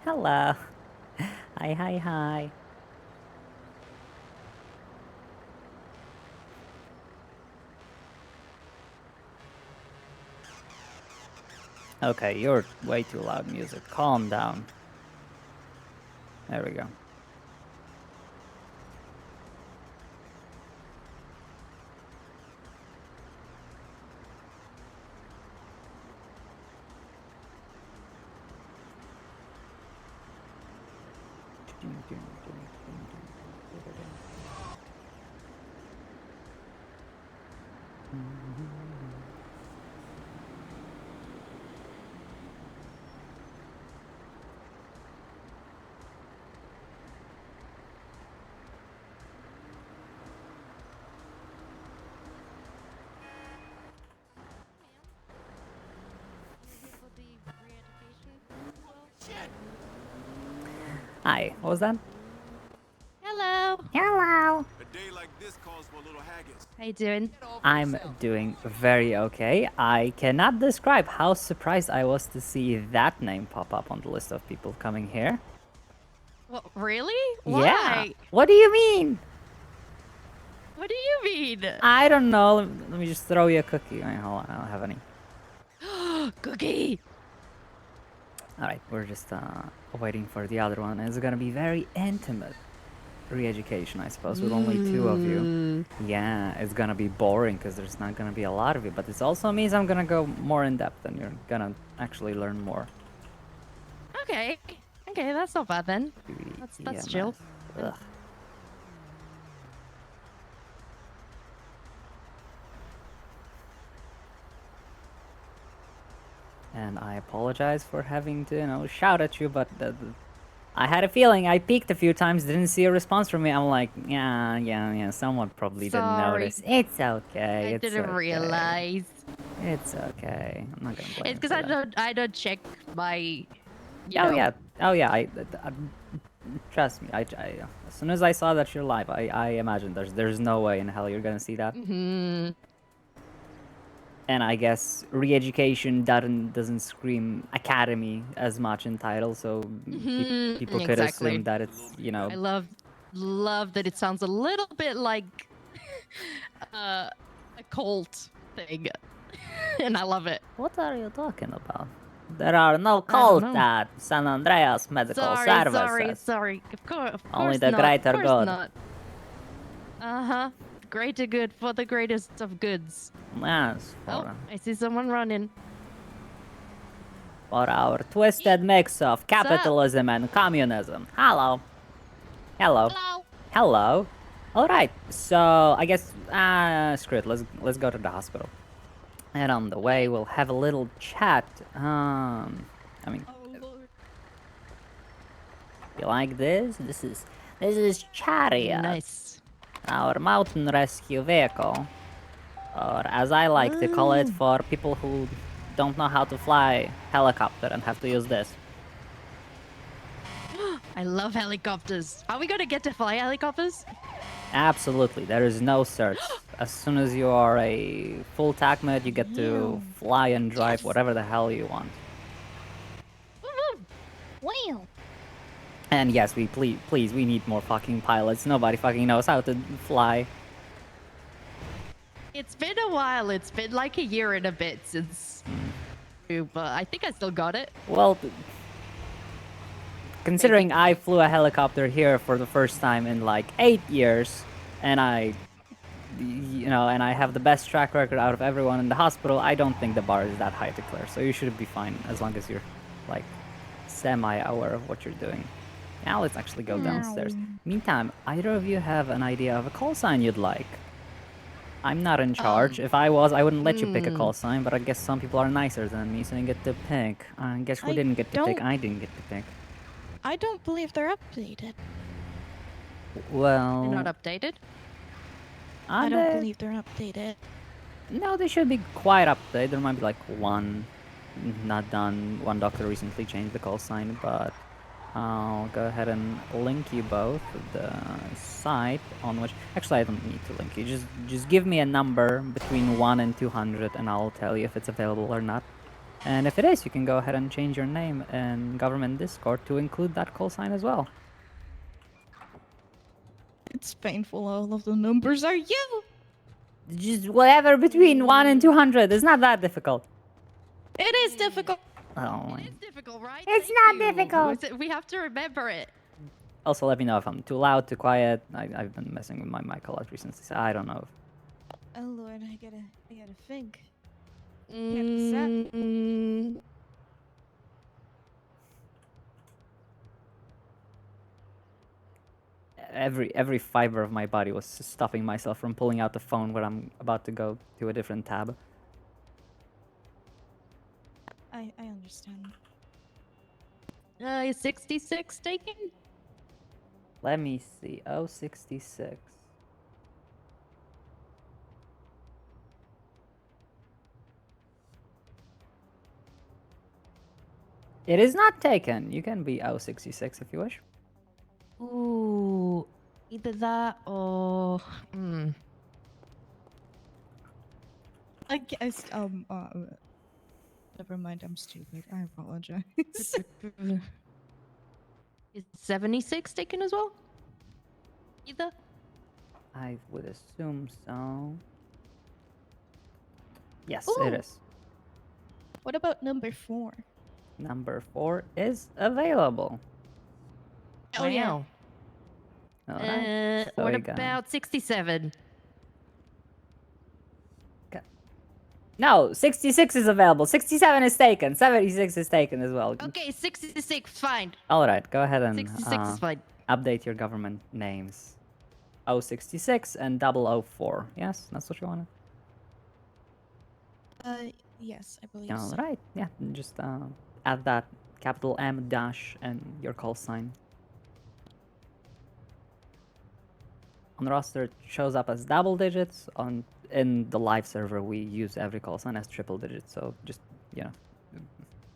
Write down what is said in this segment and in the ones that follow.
Hello. Hi, hi, hi. Okay, you're way too loud music. Calm down. There we go. Hi, what was that? Hello. Hello. A day like this calls for a little haggis. How you doing? I'm doing very okay. I cannot describe how surprised I was to see that name pop up on the list of people coming here. What, really? Yeah. Why? What do you mean? What do you mean? I don't know. Let me just throw you a cookie. Wait, hold on, I don't have any. Cookie. Alright, we're just waiting for the other one. It's gonna be very intimate re-education, I suppose, with only two of you. Yeah, it's gonna be boring because there's not gonna be a lot of you, but this also means I'm gonna go more in depth and you're gonna actually learn more. Okay. Okay, that's not bad then. That's chill. Ugh. And I apologize for having to, shout at you, but I had a feeling. I peeked a few times, didn't see a response from me. I'm like, yeah, someone probably didn't Sorry. notice. It's okay. I It's didn't okay. realize. It's okay. I'm not gonna blame It's you because for that. I don't check my. Oh yeah. Trust me. As soon as I saw that you're live, I imagine there's no way in hell you're gonna see that. And I guess re-education doesn't scream academy as much in title, so people could Exactly. assume that it's I love that it sounds a little bit like a cult thing, and I love it. What are you talking about? There are no I don't cults know. at San Andreas Medical Services. Sorry. Of course Only the not. greater Of course good. not. Uh-huh. Greater good for the greatest of goods. Yes, Oh, I see someone running. for our twisted mix of capitalism and communism. Hello. Hello. Hello. Hello. All right. So I guess screw it. Let's go to the hospital. And on the way, we'll have a little chat. I mean, you like this? This is Chariot, Nice. our mountain rescue vehicle, or as I like to call it, for people who don't know how to fly helicopter and have to use this. I love helicopters. Are we gonna get to fly helicopters? Absolutely, there is no search. As soon as you are a full TACMed, you get to fly and drive whatever the hell you want. Wow. And yes, please, we need more fucking pilots. Nobody fucking knows how to fly. It's been a while. It's been like a year and a bit since. But I think I still got it. Well, considering I flew a helicopter here for the first time in like 8 years, and I have the best track record out of everyone in the hospital, I don't think the bar is that high to clear. So you should be fine as long as you're like semi-aware of what you're doing. Now let's actually go downstairs. Meantime, either of you have an idea of a call sign you'd like? I'm not in charge. If I was, I wouldn't let you pick a call sign, but I guess some people are nicer than me, so you get to pick. I guess who didn't get to pick? I didn't get to pick. I don't believe they're updated. Well, They're not updated. I don't believe they're updated. No, they should be quite up to date. There might be like one not done. One doctor recently changed the call sign, but I'll go ahead and link you both to the site on which... Actually, I don't need to link you. Just give me a number between 1 and 200 and I'll tell you if it's available or not. And if it is, you can go ahead and change your name in government Discord to include that call sign as well. It's painful. All of the numbers are you. Just whatever between 1 and 200. It's not that difficult. It is difficult. Oh my. It's difficult, right? It's Thank not you. difficult. We have to remember it. Also, let me know if I'm too loud, too quiet. I've been messing with my mic a lot recently, so I don't know. Oh lord, I gotta think. Mm, Every fiber of my body was stopping myself from pulling out the phone when I'm about to go to a different tab. I understand. is 66 taken? Let me see. 066. It is not taken. You can be 066 if you wish. Ooh, either that or I guess never mind, I'm stupid. I apologize. is 76 taken as well? Either. I would assume so. Yes, Ooh. it is. What about number 4? Number 4 is available. Oh yeah. Alright, so What you got- about 67? No, 66 is available. 67 is taken. 76 is taken as well. Okay, 66, fine. Alright, go ahead and 66 is fine. update your government names. 066 and 004. Yes, that's what you wanted? Yes, I believe so. Alright, yeah, just add that capital M dash and your call sign. On the roster, it shows up as double digits. In the live server, we use every call sign as triple digits. So just, you know,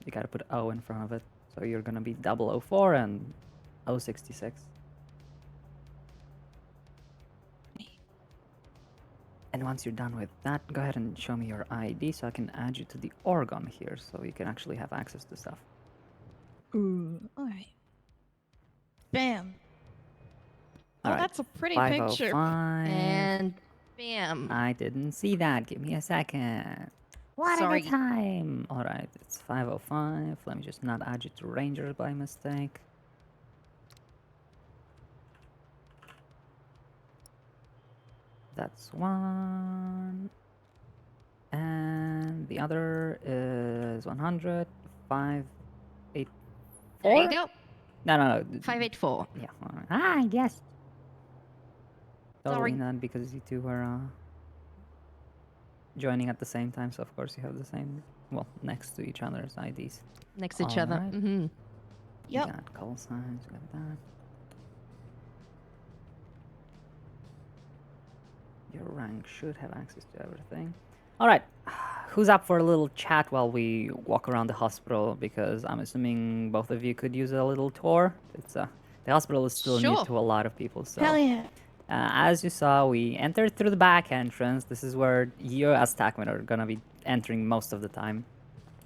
you gotta put O in front of it. So you're gonna be 004 and 066. And once you're done with that, go ahead and show me your ID so I can add you to the Oregon here so you can actually have access to stuff. Ooh, alright. Bam. Oh, Alright, that's a pretty picture. 505. And bam. I didn't see that. Give me a second. One Sorry. at a time. Alright, it's 505. Let me just not add you to Rangers by mistake. That's one. And the other is 100. 584. There you go. No. 584. Yeah. Alright. Ah, yes. Totally Sorry. not because you two were joining at the same time, so of course you have the same, well, next to each other's IDs. Next to each other. Alright. Mm-hmm. Yep. You got call signs, you got that. Your rank should have access to everything. Alright, who's up for a little chat while we walk around the hospital? Because I'm assuming both of you could use a little tour. It's the hospital is still new Sure. to a lot of people, so. Hell yeah. As you saw, we entered through the back entrance. This is where you as TACMED are gonna be entering most of the time.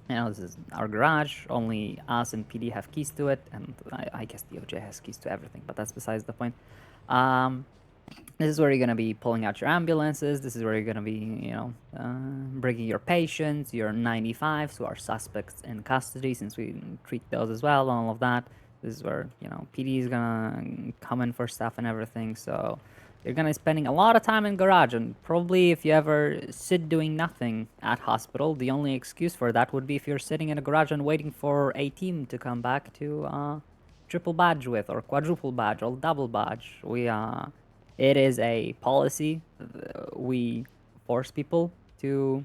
You know, this is our garage. Only us and PD have keys to it, and I guess DOJ has keys to everything, but that's besides the point. This is where you're gonna be pulling out your ambulances. This is where you're gonna be, you know, bringing your patients, your 95s who are suspects in custody, since we treat those as well, and all of that. This is where, you know, PD is gonna come in for stuff and everything. So you're gonna be spending a lot of time in garage, and probably if you ever sit doing nothing at hospital, the only excuse for that would be if you're sitting in a garage and waiting for a team to come back to triple badge with, or quadruple badge, or double badge. It is a policy. We force people to.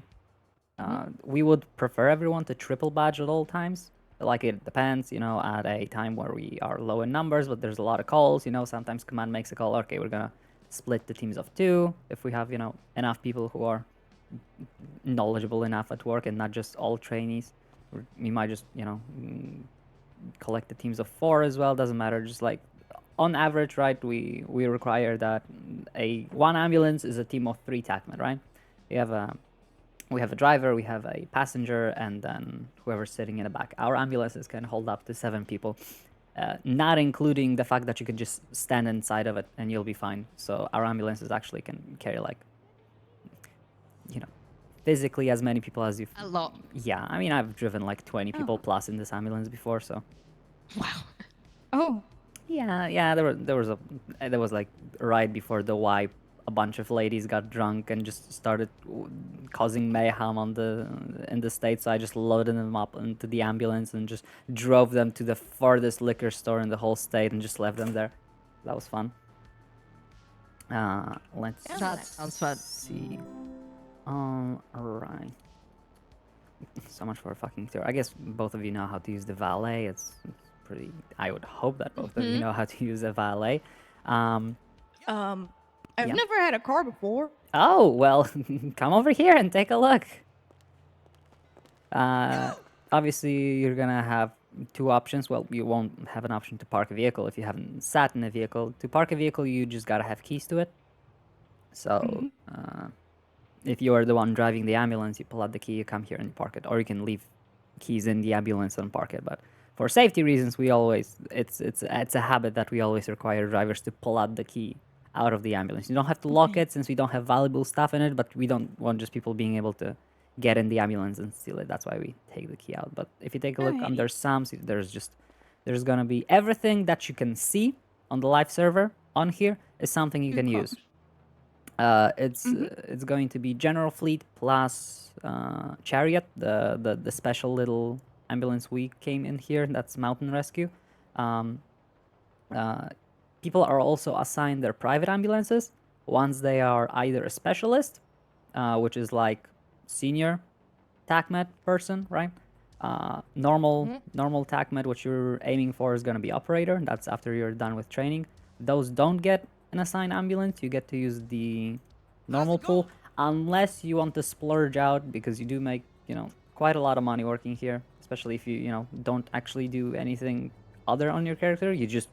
We would prefer everyone to triple badge at all times. Like, it depends, you know, at a time where we are low in numbers, but there's a lot of calls, you know, sometimes command makes a call, okay, we're gonna split the teams of 2 if we have, you know, enough people who are knowledgeable enough at work and not just all trainees. We might just, you know, collect the teams of 4 as well, doesn't matter, just like on average, right, we require that one ambulance is a team of 3 TACMED, right? We have We have a driver, we have a passenger, and then whoever's sitting in the back. Our ambulances can hold up to 7 people, not including the fact that you can just stand inside of it and you'll be fine. So our ambulances actually can carry like, you know, physically as many people as you. A lot. Yeah, I mean I've driven like 20 people Oh. plus in this ambulance before, so. Wow. Oh. Yeah. There was like right before the wipe, a bunch of ladies got drunk and just started causing mayhem in the States. So I just loaded them up into the ambulance and just drove them to the farthest liquor store in the whole state and just left them there. That was fun. Let's That sounds fun. see. Alright. So much for a fucking tour. I guess both of you know how to use the valet. It's pretty. I would hope that both of you know how to use a valet. I've Yeah. never had a car before. Oh, well, come over here and take a look. Obviously, you're gonna have 2 options. Well, you won't have an option to park a vehicle if you haven't sat in a vehicle. To park a vehicle, you just gotta have keys to it. So, if you are the one driving the ambulance, you pull out the key, you come here and you park it. Or you can leave keys in the ambulance and park it. But for safety reasons, we always, it's a habit that we always require drivers to pull out the key out of the ambulance. You don't have to lock it since we don't have valuable stuff in it, but we don't want just people being able to get in the ambulance and steal it. That's why we take the key out. But if you take a look under SAMs, there's gonna be everything that you can see on the live server on here is something you can use. It's going to be General Fleet plus Chariot, the special little ambulance we came in here. That's Mountain Rescue. People are also assigned their private ambulances once they are either a specialist, which is like senior TACMED person, right? Normal TACMED, what you're aiming for is going to be operator. That's after you're done with training. Those don't get an assigned ambulance. You get to use the normal pool unless you want to splurge out, because you do make, quite a lot of money working here, especially if you don't actually do anything other on your character. You just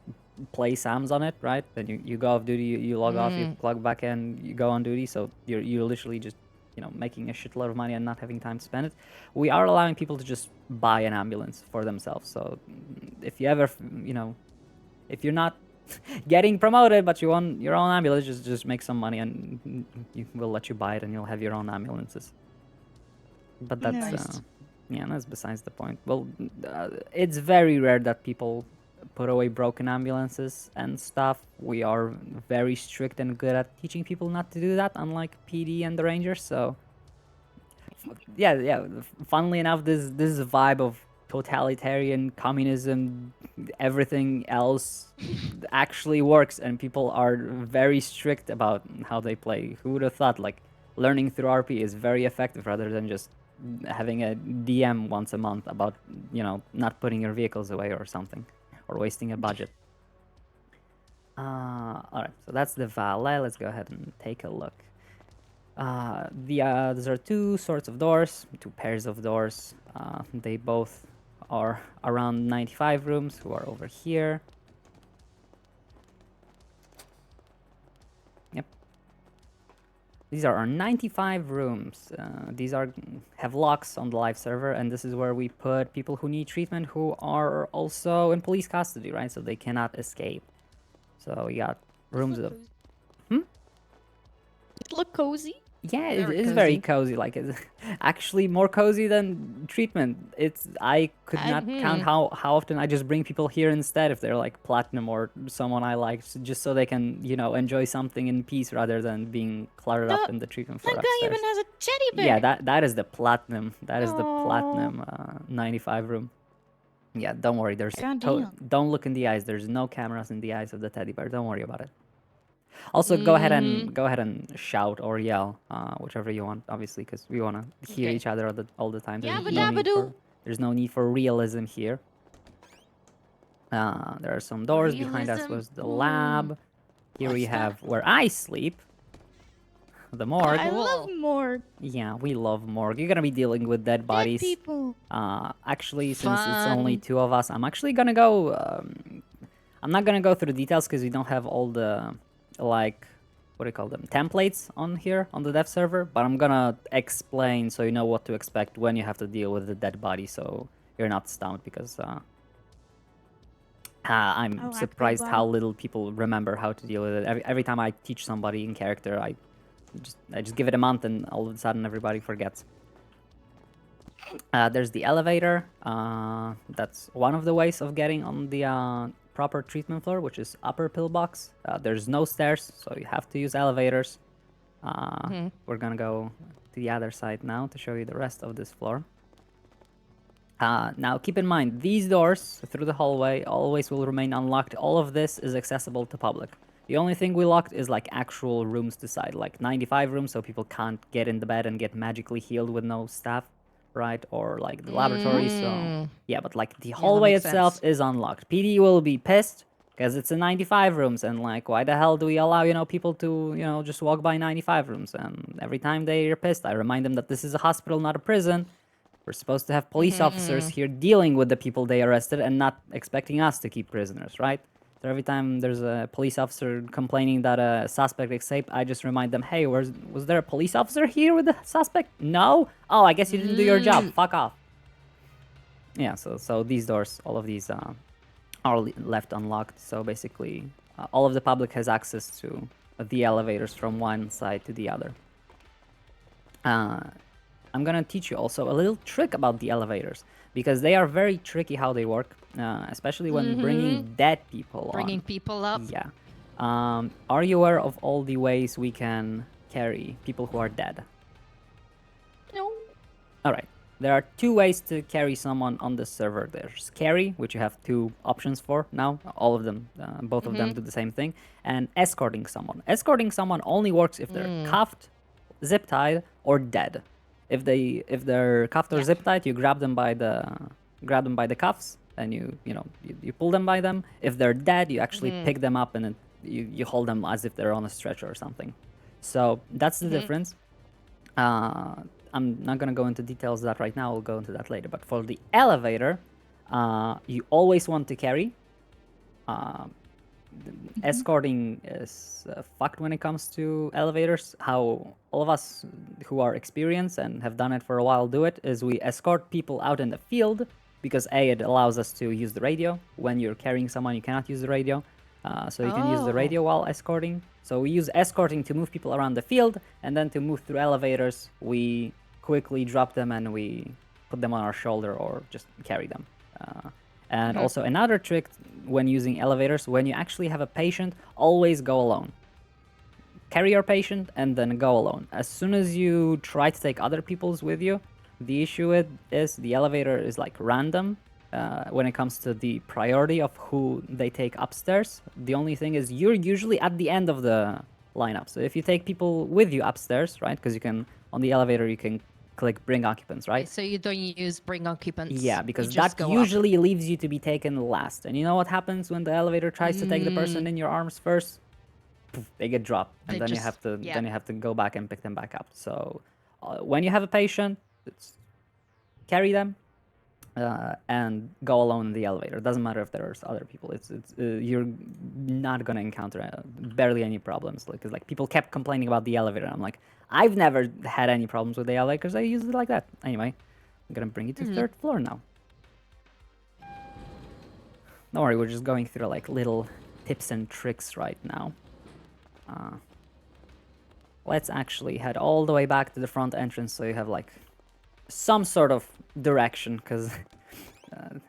play SAMs on it, right? Then you go off duty, you log off, you plug back in, you go on duty. So you're literally just making a shitload of money and not having time to spend it. We are allowing people to just buy an ambulance for themselves. So if you ever, if you're not getting promoted but you want your own ambulance, just make some money and we'll let you buy it and you'll have your own ambulances. But that's Nice. that's besides the point. Well, it's very rare that people put away broken ambulances and stuff. We are very strict and good at teaching people not to do that, unlike PD and the Rangers. So yeah. Funnily enough, this vibe of totalitarian communism, everything else actually works, and people are very strict about how they play. Who would have thought? Like, learning through RP is very effective rather than just having a DM once a month about not putting your vehicles away or something, or wasting a budget. Alright, so that's the valet. Let's go ahead and take a look. These are 2 sorts of doors, 2 pairs of doors. They both are around 95 rooms, who are over here. Yep. These are our 95 rooms. These have locks on the live server, and this is where we put people who need treatment who are also in police custody, right? So they cannot escape. So we got rooms of... It look cozy. Yeah, it Very is very cozy. Like, it's actually more cozy than treatment. I could not count how often I just bring people here instead if they're like platinum or someone I like, just so they can enjoy something in peace rather than being cluttered up in the treatment floor That guy upstairs. even has a teddy bear. Yeah, that is the platinum. That is the platinum 95 room. Yeah, don't worry. Goddamn. Don't look in the eyes. There's no cameras in the eyes of the teddy bear. Don't worry about it. Also, go ahead and shout or yell, whichever you want, obviously, because we want to hear Okay. each other all the time. Yabba dabba doo. There's no need for realism here. There are some doors behind us. Was the lab. Here we have where I sleep. The morgue. I love morgue. Yeah, we love morgue. You're gonna be dealing with dead bodies. Dead people. Actually, since it's only Fun. 2 of us, I'm actually gonna go. I'm not gonna go through the details because we don't have all the what do you call them, templates on here on the dev server, but I'm gonna explain so you know what to expect when you have to deal with the dead body, so you're not stumped, because I'm Oh, surprised actually, how wow. little people remember how to deal with it. Every time I teach somebody in character, I just give it a month, and all of a sudden everybody forgets. There's the elevator. That's one of the ways of getting on the proper treatment floor, which is upper pillbox. There's no stairs, so you have to use elevators. We're gonna go to the other side now to show you the rest of this floor. Now, keep in mind, these doors through the hallway always will remain unlocked. All of this is accessible to public. The only thing we locked is like actual rooms to side, like 95 rooms, so people can't get in the bed and get magically healed with no staff, right? Or like the laboratory. So yeah, but like the hallway makes itself sense. is unlocked. PD will be pissed because it's a 95 rooms, and like, why the hell do we allow people to just walk by 95 rooms? And every time they're pissed, I remind them that this is a hospital, not a prison. We're supposed to have police officers here dealing with the people they arrested and not expecting us to keep prisoners, right? So every time there's a police officer complaining that a suspect escaped, I just remind them, hey, was there a police officer here with the suspect? No? Oh, I guess you didn't do your job. Fuck off. Yeah, so these doors, all of these are left unlocked. So basically, all of the public has access to the elevators from one side to the other. I'm gonna teach you also a little trick about the elevators, because they are very tricky how they work, especially when bringing dead people Bringing on. people up. Yeah. Are you aware of all the ways we can carry people who are dead? No. All right. There are two ways to carry someone on the server. There's carry, which you have two options for now. All of them, both of them do the same thing. And escorting someone. Escorting someone only works if they're cuffed, zip tied, or dead. If they're cuffed or zip tied, you grab them by the cuffs, and you pull them by them. If they're dead, you actually pick them up, and you hold them as if they're on a stretcher or something. So that's the difference. I'm not gonna go into details of that right now. We'll go into that later. But for the elevator, you always want to carry. Escorting is fucked when it comes to elevators. How all of us who are experienced and have done it for a while do it is we escort people out in the field, because A, it allows us to use the radio. When you're carrying someone, you cannot use the radio. So you can use the radio while escorting. So we use escorting to move people around the field, and then to move through elevators, we quickly drop them and we put them on our shoulder or just carry them. And also another trick when using elevators, when you actually have a patient, always go alone. Carry your patient and then go alone. As soon as you try to take other people's with you, the issue is the elevator is like random when it comes to the priority of who they take upstairs. The only thing is you're usually at the end of the lineup. So if you take people with you upstairs, right? Because you can, on the elevator, you can click bring occupants, right? So you don't use bring occupants. Yeah, you because just that go up. usually leaves you to be taken last. And you know what happens when the elevator tries to take the person in your arms first? Poof, they get dropped, and They then you just- have to yeah. then you have to go back and pick them back up. So when you have a patient, carry them and go alone in the elevator. It doesn't matter if there's other people. It's you're not gonna encounter barely any problems. Like people kept complaining about the elevator. I'm like, I've never had any problems with the elevator because I use it like that. Anyway, I'm gonna bring you to third floor now. Don't worry, we're just going through like little tips and tricks right now. Let's actually head all the way back to the front entrance so you have like some sort of direction, because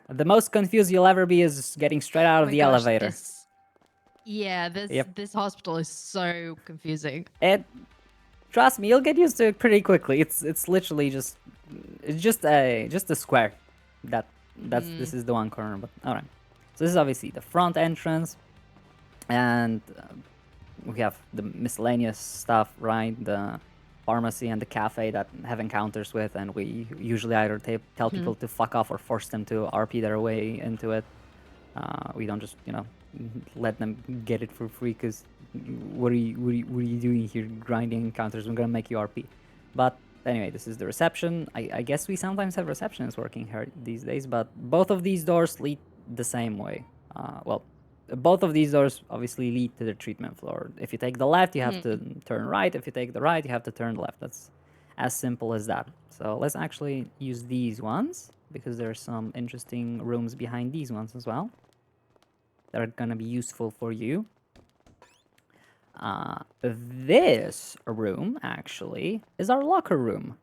the most confused you'll ever be is getting straight out of Oh my the gosh, elevator. This this hospital is so confusing. Trust me, you'll get used to it pretty quickly. It's literally just a square. This is the one corner. But all right, so this is obviously the front entrance, and we have the miscellaneous stuff, right? The pharmacy and the cafe that have encounters with, and we usually either tell people to fuck off or force them to RP their way into it. We don't just let them get it for free, because what are you doing here grinding encounters? We're gonna make you RP. But anyway, this is the reception. I guess we sometimes have receptionists working here these days, but both of these doors lead the same way. Well, both of these doors obviously lead to the treatment floor. If you take the left, you have to turn right. If you take the right, you have to turn left. That's as simple as that. So let's actually use these ones because there's some interesting rooms behind these ones as well that are gonna be useful for you. This room actually is our locker room.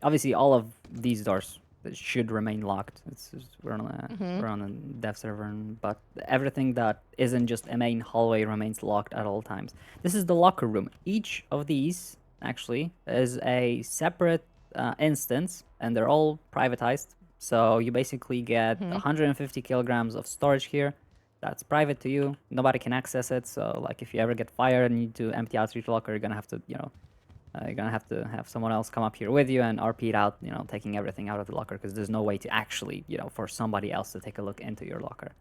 Obviously, all of these doors should remain locked. We're on a dev server, but everything that isn't just a main hallway remains locked at all times. This is the locker room. Each of these actually is a separate instance, and they're all privatized. So you basically get 150 kilograms of storage here. That's private to you. Nobody can access it. So like if you ever get fired and you need to empty out your locker, you're gonna have to, you're gonna have to have someone else come up here with you and RP it out, taking everything out of the locker because there's no way to actually, for somebody else to take a look into your locker.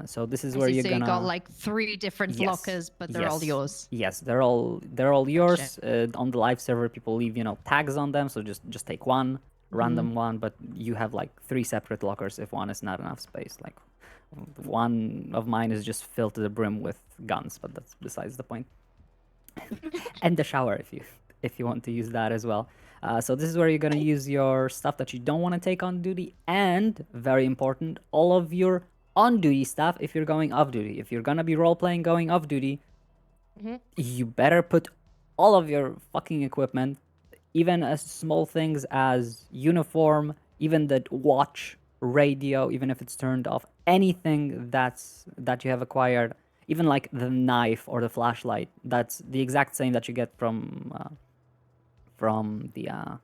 So this is where you're gonna. You got like 3 different lockers, but they're all yours. Yes, they're all yours. On the live server, people leave tags on them, so just take one random one, but you have like 3 separate lockers if one is not enough space. Like one of mine is just filled to the brim with guns, but that's besides the point. And the shower if you want to use that as well. So this is where you're gonna use your stuff that you don't want to take on duty, and very important, all of your on-duty stuff if you're going off-duty. If you're gonna be role-playing going off-duty, you better put all of your fucking equipment, even as small things as uniform, even the watch, radio, even if it's turned off, anything that you have acquired, even like the knife or the flashlight, that's the exact same that you get from the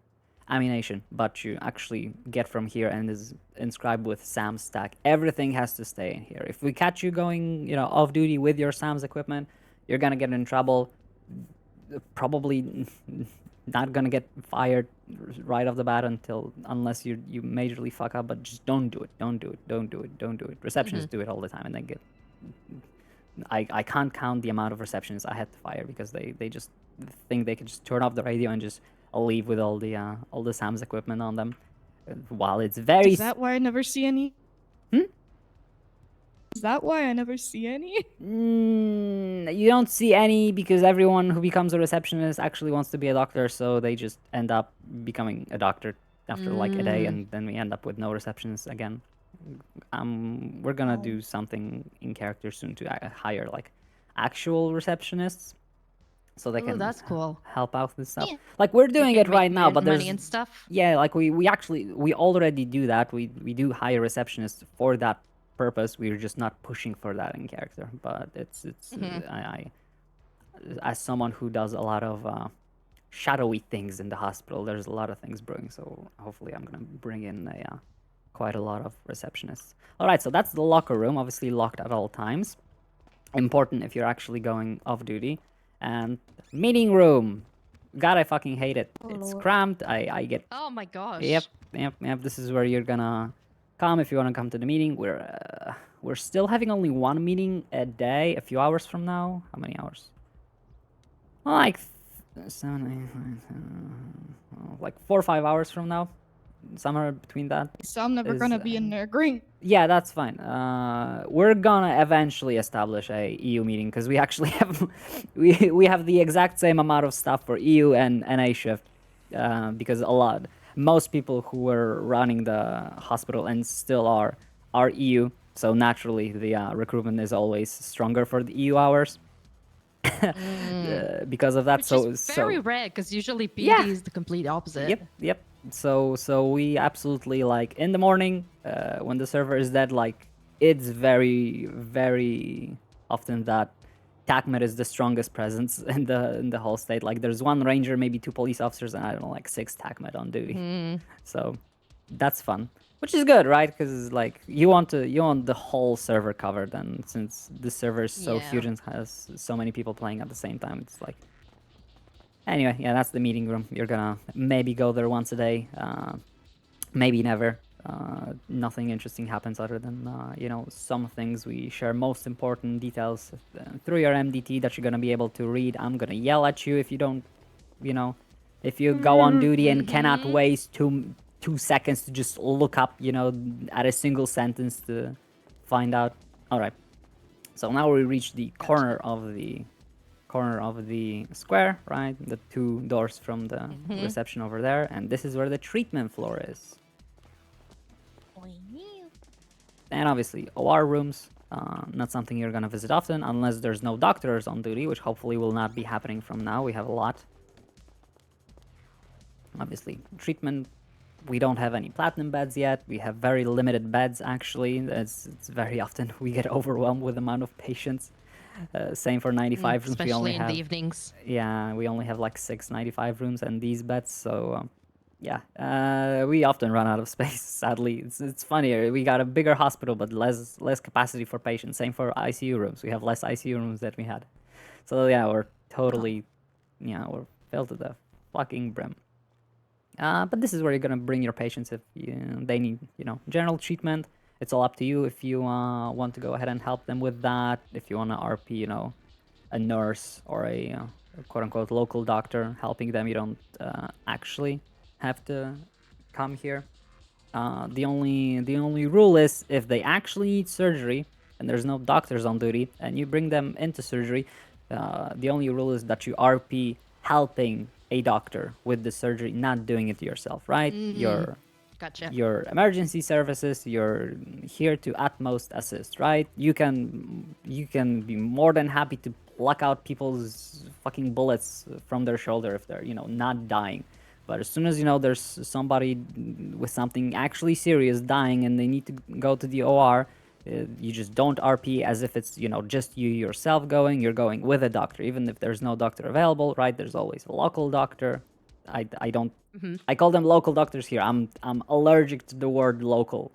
ammunition, but you actually get from here and is inscribed with Sam's stack. Everything has to stay in here. If we catch you going, off duty with your Sam's equipment, you're gonna get in trouble. Probably not gonna get fired right off the bat unless you majorly fuck up. But just don't do it. Don't do it. Receptionists do it all the time, and they get. I can't count the amount of receptionists I had to fire because they just think they could just turn off the radio and just leave with all the Sam's equipment on them. While it's very. Is that why I never see any? Is that why I never see any? You don't see any because everyone who becomes a receptionist actually wants to be a doctor, so they just end up becoming a doctor after like a day, and then we end up with no receptionists again. We're gonna do something in character soon to hire like actual receptionists, so they can that's cool. help out with stuff. Yeah. Like we're doing it right now, but money there's and stuff. Yeah, like we already do that. We do hire receptionists for that purpose. We're just not pushing for that in character, but it's I as someone who does a lot of shadowy things in the hospital, there's a lot of things brewing, so hopefully I'm gonna bring in quite a lot of receptionists. All right, so that's the locker room, obviously locked at all times. Important if you're actually going off duty. And meeting room, God, I fucking hate it. It's cramped. I get. Oh my gosh. Yep. This is where you're gonna come if you want to come to the meeting. We're still having only one meeting a day. A few hours from now. How many hours? Like 7, 8, 9, 10, like 4 or 5 hours from now. Somewhere between that. So I'm never gonna be in there green. Yeah, that's fine. We're gonna eventually establish a EU meeting because we actually have we have the exact same amount of stuff for EU and NA shift because most people who were running the hospital and still are EU. So naturally, the recruitment is always stronger for the EU hours. Because of that. Which is very rare because usually PD is the complete opposite. Yep. So we absolutely like in the morning when the server is dead, like it's very, very often that TACMED is the strongest presence in the whole state. Like there's 1 ranger, maybe 2 police officers, and I don't know, like 6 TACMED on duty. So that's fun, which is good, right? Because like you want the whole server covered, and since the server is so huge and has so many people playing at the same time, it's like. Anyway, yeah, that's the meeting room. You're gonna maybe go there once a day, maybe never. Nothing interesting happens other than, some things. We share most important details through your MDT that you're gonna be able to read. I'm gonna yell at you if you don't, if you go on duty and cannot waste 2 seconds to just look up, at a single sentence to find out All right. So now we reach the corner of the square, right? The two doors from the reception over there, and this is where the treatment floor is. And obviously, OR rooms, not something you're gonna visit often unless there's no doctors on duty, which hopefully will not be happening from now. We have a lot. Obviously, treatment. We don't have any platinum beds yet. We have very limited beds, actually. It's very often we get overwhelmed with the amount of patients. Same for 95 rooms. We only Especially in have, the evenings. yeah, we only have like 6 95 rooms and these beds. So, yeah, we often run out of space. Sadly, it's funny. We got a bigger hospital, but less capacity for patients. Same for ICU rooms. We have less ICU rooms than we had. So yeah, we're totally, we're filled to the fucking brim. But this is where you're gonna bring your patients if they need, general treatment. It's all up to you if you want to go ahead and help them with that. If you want to RP, a nurse or a quote-unquote local doctor helping them, you don't actually have to come here. The only rule is if they actually need surgery and there's no doctors on duty and you bring them into surgery, the only rule is that you RP helping a doctor with the surgery, not doing it yourself, right? Gotcha. Your emergency services, you're here to at most assist, right? You can be more than happy to pluck out people's fucking bullets from their shoulder if they're, not dying. But as soon as there's somebody with something actually serious dying and they need to go to the OR, you just don't RP as if it's just you yourself going. You're going with a doctor, even if there's no doctor available, right? There's always a local doctor. I don't. I call them local doctors here. I'm allergic to the word local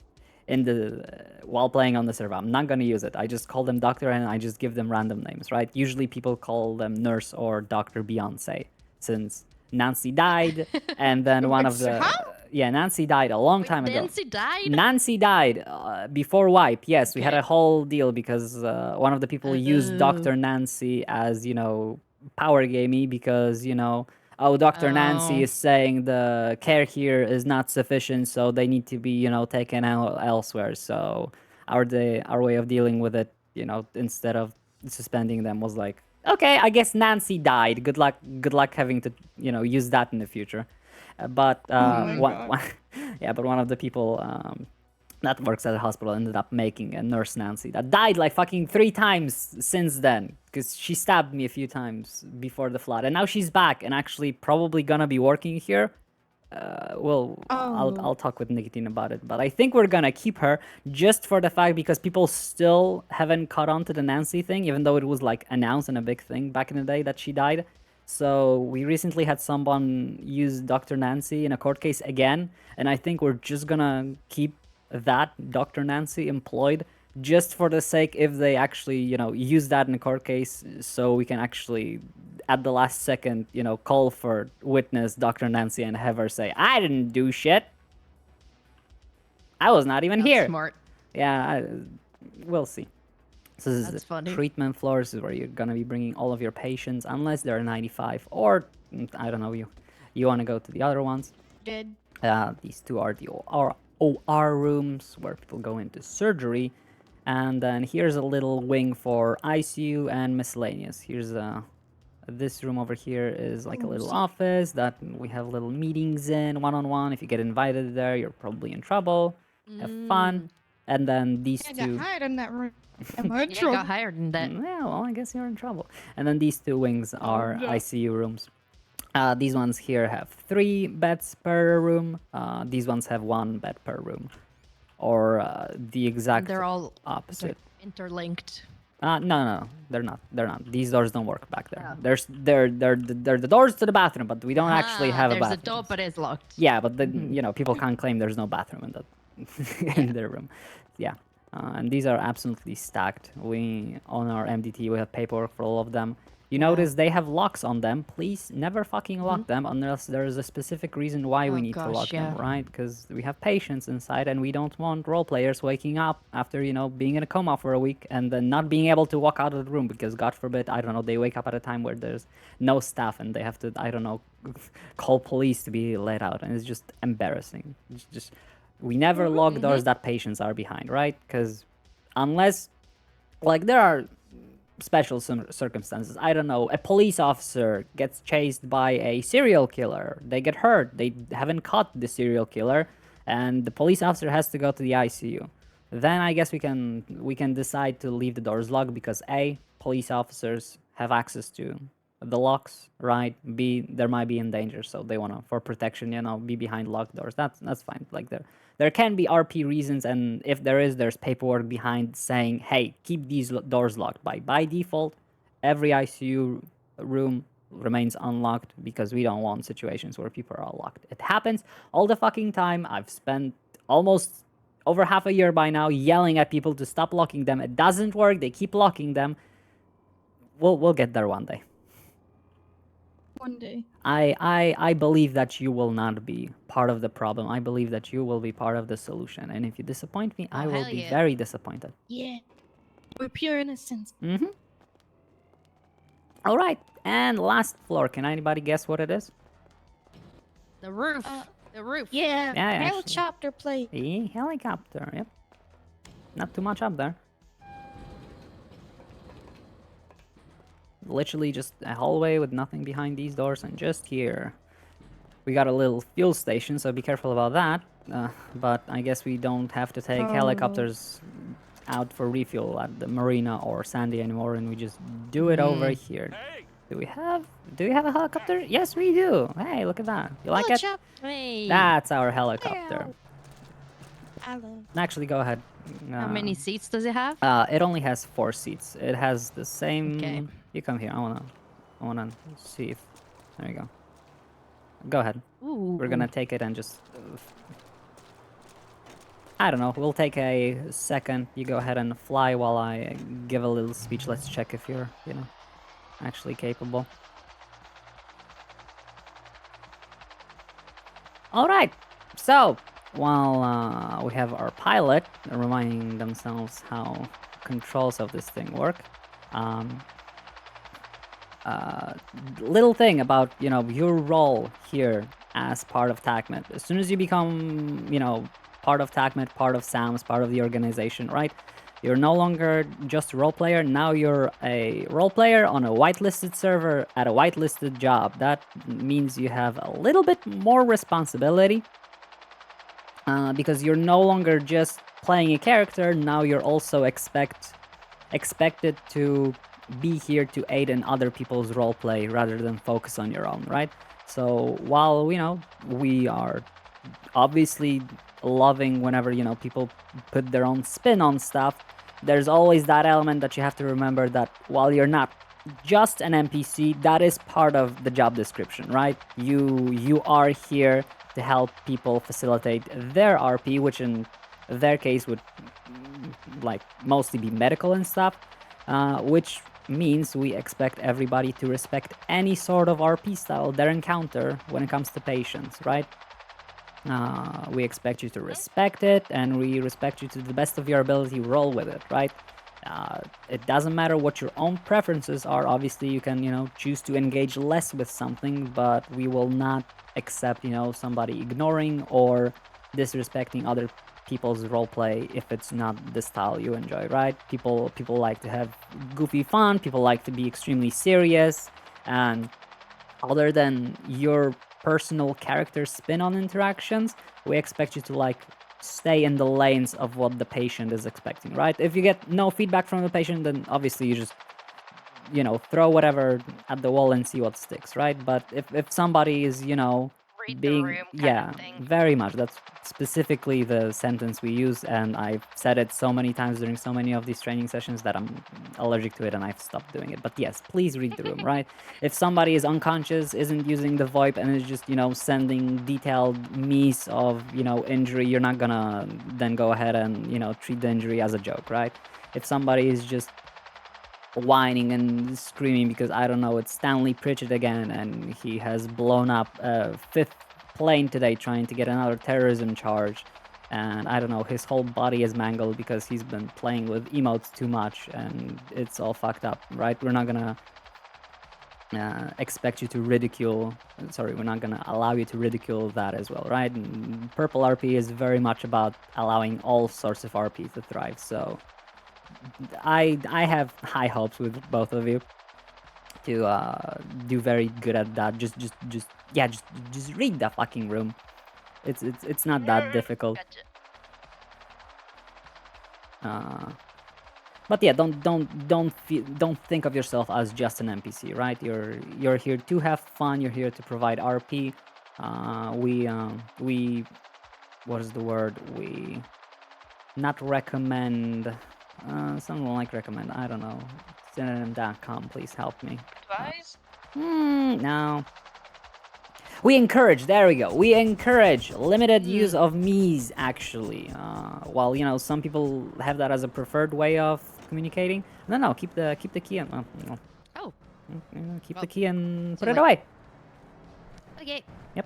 in the while playing on the server. I'm not gonna use it. I just call them doctor and I just give them random names, right? Usually people call them nurse or Dr. Beyonce since Nancy died, and then one of the Nancy died a long time ago. Nancy died? Nancy died before wipe. Yes, we had a whole deal because one of the people used Dr. Nancy as power gamey because Dr. Nancy is saying the care here is not sufficient, so they need to be taken out elsewhere. So our way of dealing with it, instead of suspending them was like, okay, I guess Nancy died. Good luck having to use that in the future. But one of the people that works at the hospital ended up making a nurse Nancy that died like fucking 3 times since then because she stabbed me a few times before the flood, and now she's back and actually probably gonna be working here. I'll talk with Nicotine about it, but I think we're gonna keep her just for the fact because people still haven't caught on to the Nancy thing, even though it was like announced and a big thing back in the day that she died. So we recently had someone use Dr. Nancy in a court case again, and I think we're just gonna keep that Dr. Nancy employed just for the sake if they actually, use that in a court case, so we can actually at the last second, call for witness Dr. Nancy and have her say, I didn't do shit. I was not even here. Smart. Yeah, we'll see. So this is the funny. treatment floors where you're gonna be bringing all of your patients, unless they're 95 or I don't know, you want to go to the other ones. Did. These two are the OR rooms where people go into surgery, and then here's a little wing for ICU and miscellaneous. Here's this room over here is like a little office that we have little meetings in one-on-one. If you get invited there, you're probably in trouble. Have fun. And then these I two. got hired in that room. Am I in Yeah, trouble? got hired in that. Yeah, well, I guess you're in trouble. And then these two wings are no. ICU rooms. These ones here have 3 beds per room. These ones have 1 bed per room. Or the exact They're all opposite. interlinked. No, they're not. They're not. These doors don't work back there. They're the doors to the bathroom, but we don't actually have a bathroom. There's a door, but it's locked. Yeah, but people can't claim there's no bathroom in that in their room. Yeah, and these are absolutely stacked. We on our MDT we have paperwork for all of them. You notice they have locks on them. Please never fucking lock them unless there is a specific reason why we need to lock them, right? Because we have patients inside and we don't want role players waking up after, being in a coma for a week and then not being able to walk out of the room because, God forbid, I don't know, they wake up at a time where there's no staff and they have to, I don't know, call police to be let out. And it's just embarrassing. We never lock doors that patients are behind, right? Because unless like there are special circumstances. I don't know. A police officer gets chased by a serial killer. They get hurt. They haven't caught the serial killer, and the police officer has to go to the ICU. Then I guess we can decide to leave the doors locked because A, police officers have access to the locks, right? B, there might be in danger, so they wanna, for protection, be behind locked doors. That's fine. Like there can be RP reasons, and if there is, there's paperwork behind saying, hey, keep these doors locked. By default, every ICU room remains unlocked because we don't want situations where people are locked. It happens all the fucking time. I've spent almost over half a year by now yelling at people to stop locking them. It doesn't work. They keep locking them. We'll get there one day. One day. I believe that you will not be part of the problem. I believe that you will be part of the solution. And if you disappoint me, I will hell be yeah. very disappointed. Yeah. We're pure innocence. Mm-hmm. All right. And last floor. Can anybody guess what it is? The roof. The roof. Yeah. Yeah, actually. Helicopter plate. The helicopter. Yep. Not too much up there. Literally just a hallway with nothing behind these doors, and just here we got a little fuel station, so be careful about that. But I guess we don't have to take helicopters out for refuel at the marina or Sandy anymore, and we just do it over here. Hey! Do we have a helicopter? Yes, we do. Hey, look at that. You like it? Hey. That's our helicopter. I love. Actually, go ahead. How many seats does it have? It only has 4 seats. It has the same. Okay. You come here. I wanna see if. There you go. Go ahead. Ooh. We're gonna take it and just. I don't know. We'll take a second. You go ahead and fly while I give a little speech. Let's check if you're, actually capable. All right. So while we have our pilot reminding themselves how controls of this thing work, little thing about your role here as part of TACMED. As soon as you become part of TACMED, part of SAMS, part of the organization, right? You're no longer just a role player. Now you're a role player on a whitelisted server at a whitelisted job. That means you have a little bit more responsibility because you're no longer just playing a character. Now you're also expected to be here to aid in other people's roleplay rather than focus on your own, right? So while we are obviously loving whenever people put their own spin on stuff, there's always that element that you have to remember that while you're not just an NPC, that is part of the job description, right? You are here to help people facilitate their RP, which in their case would mostly be medical and stuff, which means we expect everybody to respect any sort of RP style they encounter when it comes to patients, right? We expect you to respect it, and we respect you to the best of your ability. Roll with it, right? It doesn't matter what your own preferences are. Obviously, you can, choose to engage less with something, but we will not accept, somebody ignoring or disrespecting other people's roleplay if it's not the style you enjoy, right? People like to have goofy fun. People like to be extremely serious, and other than your personal character spin on interactions, we expect you to stay in the lanes of what the patient is expecting, right? If you get no feedback from the patient, then obviously you just throw whatever at the wall and see what sticks, right? But if somebody is Read being the room kind yeah of thing. very much, that's specifically the sentence we use, and I've said it so many times during so many of these training sessions that I'm allergic to it and I've stopped doing it. But yes, please read the room, right? If somebody is unconscious, isn't using the VoIP, and is just sending detailed me's of injury, you're not gonna then go ahead and treat the injury as a joke, right? If somebody is just whining and screaming because I don't know, it's Stanley Pritchett again, and he has blown up a 5th plane today trying to get another terrorism charge, and I don't know, his whole body is mangled because he's been playing with emotes too much, and it's all fucked up, right? We're not gonna expect you to we're not gonna allow you to ridicule that as well, right? And PurpleRP is very much about allowing all sorts of RP to thrive, so I have high hopes with both of you to do very good at that. Just read the fucking room. It's not that difficult. Gotcha. But yeah, don't think of yourself as just an NPC, right? You're here to have fun. You're here to provide RP. We what is the word? We not recommend. Something like recommend. I don't know. Synonym.com. Please help me. Advise? No. We encourage, there we go. We encourage limited use of me's, actually. While, you know, some people have that as a preferred way of communicating. No, keep the key and no, Oh, keep Well, the key and put so it like- away. okay. Yep.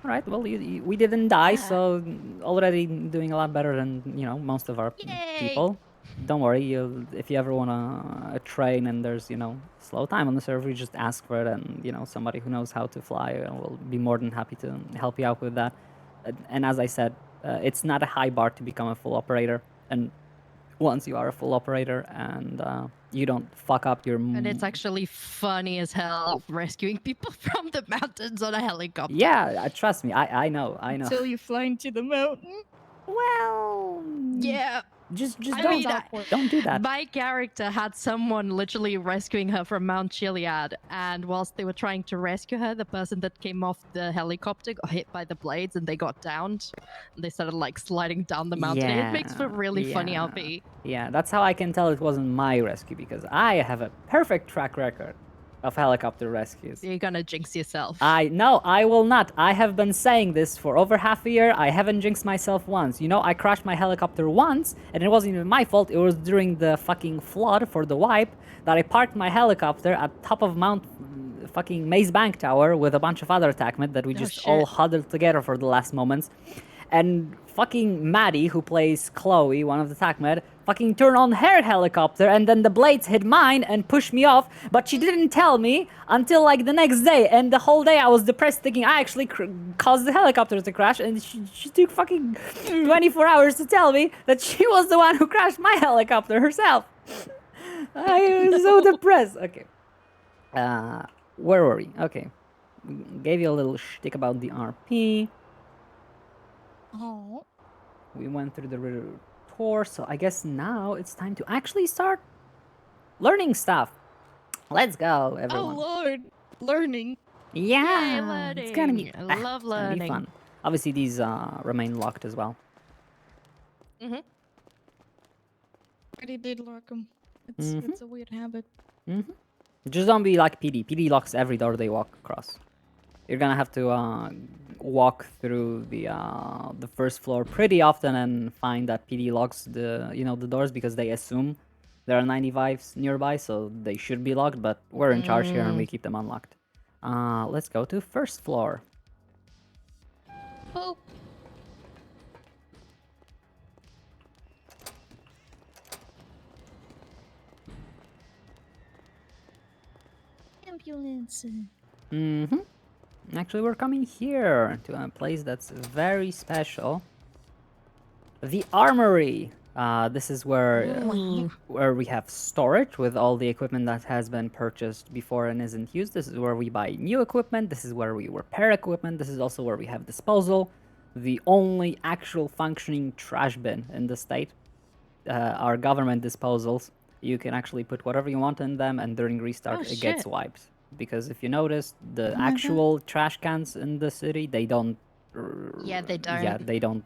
All right. Well, we didn't die, so already doing a lot better than, you know, most of our Yay. people. Don't worry. If you ever wanna train and there's, you know, slow time on the server, you just ask for it, and, you know, somebody who knows how to fly will be more than happy to help you out with that. And as I said, it's not a high bar to become a full operator, and once you are a full operator and you don't fuck up your And it's actually funny as hell rescuing people from the mountains on a helicopter. yeah, trust me, I know. Until you fly into the mountain. Well, Yeah. just I don't mean, don't do that. My character had someone literally rescuing her from Mount Chiliad, and whilst they were trying to rescue her, the person that came off the helicopter got hit by the blades and they got downed. And they started like sliding down the mountain. It makes for really funny RP. Yeah, that's how I can tell it wasn't my rescue, because I have a perfect track record of helicopter rescues. You're gonna jinx yourself. No, I will not. I have been saying this for over half a year. I haven't jinxed myself once. You know, I crashed my helicopter once, and it wasn't even my fault. It was during the fucking flood for the wipe that I parked my helicopter at top of Mount fucking Maze Bank Tower with a bunch of other attackmen that we just shit. all huddled together for the last moments. And fucking Maddie, who plays Chloe, one of the attackmen, fucking turned on her helicopter, and then the blades hit mine and pushed me off, but she didn't tell me until like the next day, and the whole day I was depressed thinking I actually caused the helicopter to crash, and she took fucking 24 hours to tell me that she was the one who crashed my helicopter herself. I was so depressed. Okay. Where were we? Okay. Gave you a little shtick about the RP. Oh. We went through the tour, so I guess now it's time to actually start learning stuff. Let's go, Oh everyone. Lord. Learning. Yeah, it's gonna be. learning. I love it's gonna be learning. fun. Obviously, these remain locked as well. Already did lock 'em. It's a weird habit. Just don't be like PD. PD locks every door they walk across. You're gonna have to walk through the first floor pretty often and find that PD locks the doors, because they assume there are 95s nearby, so they should be locked. But we're in charge here and we keep them unlocked. Let's go to first floor. Oh. Ambulance. Actually, we're coming here to a place that's very special. The armory. This is where we have storage with all the equipment that has been purchased before and isn't used. This is where we buy new equipment. This is where we repair equipment. This is also where we have disposal. The only actual functioning trash bin in the state. Our government disposals. You can actually put whatever you want in them, and during restart it gets shit. wiped. Because if you notice, the actual trash cans in the city, they don't. Yeah, they don't. Yeah, they don't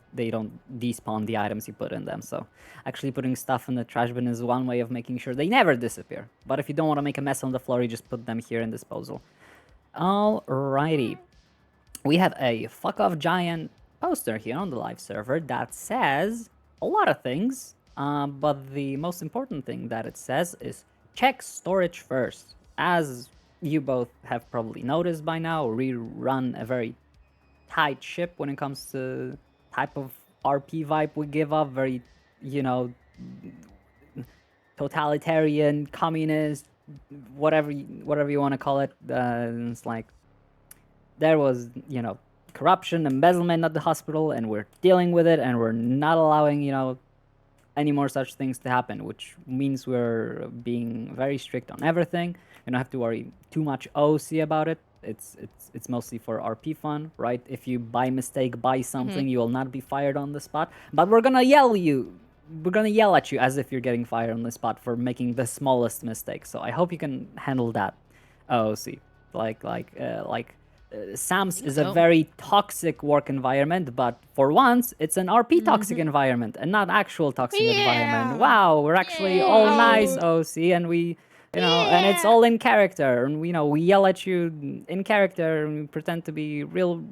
despawn the items you put in them. So actually putting stuff in the trash bin is one way of making sure they never disappear. But if you don't want to make a mess on the floor, you just put them here in disposal. Alrighty. We have a fuck off giant poster here on the live server that says a lot of things. But the most important thing that it says is check storage first. As you both have probably noticed by now, we run a very tight ship when it comes to type of RP vibe we give off. Very, totalitarian, communist, whatever you want to call it. It's like there was, corruption, embezzlement at the hospital, and we're dealing with it, and we're not allowing, any more such things to happen, which means we're being very strict on everything. You don't have to worry too much OC about it. It's mostly for RP fun, right? If you by mistake buy something, you will not be fired on the spot. But we're gonna yell at you as if you're getting fired on the spot for making the smallest mistake. So I hope you can handle that, OC. Sam's is a so. very toxic work environment, but for once, it's an RP toxic environment and not actual toxic environment. Wow, we're actually all nice, OC, and and it's all in character, and we yell at you in character, and we pretend to be real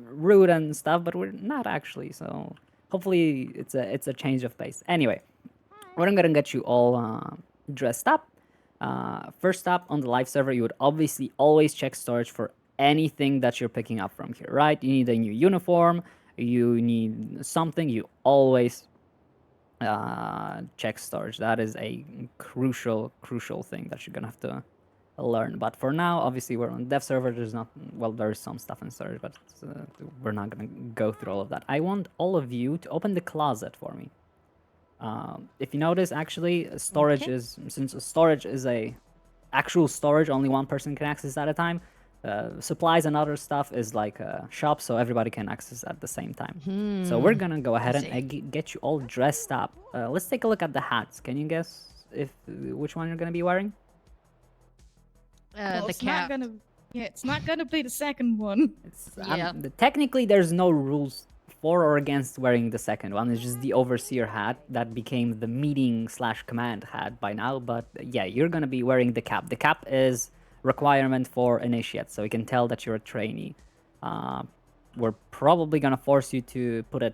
rude and stuff, but we're not actually. So hopefully, it's a change of pace. Anyway, we're gonna get you all dressed up. First up on the live server, you would obviously always check storage for anything that you're picking up from here, right? You need a new uniform, you need something, you always check storage. That is a crucial thing that you're gonna have to learn. But for now, obviously, we're on dev server. There's not, well, there's some stuff in storage, but we're not gonna go through all of that. I want all of you to open the closet for me. If you notice, actually, storage is, since storage is a actual storage, only one person can access at a time. Supplies and other stuff is like a shop, so everybody can access at the same time. So we're gonna go ahead and get you all dressed up. Let's take a look at the hats. Can you guess which one you're gonna be wearing? The it's cap. not gonna. Yeah, it's not gonna be the second one. Technically, there's no rules for or against wearing the second one. It's just the overseer hat that became the meeting/command hat by now. But yeah, you're gonna be wearing the cap. The cap is requirement for initiates, so we can tell that you're a trainee. We're probably gonna force you to put a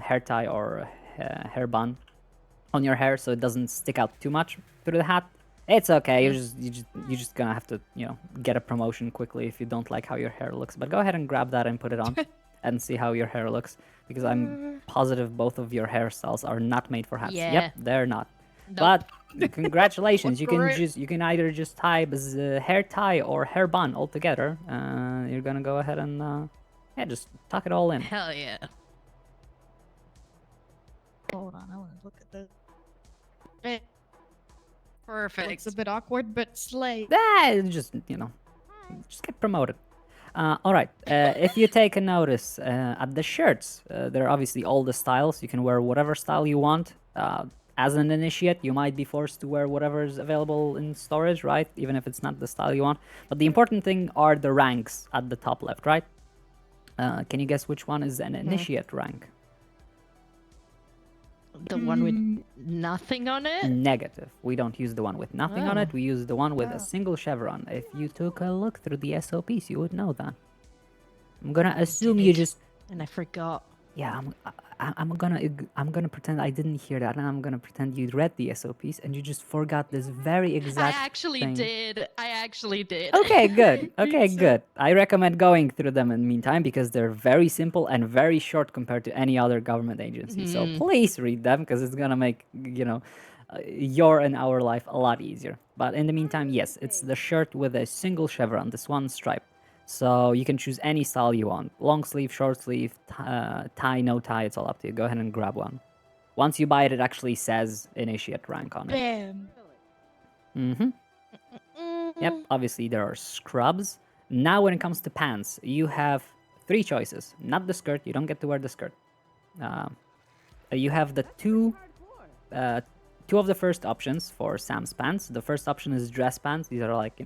hair tie or hair bun on your hair so it doesn't stick out too much through the hat. It's okay. You're just gonna have to get a promotion quickly if you don't like how your hair looks. But go ahead and grab that and put it on and see how your hair looks, because I'm positive both of your hairstyles are not made for hats. Yeah. Yep, they're not. Nope. But congratulations, you Great. can either just type as hair tie or hair bun all together. You're gonna go ahead and just tuck it all in. Hell yeah. Hold on, I want to look at this. It Perfect. looks a bit awkward, but slay. Just get promoted. All right. If you take a notice at the shirts, there are obviously all the styles. You can wear whatever style you want. As an initiate, you might be forced to wear whatever is available in storage, right? Even if it's not the style you want. But the important thing are the ranks at the top left, right? Can you guess which one is an initiate rank? The one with nothing on it? Negative. We don't use the one with nothing on it. We use the one with a single chevron. If you took a look through the SOPs, you would know that. I'm gonna assume you just... And I forgot. Yeah, I'm gonna pretend I didn't hear that, and I'm gonna pretend you read the SOPs and you just forgot this very exact I actually thing. did. Okay, good. Okay, good. I recommend going through them in the meantime because they're very simple and very short compared to any other government agency. So please read them because it's gonna make your and our life a lot easier. But in the meantime, yes, it's the shirt with a single chevron, this one stripe. So you can choose any style you want. Long sleeve, short sleeve, tie, no tie, it's all up to you. Go ahead and grab one. Once you buy it, it actually says initiate rank on it. Bam. Yep, obviously there are scrubs. Now when it comes to pants, you have 3 choices. Not the skirt, you don't get to wear the skirt. You have the two of the first options for Sam's pants. The first option is dress pants. These are like,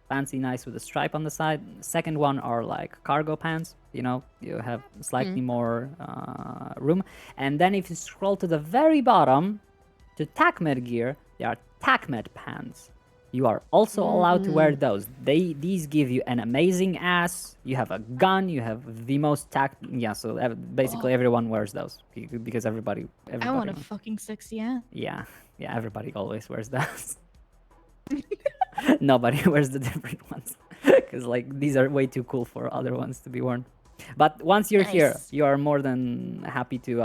fancy, nice with a stripe on the side. Second one are like cargo pants. You have slightly more room. And then if you scroll to the very bottom, to TACMED gear, there are TACMED pants. You are also allowed to wear those. These give you an amazing ass. You have a gun. You have the most so basically everyone wears those because everybody I want a fucking sexy ass. Yeah, everybody always wears those. Nobody wears the different ones because these are way too cool for other ones to be worn. But once you're here, you are more than happy to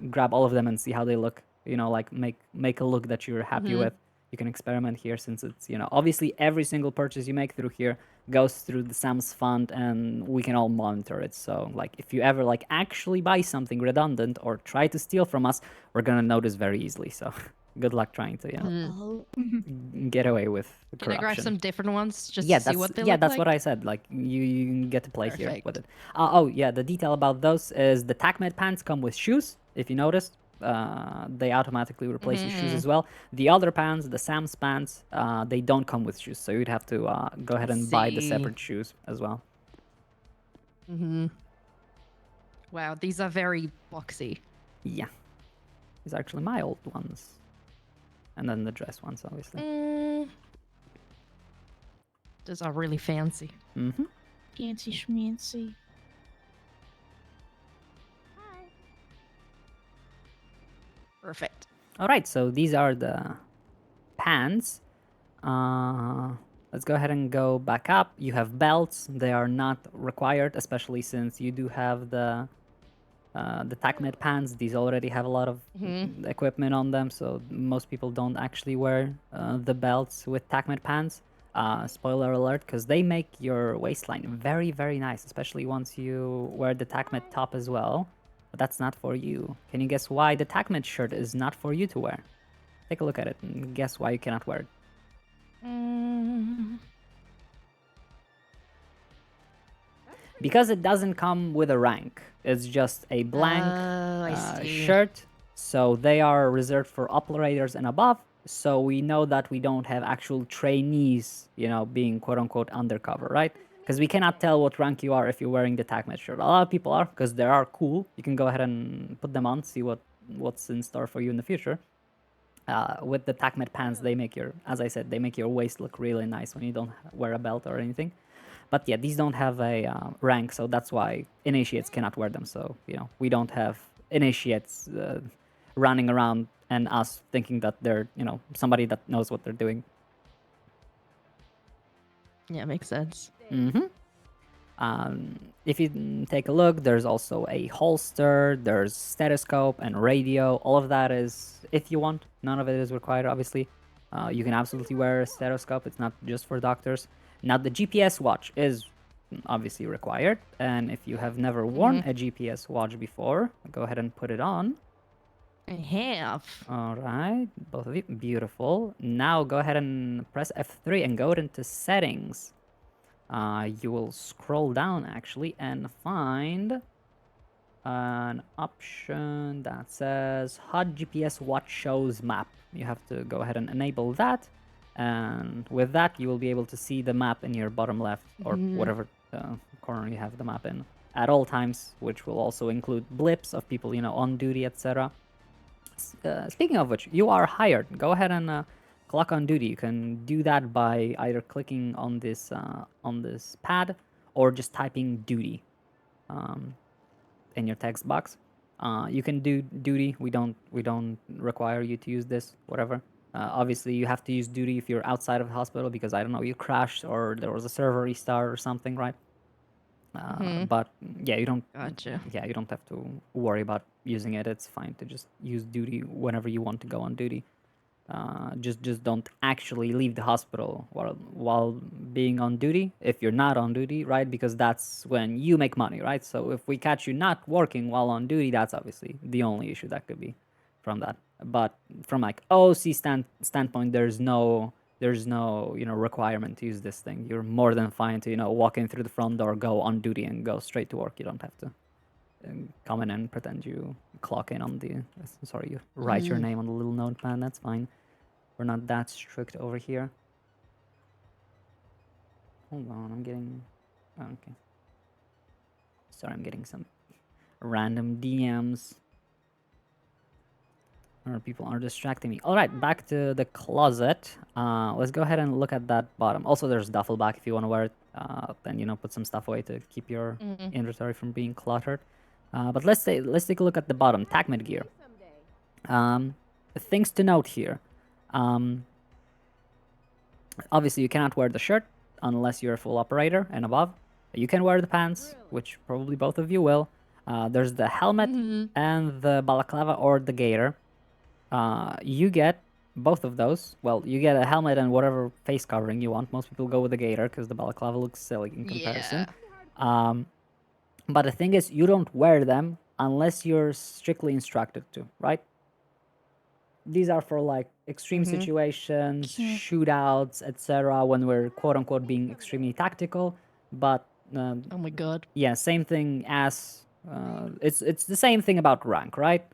grab all of them and see how they look. Make a look that you're happy with. You can experiment here since it's, obviously every single purchase you make through here goes through the SAMS fund and we can all monitor it. So like if you ever like actually buy something redundant or try to steal from us, we're gonna notice very easily. So good luck trying to, Oh. get away with Can I grab corruption. some different ones just Yeah, to see what they yeah, look that's like? what I said. Like you get to play here with Perfect. it. Oh yeah, the detail about those is the TACMED pants come with shoes. If you noticed, they automatically replace your shoes as well. The other pants, the Sam's pants, they don't come with shoes, so you'd have to go ahead and buy the See. separate shoes as well. Wow, these are very boxy. Yeah, these are actually my old ones, and then the dress ones, obviously. Those are really fancy. Fancy schmancy. Perfect. All right, so these are the pants. Let's go ahead and go back up. You have belts. They are not required, especially since you do have the TACMED pants. These already have a lot of equipment on them, so most people don't actually wear the belts with TACMED pants. Spoiler alert, because they make your waistline very, very nice, especially once you wear the TACMED top as well. But that's not for you. Can you guess why the TACMED shirt is not for you to wear? Take a look at it and guess why you cannot wear it. Because it doesn't come with a rank. It's just a blank I see. shirt. So they are reserved for operators and above. So we know that we don't have actual trainees, being quote unquote undercover, right? Because we cannot tell what rank you are if you're wearing the TACMED shirt. A lot of people are, because they are cool. You can go ahead and put them on, see what's in store for you in the future. With the TACMED pants, they make as I said, they make your waist look really nice when you don't wear a belt or anything. But yeah, these don't have a rank, so that's why initiates cannot wear them. So, we don't have initiates running around and us thinking that they're, somebody that knows what they're doing. Yeah, makes sense. If you take a look, there's also a holster, there's stethoscope and radio. All of that is if you want. None of it is required, obviously. You can absolutely wear a stethoscope. It's not just for doctors. Now, the GPS watch is obviously required. And if you have never worn a GPS watch before, go ahead and put it on. I have. All right, both of you. Beautiful. Now, go ahead and press F3 and go into settings. You will scroll down actually and find an option that says HUD GPS watch shows map. You have to go ahead and enable that, and with that you will be able to see the map in your bottom left or whatever corner you have the map in at all times, which will also include blips of people on duty, etc. Speaking of which, you are hired. Go ahead and clock on duty. You can do that by either clicking on this pad or just typing duty in your text box. You can do duty. We don't require you to use this. Whatever. Obviously, you have to use duty if you're outside of the hospital because I don't know, you crashed or there was a server restart or something, right? But yeah, you don't. Gotcha. Yeah, you don't have to worry about using it. It's fine to just use duty whenever you want to go on duty. Just don't actually leave the hospital while being on duty if you're not on duty, right? Because that's when you make money, right? So if we catch you not working while on duty, that's obviously the only issue that could be from that. But from like OC standpoint, there's no requirement to use this thing. You're more than fine to walk in through the front door, go on duty, and go straight to work. You don't have to come in and pretend you clock in on the. Sorry, you write your name on the little notepad. That's fine. We're not that strict over here. Hold on, I'm getting. Oh, okay. Sorry, I'm getting some random DMs. Or people are distracting me. All right, back to the closet. Let's go ahead and look at that bottom. Also, there's duffel bag if you want to wear it. Then put some stuff away to keep your inventory from being cluttered. But let's take a look at the bottom. TACMED gear. Things to note here. Obviously, you cannot wear the shirt unless you're a full operator and above. You can wear the pants, which probably both of you will. There's the helmet and the balaclava or the gaiter. You get both of those. Well, you get a helmet and whatever face covering you want. Most people go with the gator because the balaclava looks silly in comparison. But the thing is, you don't wear them unless you're strictly instructed to, right? These are for like extreme situations, shootouts, etc. When we're quote unquote being extremely tactical. But Oh my god. yeah, same thing as it's the same thing about rank, right?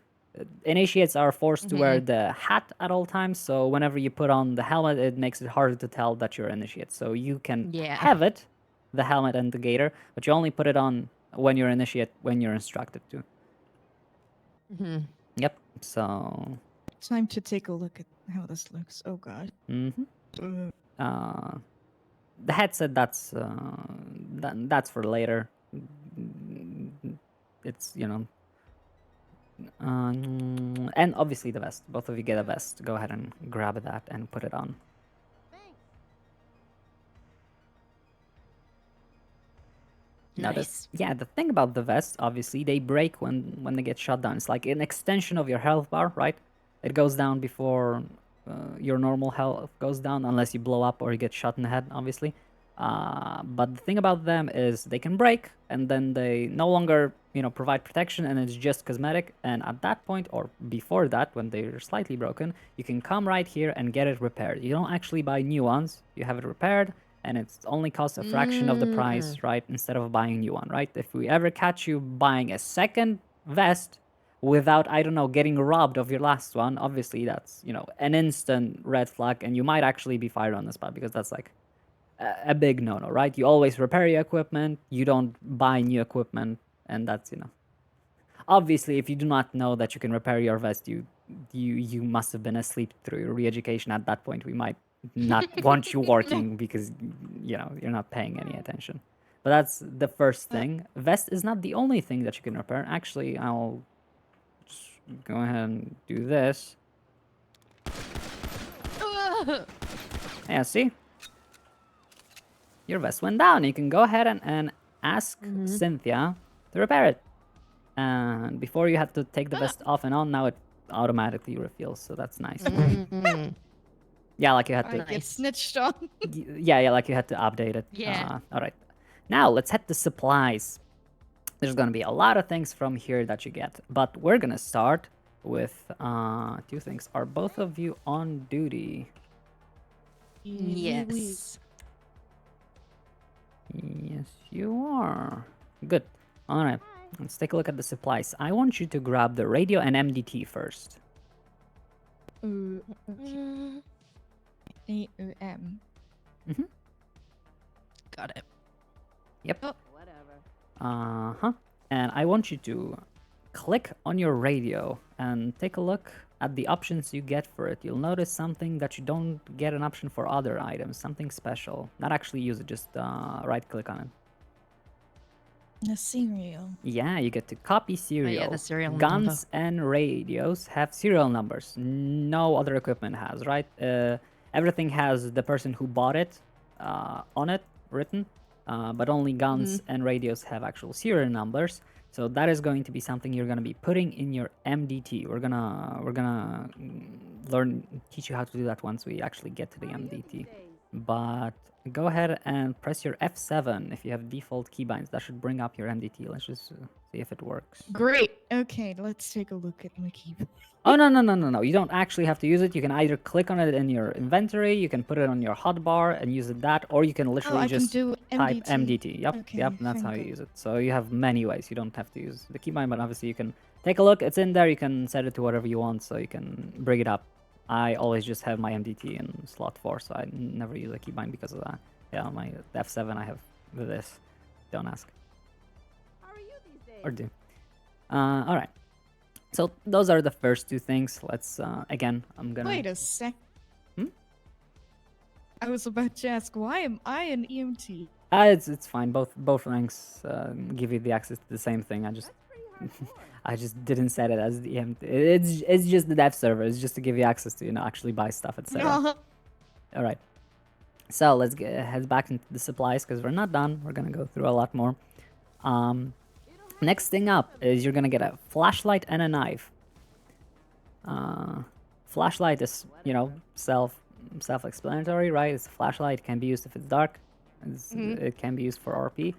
Initiates are forced to wear the hat at all times, so whenever you put on the helmet, it makes it harder to tell that you're initiate. So you can Yeah. have it, the helmet and the gator, but you only put it on when you're initiate, when you're instructed to. Yep. So. Time to take a look at how this looks. Oh god. The headset, that's for later. It's and obviously the vest. Both of you get a vest. Go ahead and grab that and put it on. Now Nice. the thing about the vest, obviously, they break when they get shot down. It's like an extension of your health bar, right? It goes down before your normal health goes down, unless you blow up or you get shot in the head, obviously. But the thing about them is they can break, and then they no longer, provide protection, and it's just cosmetic. And at that point, or before that, when they're slightly broken, you can come right here and get it repaired. You don't actually buy new ones. You have it repaired, and it's only costs a fraction of the price, right? Instead of buying a new one, right? If we ever catch you buying a second vest without, I don't know, getting robbed of your last one, obviously that's, an instant red flag, and you might actually be fired on the spot, because that's like a big no-no, right? You always repair your equipment, you don't buy new equipment, and that's, Obviously, if you do not know that you can repair your vest, you must have been asleep through your re-education. At that point, we might not want you working because, you're not paying any attention. But that's the first thing. Vest is not the only thing that you can repair. Actually, I'll just go ahead and do this. Yeah, see? Your vest went down. You can go ahead and ask Cynthia to repair it. And before you had to take the vest off and on, now it automatically refills, so that's nice. Yeah, like you had to. I get snitched on. Yeah, like you had to update it. Yeah. All right. Now let's head to supplies. There's gonna be a lot of things from here that you get, but we're gonna start with two things. Are both of you on duty? Yes. Yes, you are. Good. All right. Let's take a look at the supplies. I want you to grab the radio and MDT first. Okay. AUM. Got it. Yep. Oh. Uh-huh. And I want you to click on your radio and take a look at the options you get for it. You'll notice something that you don't get an option for other items, something special. Not actually use it, just right-click on it. The cereal. Yeah, you get to copy serial. the serial Guns and radios have serial numbers. No other equipment has, right? Everything has the person who bought it on it written, but only guns and radios have actual serial numbers. So that is going to be something you're going to be putting in your MDT. We're gonna teach you how to do that once we actually get to the MDT. But go ahead and press your F7 if you have default keybinds. That should bring up your MDT. Let's just see if it works. Great. Okay, let's take a look at my keyboard. Oh, no. You don't actually have to use it. You can either click on it in your inventory, you can put it on your hotbar and use it that, or you can literally I just can do type MDT. MDT. Yep, Okay, yep, that's how thank you God. use it. So you have many ways. You don't have to use the keybind, but obviously you can take a look. It's in there. You can set it to whatever you want, so you can bring it up. I always just have my MDT in slot 4, so I never use a keybind because of that. Yeah, my F7 I have with this. Don't ask. How are you these days? Or do. All right. So those are the first two things. Let's again. I'm gonna. Wait a sec. Hmm? I was about to ask, why am I an EMT? It's fine. Both ranks give you the access to the same thing. I just didn't set it as the EMT. It's just the dev server. It's just to give you access to actually buy stuff, etc. All right. So let's head back into the supplies because we're not done. We're gonna go through a lot more. Next thing up is you're gonna get a flashlight and a knife. Flashlight is, self-explanatory, right? It's a flashlight. It can be used if it's dark. It can be used for RP.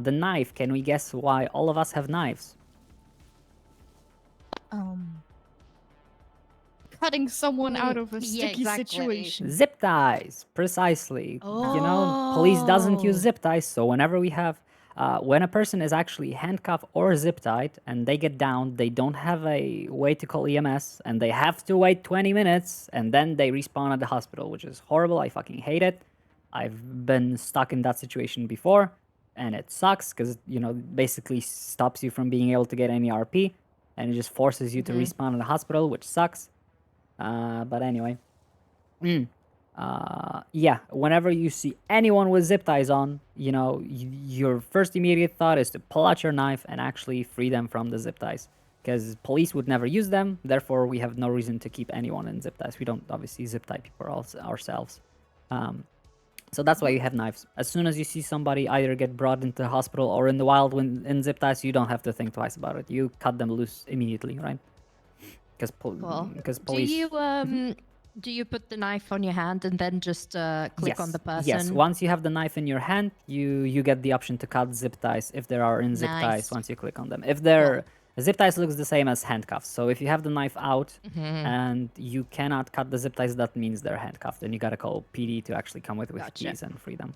The knife. Can we guess why all of us have knives? Cutting someone out of a Yeah, sticky exactly. situation. Zip ties, precisely. Police doesn't use zip ties, so whenever we have, when a person is actually handcuffed or zip tied and they get down, they don't have a way to call EMS, and they have to wait 20 minutes, and then they respawn at the hospital, which is horrible. I fucking hate it. I've been stuck in that situation before, and it sucks because, basically stops you from being able to get any RP, and it just forces you to respawn in the hospital, which sucks. But anyway. Yeah, whenever you see anyone with zip ties on, your first immediate thought is to pull out your knife and actually free them from the zip ties. Because police would never use them, therefore we have no reason to keep anyone in zip ties. We don't obviously zip tie people ourselves. So that's why you have knives. As soon as you see somebody either get brought into the hospital or in the wild when in zip ties, you don't have to think twice about it. You cut them loose immediately, right? Because police. Do you put the knife on your hand and then just click on the person? Yes, once you have the knife in your hand, you get the option to cut zip ties if there are in zip ties once you click on them. If they're zip ties looks the same as handcuffs. So if you have the knife out and you cannot cut the zip ties, that means they're handcuffed, and you gotta call PD to actually come with keys and free them.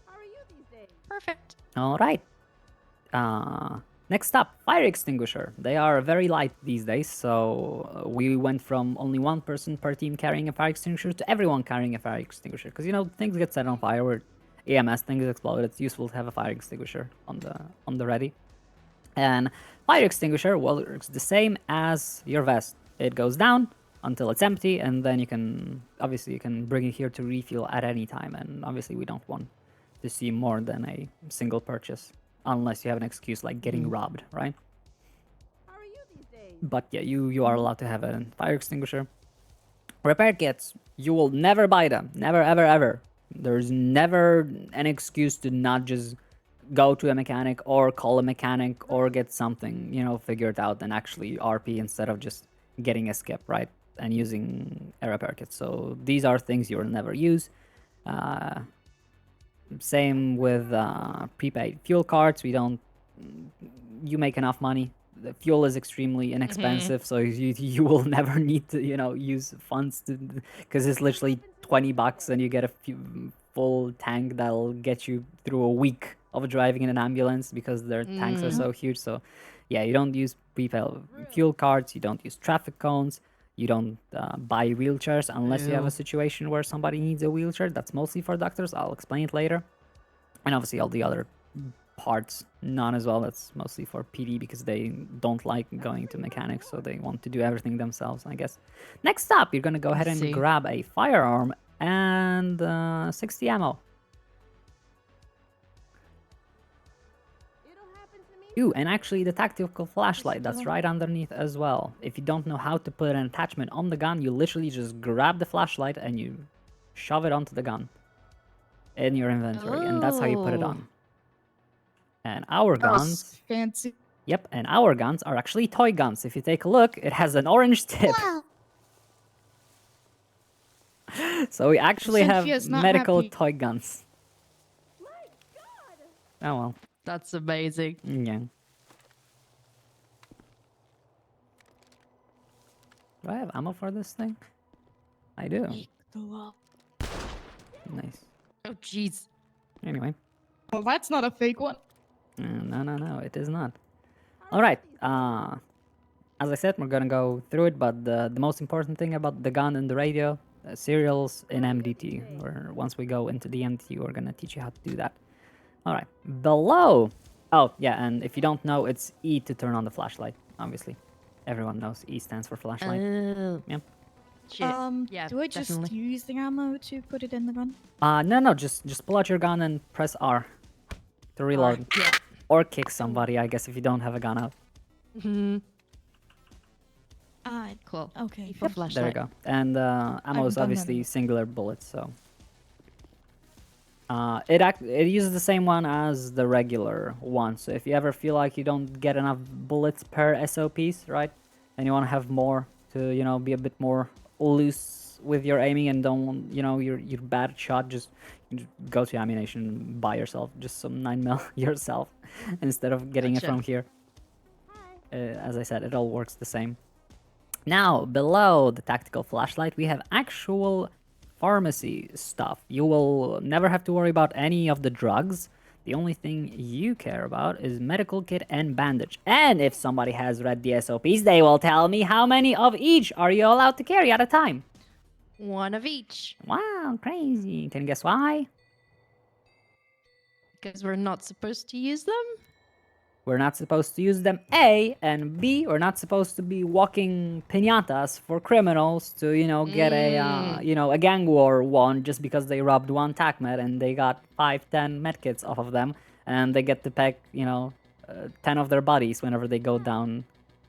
How are you these days? Perfect. All right. Next up, fire extinguisher. They are very light these days, so we went from only one person per team carrying a fire extinguisher to everyone carrying a fire extinguisher. Because things get set on fire, or EMS things explode. It's useful to have a fire extinguisher on the ready. And fire extinguisher works the same as your vest. It goes down until it's empty, and then you can bring it here to refill at any time. And obviously, we don't want to see more than a single purchase. Unless you have an excuse like getting robbed, right? How are you these days? But yeah, you are allowed to have a fire extinguisher. Repair kits, you will never buy them. Never, ever, ever. There's never an excuse to not just go to a mechanic or call a mechanic or get something, figured out and actually RP instead of just getting a skip, right? And using a repair kit. So these are things you will never use. Same with prepaid fuel cards. You make enough money. The fuel is extremely inexpensive, so you will never need to use funds because it's literally $20 and you get a full tank that'll get you through a week of driving in an ambulance because their tanks are so huge. So yeah, you don't use prepaid fuel cards. You don't use traffic cones. You don't buy wheelchairs unless you have a situation where somebody needs a wheelchair. That's mostly for doctors. I'll explain it later. And obviously all the other parts, none as well. That's mostly for PD because they don't like going to mechanics, so they want to do everything themselves, I guess. Next up, you're going to go ahead and grab a firearm and 60 ammo. Ooh, and actually the tactical flashlight, that's right underneath as well. If you don't know how to put an attachment on the gun, you literally just grab the flashlight and you shove it onto the gun in your inventory, and that's how you put it on. And our guns... fancy. Yep, and our guns are actually toy guns. If you take a look, it has an orange tip. Wow. So we actually have Cynthia's not medical happy. toy guns. My God! Oh well. That's amazing. Yeah. Do I have ammo for this thing? I do. Nice. Oh, jeez. Anyway. Well, that's not a fake one. No, it is not. Alright, as I said, we're gonna go through it, but the most important thing about the gun and the radio, serials in MDT, where once we go into the MDT, we're gonna teach you how to do that. Alright, below... Oh, yeah, and if you don't know, it's E to turn on the flashlight, obviously. Everyone knows E stands for flashlight. Oh. Yeah. Shit. Yeah, Do I just definitely. use the ammo to put it in the gun? No, just pull out your gun and press R to reload. Yeah. Or kick somebody, I guess, if you don't have a gun out. Cool. Okay. For There we flashlight. go. And ammo is done that obviously already. singular bullets, so... It uses the same one as the regular one, so if you ever feel like you don't get enough bullets per SOPs, right? And you want to have more to, be a bit more loose with your aiming and don't, you're bad at shot, just go to ammunition and buy yourself just some 9mm yourself instead of getting it Gotcha. from here. As I said, it all works the same. Now, below the tactical flashlight, we have actual pharmacy stuff. You will never have to worry about any of the drugs. The only thing you care about is medical kit and bandage. And if somebody has read the SOPs, they will tell me how many of each are you allowed to carry at a time. One of each. Wow, crazy. Can you guess why? Because we're not supposed to use them? We're not supposed to use them, A, and B, we're not supposed to be walking piñatas for criminals to, get a gang war won just because they robbed one tac med and they got 5-10 medkits off of them, and they get to pack, 10 of their bodies whenever they go down,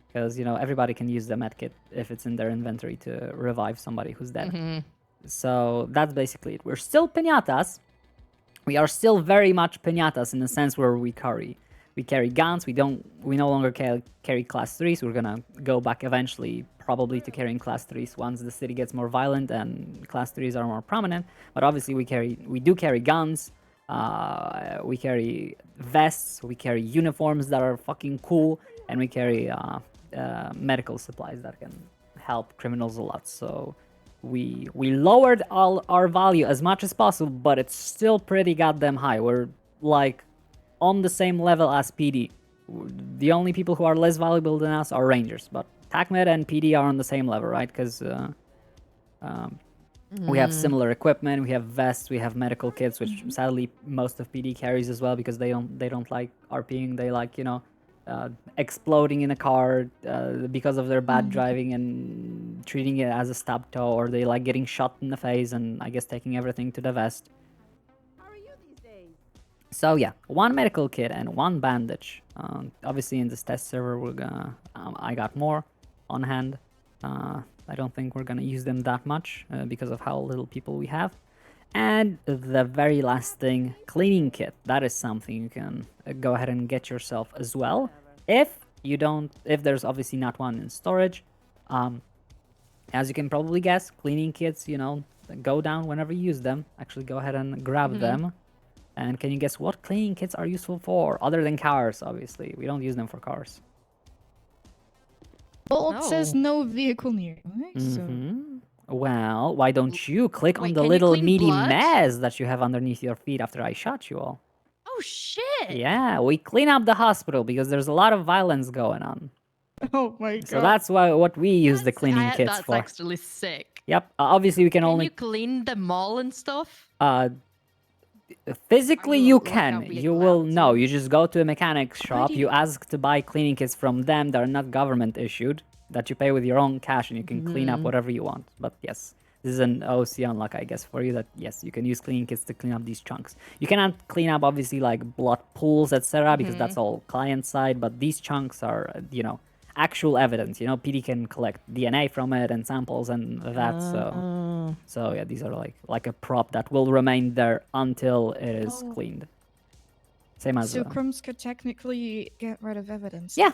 because, everybody can use the medkit if it's in their inventory to revive somebody who's dead. So that's basically it. We're still piñatas. We are still very much piñatas in the sense where we carry guns. We no longer carry class 3s. We're gonna go back eventually probably to carrying class 3s once the city gets more violent and class 3s are more prominent. But obviously we do carry guns. We carry vests. We carry uniforms that are fucking cool, and we carry medical supplies that can help criminals a lot. So we lowered all our value as much as possible, but it's still pretty goddamn high. We're like on the same level as PD. The only people who are less valuable than us are Rangers, but TACMED and PD are on the same level, right? Because we have similar equipment, we have vests, we have medical kits, which sadly most of PD carries as well because they don't like RPing. They like exploding in a car because of their bad driving and treating it as a stub toe, or they like getting shot in the face and I guess taking everything to the vest. How are you these days? So yeah, one medical kit and one bandage. Obviously in this test server we're gonna I got more on hand. I don't think we're gonna use them that much because of how little people we have. And the very last thing, cleaning kit. That is something you can go ahead and get yourself as well. If there's obviously not one in storage. As you can probably guess, cleaning kits, go down whenever you use them. Actually go ahead and grab them. And can you guess what cleaning kits are useful for? Other than cars, obviously. We don't use them for cars. Well, it says no vehicle near. Right? So Well, why don't you click on Wait, the can you little clean meaty blood? mess that you have underneath your feet after I shot you all? Oh shit! Yeah, we clean up the hospital because there's a lot of violence going on. oh my god. So that's what we use the cleaning kits That's for. actually sick. Yep. Obviously, we can Can only you clean the mall and stuff? physically Are you like, can. are we You will allowed no. to? You just go to a mechanic shop. do You you- ask to buy cleaning kits from them. They're not government issued. That you pay with your own cash, and you can clean up whatever you want. But yes, this is an OC unlock, I guess, for you. That yes, you can use cleaning kits to clean up these chunks. You cannot clean up obviously like blood pools, etc., because that's all client side. But these chunks are actual evidence. PD can collect DNA from it and samples and that. So yeah, these are like a prop that will remain there until it is cleaned. Same as So crumbs could technically get rid of evidence. yeah,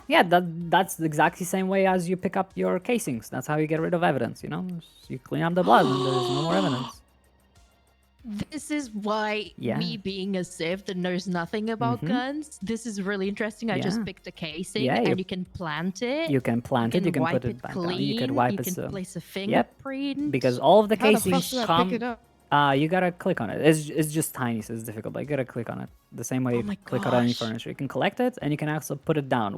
that's the exactly same way as you pick up your casings. That's how you get rid of evidence. You clean up the blood and there's no more evidence. This is why Yeah. me being a civ that knows nothing about guns, this is really interesting. I Yeah. just picked a casing Yeah, and you can plant it. You can plant it. You can wipe put it it back clean. down. You could wipe you it. can place a Yep. fingerprint. Because all of the How the fuck casings do I come. pick it up? You gotta click on it. It's just tiny, so it's difficult. But you gotta click on it the same way you my click on any gosh. furniture. You can collect it, and you can also put it down.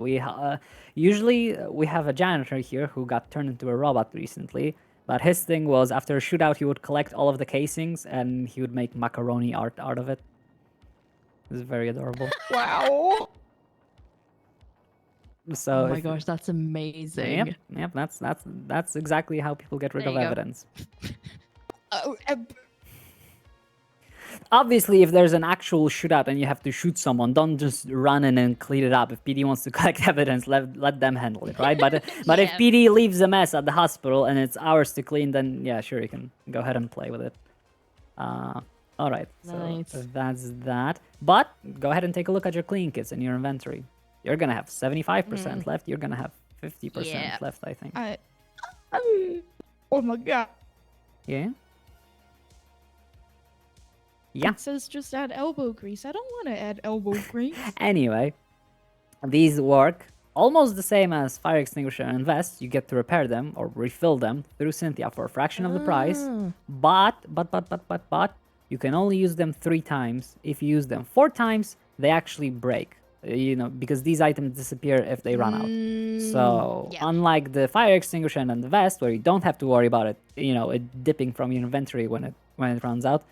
Usually we have a janitor here who got turned into a robot recently. But his thing was after a shootout, he would collect all of the casings and he would make macaroni art out of it. It's very adorable. Wow. So Oh my if- gosh, that's amazing. Yep. That's exactly how people get rid There of you go. evidence. Oh, Obviously, if there's an actual shootout and you have to shoot someone, don't just run in and clean it up. If PD wants to collect evidence, let them handle it, right? But if Yeah. PD leaves a mess at the hospital and it's ours to clean, then yeah, sure, you can go ahead and play with it. All right, so Nice. that's that. But go ahead and take a look at your clean kits in your inventory. You're gonna have 75% left. You're gonna have 50% Yeah. left, I think. Oh my god. Yeah. Yeah. It says just add elbow grease. I don't want to add elbow grease. Anyway, these work almost the same as fire extinguisher and vest. You get to repair them or refill them through Cynthia for a fraction of the price. But you can only use them 3 times. If you use them 4 times, they actually break. Because these items disappear if they run out. So yeah. unlike the fire extinguisher and the vest, where you don't have to worry about it, it dipping from your inventory when it runs out.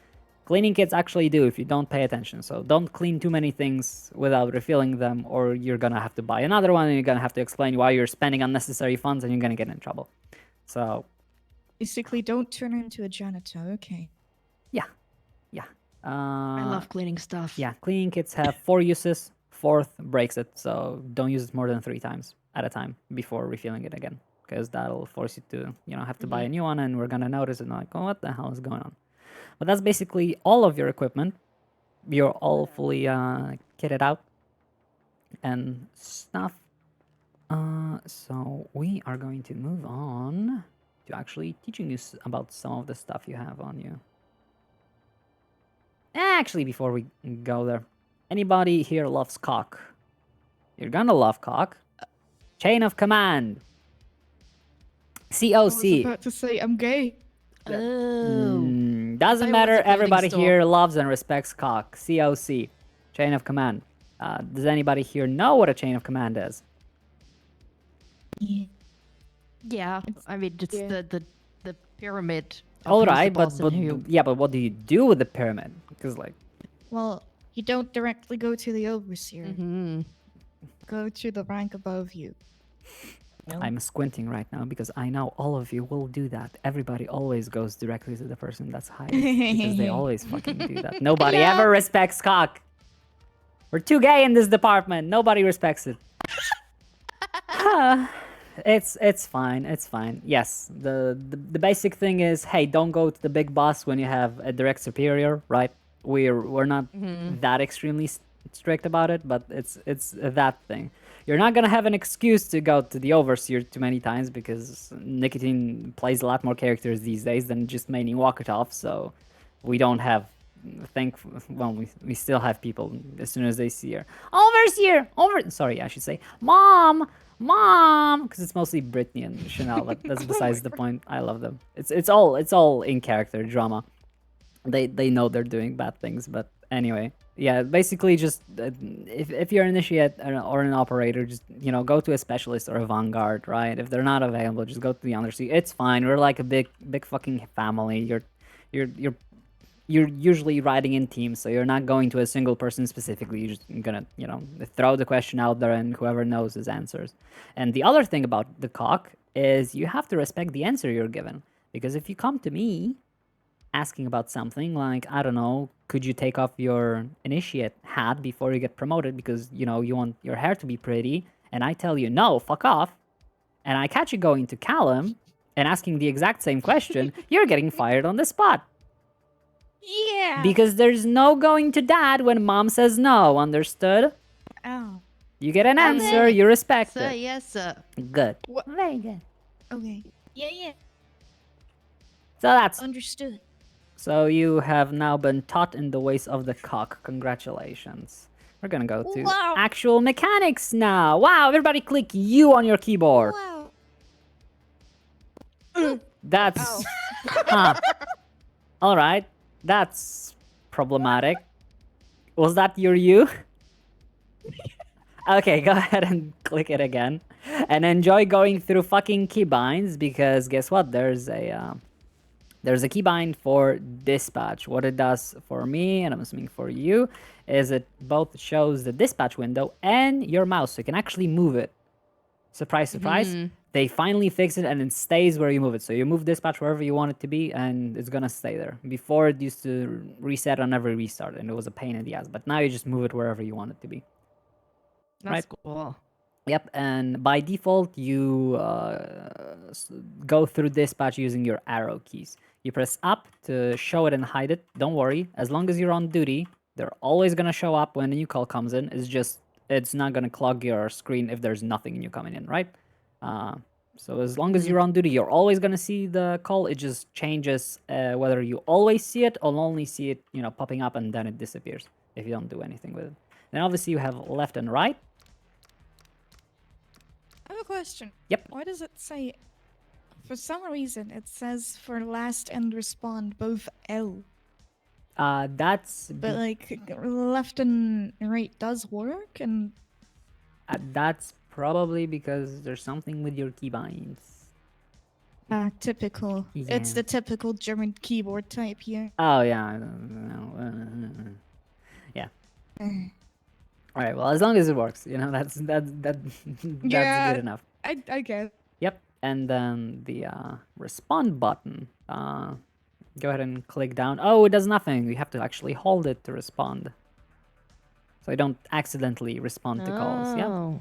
Cleaning kits actually do if you don't pay attention. So don't clean too many things without refilling them, or you're gonna have to buy another one and you're gonna have to explain why you're spending unnecessary funds and you're gonna get in trouble. So Basically, don't turn into a janitor. Okay. yeah. I love cleaning stuff. Yeah, cleaning kits have 4 uses. 4th breaks it, so don't use it more than 3 times at a time before refilling it again, because that'll force you to have to buy a new one, and we're gonna notice it like, oh, what the hell is going on? But that's basically all of your equipment. You're all fully kitted out and stuff. So we are going to move on to actually teaching you about some of the stuff you have on you. Actually, before we go there, anybody here loves cock? You're gonna love cock. Chain of command. I was COC. about to say I'm gay. Oh. Doesn't I thought it was matter. a clothing Everybody store. here loves and respects cock. COC. Chain of command. Does anybody here know what a chain of command is? Yeah. Yeah, I mean, it's Yeah. the pyramid. Of All who's the right, boss but and who. yeah, but what do you do with the pyramid? Because like, Well, you don't directly go to the overseer. Mhm. Go to the rank above you. No? I'm squinting right now because I know all of you will do that. Everybody always goes directly to the person that's highest because they always fucking do that. Nobody ever respects cock. We're too gay in this department. Nobody respects it. It's fine. It's fine. Yes, the basic thing is, hey, don't go to the big boss when you have a direct superior, right? We're not that extremely strict about it, but it's that thing. You're not gonna have an excuse to go to the overseer too many times because Nicotine plays a lot more characters these days than just maining Walkatoff, so we don't have. We still have people as soon as they see her. Overseer, sorry, I should say, mom, because it's mostly Brittany and Chanel, but that's besides the point. I love them. It's all in character drama. They know they're doing bad things, but anyway, yeah. Basically, just if you're an initiate or an operator, just go to a specialist or a vanguard, right? If they're not available, just go to the undersea. It's fine. We're like a big fucking family. You're usually riding in teams, so you're not going to a single person specifically. You're just gonna, throw the question out there, and whoever knows his answers. And the other thing about the cock is you have to respect the answer you're given, because if you come to me asking about something like, I don't know, could you take off your initiate hat before you get promoted because you want your hair to be pretty, and I tell you no, fuck off, and I catch you going to Callum and asking the exact same question, you're getting fired on the spot. Yeah. Because there's no going to dad when mom says no, understood? Oh. You get an Okay. answer, you respect Sir, it. yes, sir. Good. What? Very good. Okay. Yeah. So that's Understood. so you have now been taught in the ways of the cock. Congratulations. We're gonna go to Wow. actual mechanics now. Wow, everybody click U on your keyboard. Wow. That's huh. Alright. That's problematic. Was that your U? Okay, go ahead and click it again. And enjoy going through fucking keybinds, because guess what? There's a keybind for dispatch. What it does for me, and I'm assuming for you, is it both shows the dispatch window and your mouse, so you can actually move it. Surprise, surprise. They finally fix it and it stays where you move it. So you move dispatch wherever you want it to be and it's gonna stay there. Before it used to reset on every restart and it was a pain in the ass. But now you just move it wherever you want it to be. That's cool. Yep, and by default you go through dispatch using your arrow keys. You press up to show it and hide it. Don't worry, as long as you're on duty, they're always gonna show up when a new call comes in. It's not gonna clog your screen if there's nothing new coming in, right? So as long as you're on duty, you're always gonna see the call. It just changes whether you always see it or only see it, popping up and then it disappears if you don't do anything with it. Then obviously you have left and right. I have a question. Yep. Why does it say? For some reason, it says for last and respond both L, That's but like left and right does work, and that's probably because there's something with your keybinds. typical. It's Yeah. the typical German keyboard type here. Oh yeah. Yeah. All right. Well, as long as it works, that's Yeah. good enough. I guess. Yep. And then the respond button. Go ahead and click down. Oh, it does nothing. You have to actually hold it to respond. So I don't accidentally respond to calls. Yep. Oh.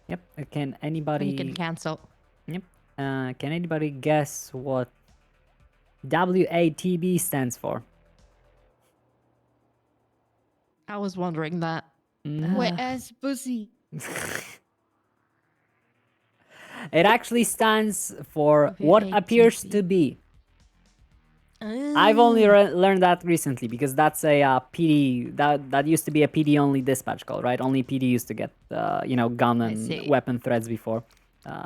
Yep. Can And anybody? you can cancel. Yep. Can anybody guess what WATB stands for? I was wondering that. Wet ass pussy. It actually stands for what appears to be. I've only learned that recently because that's a PD that used to be a PD only dispatch call, right? Only PD used to get gun and see. weapon threats before,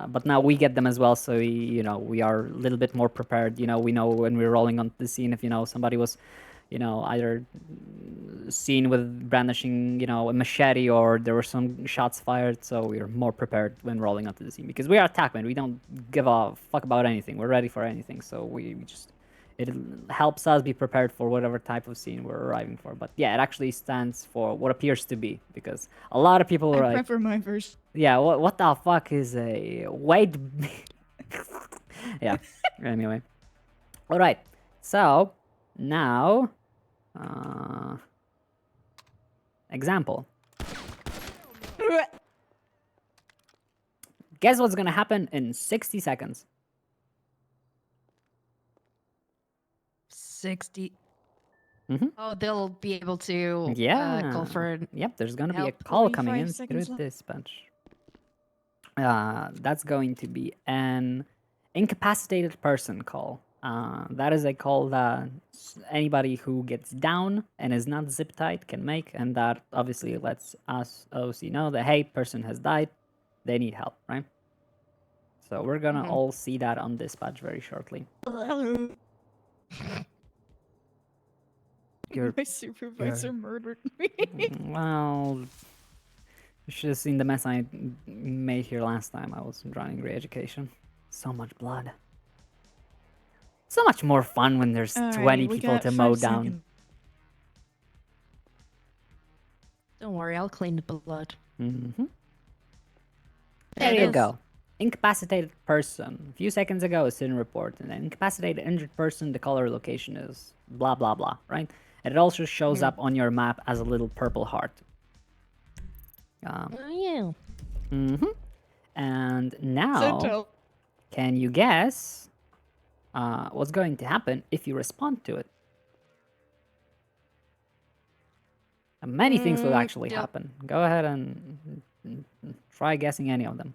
but now we get them as well. So we are a little bit more prepared. We know when we're rolling onto the scene if somebody was, either seen with brandishing a machete or there were some shots fired. So we're more prepared when rolling onto the scene because we are attackmen. We don't give a fuck about anything. We're ready for anything. So we just. It helps us be prepared for whatever type of scene we're arriving for. But yeah, it actually stands for what appears to be because a lot of people are I like, prefer my version. yeah, what the fuck is a wait? Yeah. Anyway, all right. So now, example. Guess what's gonna happen in 60 seconds? 60. Mhm. Oh, they'll be able to Yeah. call for an Yep, there's gonna be a help. call coming 45 in through seconds left. dispatch. That's going to be an incapacitated person call. That is a call that anybody who gets down and is not zip tied can make, and that obviously lets us OC know that hey, person has died, they need help, right? So we're gonna all see that on dispatch very shortly. You're My supervisor murdered me. well. You should have seen the mess I made here last time. I was running re-education. So much blood. So much more fun when there's 20 Alright, we people got to 5 mow down. seconds. Don't worry, I'll clean the blood. Mm-hmm. There There it you is. go. Incapacitated person. A few seconds ago, a student report. And then incapacitated injured person, the color location is blah, blah, blah, right? And it also shows up on your map as a little purple heart. Oh, yeah. Mm-hmm. And now, Zinto. can you guess what's going to happen if you respond to it? Many things will actually yep. happen. Go ahead and try guessing any of them.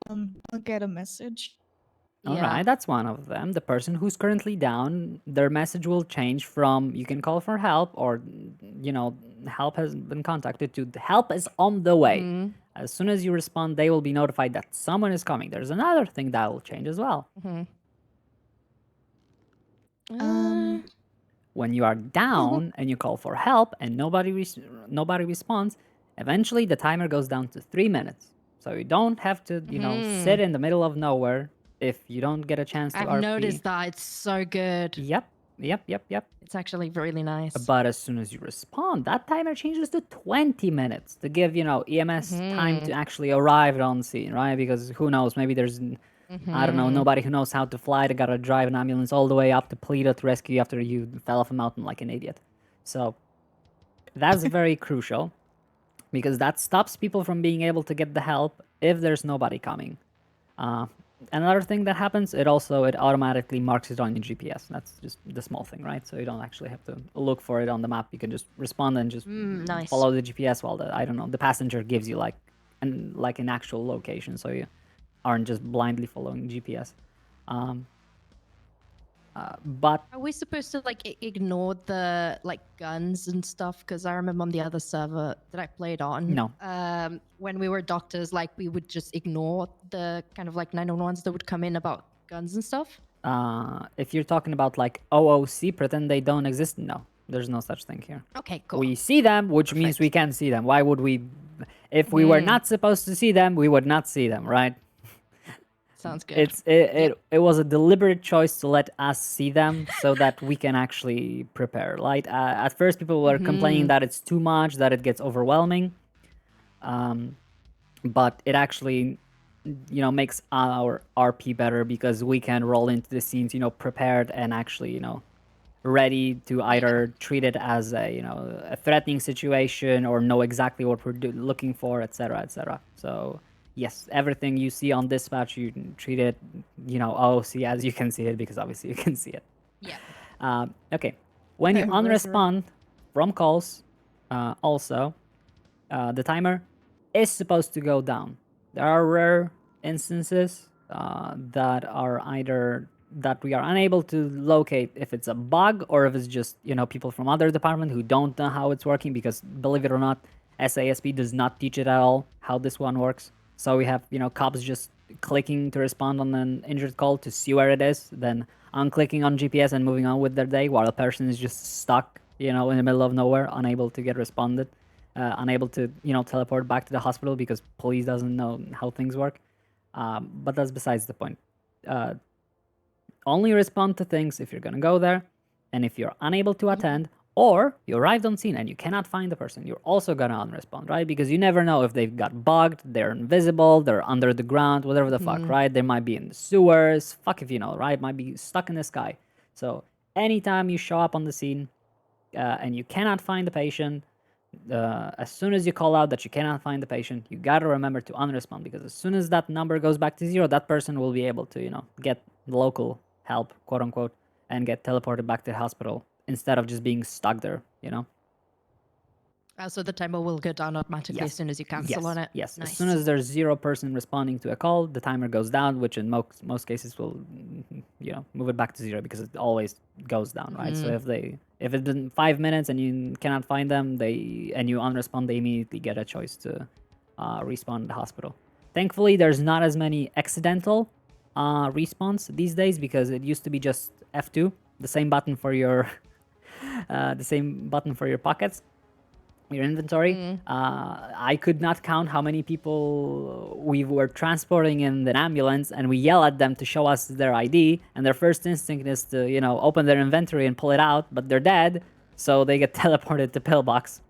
I'll get a message. All Yeah. right, that's one of them. The person who's currently down, their message will change from you can call for help or, help has been contacted to help is on the way. As soon as you respond, they will be notified that someone is coming. There's another thing that will change as well. When you are down and you call for help and nobody responds, eventually the timer goes down to 3 minutes. So you don't have to, sit in the middle of nowhere if you don't get a chance to I've RP. noticed that. It's so good. Yep. It's actually really nice. But as soon as you respond, that timer changes to 20 minutes to give, EMS time to actually arrive on scene, right? Because who knows, maybe there's, I don't know, nobody who knows how to fly. They gotta drive an ambulance all the way up to Toledo to rescue you after you fell off a mountain like an idiot. So that's very crucial because that stops people from being able to get the help if there's nobody coming. another thing that happens, it automatically marks it on your GPS. That's just the small thing, right? So you don't actually have to look for it on the map. You can just respond and just Nice. follow the GPS while the passenger gives you like an actual location, so you aren't just blindly following GPS. But Are we supposed to like ignore the like guns and stuff? Because I remember on the other server that I played on, No. when we were doctors, like we would just ignore the kind of like 911s that would come in about guns and stuff. If you're talking about like OOC, pretend they don't exist. No, there's no such thing here. Okay, cool. We see them, which means Perfect. we can see them. Why would we? If we were not supposed to see them, we would not see them, right? Sounds good. It was a deliberate choice to let us see them so that we can actually prepare. Right? At first, people were complaining that it's too much, that it gets overwhelming. But it actually, makes our RP better because we can roll into the scenes, prepared and actually, ready to either treat it as a threatening situation or know exactly what we're looking for, etc., etc. So yes, everything you see on dispatch, you treat it, OOC as you can see it, because obviously you can see it. Yeah. Okay, when you Okay, unrespond from calls, also, the timer is supposed to go down. There are rare instances that are either that we are unable to locate if it's a bug or if it's just people from other department who don't know how it's working, because believe it or not, SASP does not teach it at all how this one works. So we have cops just clicking to respond on an injured call to see where it is, then unclicking on GPS and moving on with their day, while a person is just stuck in the middle of nowhere, unable to get responded, unable to teleport back to the hospital because police doesn't know how things work. But that's besides the point. Only respond to things if you're gonna go there, and if you're unable to attend or you arrived on scene and you cannot find the person, you're also gonna unrespond, right? Because you never know if they've got bugged, they're invisible, they're under the ground, whatever the fuck, right? They might be in the sewers, fuck if you know, right? Might be stuck in the sky. So anytime you show up on the scene and you cannot find the patient, as soon as you call out that you cannot find the patient, you gotta remember to unrespond, because as soon as that number goes back to 0, that person will be able to get local help, quote unquote, and get teleported back to the hospital instead of just being stuck there. So the timer will go down automatically as soon as you cancel on it. Yes. Nice. As soon as there's 0 person responding to a call, the timer goes down, which in most cases will, move it back to 0, because it always goes down, right? So if it's been 5 minutes and you cannot find them, and you unrespond, they immediately get a choice to respawn in the hospital. Thankfully, there's not as many accidental respawns these days, because it used to be just F2, the same button for your pockets, your inventory. I could not count how many people we were transporting in an ambulance, and we yell at them to show us their ID, and their first instinct is to open their inventory and pull it out, but they're dead, so they get teleported to pillbox.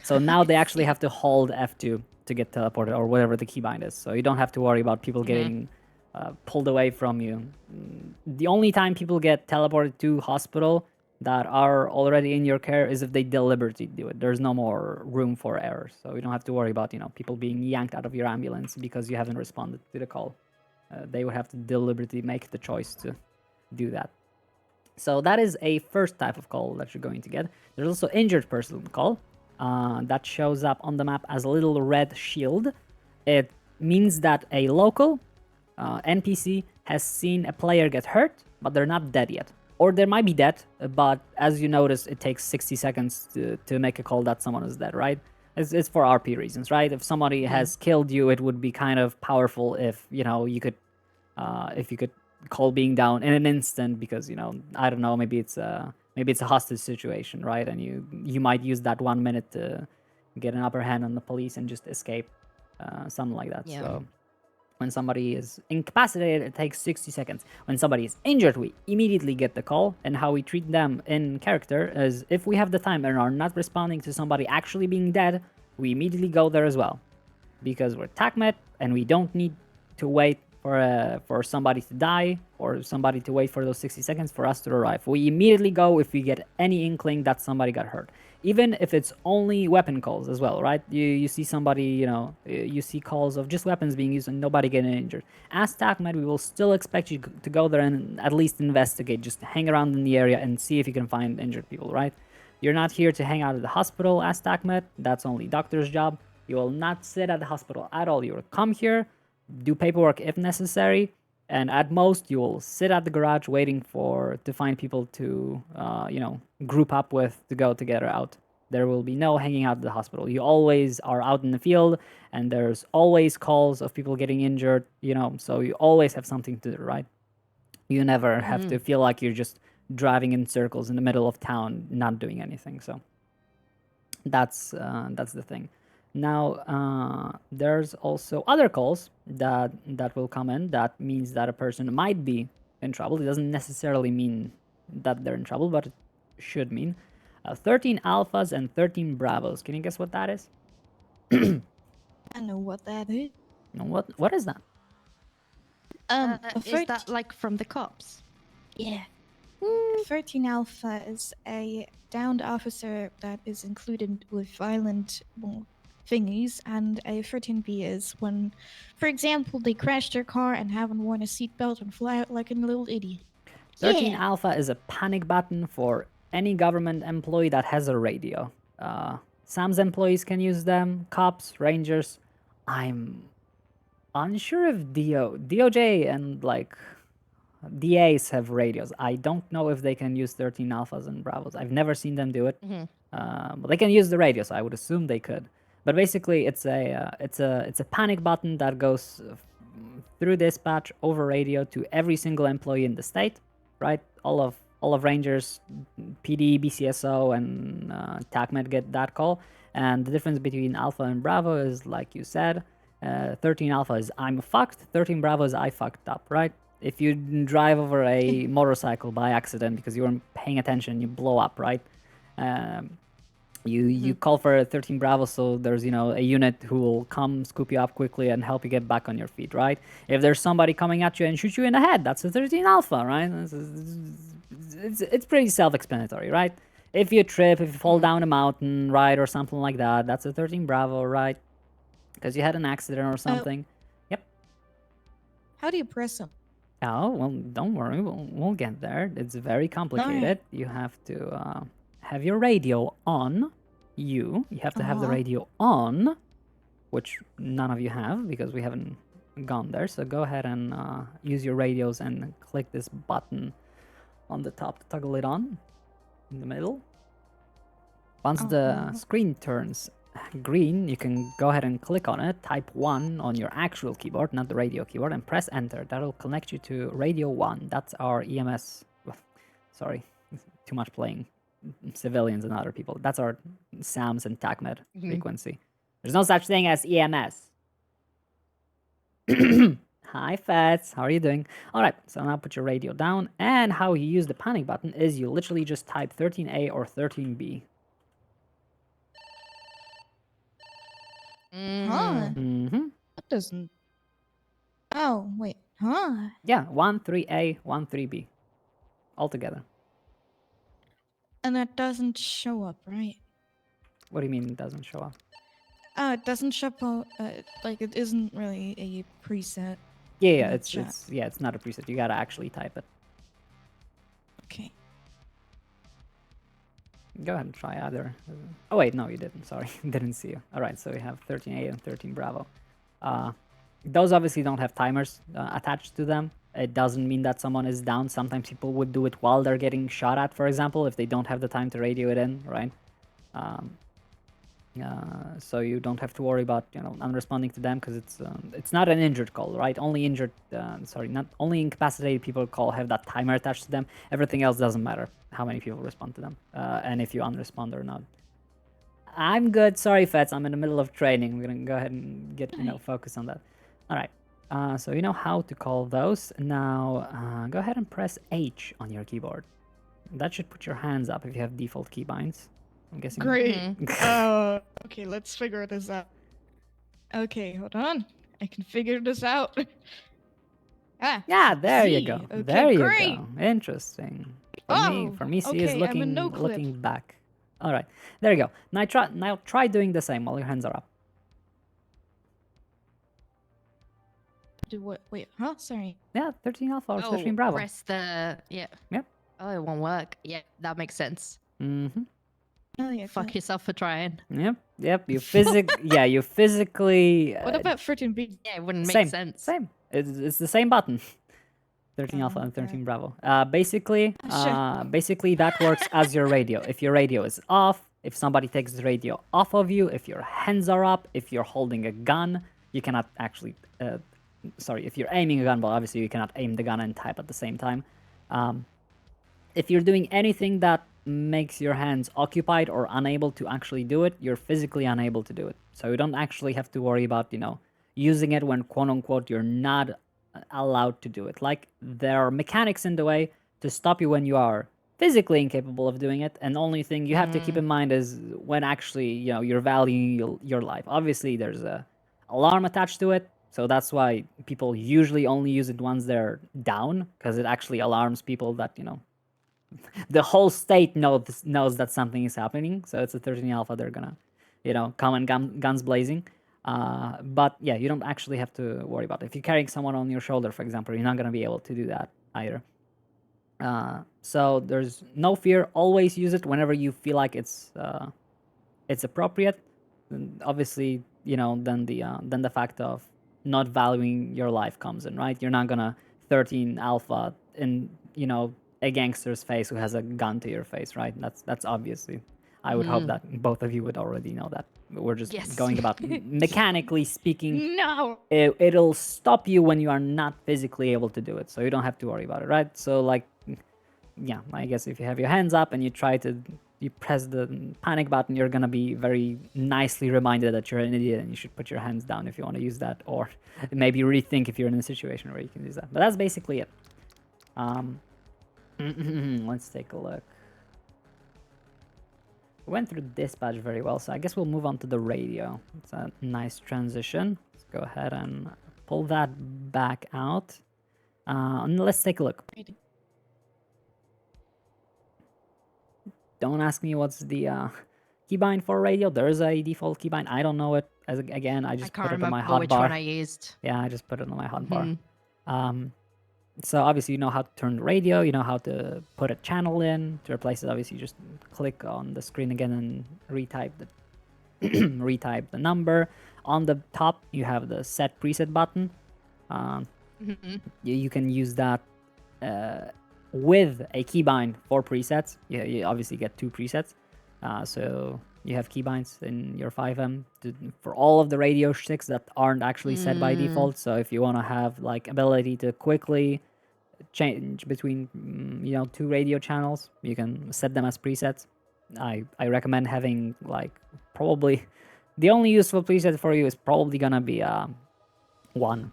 So now they actually have to hold F2 to get teleported, or whatever the keybind is, so you don't have to worry about people getting pulled away from you. The only time people get teleported to hospital that are already in your care is if they deliberately do it. There's no more room for errors, so you don't have to worry about people being yanked out of your ambulance because you haven't responded to the call. They would have to deliberately make the choice to do that. So that is a first type of call that you're going to get. There's also injured person call that shows up on the map as a little red shield. It means that a local NPC has seen a player get hurt, but they're not dead yet. Or they might be dead, but as you notice, it takes 60 seconds to make a call that someone is dead, right? It's for RP reasons, right? If somebody has killed you, it would be kind of powerful if you could call being down in an instant, because I don't know, maybe it's a hostage situation, right? And you might use that 1 minute to get an upper hand on the police and just escape, something like that. Yeah. So when somebody is incapacitated, it takes 60 seconds. When somebody is injured, we immediately get the call. And how we treat them in character is, if we have the time and are not responding to somebody actually being dead, we immediately go there as well. Because we're TACMET and we don't need to wait for somebody to die or somebody to wait for those 60 seconds for us to arrive. We immediately go if we get any inkling that somebody got hurt, even if it's only weapon calls as well, right? You see somebody, you see calls of just weapons being used and nobody getting injured. As TACMED, we will still expect you to go there and at least investigate, just hang around in the area and see if you can find injured people, right? You're not here to hang out at the hospital as TACMED. That's only doctor's job. You will not sit at the hospital at all. You will come here, do paperwork if necessary, and at most you will sit at the garage waiting to find people to group up with to go together out. There will be no hanging out at the hospital. You always are out in the field, and there's always calls of people getting injured, so you always have something to do, right? You never have to feel like you're just driving in circles in the middle of town not doing anything. So that's the thing. Now, there's also other calls that will come in. That means that a person might be in trouble. It doesn't necessarily mean that they're in trouble, but it should mean 13 alphas and 13 bravos. Can you guess what that is? I know what that is. What is that? A Is that like from the cops? Yeah. 13 Alpha is a downed officer that is included with violent thingies, and a 13B is when, for example, they crash their car and haven't worn a seatbelt and fly out like a little idiot. 13 Alpha is a panic button for any government employee that has a radio. SAM's employees can use them, cops, rangers. I'm unsure if DOJ and DAs have radios. I don't know if they can use 13 Alphas and Bravos. I've never seen them do it. But they can use the radio, so I would assume they could. But basically, it's a panic button that goes through dispatch over radio to every single employee in the state, right? All of Rangers, PD, BCSO, and TACMED get that call. And the difference between Alpha and Bravo is, like you said, 13 Alpha is I'm fucked, 13 Bravo is I fucked up, right? If you drive over a motorcycle by accident because you weren't paying attention, you blow up, right? You call for a 13 Bravo, so there's a unit who will come scoop you up quickly and help you get back on your feet, right? If there's somebody coming at you and shoot you in the head, that's a 13 Alpha, right? It's pretty self-explanatory, right? If you trip, if you fall down a mountain, right, or something like that, that's a 13 Bravo, right? Because you had an accident or something. Yep. How do you press them? Oh, well, don't worry. We'll get there. It's very complicated. You have to have your radio on. You have to have the radio on, which none of you have because we haven't gone there. So go ahead and use your radios and click this button on the top to toggle it on in the middle. Once the screen turns green, you can go ahead and click on it, type 1 on your actual keyboard, not the radio keyboard, and press enter. That'll connect you to radio 1. That's our EMS. Sorry, too much playing civilians and other people. That's our SAMS and TACMED frequency. There's no such thing as EMS. Hi, Fats. How are you doing? All right, so now put your radio down. And how you use the panic button is you literally just type 13A or 13B. Huh? That doesn't. Oh, wait. Huh? Yeah, 13A, 13B. All together. And that doesn't show up, right? What do you mean it doesn't show up? It doesn't show up. Like it isn't really a preset. Yeah, in the chat. it's not a preset. You gotta actually type it. Okay. Go ahead and try either. Oh wait, no, you didn't. Sorry, didn't see you. All right, so we have 13A and 13 Bravo. Those obviously don't have timers attached to them. It doesn't mean that someone is down. Sometimes people would do it while they're getting shot at, for example, if they don't have the time to radio it in, right? So you don't have to worry about unresponding to them because it's not an injured call, right? Only not only incapacitated people call have that timer attached to them. Everything else doesn't matter how many people respond to them, and if you unrespond or not. I'm good. Sorry, Fats. I'm in the middle of training. We're gonna go ahead and get focus on that. All right. So you know how to call those. Now go ahead and press H on your keyboard. That should put your hands up if you have default keybinds. I'm guessing. Great. Okay, let's figure this out. Okay, hold on. I can figure this out. Ah, Yeah, there you C. go. Okay, there you great. go. Interesting. Oh, For me, C is okay, I'm a looking no clip. looking back. All right, there you go. Now try doing the same while your hands are up. Do what? Wait, huh? Sorry. Yeah, 13 Alpha or Oh, 13 Bravo. press the yeah. Yep. Oh, it won't work. Yeah, that makes sense. Mm-hmm. Oh, yeah. Fuck yourself for trying. Yep. You physically. What about 13B? Yeah, it wouldn't make Same. sense. Same. It's the same button. 13 Alpha Oh, and 13 God. Bravo. Basically Sure. that works as your radio. If your radio is off, if somebody takes the radio off of you, if your hands are up, if you're holding a gun, you cannot actually. Sorry, if you're aiming a gun, well, obviously you cannot aim the gun and type at the same time. If you're doing anything that makes your hands occupied or unable to actually do it, you're physically unable to do it. So you don't actually have to worry about, using it when quote unquote you're not allowed to do it. Like there are mechanics in the way to stop you when you are physically incapable of doing it, and the only thing you have to keep in mind is when actually, you're valuing your life. Obviously there's a alarm attached to it, so that's why people usually only use it once they're down, because it actually alarms people that, the whole state knows that something is happening. So it's a 13 Alpha. They're gonna, come and guns blazing. But yeah, you don't actually have to worry about it. If you're carrying someone on your shoulder, for example, you're not gonna be able to do that either. So there's no fear. Always use it whenever you feel like it's appropriate. And obviously, then the fact of not valuing your life comes in, right? You're not gonna 13 Alpha in a gangster's face who has a gun to your face, right? That's obviously. I would hope that both of you would already know that. We're just Yes. going about mechanically speaking. No. It'll stop you when you are not physically able to do it, so you don't have to worry about it, right? So like, yeah, I guess if you have your hands up and you press the panic button, you're gonna be very nicely reminded that you're an idiot and you should put your hands down if you want to use that, or maybe rethink if you're in a situation where you can use that. But that's basically it. Let's take a look. We went through dispatch very well, so I guess we'll move on to the radio. It's a nice transition. Let's go ahead and pull that back out. And let's take a look. Don't ask me what's the keybind for radio. There is a default keybind. I don't know it. Again, I just I can't put it on my remember which one hotbar. I used. Yeah, I just put it on my hotbar. So obviously you know how to turn the radio, you know how to put a channel in. To replace it, obviously you just click on the screen again and retype the number. On the top you have the set preset button. You can use that with a keybind for presets. You obviously get 2 presets. So you have keybinds in your 5M for all of the radio sticks that aren't actually set by default. So if you want to have like ability to quickly change between 2 radio channels, you can set them as presets. I recommend having like probably the only useful preset for you is probably gonna be 1.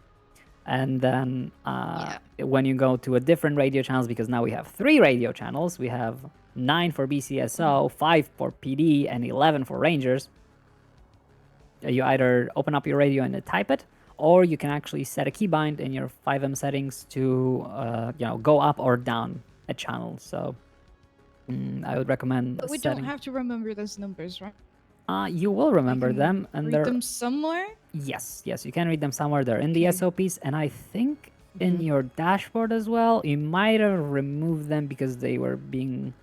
And then when you go to a different radio channels, because now we have 3 radio channels, we have 9 for BCSO, 5 for PD, and 11 for Rangers. You either open up your radio and type it, or you can actually set a keybind in your 5M settings to go up or down a channel. So I would recommend But we setting. don't have to remember those numbers, right? You will remember them, and read they're them somewhere. yes, you can read them somewhere. They're in the SOPs, and I think in your dashboard as well. You might have removed them because they were being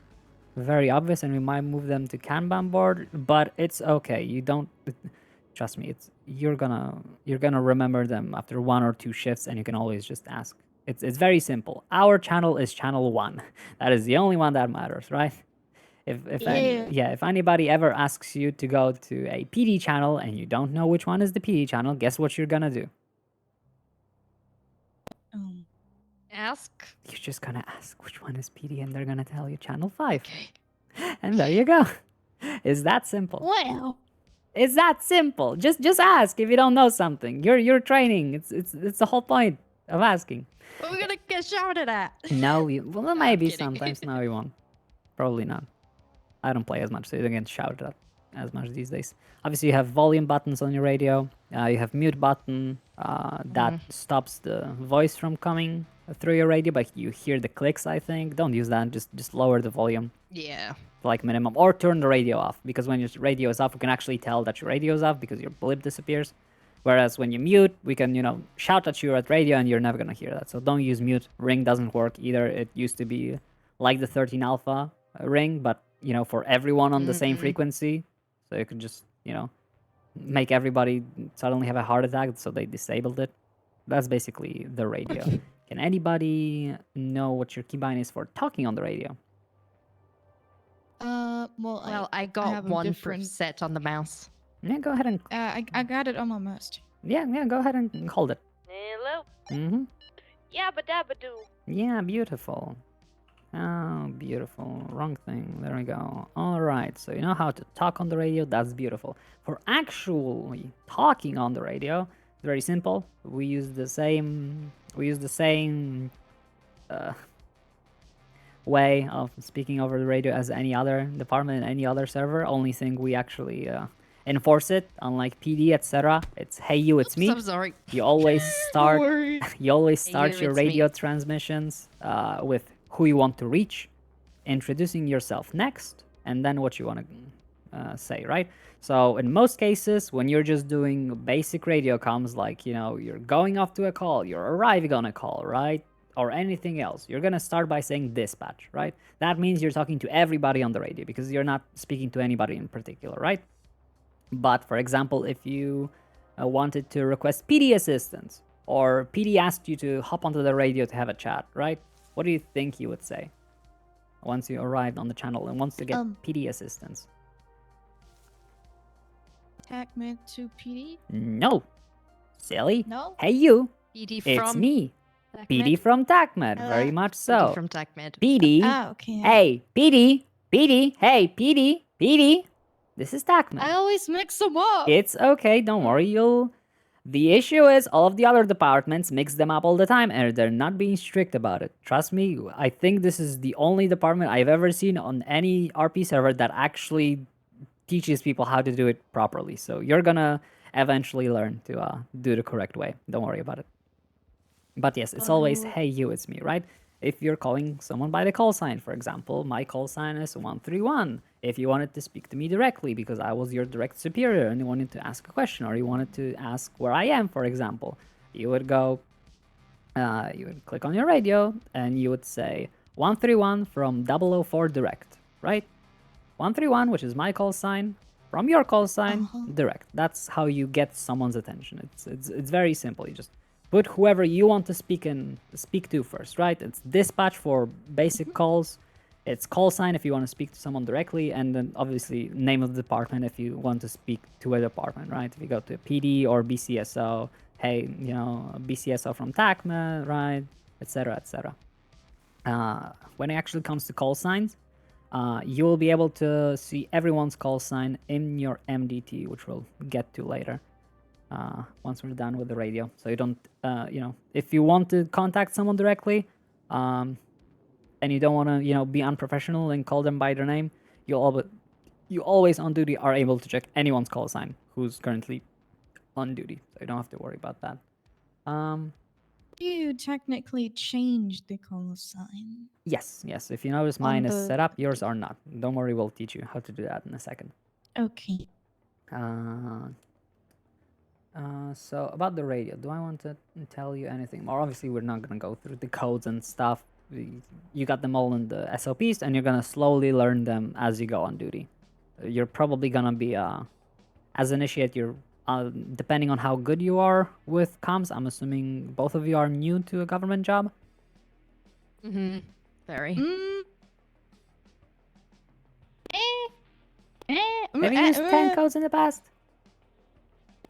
very obvious, and we might move them to Kanban board. But it's okay. You don't trust me. You're gonna remember them after 1 or 2 shifts, and you can always just ask. It's very simple. Our channel is channel 1. That is the only one that matters, right? If anybody ever asks you to go to a PD channel and you don't know which one is the PD channel, guess what you're gonna do? Ask. You're just gonna ask which one is PD, and they're gonna tell you channel 5. Okay. And there you go. It's that simple. Well, It's that simple. Just ask if you don't know something. You're training. It's the whole point of asking. But we're gonna get shouted at. No, well maybe kidding. sometimes. No, we won't. Probably not. I don't play as much, so you don't get shouted at. as much these days. Obviously, you have volume buttons on your radio. You have mute button that stops the voice from coming through your radio, but you hear the clicks. I think don't use that. Just lower the volume Yeah. to like minimum, or turn the radio off, because when your radio is off, we can actually tell that your radio is off because your blip disappears. Whereas when you mute, we can, shout at you at radio and you're never gonna hear that. So don't use mute. Ring doesn't work either. It used to be like the 13 alpha ring, but for everyone on the same frequency. So you could just, make everybody suddenly have a heart attack, so they disabled it. That's basically the radio. Can anybody know what your keybind is for talking on the radio? Well, I I got have 'em one different. set on the mouse. Yeah, go ahead and I got it on my most. yeah, go ahead and hold it. Hello. Mm-hmm. Yabba dabba doo. Yeah, beautiful. Oh, beautiful. Wrong thing. There we go. All right. So you know how to talk on the radio. That's beautiful. For actually talking on the radio, it's very simple. We use the same. Way of speaking over the radio as any other department and any other server. Only thing we actually enforce it, unlike PD, etc. It's hey you, it's me. I'm sorry. You always start. worries. You always Hey, start you, your it's me. radio transmissions with who you want to reach, introducing yourself next, and then what you want to say, right? So in most cases, when you're just doing basic radio comms, like you're going off to a call, you're arriving on a call, right? Or anything else, you're gonna start by saying dispatch, right? That means you're talking to everybody on the radio because you're not speaking to anybody in particular, right? But for example, if you wanted to request PD assistance, or PD asked you to hop onto the radio to have a chat, right? What do you think you would say once you arrived on the channel and wants to get PD assistance? TACMed to PD? No, silly. No? Hey you, PD it's from me, TACMed? PD from TACMed. Very much so. PD from TACMed. PD. Ah, okay. Hey, PD, PD, hey, PD, PD. This is TACMed. I always mix them up. It's okay, don't worry, The issue is all of the other departments mix them up all the time and they're not being strict about it. Trust me, I think this is the only department I've ever seen on any RP server that actually teaches people how to do it properly. So you're gonna eventually learn to do the correct way. Don't worry about it. But yes, it's always, hey you, it's me, right? If you're calling someone by the call sign, for example, my call sign is 131. If you wanted to speak to me directly because I was your direct superior and you wanted to ask a question, or you wanted to ask where I am, for example, you would go, you would click on your radio and you would say 131 from 004 direct, right? 131, which is my call sign, from your call sign, direct. That's how you get someone's attention. It's very simple. You just put whoever you want to speak to first, right? It's dispatch for basic calls. It's call sign if you want to speak to someone directly, and then obviously name of the department if you want to speak to a department, right? If you go to PD or BCSO, hey, BCSO from TACMA, right, etc., etc. When it actually comes to call signs, you will be able to see everyone's call sign in your MDT, which we'll get to later. Once we're done with the radio. So you don't, if you want to contact someone directly, and you don't want to, be unprofessional and call them by their name, you always on duty are able to check anyone's call sign who's currently on duty. So you don't have to worry about that. You technically changed the call sign. Yes. If you notice, mine is the- set up, yours are not. Don't worry, we'll teach you how to do that in a second. Okay. So about the radio, do I want to tell you anything more? Obviously, we're not gonna go through the codes and stuff. You got them all in the SOPs, and you're gonna slowly learn them as you go on duty. You're probably gonna be as initiate. You're depending on how good you are with comms. I'm assuming both of you are new to a government job. Mm-hmm. Very. Have you used 10 codes in the past?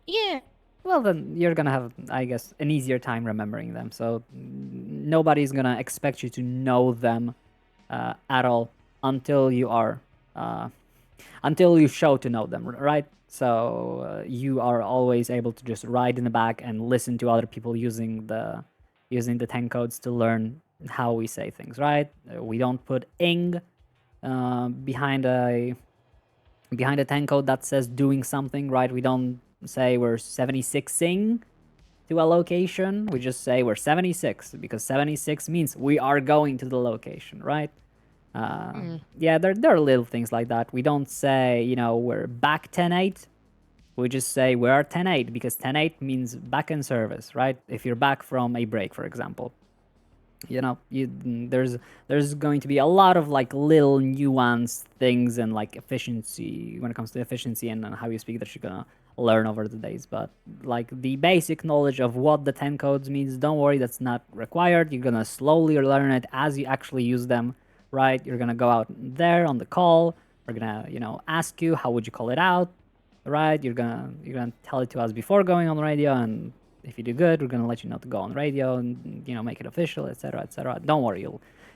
Yeah. Well, then you're gonna have, I guess, an easier time remembering them. So nobody's gonna expect you to know them at all until you are, until you show to know them, right? So you are always able to just ride in the back and listen to other people using the 10 codes to learn how we say things, right? We don't put ing behind behind a 10 code that says doing something, right? We don't say we're 76ing to a location. We just say we're 76 because 76 means we are going to the location, right? Yeah, there are little things like that. We don't say, we're back 10-8. We just say we are 10-8 because 10-8 means back in service, right? If you're back from a break, for example. There's going to be a lot of like little nuanced things and like efficiency when it comes to efficiency and how you speak that you're gonna learn over the days. But like the basic knowledge of what the 10 codes means, don't worry, that's not required. You're gonna slowly learn it as you actually use them, right? You're gonna go out there on the call. We're gonna ask you how would you call it out, right? You're gonna tell it to us before going on the radio, and if you do good, we're gonna let you know to go on radio and make it official, etc., etc. Don't worry,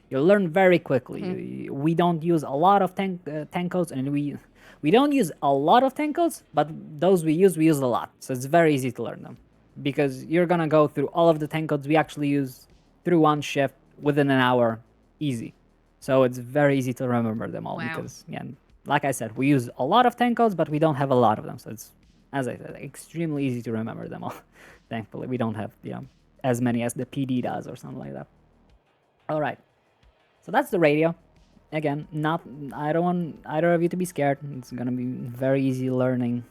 you'll learn very quickly. We don't use a lot of 10 codes, and we don't use a lot of 10 codes, but those we use a lot. So it's very easy to learn them because you're gonna go through all of the 10 codes we actually use through one shift within an hour, easy. So it's very easy to remember them all because, like I said, we use a lot of 10 codes, but we don't have a lot of them. So it's, as I said, extremely easy to remember them all. Thankfully, we don't have as many as the PD does or something like that. All right, so that's the radio. Again, I don't want either of you to be scared. It's gonna be very easy learning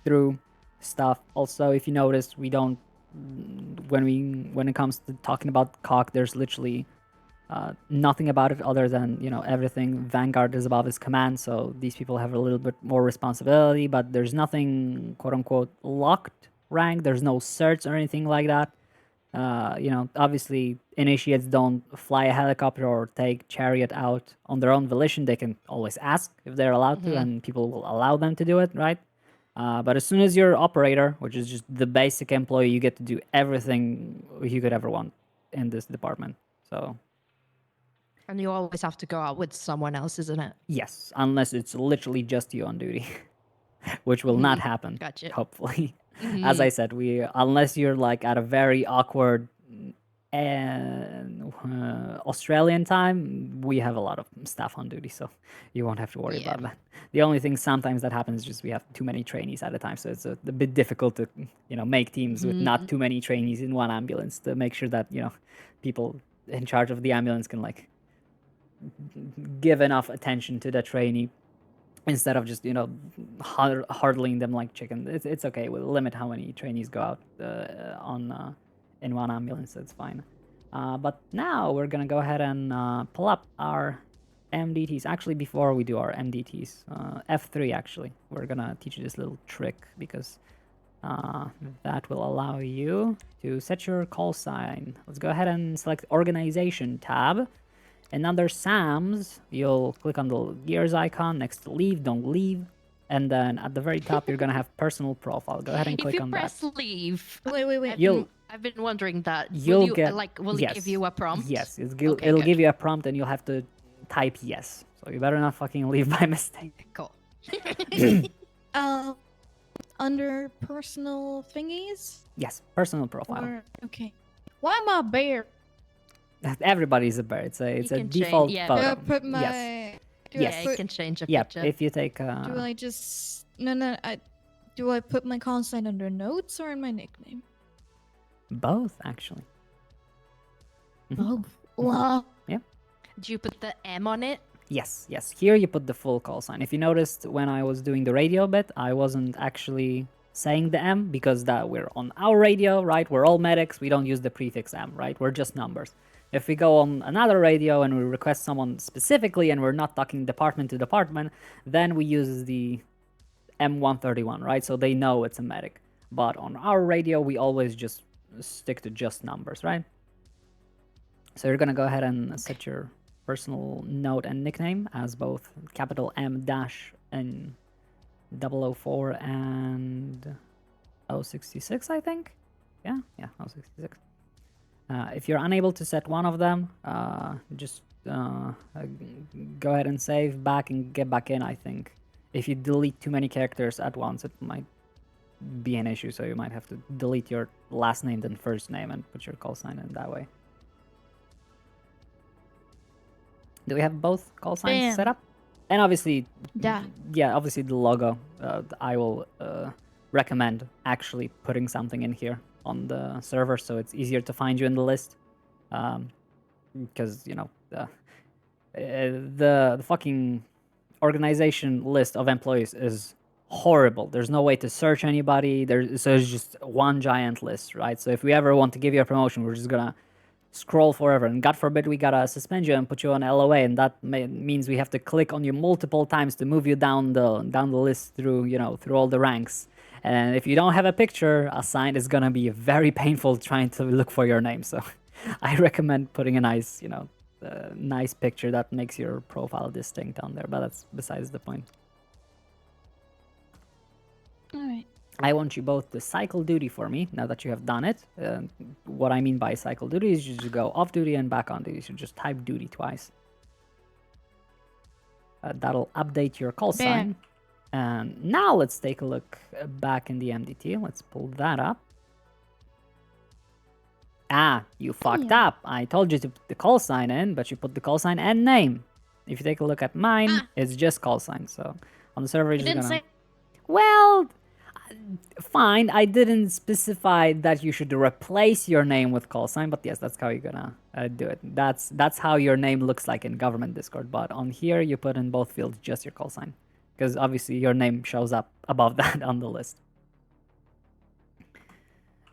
through stuff. Also, if you notice, we don't when it comes to talking about cock, there's literally nothing about it other than everything Vanguard is above his command, so these people have a little bit more responsibility, but there's nothing quote unquote locked rank. There's no certs or anything like that. Obviously initiates don't fly a helicopter or take chariot out on their own volition. They can always ask if they're allowed to, and people will allow them to do it, right? But as soon as you're operator, which is just the basic employee, you get to do everything you could ever want in this department. So. And you always have to go out with someone else, isn't it? Yes, unless it's literally just you on duty, which will not happen. Gotcha. Hopefully, as I said, unless you're like at a very awkward Australian time, we have a lot of staff on duty, so you won't have to worry about that. The only thing sometimes that happens is just we have too many trainees at a time, so it's a bit difficult to make teams with not too many trainees in one ambulance to make sure that people in charge of the ambulance can like give enough attention to the trainee instead of just hurdling them like chicken. It's okay. We'll limit how many trainees go out in one ambulance. That's fine. But now we're gonna go ahead and pull up our MDTs. Actually, before we do our MDTs, F3 actually, we're gonna teach you this little trick because that will allow you to set your call sign. Let's go ahead and select Organization tab. And under SAMs, you'll click on the gears icon next to leave, don't leave. And then at the very top, you're going to have personal profile. Go ahead and click on that. If you press leave... Wait. I've been wondering that. Will it give you a prompt? Yes, it'll give you a prompt and you'll have to type yes. So you better not fucking leave by mistake. Cool. Under personal thingies? Yes, personal profile. Okay. Why am I a bear? Everybody's a bear. It's a default photo. Do I put my... Yes. You can change a picture. If you take... Do I just... No, do I put my call sign under notes or in my nickname? Both, actually. Both. Wow. Yeah. Do you put the M on it? Yes. Here you put the full call sign. If you noticed when I was doing the radio bit, I wasn't actually saying the M because that we're on our radio, right? We're all medics. We don't use the prefix M, right? We're just numbers. If we go on another radio and we request someone specifically and we're not talking department to department, then we use the M131, right? So they know it's a medic. But on our radio, we always just stick to just numbers, right? So you're going to go ahead and set your personal note and nickname as both capital M dash and 004 and 066, I think. Yeah, 066. If you're unable to set one of them, just go ahead and save back and get back in, I think. If you delete too many characters at once, it might be an issue, so you might have to delete your last name then first name and put your call sign in that way. Do we have both call signs set up? And obviously, Yeah. yeah, obviously the logo. I will recommend actually putting something in here on the server so it's easier to find you in the list. Because the fucking organization list of employees is horrible. There's no way to search anybody. So it's just one giant list, right? So if we ever want to give you a promotion, we're just gonna scroll forever, and God forbid we gotta suspend you and put you on LOA, and that means we have to click on you multiple times to move you down the list through through all the ranks. And if you don't have a picture assigned, it's gonna be very painful trying to look for your name. So I recommend putting a nice nice picture that makes your profile distinct on there, but that's besides the point. All right. I want you both to cycle duty for me now that you have done it. What I mean by cycle duty is you just go off duty and back on duty. So just type duty twice. That'll update your call sign. And now let's take a look back in the MDT. Let's pull that up. Ah, you fucked up. I told you to put the call sign in, but you put the call sign and name. If you take a look at mine, it's just call sign. So on the server, you're just gonna... Well, fine. I didn't specify that you should replace your name with call sign, but yes, that's how you're gonna do it. That's how your name looks like in government Discord. But on here, you put in both fields just your call sign, because obviously your name shows up above that on the list,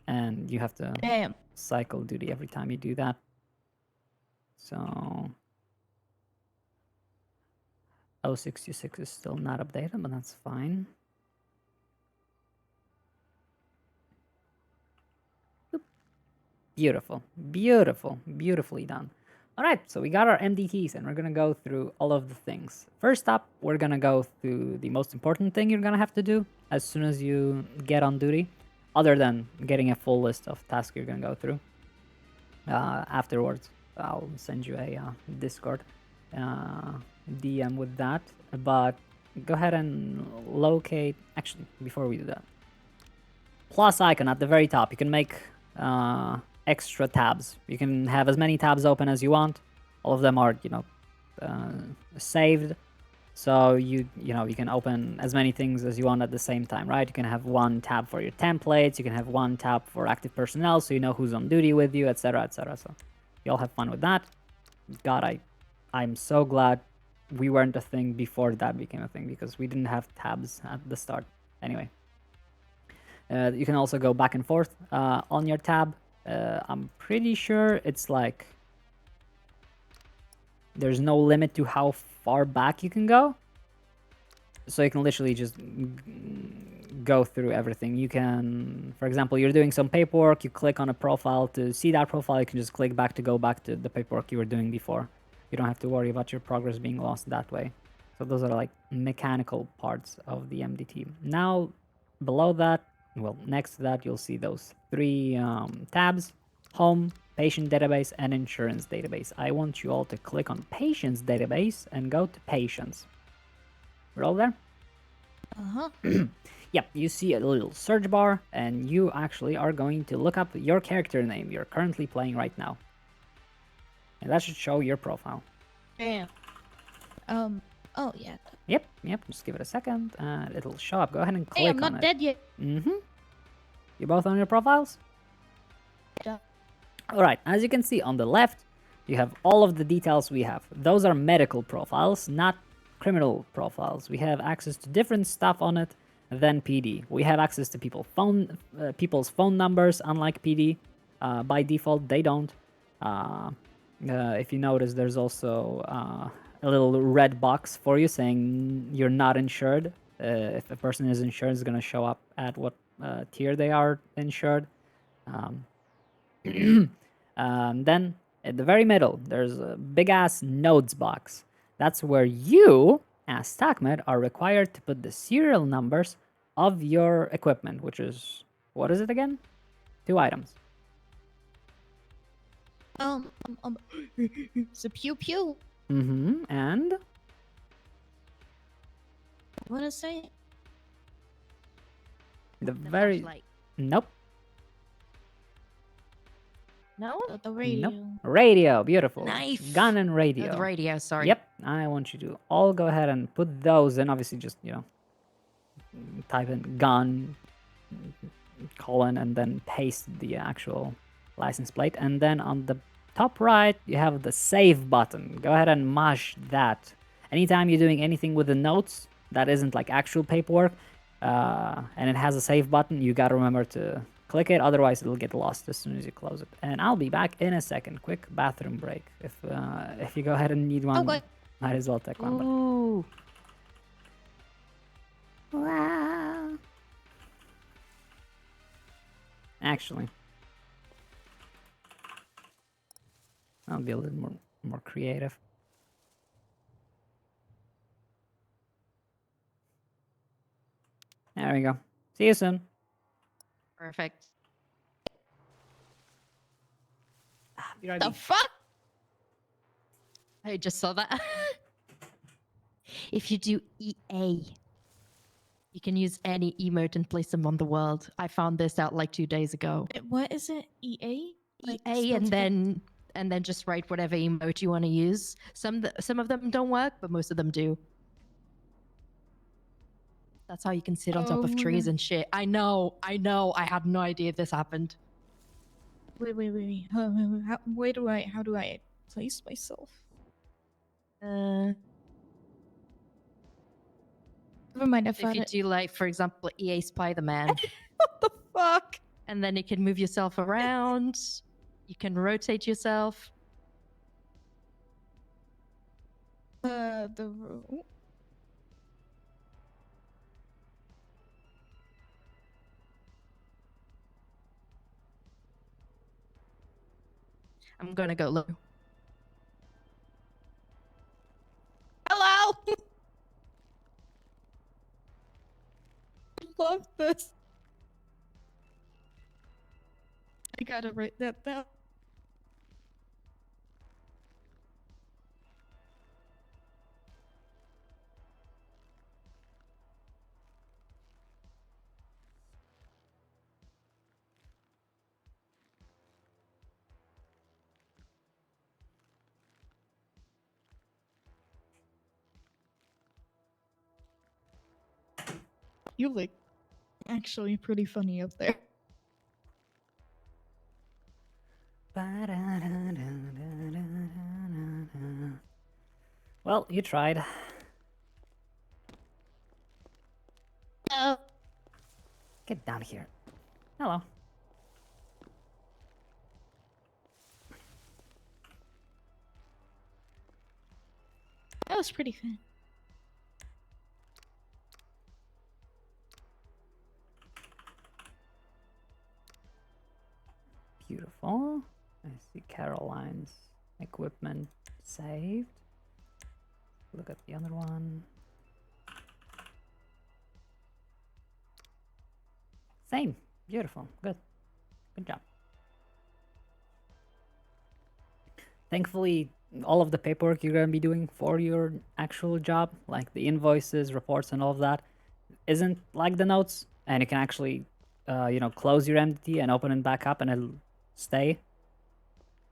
and you have to cycle duty every time you do that. So 066 is still not updated, but that's fine. Beautiful, beautiful, beautifully done. All right, so we got our MDTs, and we're gonna go through all of the things. First up, we're gonna go through the most important thing you're gonna have to do as soon as you get on duty, other than getting a full list of tasks you're gonna go through. Afterwards, I'll send you a Discord DM with that, but go ahead and locate... Actually, before we do that, plus icon at the very top, you can make extra tabs. You can have as many tabs open as you want. All of them are, saved. So you can open as many things as you want at the same time, right? You can have one tab for your templates. You can have one tab for active personnel, so you know who's on duty with you, etc., etc. So you all have fun with that. God, I'm so glad we weren't a thing before that became a thing, because we didn't have tabs at the start. Anyway, you can also go back and forth on your tab. I'm pretty sure it's like there's no limit to how far back you can go. So you can literally just go through everything. You can, for example, you're doing some paperwork, you click on a profile. To see that profile, you can just click back to go back to the paperwork you were doing before. You don't have to worry about your progress being lost that way. So those are like mechanical parts of the MDT. Now, below that, well, next to that, you'll see those three tabs: home, patient database, and insurance database. I want you all to click on patients database and go to patients. We're all there? Yep, you see a little search bar, and you actually are going to look up your character name you're currently playing right now. And that should show your profile. Damn. Oh, yeah. Yep, just give it a second, and it'll show up. Go ahead and click Hey, on I'm it. not dead yet. You both on your profiles? Yeah. Alright, as you can see on the left, you have all of the details we have. Those are medical profiles, not criminal profiles. We have access to different stuff on it than PD. We have access to people's phone numbers, unlike PD. By default, they don't. If you notice, there's also a little red box for you saying you're not insured. If a person is insured, it's going to show up at what tier they are insured. Then at the very middle, there's a big ass notes box. That's where you, as TACMED, are required to put the serial numbers of your equipment, which is, what is it again? 2 items. It's a pew pew. And What is it? the very... flashlight. Nope. No? The radio. Nope. Radio, beautiful. Knife. Gun and Oh, radio. the radio, sorry. Yep, I want you to all go ahead and put those in. Obviously, just, type in gun, colon, and then paste the actual license plate. And then on the top right, you have the save button. Go ahead and mash that. Anytime you're doing anything with the notes that isn't like actual paperwork, and it has a save button, you gotta remember to click it, otherwise it'll get lost as soon as you close it. And I'll be back in a second. Quick bathroom break. If you go ahead and need one, wait. might as well take one. Ooh. Wow. Actually, I'll be a little more creative. There we go. See you soon. Perfect. Be right The back. fuck? I just saw that. If you do EA, you can use any emote and place them on the world. I found this out like 2 days ago. What is it? EA? Like, EA spelled and then just write whatever emote you want to use. Some of them don't work, but most of them do. That's how you can sit on top of trees Oh. and shit. I know. I had no idea this happened. Wait. How do I place myself? Never mind, I If found you it. do like, for example, EA Spider-Man, What the fuck? and then you can move yourself around. You can rotate yourself. The I'm gonna go look. Hello. I love this. I gotta write that down. You look actually pretty funny up there. Well, you tried. Oh. Get down here. Hello. That was pretty fun. Beautiful. I see Caroline's equipment saved. Look at the other one. Same. Beautiful. Good. Good job. Thankfully, all of the paperwork you're going to be doing for your actual job, like the invoices, reports, and all of that, isn't like the notes. And you can actually, close your MDT and open it back up and it'll stay.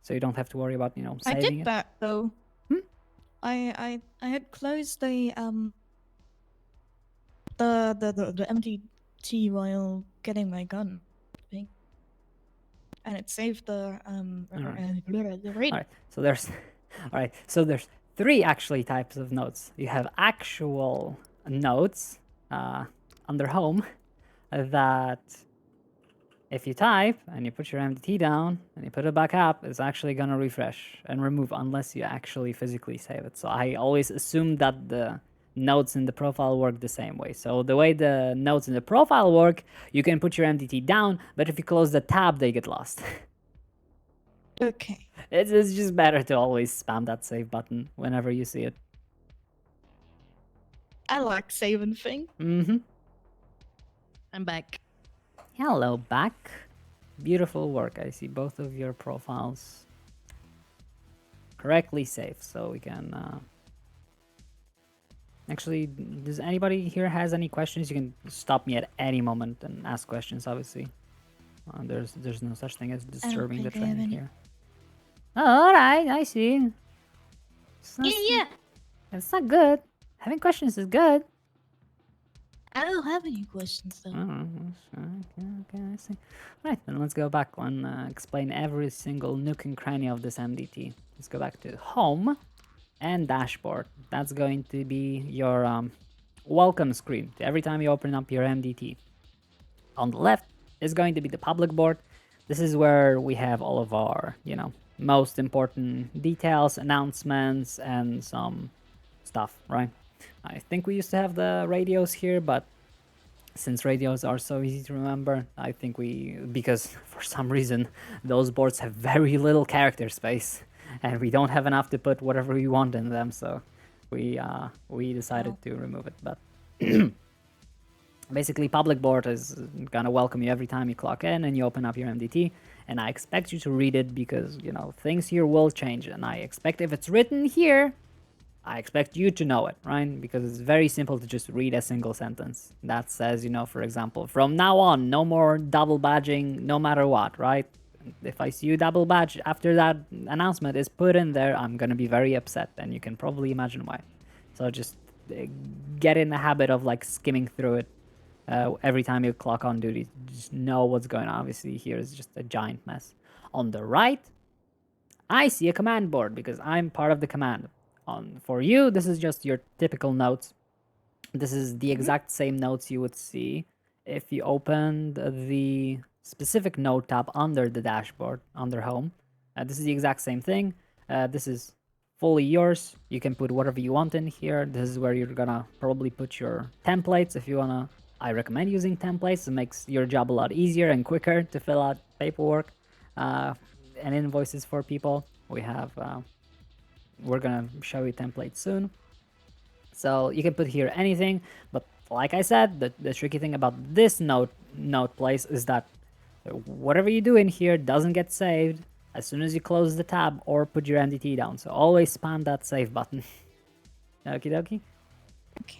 So you don't have to worry about, saving I did it. that though. Hmm? I had closed the MDT while getting my gun, thing. And it saved the the radio. All right. So there's, all right. So there's three actually types of notes. You have actual notes under home that if you type and you put your MDT down and you put it back up, it's actually gonna refresh and remove unless you actually physically save it. So I always assumed that the notes in the profile work the same way. So the way the notes in the profile work, you can put your MDT down, but if you close the tab, they get lost. Okay. It's just better to always spam that save button whenever you see it. I like saving things. Mm-hmm. I'm back. Hello, back. Beautiful work. I see both of your profiles correctly saved, so we can... Actually, does anybody here has any questions? You can stop me at any moment and ask questions, obviously. There's no such thing as don't disturbing the think I have train any. here. Oh, all right, I see. It's not, Yeah. it's not good. Having questions is good. I don't have any questions though. Okay, I see. Right, then let's go back and explain every single nook and cranny of this MDT. Let's go back to home and dashboard. That's going to be your welcome screen every time you open up your MDT. On the left is going to be the public board. This is where we have all of our, most important details, announcements, and some stuff, right? I think we used to have the radios here, but since radios are so easy to remember, I think because for some reason those boards have very little character space, and we don't have enough to put whatever we want in them, so we decided to remove it. But basically, public board is gonna welcome you every time you clock in and you open up your MDT, and I expect you to read it because things here will change, and I expect if it's written here, I expect you to know it, right? Because it's very simple to just read a single sentence that says, for example, from now on, no more double badging, no matter what, right? If I see you double badge after that announcement is put in there, I'm gonna be very upset, and you can probably imagine why. So just get in the habit of skimming through it every time you clock on duty. Just know what's going on. Obviously, here is just a giant mess. On the right, I see a command board because I'm part of the command. For you, this is just your typical notes. This is the exact same notes you would see if you opened the specific note tab under the dashboard, under home. This is the exact same thing. This is fully yours. You can put whatever you want in here. This is where you're gonna probably put your templates if you wanna. I recommend using templates. It makes your job a lot easier and quicker to fill out paperwork and invoices for people. We're gonna show you templates soon, so you can put here anything. But like I said, the tricky thing about this note place is that whatever you do in here doesn't get saved as soon as you close the tab or put your MDT down. So always spam that save button. Okie dokie. Okay.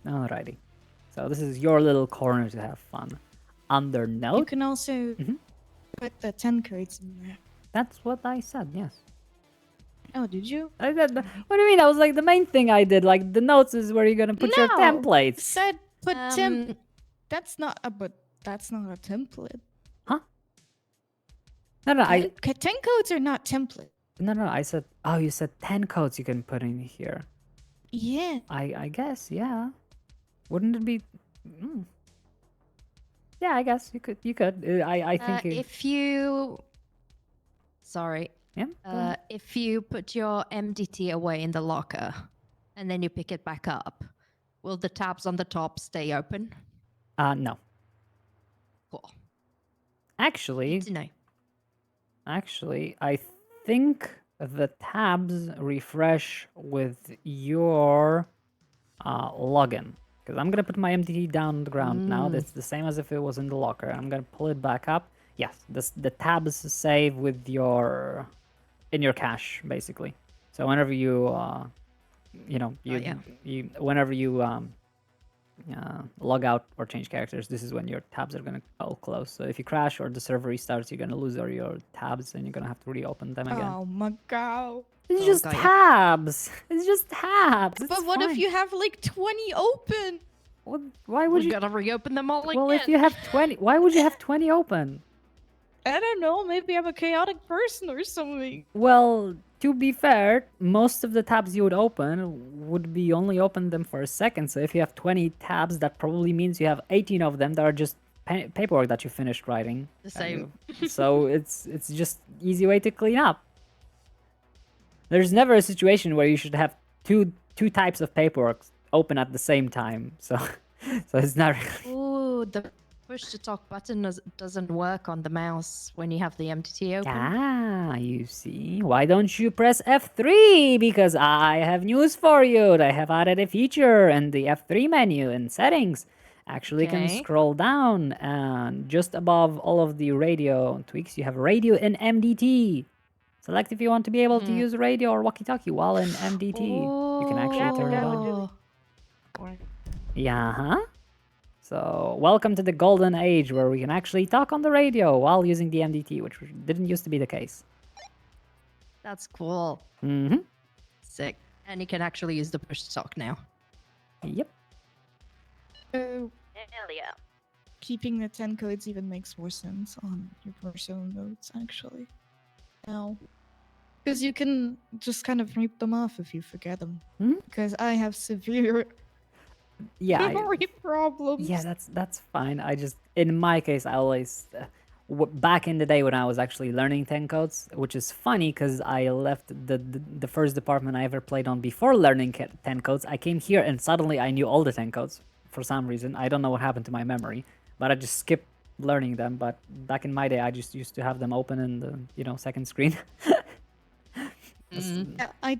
Alrighty. So this is your little corner to have fun. Under You note, can also put the 10 codes in there. that's what I said. Yes. Oh, did you? What do you mean? That was the main thing I did. The notes is where you're gonna put your No. templates. Said put That's not a template. Huh? No, I 10 codes are not template. no. I said. Oh, you said 10 codes you can put in here. Yeah. I guess, yeah. Wouldn't it be? Yeah, I guess you could. I think. If you, sorry, Yeah. go ahead. if you put your MDT away in the locker and then you pick it back up, will the tabs on the top stay open? No. Cool. Actually, Good to know. I think the tabs refresh with your login. Because I'm gonna put my MDT down on the ground now. That's the same as if it was in the locker. I'm gonna pull it back up. Yes, the tabs save with in your cache basically. So whenever you whenever you log out or change characters, this is when your tabs are gonna all close. So if you crash or the server restarts, you're gonna lose all your tabs and you're gonna have to reopen them again. Oh my god. It's Oh, just got you. tabs. It's just tabs. But It's what if fine. you have 20 open? Why would We you? gotta reopen them all again. Well, if you have 20, why would you have 20 open? I don't know. Maybe I'm a chaotic person or something. Well, to be fair, most of the tabs you would open would be only open them for a second. So if you have 20 tabs, that probably means you have 18 of them that are just paperwork that you finished writing. The same. So it's just easy way to clean up. There's never a situation where you should have two types of paperwork open at the same time. So it's not really. Ooh, the push to talk button doesn't work on the mouse when you have the MDT open. Ah, you see. Why don't you press F3? Because I have news for you. I have added a feature in the F3 menu in settings. Actually, can Okay. scroll down and just above all of the radio tweaks, you have radio in MDT. Select if you want to be able to use radio or walkie-talkie while in MDT. You can actually turn it on. Oh. Yeah, huh? So welcome to the golden age where we can actually talk on the radio while using the MDT, which didn't used to be the case. That's cool. Mm-hmm. Sick. And you can actually use the push to talk now. Yep. So Hell yeah. keeping the 10 codes even makes more sense on your personal notes, actually. Now, because you can just kind of reap them off if you forget them. Hmm? Because I have severe Yeah. memory problems. Yeah, that's fine. I just, in my case, I always, back in the day when I was actually learning 10 codes, which is funny because I left the first department I ever played on before learning 10 codes. I came here and suddenly I knew all the 10 codes for some reason. I don't know what happened to my memory, but I just skipped learning them. But back in my day, I just used to have them open in the second screen. Yeah,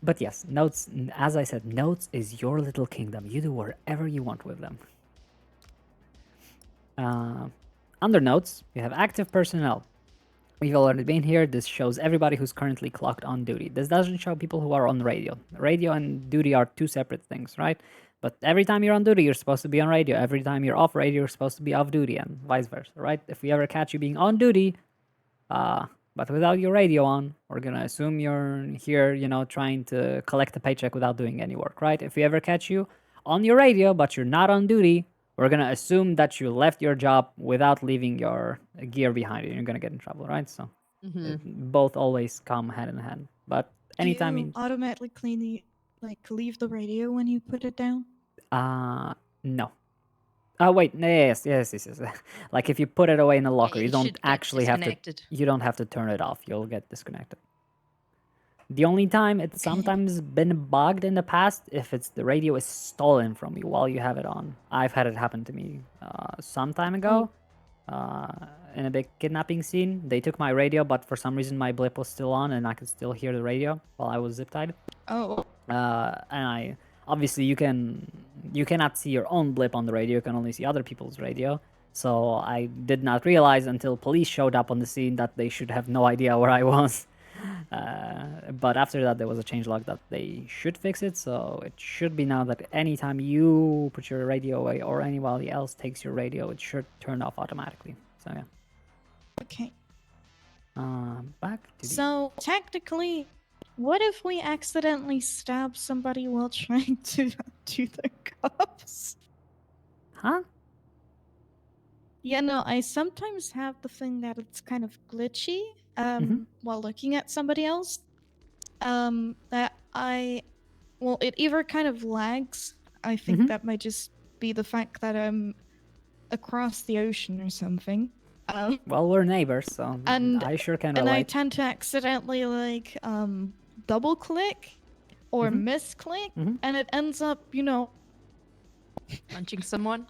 But yes, notes, as I said, notes is your little kingdom. You do whatever you want with them. Under notes, you have active personnel. We've already been here. This shows everybody who's currently clocked on duty. This doesn't show people who are on radio. Radio and duty are two separate things, right? But every time you're on duty, you're supposed to be on radio. Every time you're off radio, you're supposed to be off duty, and vice versa, right? If we ever catch you being on duty, but without your radio on, we're gonna assume you're here, trying to collect a paycheck without doing any work, right? If we ever catch you on your radio, but you're not on duty, we're gonna assume that you left your job without leaving your gear behind you. You're gonna get in trouble, right? So both always come hand in hand. But anytime do you automatically leave the radio when you put it down? no. Oh wait, yes. Like if you put it away in a locker, it you don't should get actually have to. disconnected. You don't have to turn it off. You'll get disconnected. The only time it's sometimes been bugged in the past if it's the radio is stolen from you while you have it on. I've had it happen to me some time ago. In a big kidnapping scene, they took my radio, but for some reason my blip was still on and I could still hear the radio while I was zip tied. Oh. And I obviously you cannot see your own blip on the radio. You can only see other people's radio. So I did not realize until police showed up on the scene that they should have no idea where I was. But after that, there was a changelog that they should fix it. So it should be now that anytime you put your radio away or anybody else takes your radio, it should turn off automatically. So yeah. Okay. Back to the... So technically, what if we accidentally stab somebody while trying to do the cops? Huh? Yeah, no, I sometimes have the thing that it's kind of glitchy while looking at somebody else. That it either kind of lags. I think that might just be the fact that I'm across the ocean or something. Well, we're neighbors, so I sure can relate. And I tend to accidentally double click or misclick, and it ends up, Punching someone?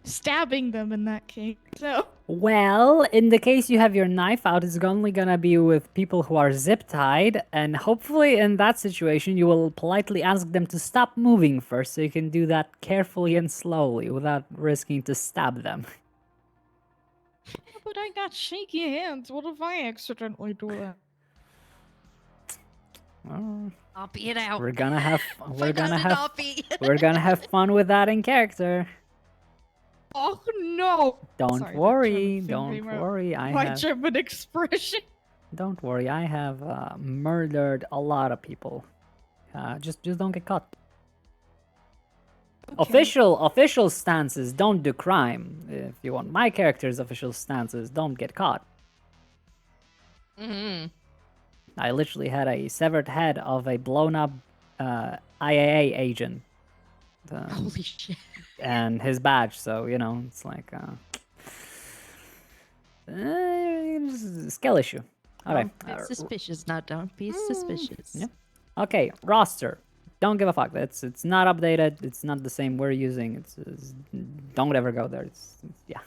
stabbing them in that case. So Well, in the case you have your knife out, it's only gonna be with people who are zip tied, and hopefully in that situation you will politely ask them to stop moving first, so you can do that carefully and slowly without risking to stab them. but I got shaky hands. What if I accidentally do that? Well, Copy it out. we're gonna have We're we're gonna have fun with that in character. Oh no! Don't Sorry, that worry, German thing don't came out. worry. My German expression. Don't worry. I have murdered a lot of people. Just don't get caught. Okay. Official stances don't do crime. If you want my character's official stances, don't get caught. I literally had a severed head of a blown up IAA agent. Holy shit. And his badge, so it's like skill issue. All right. Don't be suspicious now. Don't be suspicious. Yeah. Okay, roster. Don't give a fuck. It's not updated. It's not the same we're using. It's don't ever go there. Yeah,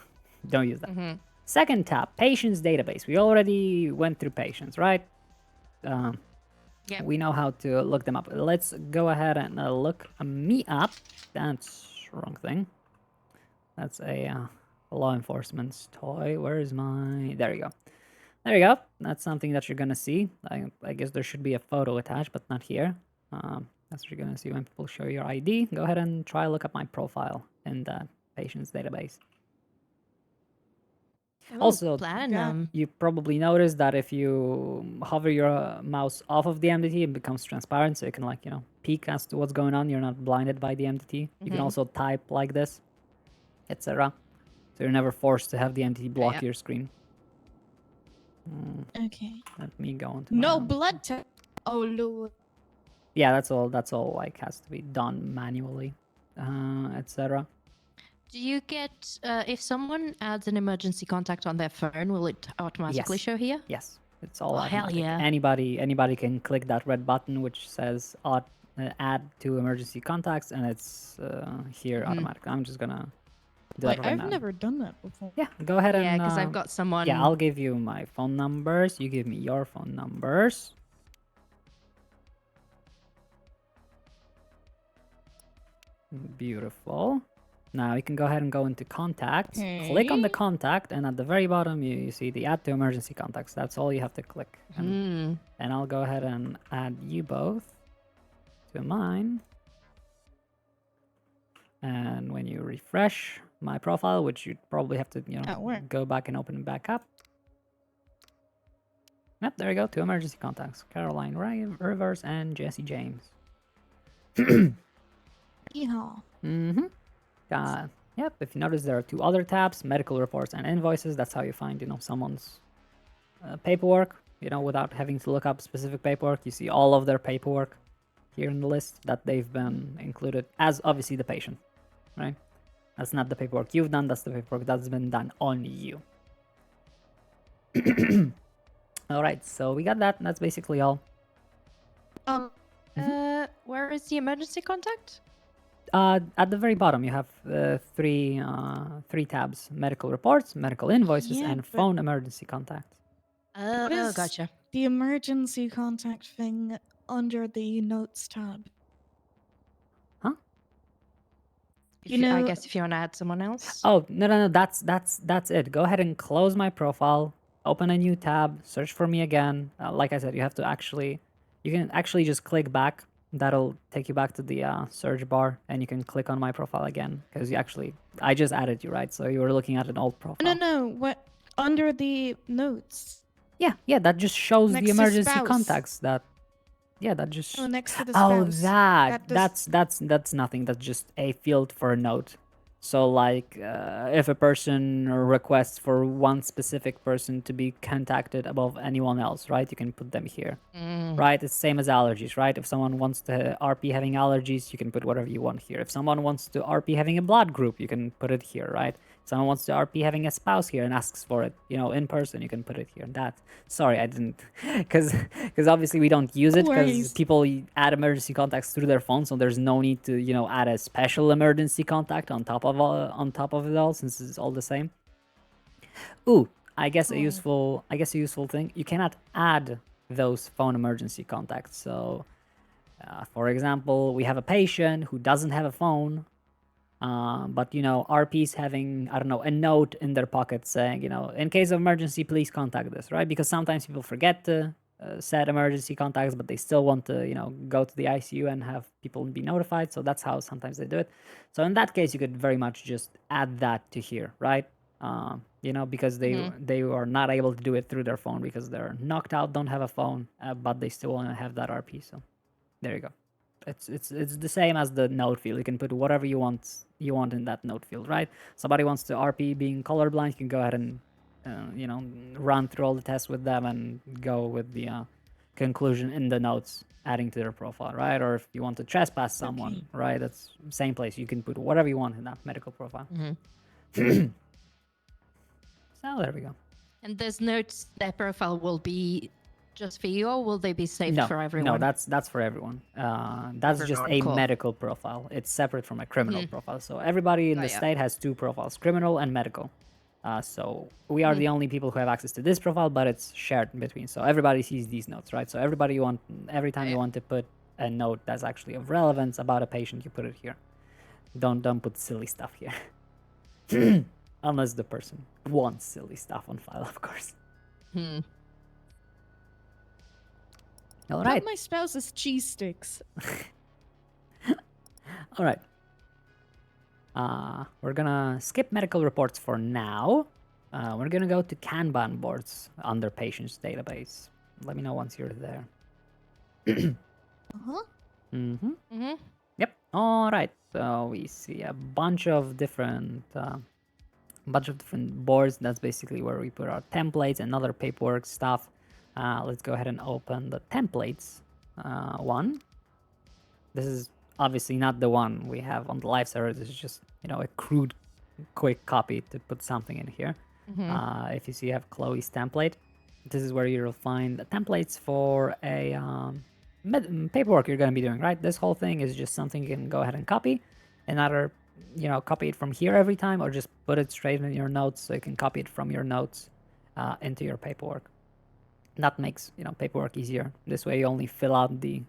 don't use that. Second tab, patients database. We already went through patients, right? Yeah. We know how to look them up. Let's go ahead and look me up. That's wrong thing. That's a law enforcement's toy. Where is my... There you go. There you go. That's something that you're gonna see. I guess there should be a photo attached, but not here. That's what you're gonna see when people show your ID. Go ahead and try look up my profile in the patient's database. Also, platinum. you probably noticed that if you hover your mouse off of the MDT, it becomes transparent, so you can like, peek as to what's going on. You're not blinded by the MDT. You can also type like this, etc. So you're never forced to have the MDT block your screen. Okay. Let me go into No my blood test. Oh lord. Yeah, that's all like has to be done manually, etc. Do you get if someone adds an emergency contact on their phone, will it automatically Yes. show here? Yes, it's all Oh, hell automatic. yeah. Anybody can click that red button which says add to emergency contacts, and it's here automatically. I'm just gonna do Wait, that right I've now. never done that before. Yeah, go ahead and Yeah, because I've got someone. yeah, I'll give you my phone numbers. You give me your phone numbers. Beautiful. Now you can go ahead and go into contacts. Click on the contact, and at the very bottom you see the add to emergency contacts. That's all you have to click. And I'll go ahead and add you both to mine. And when you refresh my profile, which you'd probably have to, go back and open it back up. Yep, there you go. 2 emergency contacts: Caroline Rivers and Jesse James. Yeehaw. Yep, if you notice, there are 2 other tabs: medical reports and invoices. That's how you find, someone's paperwork, without having to look up specific paperwork. You see all of their paperwork here in the list that they've been included as obviously the patient, right? That's not the paperwork you've done, that's the paperwork that's been done on you. Alright, so we got that. That's basically all. Where is the emergency contact? At the very bottom, you have 3 tabs: medical reports, medical invoices, Yeah, and but- phone emergency contacts. Oh, is- gotcha. The emergency contact thing under the notes tab. I guess if you want to add someone else. Oh, no, that's it. Go ahead and close my profile, open a new tab, search for me again. Like I said, you can actually just click back. That'll take you back to the search bar, and you can click on my profile again, because I just added you, right? So you were looking at an old profile. No, what under the notes? Yeah, that just shows Next the to emergency spouse. contacts. That just. Oh, next to the Oh, spouse. that does- that's nothing. That's just a field for a note. So like, if a person requests for one specific person to be contacted above anyone else, right? You can put them here, right? It's same as allergies, right? If someone wants to RP having allergies, you can put whatever you want here. If someone wants to RP having a blood group, you can put it here, right? If someone wants to RP having a spouse here and asks for it, in person, you can put it here. Sorry, I didn't, because obviously we don't use it, No because worries. people add emergency contacts through their phone, so there's no need to add a special emergency contact on top of it all, since it's all the same. Ooh, I guess a useful thing: you cannot add those phone emergency contacts. So for example, we have a patient who doesn't have a phone, but RP's having, I don't know, a note in their pocket saying, in case of emergency, please contact this, right? Because sometimes people forget to set emergency contacts, but they still want to, go to the ICU and have people be notified. So that's how sometimes they do it. So in that case, you could very much just add that to here, right? Because they are not able to do it through their phone because they're knocked out, don't have a phone, but they still want to have that RP. So there you go. It's the same as the note field. You can put whatever you want in that note field, right? Somebody wants to RP being colorblind, you can go ahead and run through all the tests with them and go with the conclusion in the notes, adding to their profile, right? Or if you want to trespass someone, right? That's same place. You can put whatever you want in that medical profile. So there we go. And those notes, their profile will be just for you, or will they be saved for everyone? No, that's for everyone. That's just a Cool. medical profile. It's separate from a criminal profile. So everybody in the state has 2 profiles: criminal and medical. So we are the only people who have access to this profile, but it's shared between. So everybody sees these notes, right? So every time you want to put a note that's actually of relevance about a patient, you put it here. Don't put silly stuff here. Unless the person wants silly stuff on file, of course. All right. Not my spouse's cheese sticks. All right. We're gonna skip medical reports for now. We're gonna go to Kanban boards under patients database. Let me know once you're there. Uh-huh. Mm-hmm. Mm-hmm. Yep. All right. So we see a bunch of different boards. That's basically where we put our templates and other paperwork stuff. Let's go ahead and open the templates one. This is obviously not the one we have on the live server. This is just, a crude, quick copy to put something in here. If you see you have Chloe's template, this is where you'll find the templates for a paperwork you're going to be doing, right? This whole thing is just something you can go ahead and copy and either, copy it from here every time or just put it straight in your notes so you can copy it from your notes into your paperwork. That makes, paperwork easier. This way you only fill out the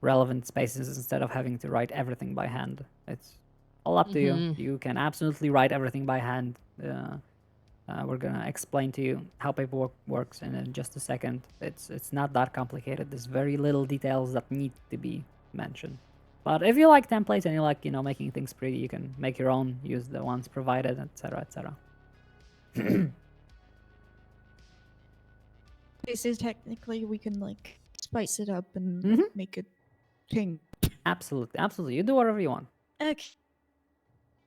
relevant spaces instead of having to write everything by hand. It's all up to you. You can absolutely write everything by hand. We're gonna explain to you how paperwork works in just a second. It's not that complicated. There's very little details that need to be mentioned. But if you like templates and you like, making things pretty, you can make your own, use the ones provided, etc., etc. This is technically we can like spice it up and Mhm. make it change. Absolutely, absolutely. You do whatever you want. Okay.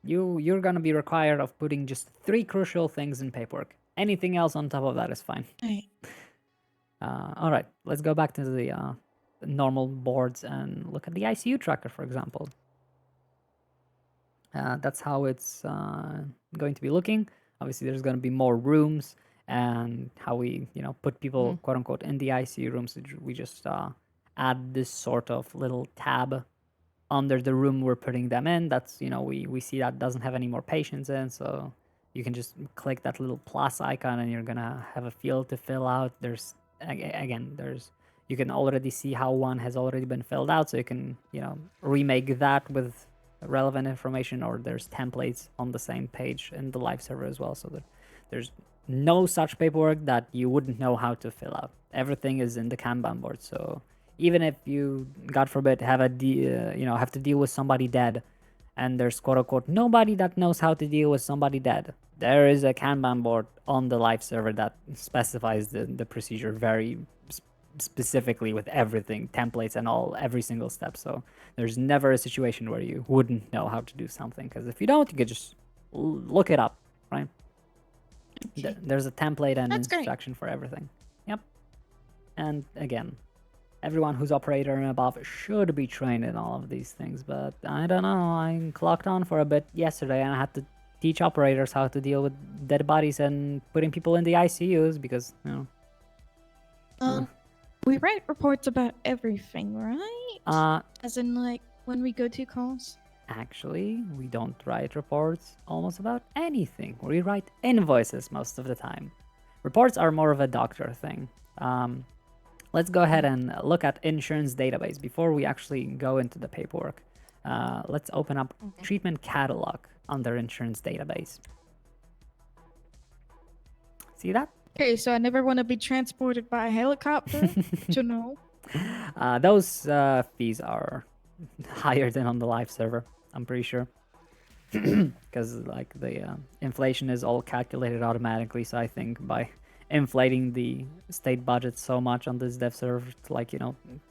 You're gonna be required of putting just 3 crucial things in paperwork. Anything else on top of that is fine. Alright. All right, let's go back to the normal boards and look at the ICU tracker, for example. That's how it's going to be looking. Obviously, there's going to be more rooms, and how we, put people, quote unquote, in the ICU rooms. We just add this sort of little tab under the room we're putting them in. That's, we see that doesn't have any more patients in, so you can just click that little plus icon and you're gonna have a field to fill out. There's you can already see how one has already been filled out, so you can, remake that with relevant information, or there's templates on the same page in the live server as well, so that there's no such paperwork that you wouldn't know how to fill out. Everything is in the Kanban board, so even if you, God forbid, have have to deal with somebody dead, and there's quote unquote nobody that knows how to deal with somebody dead, there is a Kanban board on the live server that specifies the procedure very specifically with everything, templates and all, every single step. So there's never a situation where you wouldn't know how to do something, because if you don't, you could just look it up, right? Okay. There's a template and That's great. instruction for everything. Yep. And again, everyone who's operator and above should be trained in all of these things, but I don't know. I clocked on for a bit yesterday and I had to teach operators how to deal with dead bodies and putting people in the ICUs because, We write reports about everything, right? As in like when we go to calls. Actually, we don't write reports almost about anything. We write invoices most of the time. Reports are more of a doctor thing. Let's go ahead and look at insurance database before we actually go into the paperwork. Let's open up treatment catalog under insurance database. See that? Okay, so I never want to be transported by a helicopter to know. Those fees are higher than on the live server, I'm pretty sure. Because like the inflation is all calculated automatically, so I think by inflating the state budget so much on this dev server, like,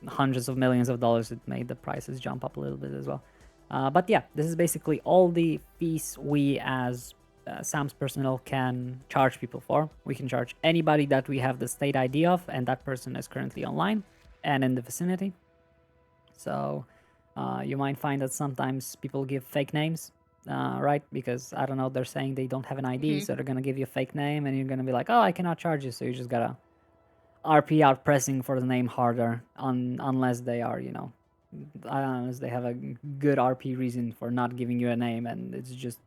hundreds of millions of dollars, it made the prices jump up a little bit as well. But yeah, this is basically all the fees we as SAMS personnel can charge people for. We can charge anybody that we have the state ID of, and that person is currently online and in the vicinity. So you might find that sometimes people give fake names, right? Because, I don't know, they're saying they don't have an ID, so they're going to give you a fake name, and you're going to be like, oh, I cannot charge you. So you just got to RP out pressing for the name harder, unless they are, unless they have a good RP reason for not giving you a name, and it's just,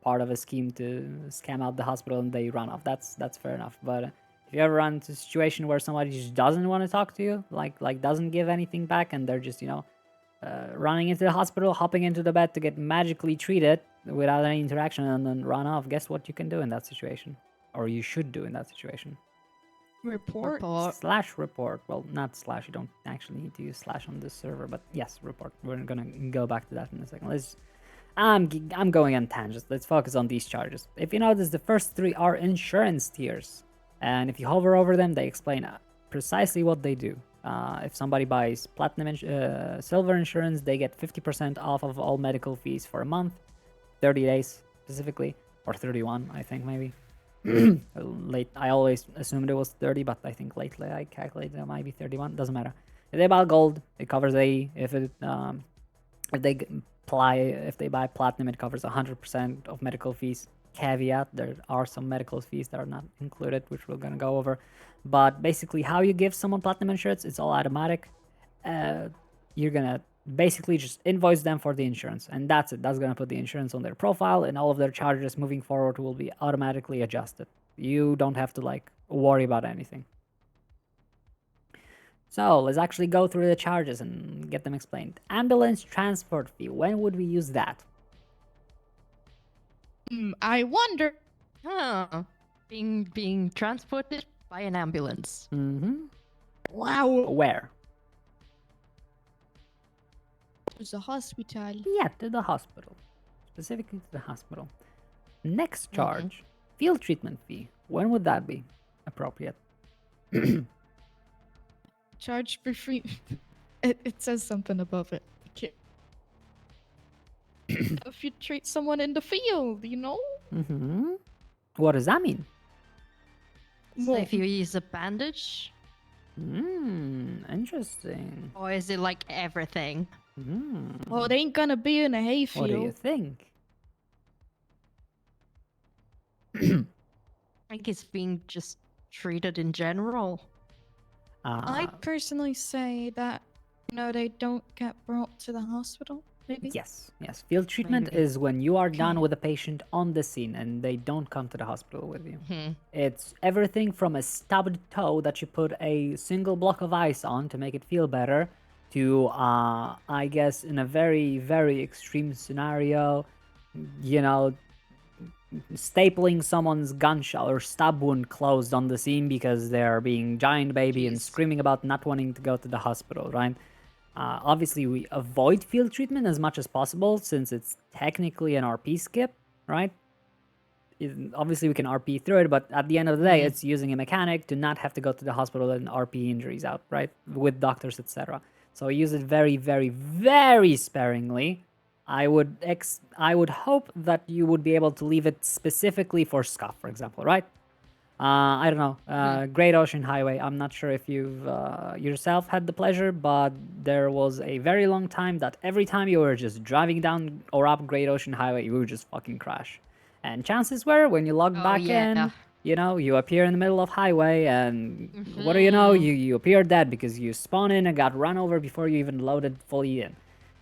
part of a scheme to scam out the hospital and they run off. That's fair enough. But if you ever run into a situation where somebody just doesn't want to talk to you, like doesn't give anything back, and they're just, running into the hospital, hopping into the bed to get magically treated without any interaction and then run off, guess what you can do in that situation? Or you should do in that situation? Report. Slash report. Well, not slash. You don't actually need to use slash on this server, but yes, report. We're gonna go back to that in a second. I'm going on tangents. Let's focus on these charges. If you notice, the first three are insurance tiers, and if you hover over them, they explain precisely what they do. If somebody buys silver insurance, they get 50% off of all medical fees for a month, 30 days specifically, or 31, I think maybe. I always assumed it was 30, but I think lately I calculated it might be 31. Doesn't matter. If they buy gold, it covers AE. If they buy platinum, it covers 100% of medical fees. Caveat: there are some medical fees that are not included, which we're gonna go over. But basically, how you give someone platinum insurance, it's all automatic. You're gonna basically just invoice them for the insurance, and that's it. That's gonna put the insurance on their profile, and all of their charges moving forward will be automatically adjusted. You don't have to worry about anything. So let's actually go through the charges and get them explained. Ambulance transport fee. When would we use that? I wonder. Huh. Being transported by an ambulance. Mm-hmm. Wow. Where? To the hospital. Yeah, to the hospital. Specifically to the hospital. Next charge. Field treatment fee. When would that be appropriate? Charge for free. It says something above it. Okay. If you treat someone in the field, you know? Mm-hmm. What does that mean? So if you use a bandage, Interesting. or is it like everything? Well, it ain't gonna be in a hayfield. What do you think? I think it's being just treated in general. I personally say that, they don't get brought to the hospital, maybe? Yes. Field treatment Maybe. is when you are done Okay. with a patient on the scene and they don't come to the hospital with you. Hmm. It's everything from a stubbed toe that you put a single block of ice on to make it feel better to, I guess, in a very, very extreme scenario, stapling someone's gunshot or stab wound closed on the scene because they're being giant baby and Jeez. screaming about not wanting to go to the hospital, right? Obviously, we avoid field treatment as much as possible since it's technically an RP skip, right? Obviously, we can RP through it, but at the end of the day, it's using a mechanic to not have to go to the hospital and RP injuries out, right? With doctors, etc. So we use it very, very, very sparingly. I would hope that you would be able to leave it specifically for scuff, for example, right? I don't know. Great Ocean Highway. I'm not sure if you've yourself had the pleasure, but there was a very long time that every time you were just driving down or up Great Ocean Highway, you would just fucking crash. And chances were, when you log back in, you appear in the middle of highway, and what do you know? You appear dead because you spawn in and got run over before you even loaded fully in.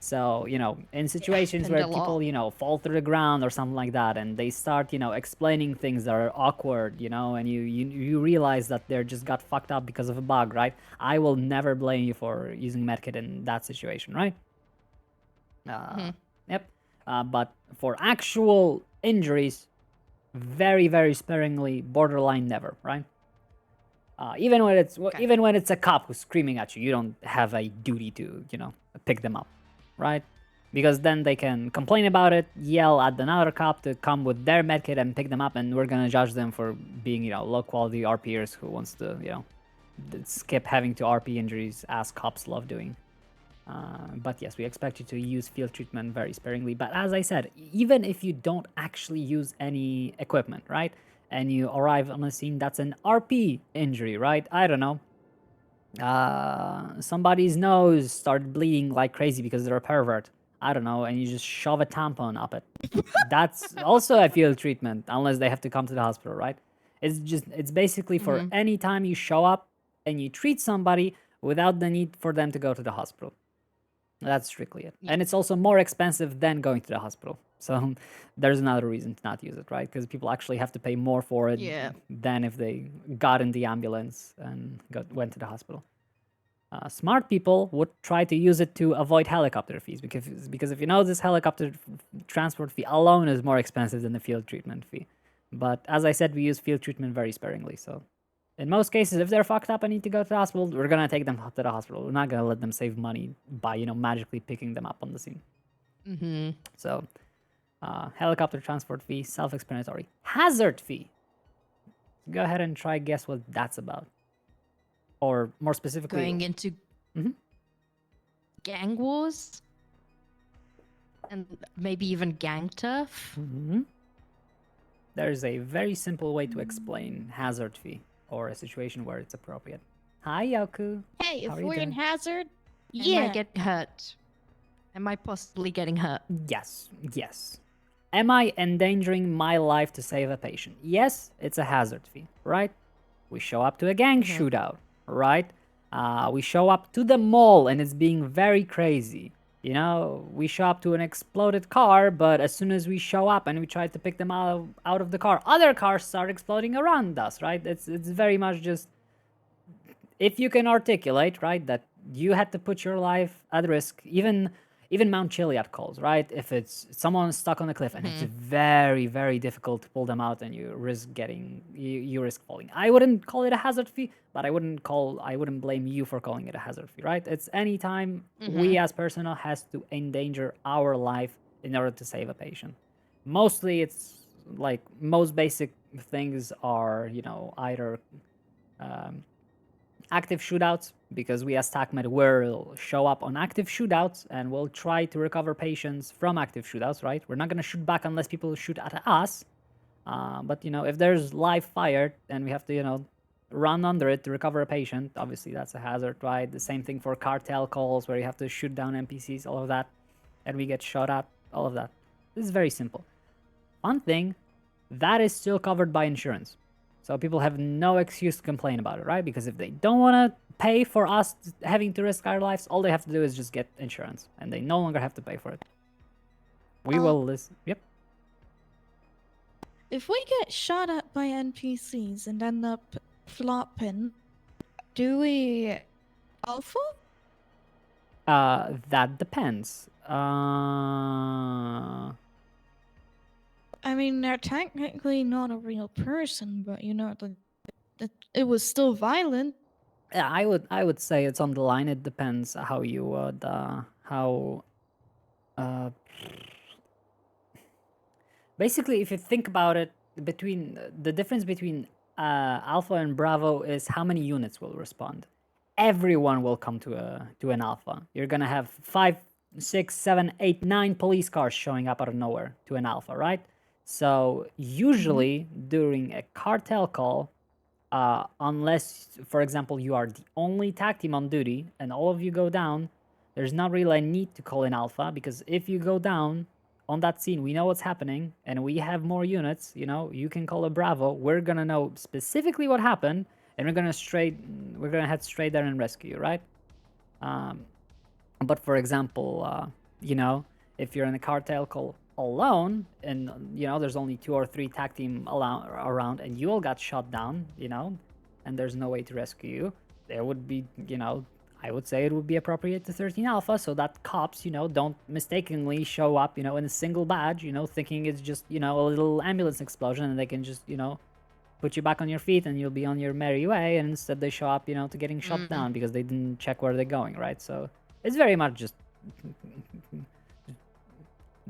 So, in situations where happened a lot. people, fall through the ground or something like that, and they start, explaining things that are awkward, and you realize that they're just got fucked up because of a bug, right? I will never blame you for using medkit in that situation, right? Yep. But for actual injuries, very, very sparingly, borderline never, right? Even when it's a cop who's screaming at you, you don't have a duty to, pick them up, right? Because then they can complain about it, yell at another cop to come with their medkit and pick them up, and we're gonna judge them for being, low-quality RPers who wants to, skip having to RP injuries as cops love doing. But yes, we expect you to use field treatment very sparingly. But as I said, even if you don't actually use any equipment, right? And you arrive on a scene that's an RP injury, right? I don't know. Somebody's nose started bleeding like crazy because they're a pervert. I don't know, and you just shove a tampon up it. That's also a field treatment, unless they have to come to the hospital, right? It's basically for any time you show up and you treat somebody without the need for them to go to the hospital. That's strictly it. And it's also more expensive than going to the hospital. So there's another reason to not use it, right? Because people actually have to pay more for it than if they got in the ambulance and went to the hospital. Smart people would try to use it to avoid helicopter fees because if you know, this helicopter transport fee alone is more expensive than the field treatment fee. But as I said, we use field treatment very sparingly, so In most cases, if they're fucked up and need to go to the hospital, we're gonna take them to the hospital. We're not gonna let them save money by, magically picking them up on the scene. Mm-hmm. So, helicopter transport fee, self-explanatory. Hazard fee. Go ahead and try guess what that's about. Or more specifically, Going into gang wars and maybe even gang turf. There's a very simple way to explain hazard fee or a situation where it's appropriate. Hi, Yoku. Hey, How if are you we're in doing? hazard, Am I yeah. get hurt? Am I possibly getting hurt? Yes, yes. Am I endangering my life to save a patient? Yes, it's a hazard fee, right? We show up to a gang shootout, right? We show up to the mall and it's being very crazy. We show up to an exploded car, but as soon as we show up and we try to pick them out of the car, other cars start exploding around us, right? It's very much just, if you can articulate, right, that you had to put your life at risk, even Mount Chiliad calls, right? If it's someone stuck on a cliff and it's very, very difficult to pull them out and you risk you risk falling. I wouldn't call it a hazard fee, but I wouldn't blame you for calling it a hazard fee, right? It's any time we as personnel has to endanger our life in order to save a patient. Mostly it's like most basic things are, either active shootouts, because we as TACMED will show up on active shootouts and we'll try to recover patients from active shootouts, right? We're not going to shoot back unless people shoot at us. But, if there's live fire and we have to, run under it to recover a patient, obviously that's a hazard, right? The same thing for cartel calls where you have to shoot down NPCs, all of that, and we get shot at, all of that. This is very simple. One thing, that is still covered by insurance. So people have no excuse to complain about it, right? Because if they don't want to pay for us having to risk our lives, all they have to do is just get insurance, and they no longer have to pay for it. We will listen. Yep. If we get shot at by NPCs and end up flopping, do we alpha? That depends. I mean, they're technically not a real person, but it was still violent. Yeah, I would say it's on the line. It depends how you would basically, if you think about it, between the difference between Alpha and Bravo is how many units will respond. Everyone will come to an Alpha. You're gonna have 5, 6, 7, 8, 9 police cars showing up out of nowhere to an Alpha, right? So usually during a cartel call, unless, for example, you are the only tag team on duty and all of you go down, there's not really a need to call in Alpha, because if you go down on that scene, we know what's happening and we have more units, you can call a Bravo. We're gonna know specifically what happened and we're gonna head straight there and rescue you, right? But for example, if you're in a cartel call alone and there's only 2 or 3 tag team around and you all got shot down, and there's no way to rescue you, there would be, I would say it would be appropriate to 13 Alpha, so that cops, don't mistakenly show up, in a single badge, thinking it's just, a little ambulance explosion and they can just, put you back on your feet and you'll be on your merry way, and instead they show up, to getting shot down because they didn't check where they're going, right? So it's very much just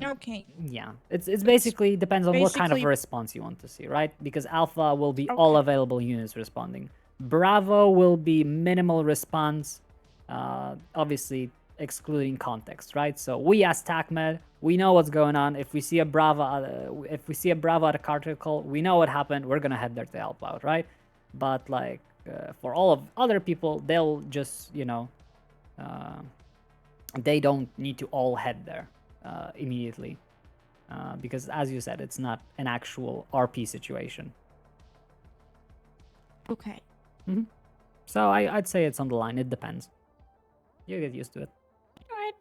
Okay. yeah, it's basically depends on what kind of basically- response you want to see, right? Because Alpha will be all available units responding. Bravo will be minimal response, obviously excluding context, right? So we as TACMED, we know what's going on. If we see a Bravo at a cartel call, we know what happened. We're gonna head there to help out, right? But like for all of other people, they'll just they don't need to all head there immediately, because as you said, it's not an actual RP situation. Okay. So I'd say it's on the line. It depends. You get used to it. Alright.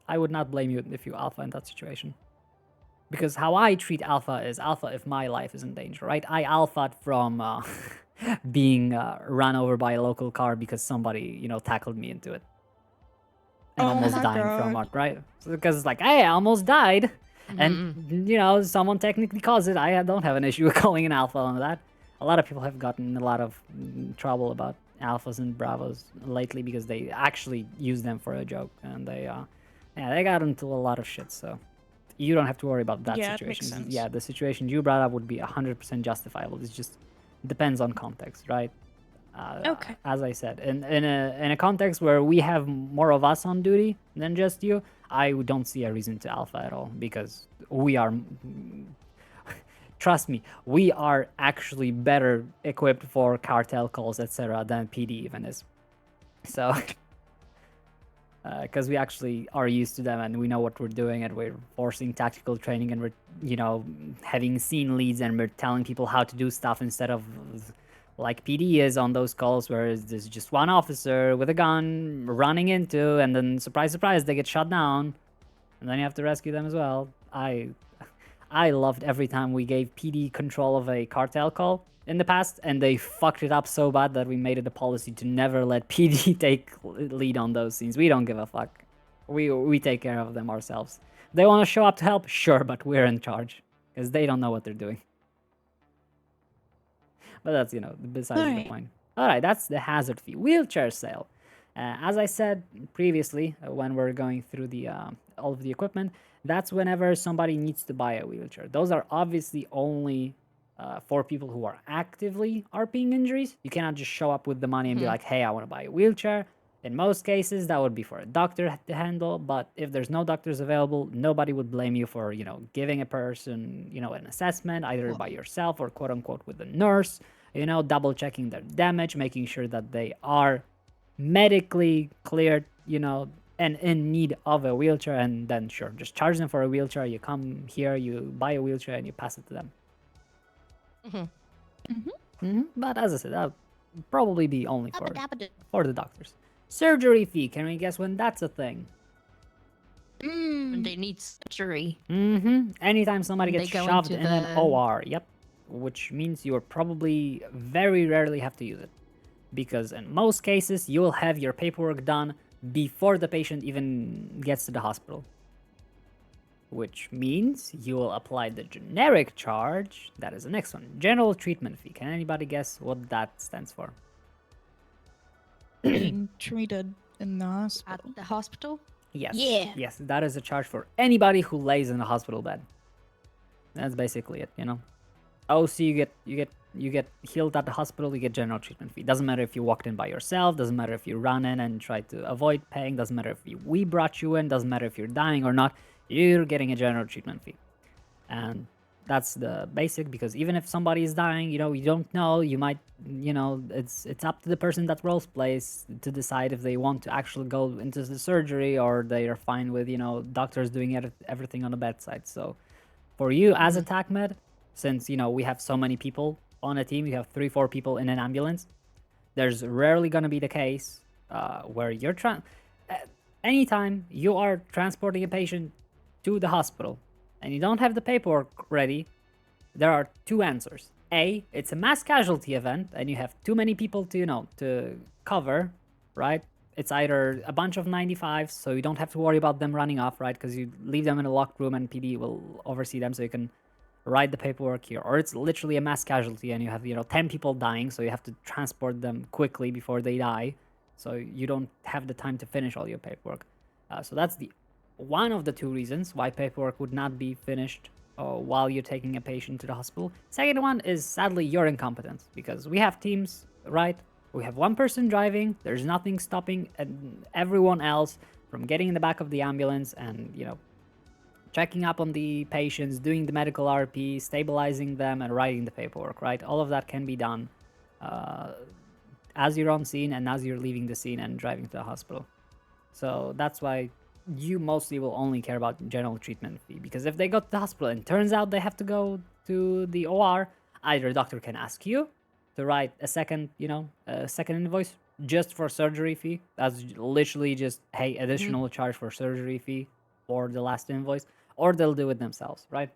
I would not blame you if you Alpha in that situation. Because how I treat Alpha is Alpha if my life is in danger, right? I Alpha'd from being run over by a local car because somebody, tackled me into it. And Oh almost my dying from God. it, right? So, because it's like, hey, I almost died. And, someone technically caused it. I don't have an issue with calling an Alpha on that. a lot of people have gotten in a lot of trouble about alphas and bravos lately because they actually use them for a joke, and they got into a lot of shit. So you don't have to worry about that Yeah, it makes situation. sense. Yeah, the situation you brought up would be 100% justifiable. It's just depends on context, right? Okay. As I said, in a context where we have more of us on duty than just you, I don't see a reason to alpha at all because we are. Trust me, we are actually better equipped for cartel calls, etc., than PD even is. So, because we actually are used to them and we know what we're doing and we're forcing tactical training and we're, having seen leads and we're telling people how to do stuff instead of like PD is on those calls where there's just one officer with a gun running into and then surprise, surprise, they get shot down and then you have to rescue them as well. I loved every time we gave PD control of a cartel call in the past, and they fucked it up so bad that we made it a policy to never let PD take lead on those scenes. We don't give a fuck. We take care of them ourselves. They want to show up to help, sure, but we're in charge because they don't know what they're doing. But that's besides the Alright. point. All right, that's the hazard fee wheelchair sale. As I said previously, when we're going through the all of the equipment, that's whenever somebody needs to buy a wheelchair. Those are obviously only for people who are actively RPing injuries. You cannot just show up with the money and be like, hey, I want to buy a wheelchair. In most cases, that would be for a doctor to handle, but if there's no doctors available, nobody would blame you for, giving a person, an assessment either by yourself or quote unquote with a nurse, double checking their damage, making sure that they are medically cleared, and in need of a wheelchair, and then sure, just charge them for a wheelchair. You come here, you buy a wheelchair, and you pass it to them. But as I said, that would probably be only for the doctors. Surgery fee. Can we guess when that's a thing? When they need surgery. Anytime somebody They gets go shoved into in an the- OR. Yep. Which means you probably very rarely have to use it. Because in most cases, you will have your paperwork done before the patient even gets to the hospital. Which means you will apply the generic charge. That is the next one. General treatment fee. Can anybody guess what that stands for? Being treated in the At hospital. the hospital? Yes. Yeah. Yes, that is a charge for anybody who lays in a hospital bed. That's basically it, Oh, so you get healed at the hospital, you get general treatment fee. Doesn't matter if you walked in by yourself, doesn't matter if you ran in and tried to avoid paying, doesn't matter if we brought you in, doesn't matter if you're dying or not, you're getting a general treatment fee. And that's the basic, because even if somebody is dying, you don't know, you might, it's up to the person that roles plays to decide if they want to actually go into the surgery or they are fine with, doctors doing everything on the bedside. So for you as a TAC med, since, we have so many people on a team, you have 3-4 people in an ambulance, there's rarely going to be the case where you're anytime you are transporting a patient to the hospital and you don't have the paperwork ready, there are two answers. A, it's a mass casualty event and you have too many people to, to cover, right? It's either a bunch of 95s, so you don't have to worry about them running off, right? Because you leave them in a locked room and PD will oversee them, so you can write the paperwork here. Or it's literally a mass casualty and you have, 10 people dying, so you have to transport them quickly before they die, so you don't have the time to finish all your paperwork. So that's one of the two reasons why paperwork would not be finished while you're taking a patient to the hospital. Second one is sadly your incompetence, because we have teams, right? We have one person driving, there's nothing stopping everyone else from getting in the back of the ambulance and, checking up on the patients, doing the medical RP, stabilizing them, and writing the paperwork, right? All of that can be done as you're on scene and as you're leaving the scene and driving to the hospital. So that's why you mostly will only care about general treatment fee, because if they go to the hospital and turns out they have to go to the OR, either a doctor can ask you to write a second invoice just for surgery fee. That's literally just, hey, additional charge for surgery fee for the last invoice, or they'll do it themselves, right?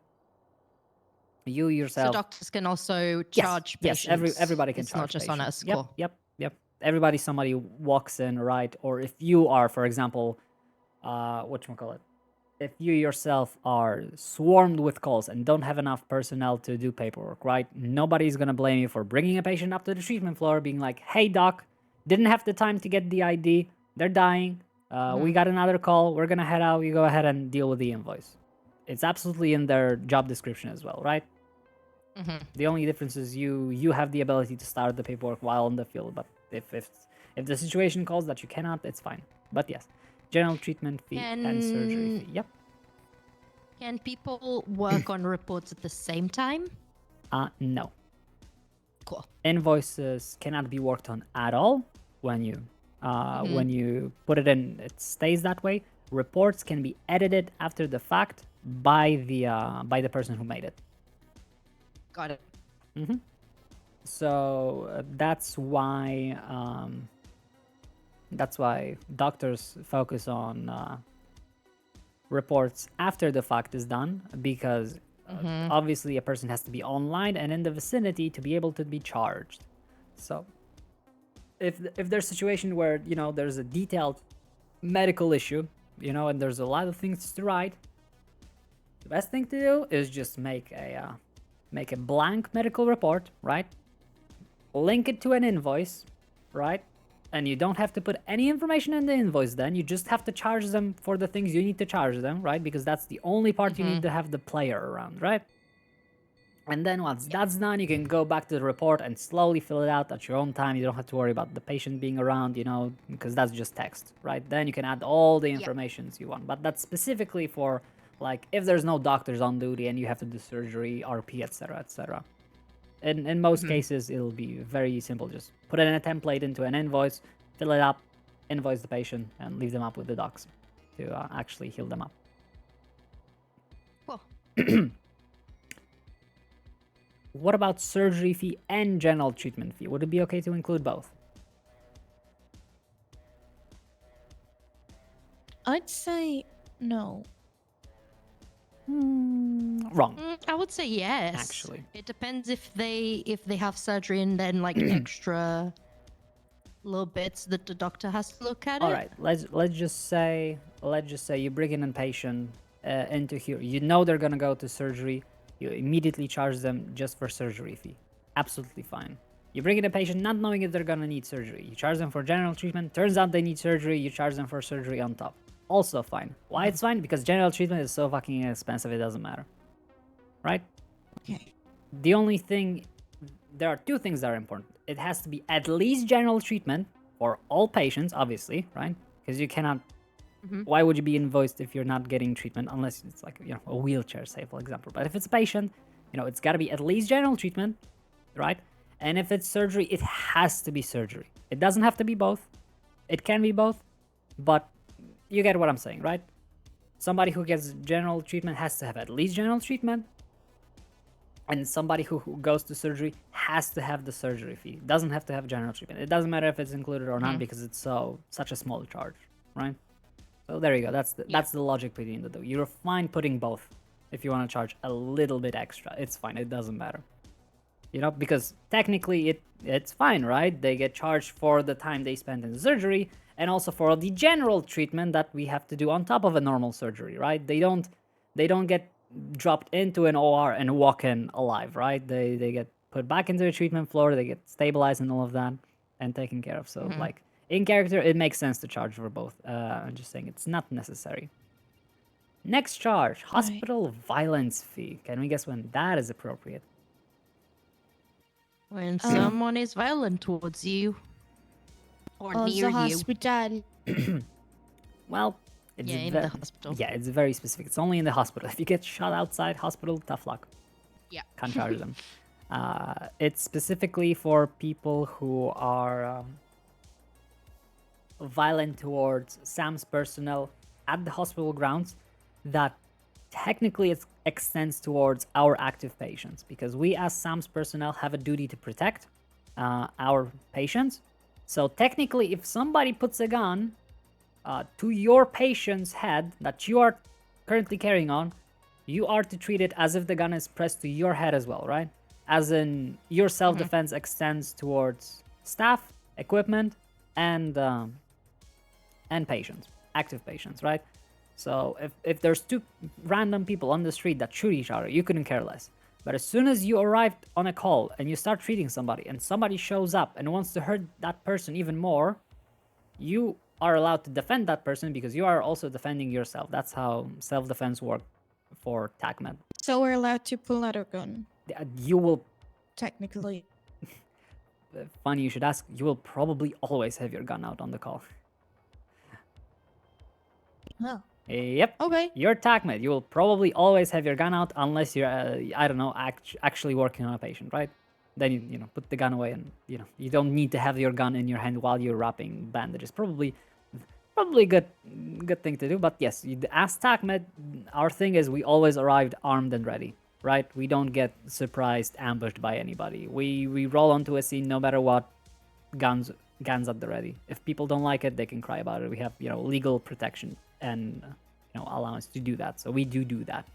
You So yourself. doctors can also charge Yes, patients. everybody can it's charge not just patients. on us. Cool. Yep. Somebody walks in, right? Or if you are, for example, whatchamacallit, if you yourself are swarmed with calls and don't have enough personnel to do paperwork, right? Nobody's gonna blame you for bringing a patient up to the treatment floor, being like, "Hey, doc, didn't have the time to get the ID. They're dying. We got another call. We're gonna head out. You go ahead and deal with the invoice." It's absolutely in their job description as well, right? The only difference is you have the ability to start the paperwork while in the field, but if the situation calls that you cannot, it's fine. But yes, general treatment fee and surgery fee. Yep. Can people work on reports at the same time? No. Cool. Invoices cannot be worked on at all when you put it in. It stays that way. Reports can be edited after the fact by the person who made it. Got it. So that's why doctors focus on reports after the fact is done, because obviously a person has to be online and in the vicinity to be able to be charged. So if there's a situation where there's a detailed medical issue, and there's a lot of things to write, the best thing to do is just make a blank medical report, right? Link it to an invoice, right? And you don't have to put any information in the invoice then. You just have to charge them for the things you need to charge them, right? Because that's the only part you need to have the player around, right? And then once that's done, you can go back to the report and slowly fill it out at your own time. You don't have to worry about the patient being around, because that's just text, right? Then you can add all the informations you want. But that's specifically for, like, if there's no doctors on duty and you have to do surgery, RP, etc., etc. In most cases, it'll be very simple. Just put it in a template into an invoice, fill it up, invoice the patient, and leave them up with the docs to actually heal them up. Cool. What about surgery fee and general treatment fee? Would it be okay to include both? I'd say no. Wrong. I would say yes. Actually. It depends if they have surgery and then like extra little bits that the doctor has to look at. All right. Let's just say you bring in a patient into here. You know they're gonna go to surgery. You immediately charge them just for surgery fee. Absolutely fine. You bring in a patient not knowing if they're gonna need surgery. You charge them for general treatment. Turns out they need surgery. You charge them for surgery on top. Also fine. Why it's fine? Because general treatment is so fucking expensive, it doesn't matter. Right? Okay. The only thing, there are two things that are important. It has to be at least general treatment for all patients, obviously, right? Because you cannot, why would you be invoiced if you're not getting treatment unless it's like, a wheelchair, say, for example. But if it's a patient, it's got to be at least general treatment, right? And if it's surgery, it has to be surgery. It doesn't have to be both. It can be both, but you get what I'm saying, right? Somebody who gets general treatment has to have at least general treatment, and somebody who goes to surgery has to have the surgery fee. Doesn't have to have general treatment. It doesn't matter if it's included or not because it's such a small charge, right? So there you go. That's the logic between the two. You're fine putting both. If you want to charge a little bit extra, it's fine. It doesn't matter. Because technically it's fine, right? They get charged for the time they spent in the surgery and also for the general treatment that we have to do on top of a normal surgery, right? They don't get dropped into an OR and walk in alive, right? They get put back into the treatment floor, they get stabilized and all of that and taken care of. So like in character, it makes sense to charge for both. I'm just saying it's not necessary. Next charge, hospital violence fee. Can we guess when that is appropriate? When someone is violent towards you or near the you. hospital. Well, it's in the hospital. Yeah, it's very specific. It's only in the hospital. If you get shot outside hospital, tough luck. Yeah. Can't charge them. It's specifically for people who are violent towards SAM's personnel at the hospital grounds. That technically it extends towards our active patients, because we as SAM's personnel have a duty to protect our patients. So technically, if somebody puts a gun to your patient's head that you are currently carrying on, you are to treat it as if the gun is pressed to your head as well, right? As in, your self-defense extends towards staff, equipment, and patients, active patients, right? So if there's two random people on the street that shoot each other, you couldn't care less. But as soon as you arrived on a call and you start treating somebody and somebody shows up and wants to hurt that person even more, you are allowed to defend that person because you are also defending yourself. That's how self-defense works for TACMED. So we're allowed to pull out our gun, You will, technically. funny you should ask, you will probably always have your gun out on the call. Oh. Yep. Okay. You're TACMED. You will probably always have your gun out unless you're, I don't know, actually working on a patient, right? Then you know, put the gun away and, you know, you don't need to have your gun in your hand while you're wrapping bandages. Probably good thing to do. But yes, as TACMED, our thing is we always arrived armed and ready, right? We don't get surprised, ambushed by anybody. We roll onto a scene no matter what, guns at the ready. If people don't like it, they can cry about it. We have, you know, legal protection and, you know, allowance to do that. So we do that.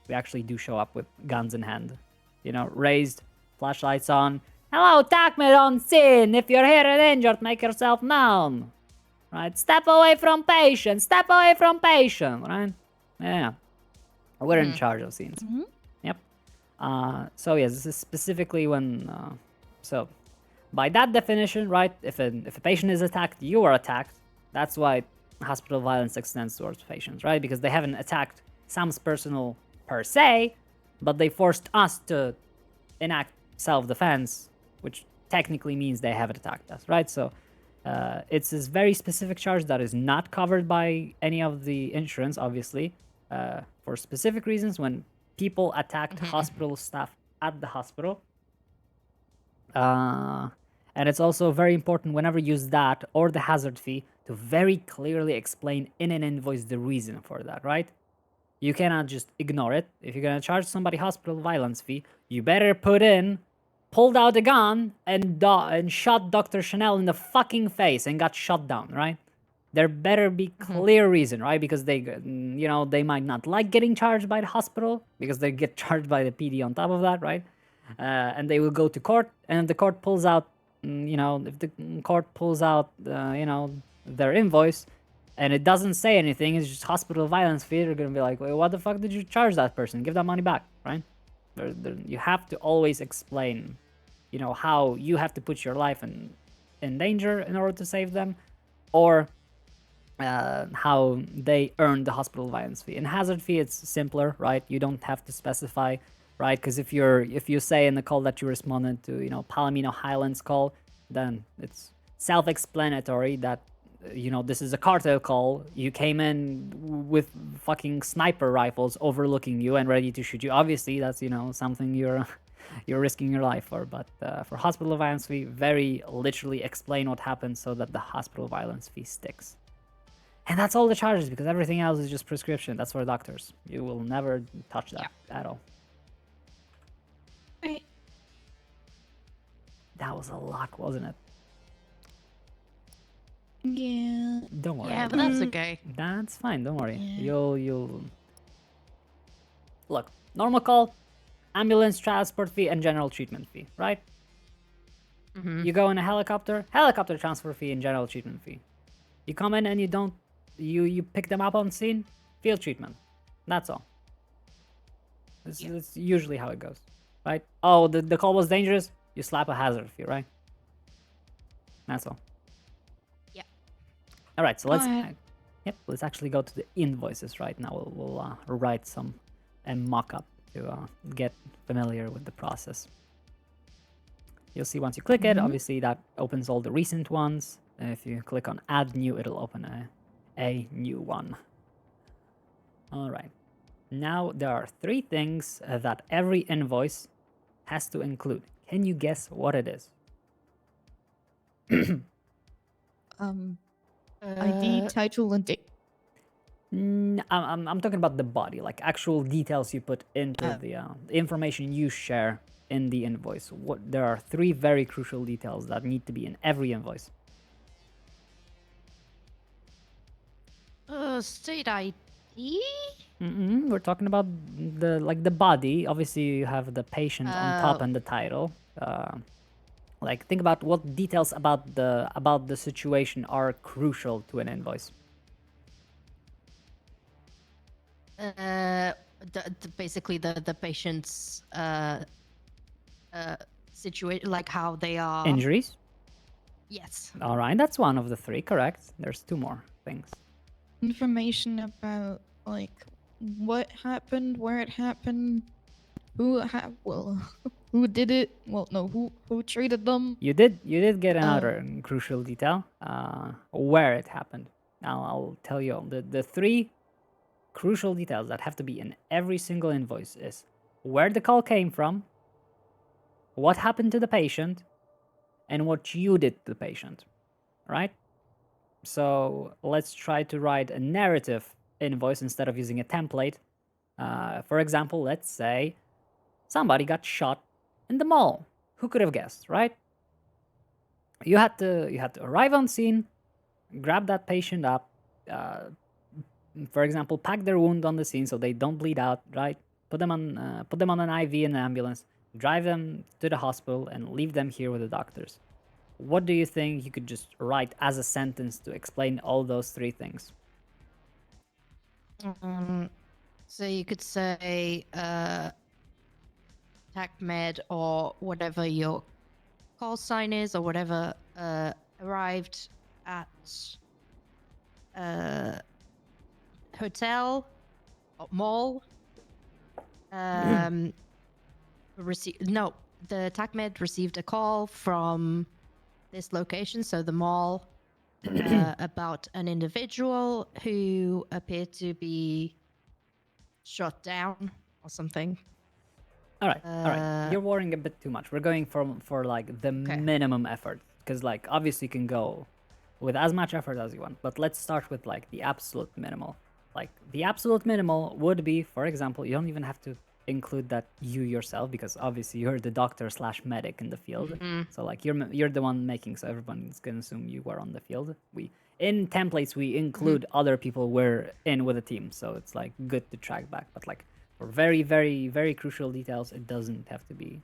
We actually do show up with guns in hand, you know, raised, flashlights on. Hello, TACMED on scene. If you're here and injured, make yourself known. Right? Step away from patient. Step away from patient. Right? Yeah. We're in charge of scenes. Mm-hmm. Yep. So yes, this is specifically when. So, by that definition, right? If a patient is attacked, you are attacked. That's why hospital violence extends towards patients, right? Because they haven't attacked Sam's personal per se, but they forced us to enact self-defense, which technically means they haven't attacked us, right? So it's this very specific charge that is not covered by any of the insurance, obviously, for specific reasons. When people attacked hospital staff at the hospital, and it's also very important whenever you use that or the hazard fee to very clearly explain in an invoice the reason for that, right? You cannot just ignore it. If you're gonna charge somebody hospital violence fee, you better put in, pulled out a gun and shot Dr. Chanel in the fucking face and got shot down, right? There better be clear reason, right? Because they, you know, they might not like getting charged by the hospital because they get charged by the PD on top of that, right? And they will go to court, and if the court pulls out, you know, if the court pulls out, you know, their invoice, and it doesn't say anything, it's just hospital violence fee, they're gonna be like, well, what the fuck did you charge that person? Give that money back, right? You have to always explain, you know, how you have to put your life in danger in order to save them, or how they earn the hospital violence fee. In hazard fee, it's simpler, right? You don't have to specify, right? Because if you say in the call that you responded to, you know, Palomino Highlands call, then it's self-explanatory that, you know, this is a cartel call. You came in with fucking sniper rifles overlooking you and ready to shoot you. Obviously, that's, you know, something you're risking your life for. But for hospital violence fee, very literally explain what happened so that the hospital violence fee sticks. And that's all the charges, because everything else is just prescription. That's for doctors. You will never touch that at all. Right. That was a lot, wasn't it? Yeah. Don't worry. Yeah, but that's okay. That's fine. Don't worry. Yeah. You'll look. Normal call, ambulance transport fee, and general treatment fee, right? You go in a helicopter transfer fee and general treatment fee. You come in and you don't, you pick them up on scene, field treatment. That's all. It's usually how it goes, right? Oh, the call was dangerous. You slap a hazard fee, right? That's all. Yeah. All right, so let's Alright. let's actually go to the invoices right now. We'll write some and mock up to get familiar with the process. You'll see once you click it, obviously that opens all the recent ones. And if you click on add new, it'll open a new one. All right. Now there are 3 things that every invoice has to include. Can you guess what it is? ID, title, and date. I'm talking about the body, like actual details you put into the information you share in the invoice. There are 3 very crucial details that need to be in every invoice. State ID? We're talking about the body. Obviously, you have the patient on top and the title. Like, think about what details about the situation are crucial to an invoice. Basically the patient's situation, like how they are. Injuries. Yes. All right, that's one of the three. Correct. There's two more things. Information about like what happened, where it happened, who did it? Well, no, who treated them? You did get another crucial detail. Where it happened. Now I'll tell you all. The three crucial details that have to be in every single invoice is where the call came from, what happened to the patient, and what you did to the patient. Right? So let's try to write a narrative invoice instead of using a template. For example, let's say somebody got shot in the mall. Who could have guessed, right? You had to arrive on scene, grab that patient up, for example, pack their wound on the scene so they don't bleed out, right? Put them on an IV in an ambulance, drive them to the hospital, and leave them here with the doctors. What do you think you could just write as a sentence to explain all those three things? So you could say TACMed or whatever your call sign is or whatever arrived at hotel or mall. The TACMed received a call from this location, so the mall, about an individual who appeared to be shot down or something. All right. You're worrying a bit too much. We're going for like the minimum effort because like obviously you can go with as much effort as you want, but let's start with like the absolute minimal. Like the absolute minimal would be, for example, you don't even have to include that you yourself because obviously you're the doctor / medic in the field. So like you're the one making, so everyone's gonna assume you were on the field. In templates we include other people we're in with a team, so it's like good to track back. But like for very, very, very crucial details, it doesn't have to be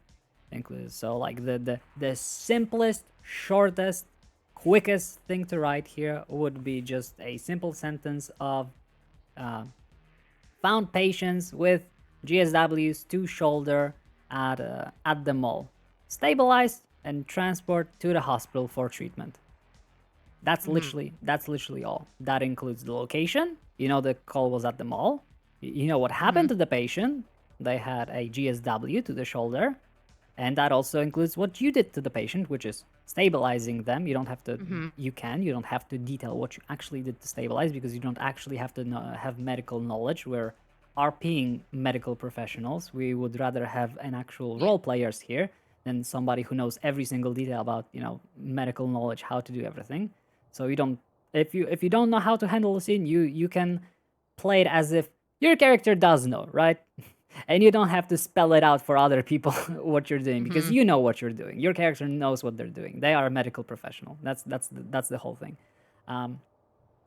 included. So like the simplest, shortest, quickest thing to write here would be just a simple sentence of found patients with GSWs to shoulder at the mall, stabilized and transport to the hospital for treatment. That's literally all. That includes the location. You know the call was at the mall. You know what happened to the patient. They had a GSW to the shoulder. And that also includes what you did to the patient, which is stabilizing them. You don't have to, you don't have to detail what you actually did to stabilize because you don't actually have to have medical knowledge. We're RPing medical professionals. We would rather have an actual role players here than somebody who knows every single detail about, medical knowledge, how to do everything. So you don't, if you don't know how to handle a scene, you can play it as if your character does know, right? And you don't have to spell it out for other people what you're doing because you know what you're doing. Your character knows what they're doing. They are a medical professional. That's the whole thing.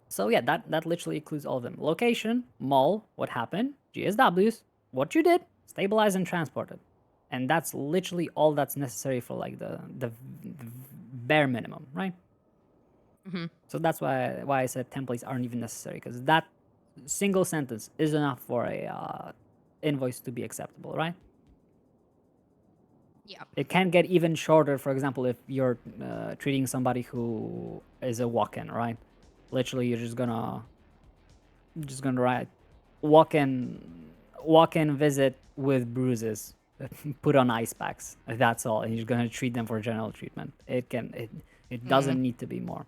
So yeah, that literally includes all of them. Location, mall, what happened, GSWs, what you did, stabilize and transport it. And that's literally all that's necessary for like the bare minimum, right? So that's why I said templates aren't even necessary because that single sentence is enough for a invoice to be acceptable, right? Yeah. It can get even shorter, for example, if you're treating somebody who is a walk-in, right? Literally, you're just gonna write walk-in visit with bruises, put on ice packs. That's all, and you're gonna treat them for general treatment. It doesn't need to be more.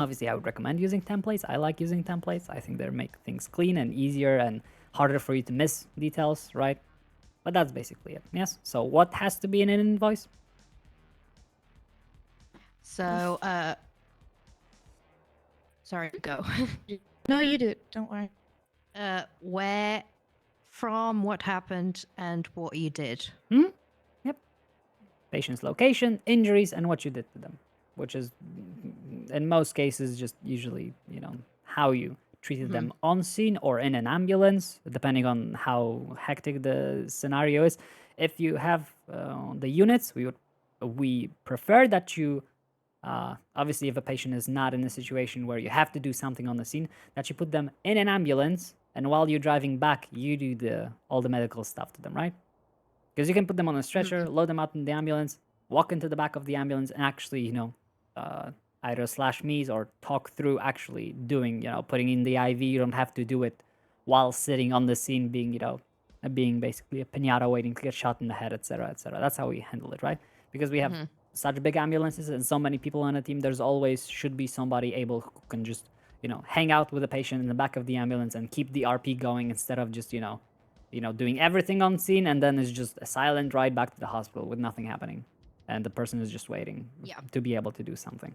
Obviously, I would recommend using templates. I like using templates. I think they make things clean and easier and harder for you to miss details, right? But that's basically it. Yes. So what has to be in an invoice? So, sorry, go. No, you do. Don't worry. Where, from, what happened, and what you did. Yep. Patient's location, injuries, and what you did to them, which is in most cases just usually, how you treated them on scene or in an ambulance, depending on how hectic the scenario is. If you have the units, we prefer that you obviously if a patient is not in a situation where you have to do something on the scene, that you put them in an ambulance and while you're driving back, you do all the medical stuff to them, right? Because you can put them on a stretcher, load them out in the ambulance, walk into the back of the ambulance, and actually, either slash me's or talk through actually doing, putting in the IV. You don't have to do it while sitting on the scene, being basically a pinata waiting to get shot in the head, etc., etc. That's how we handle it, right? Because we have such big ambulances and so many people on a team. There's always should be somebody able who can just, hang out with the patient in the back of the ambulance and keep the RP going instead of just, doing everything on scene, and then it's just a silent ride back to the hospital with nothing happening, and the person is just waiting to be able to do something.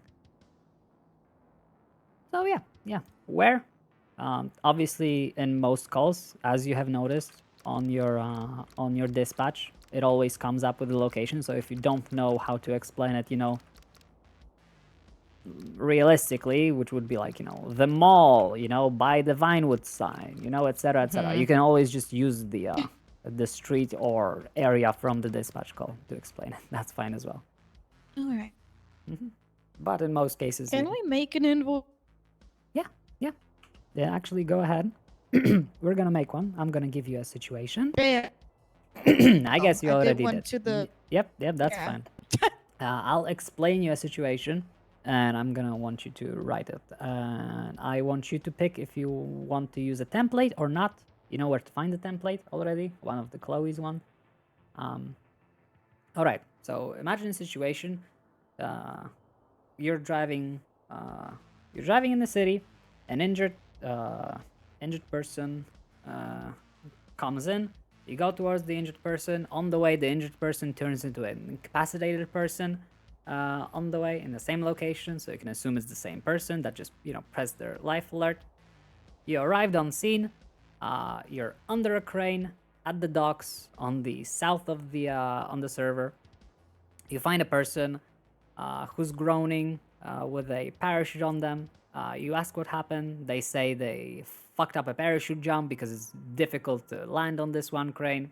So yeah. Where? Obviously, in most calls, as you have noticed on your dispatch, it always comes up with the location. So if you don't know how to explain it, realistically, which would be like, the mall, by the Vinewood sign, etc., etc. You can always just use the street or area from the dispatch call to explain it. That's fine as well. All right. But in most cases, Can we make an invoice? yeah, actually, go ahead. We're gonna make one. I'm gonna give you a situation. Yeah. I guess you I did already one did. to the- Yep, that's Yeah. fine. I'll explain you a situation, and I'm gonna want you to write it. And I want you to pick if you want to use a template or not. You know where to find the template already. One of the Chloe's one. All right. So imagine a situation. You're driving. You're driving in the city. An injured person comes in. You go towards the injured person. On the way, the injured person turns into an incapacitated person on the way in the same location. So you can assume it's the same person that just, pressed their life alert. You arrived on scene. You're under a crane at the docks on the south of on the server. You find a person who's groaning with a parachute on them. You ask what happened. They say they fucked up a parachute jump because it's difficult to land on this one crane.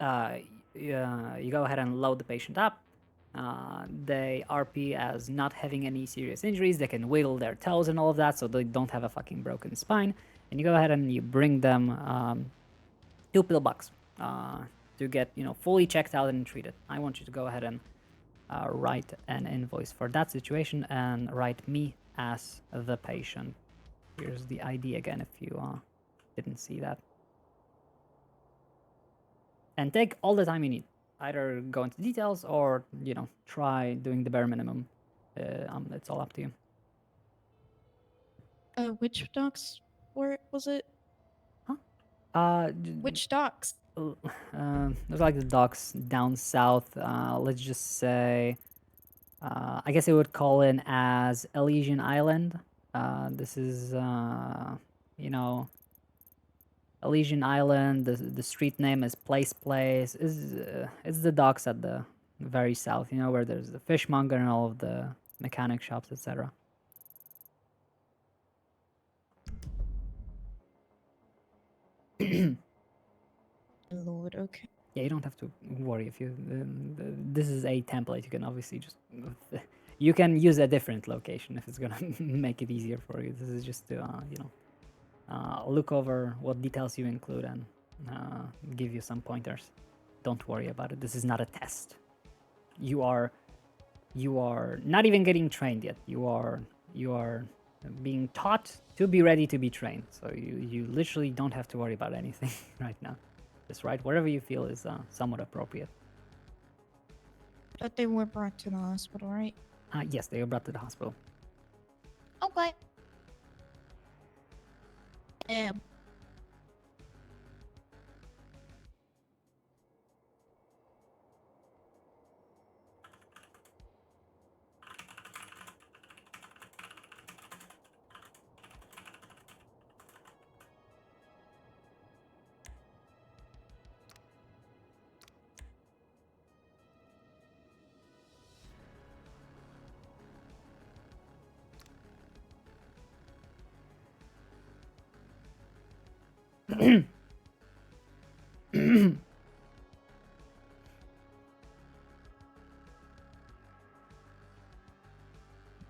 You go ahead and load the patient up. They RP as not having any serious injuries. They can wiggle their toes and all of that, so they don't have a fucking broken spine. And you go ahead and you bring them 2 pillbox to get fully checked out and treated. I want you to go ahead and write an invoice for that situation and write me as the patient. Here's the ID again if you didn't see that. And take all the time you need. Either go into details or, try doing the bare minimum. It's all up to you. Which docks was it? Which? Which docks? There's like the docks down south. Let's just say, I guess it would call in as Elysian Island. This is, Elysian Island. The street name is Place. It's the docks at the very south. Where there's the fishmonger and all of the mechanic shops, etc. Lord, okay. Yeah, you don't have to worry if you. This is a template. You can obviously just. You can use a different location if it's gonna make it easier for you. This is just to look over what details you include and give you some pointers. Don't worry about it. This is not a test. You are not even getting trained yet. You are being taught to be ready to be trained. So you literally don't have to worry about anything right now. Just write whatever you feel is somewhat appropriate. But they were brought to the hospital, right? Yes, they were brought to the hospital. Okay.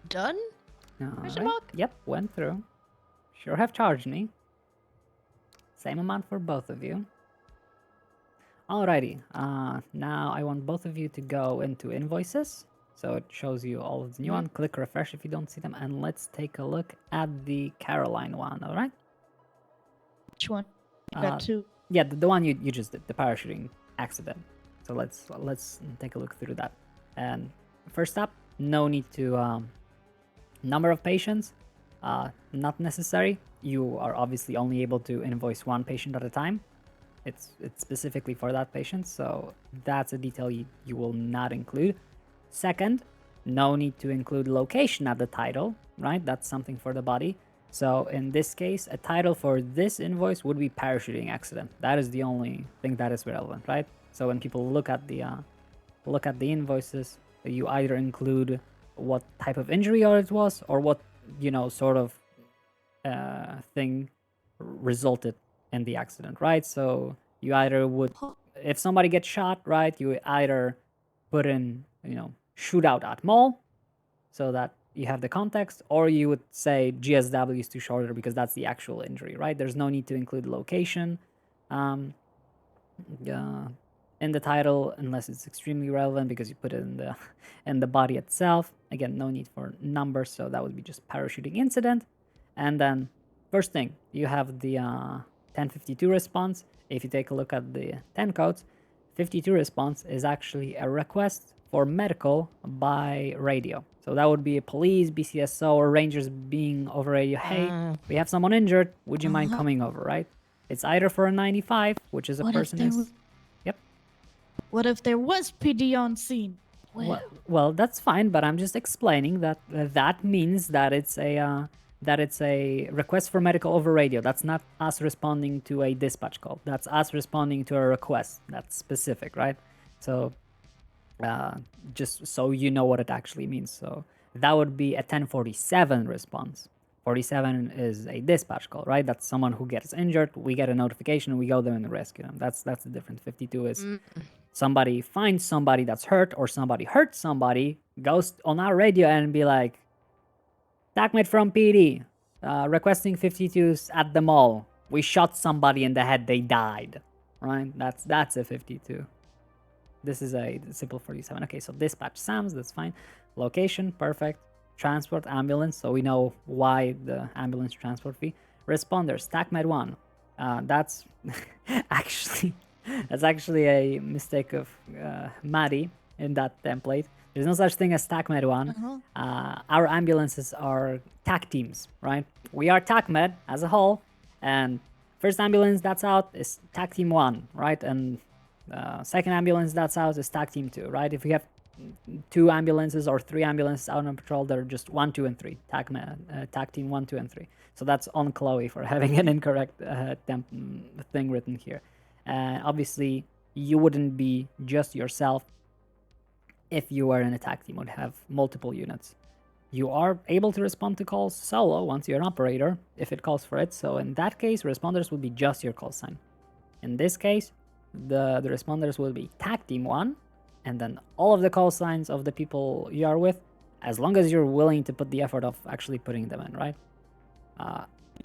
Done? All Question right. mark? Yep, went through. Sure have charged me. Same amount for both of you. Alrighty, now I want both of you to go into invoices. So it shows you all of the new one. Click refresh if you don't see them, and let's take a look at the Caroline one, alright? Which one? I Uh, got two. Yeah, the one you just did, the parachuting accident. So let's take a look through that. And first up, no need to number of patients, not necessary. You are obviously only able to invoice one patient at a time. It's specifically for that patient, so that's a detail you will not include. Second, no need to include location at the title, right? That's something for the body. So in this case, a title for this invoice would be parachuting accident. That is the only thing that is relevant, right? So when people look at the invoices, you either include what type of injury it was, or what sort of thing resulted in the accident, right? So you either would, if somebody gets shot, right, you either put in shootout at mall, so that you have the context, or you would say GSW is too shorter because that's the actual injury, right? There's no need to include location in the title unless it's extremely relevant because you put it in the body itself. Again, no need for numbers, so that would be just parachuting incident. And then first thing, you have the 1052 response. If you take a look at the 10 codes, 52 response is actually a request for medical by radio. So that would be a police, BCSO, or rangers being over radio. Hey, we have someone injured. Would you mind coming over, right? It's either for a 95, which is a What if person there is... was- Yep. What if there was PD on scene? Well, that's fine, but I'm just explaining that that means that it's a request for medical over radio. That's not us responding to a dispatch call. That's us responding to a request. That's specific, right? So just so you know what it actually means. So that would be a 1047 response. 47 is a dispatch call, right? That's someone who gets injured. We get a notification, we go there and rescue them. That's the difference. 52 is somebody finds somebody that's hurt, or somebody hurts somebody, goes on our radio and be like, TACMED from PD, requesting 52s at the mall. We shot somebody in the head, they died, right? That's a 52. This is a simple 47. Okay, so dispatch SAMs, that's fine. Location, perfect. Transport, ambulance, so we know why the ambulance transport fee. Responders, TACMED 1. That's actually a mistake of Maddie in that template. There's no such thing as TACMED 1. Our ambulances are TAC teams, right? We are TACMED as a whole, and first ambulance that's out is TAC team 1, right? And second ambulance that's out is TAC team 2, right? If we have 2 ambulances or 3 ambulances out on patrol, they're just 1, 2, and 3. TAC team 1, 2, and 3. So that's on Chloe for having an incorrect thing written here. Obviously, you wouldn't be just yourself if you were in a TAC team, would have multiple units. You are able to respond to calls solo once you're an operator, if it calls for it. So in that case, responders would be just your call sign. In this case, the responders will be TAC team 1, and then all of the call signs of the people you are with, as long as you're willing to put the effort of actually putting them in, right?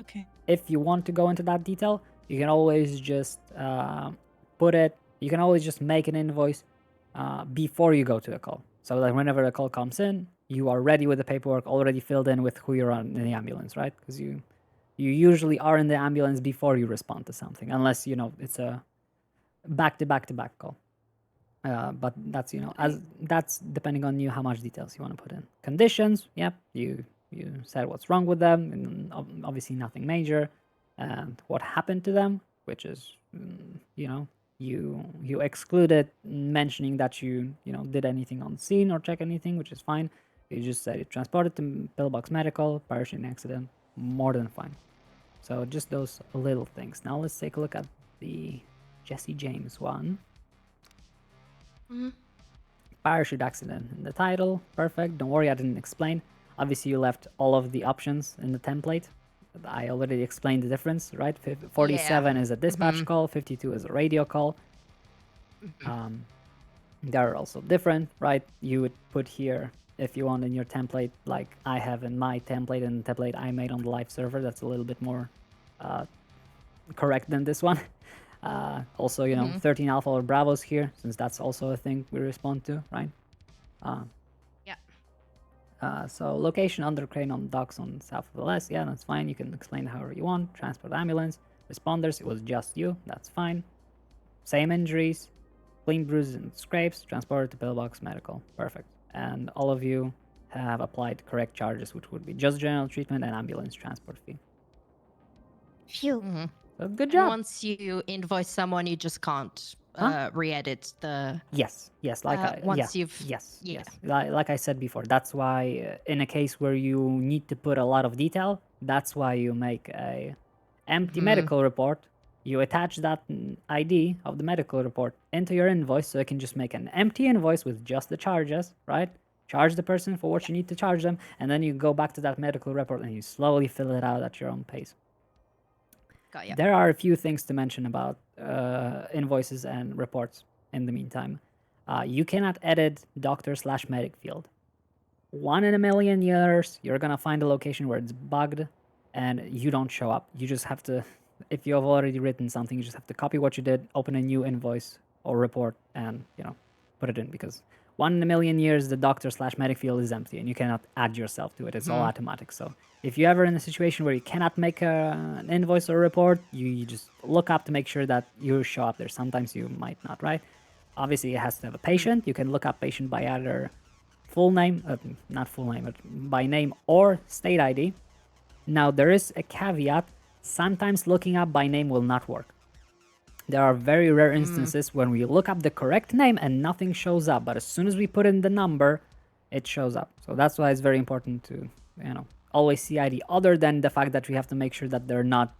Okay. If you want to go into that detail, you can always just you can always just make an invoice before you go to the call. So that whenever the call comes in, you are ready with the paperwork already filled in with who you're on in the ambulance, right? Because you usually are in the ambulance before you respond to something, unless, it's a back-to-back-to-back call. But that's, that's depending on you how much details you want to put in. Conditions, yep, you said what's wrong with them, and obviously nothing major. And what happened to them, which is, you excluded mentioning that you did anything on scene or check anything, which is fine. You just said it transported to pillbox medical, parachuting accident, more than fine. So just those little things. Now let's take a look at the Jesse James one. Parachute accident in the title, perfect. Don't worry, I didn't explain. Obviously, you left all of the options in the template. I already explained the difference, right? 47 is a dispatch call, 52 is a radio call. They're also different, right? You would put here, if you want, in your template, like I have in my template and the template I made on the live server. That's a little bit more correct than this one. Also, 13 Alpha or Bravos here, since that's also a thing we respond to, right? Yeah. So location under crane on docks on south of the LS. Yeah, that's fine. You can explain however you want. Transport ambulance. Responders, it was just you. That's fine. Same injuries. Clean bruises and scrapes. Transported to pillbox medical. Perfect. And all of you have applied correct charges, which would be just general treatment and ambulance transport fee. Phew. So good And job. once you invoice someone, you just can't re-edit the. Yes, once you've yes. yeah. Like I said before, that's why in a case where you need to put a lot of detail, that's why you make a empty medical report. You attach that ID of the medical report into your invoice, so you can just make an empty invoice with just the charges, right? Charge the person for what you need to charge them, and then you go back to that medical report and you slowly fill it out at your own pace. Got ya. There are a few things to mention about invoices and reports in the meantime. You cannot edit doctor/medic field. 1 in a million years, you're going to find a location where it's bugged and you don't show up. You just have to, if you have already written something, you just have to copy what you did, open a new invoice or report, and, put it in, because 1 in a million years, the doctor/medic field is empty and you cannot add yourself to it. It's all automatic. So if you're ever in a situation where you cannot make an invoice or a report, you just look up to make sure that you show up there. Sometimes you might not, right? Obviously, it has to have a patient. You can look up patient by either full name, not full name, but by name or state ID. Now, there is a caveat. Sometimes looking up by name will not work. There are very rare instances when we look up the correct name and nothing shows up, but as soon as we put in the number, it shows up. So that's why it's very important to, always see ID, other than the fact that we have to make sure that they're not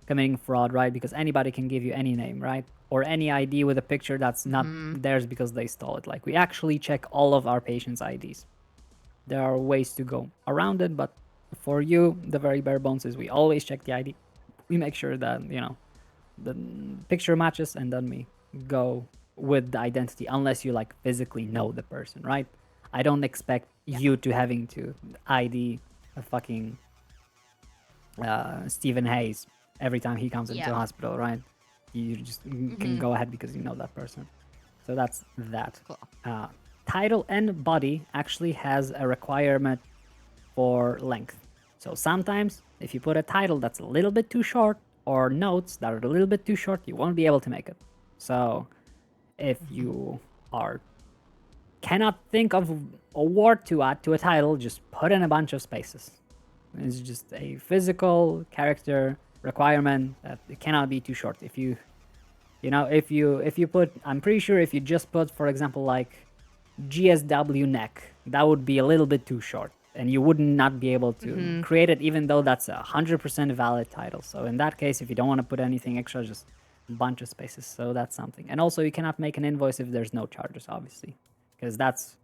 committing fraud, right? Because anybody can give you any name, right? Or any ID with a picture that's not theirs because they stole it. Like, we actually check all of our patients' IDs. There are ways to go around it, but for you, the very bare bones is we always check the ID. We make sure that, the picture matches, and then we go with the identity, unless you physically know the person, right? I don't expect you to having to ID a fucking Stephen Hayes every time he comes into a hospital, right? You just can go ahead because you know that person. So that's that. Cool. Title and body actually has a requirement for length. So sometimes if you put a title that's a little bit too short, or notes that are a little bit too short, you won't be able to make it. So if you cannot think of a word to add to a title, just put in a bunch of spaces. It's just a physical character requirement that it cannot be too short. If you put, I'm pretty sure if you just put, for example, GSW neck, that would be a little bit too short, and you would not be able to create it, even though that's 100% valid title. So in that case, if you don't want to put anything extra, just a bunch of spaces. So that's something. And also, you cannot make an invoice if there's no charges, obviously, because that's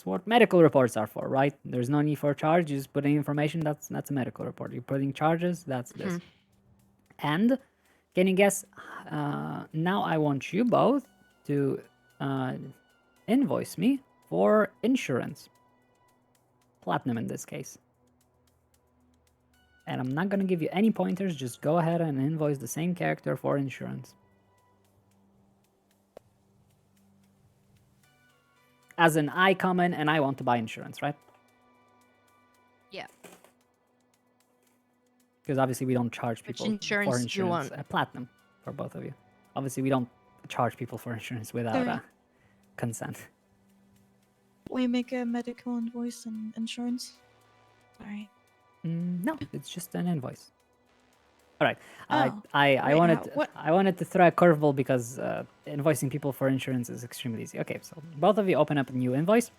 what medical reports are for, right? There's no need for a charge. You just put in information. That's a medical report. You're putting charges. That's this. And can you guess? Now I want you both to invoice me for insurance. Platinum in this case. And I'm not going to give you any pointers. Just go ahead and invoice the same character for insurance. As in, I come in and I want to buy insurance, right? Yeah. Because obviously we don't charge Which people insurance for do insurance. you want? Platinum for both of you. Obviously we don't charge people for insurance without consent. We make a medical invoice and insurance. Sorry. No, it's just an invoice. All right. Oh, I wait, wanted to throw a curveball because invoicing people for insurance is extremely easy. Okay, so both of you open up a new invoice.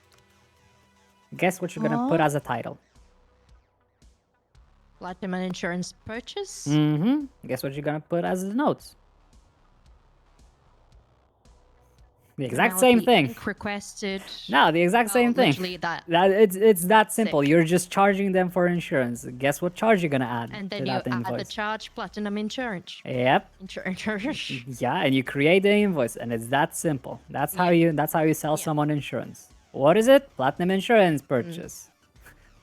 Guess what you're gonna put as a title. Platinum and insurance purchase. Guess what you're gonna put as the notes. The exact same thing. Requested. No, the exact same thing. Literally that. It's that simple. Sick. You're just charging them for insurance. Guess what charge you're gonna add And to then you that add invoice? the charge, platinum insurance. Yep. Insurance. Yeah, and you create the invoice, and it's that simple. That's how you sell someone insurance. What is it? Platinum insurance purchase.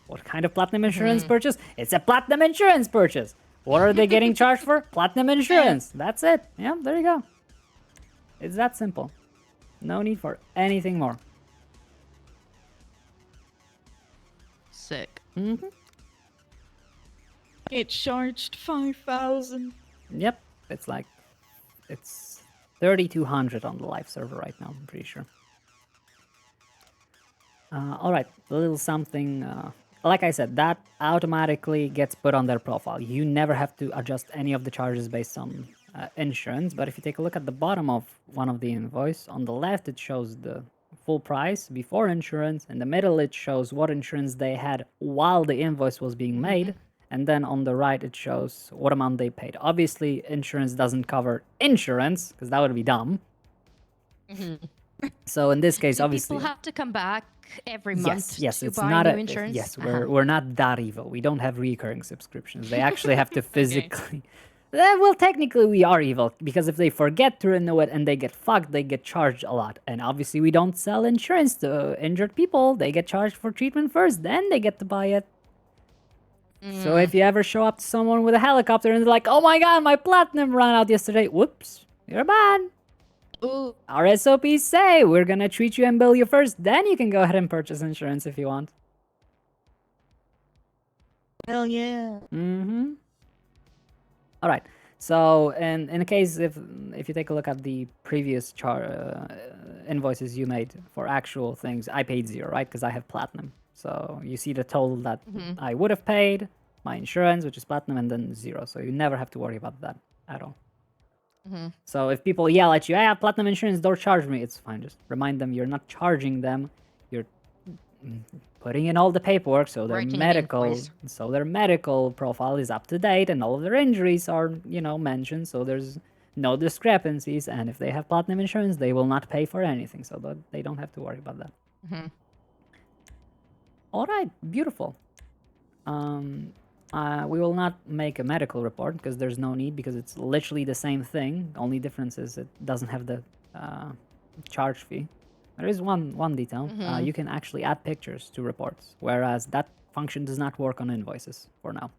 What kind of platinum insurance purchase? It's a platinum insurance purchase. What are they getting charged for? Platinum insurance. That's it. Yeah, there you go. It's that simple. No need for anything more. Sick. Mm-hmm. It charged 5,000. Yep. It's 3,200 on the live server right now, I'm pretty sure. All right, a little something. Like I said, that automatically gets put on their profile. You never have to adjust any of the charges based on insurance. But if you take a look at the bottom of one of the invoice, on the left it shows the full price before insurance. In the middle it shows what insurance they had while the invoice was being made. And then on the right it shows what amount they paid. Obviously, insurance doesn't cover insurance, because that would be dumb. So in this case, Do obviously... people have to come back every month Yes, to it's buy not new a insurance? yes. We're not that evil. We don't have recurring subscriptions. They actually have to physically. Well, technically we are evil, because if they forget to renew it and they get fucked, they get charged a lot. And obviously we don't sell insurance to injured people. They get charged for treatment first, then they get to buy it. So if you ever show up to someone with a helicopter and they're like, "Oh my god, my platinum ran out yesterday," whoops, you're bad. Ooh. Our SOPs say we're gonna treat you and bill you first, then you can go ahead and purchase insurance if you want. Hell yeah. Mm-hmm. All right. So, in the case if you take a look at the previous invoices you made for actual things, I paid 0, right? Because I have platinum. So you see the total that I would have paid, my insurance, which is platinum, and then 0. So you never have to worry about that at all. So if people yell at you, "I have platinum insurance, don't charge me," it's fine. Just remind them you're not charging them. You're putting in all the paperwork, so their Writing an medical profile is up to date, and all of their injuries are, mentioned. So there's no discrepancies. And if they have platinum insurance, they will not pay for anything, so that they don't have to worry about that. All right, beautiful. We will not make a medical report because there's no need, because it's literally the same thing. Only difference is it doesn't have the charge fee. There is one detail. You can actually add pictures to reports, whereas that function does not work on invoices for now.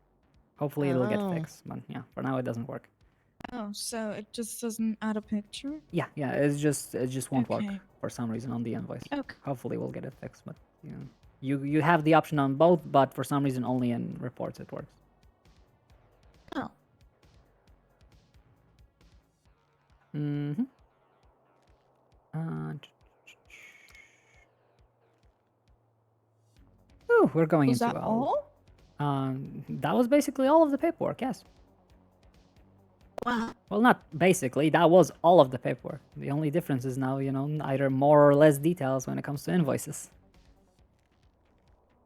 Hopefully it'll get fixed, but yeah, for now it doesn't work. Oh, so it just doesn't add a picture? Yeah, it just won't work Okay. for some reason on the invoice. Okay. Hopefully we'll get it fixed, but you have the option on both, but for some reason only in reports it works. Oh. Mm-hmm. Ooh, we're going Was into that all? that was basically all of the paperwork, yes. Wow. Well, not basically, that was all of the paperwork. The only difference is now, either more or less details when it comes to invoices.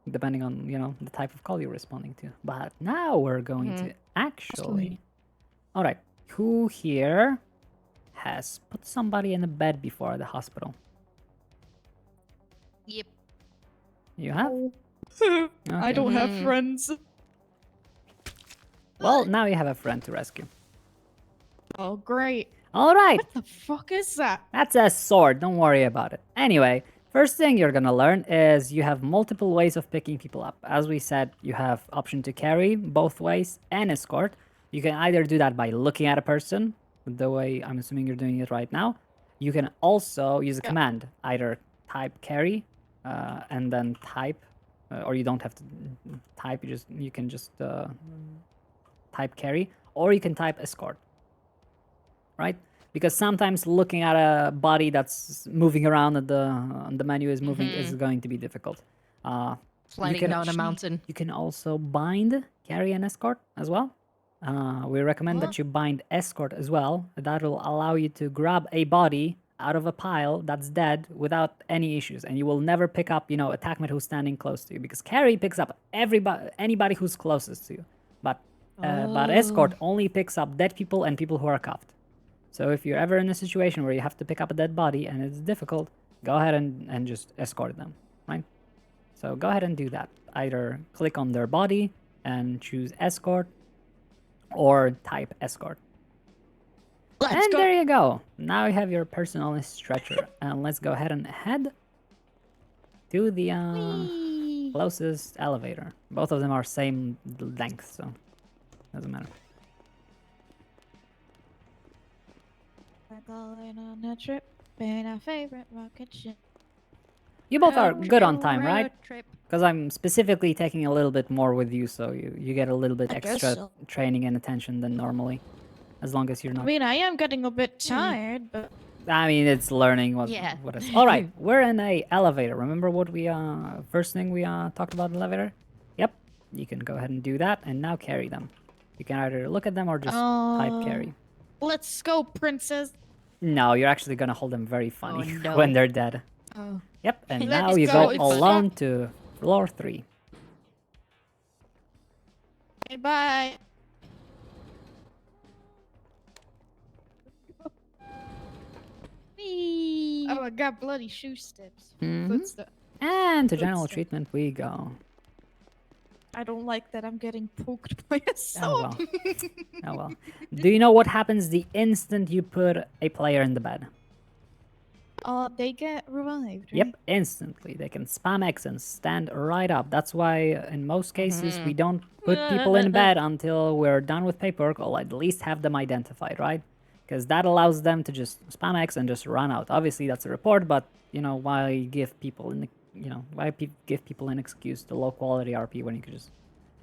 Depending on, the type of call you're responding to. But now we're going to actually... Alright, who here has put somebody in a bed before at the hospital? Yep. You have? I Okay. don't have friends. Well, now you have a friend to rescue. Oh, great. Alright, What the fuck is that? that's a sword, don't worry about it. Anyway, first thing you're gonna learn is you have multiple ways of picking people up. As we said, you have option to carry both ways and escort. You can either do that by looking at a person, the way I'm assuming you're doing it right now. You can also use a command, either type carry and then type, or you don't have to type, you can just type carry, or you can type escort, right? Because sometimes looking at a body that's moving around at the menu is moving is going to be difficult. Sliding can down a actually- mountain. You can also bind, carry, and escort as well. We recommend that you bind escort as well. That will allow you to grab a body out of a pile that's dead without any issues, and you will never pick up, a attackmate who's standing close to you, because carry picks up anybody who's closest to you, but escort only picks up dead people and people who are cuffed. So if you're ever in a situation where you have to pick up a dead body and it's difficult, go ahead and just escort them, right? So go ahead and do that. Either click on their body and choose escort, or type escort. Let's go. There you go. Now you have your personal stretcher. And let's go ahead and head to the closest elevator. Both of them are same length, so doesn't matter. We're going on a trip in our favorite rocket ship. You both are Road good on trip, time, right? road trip. Because I'm specifically taking a little bit more with you, so you get a little bit I guess extra so. training and attention than normally. As long as you're I not. mean, I am getting a bit tired, but I mean, it's learning Yeah. what is. All right, we're in a elevator. Remember what we first thing we talked about the elevator? Yep, you can go ahead and do that, and now carry them. You can either look at them or just type carry. let's go, princess. No, you're actually gonna hold them very funny no. when they're dead. Oh. Yep, and Let's now you go, go it's alone to floor 3. Bye. Whee! Oh, I got bloody shoe steps. Mhm. Footsteps. And to Good general stuff. treatment we go. I don't like that I'm getting poked by a Oh sword. well. Oh well. Do you know what happens the instant you put a player in the bed? They get revived, right? Yep, instantly. They can spam X and stand right up. That's why in most cases we don't put people in bed until we're done with paperwork, or at least have them identified, right? Because that allows them to just spam X and just run out. Obviously that's a report, but you know, why give people give people an excuse to low quality RP when you could just,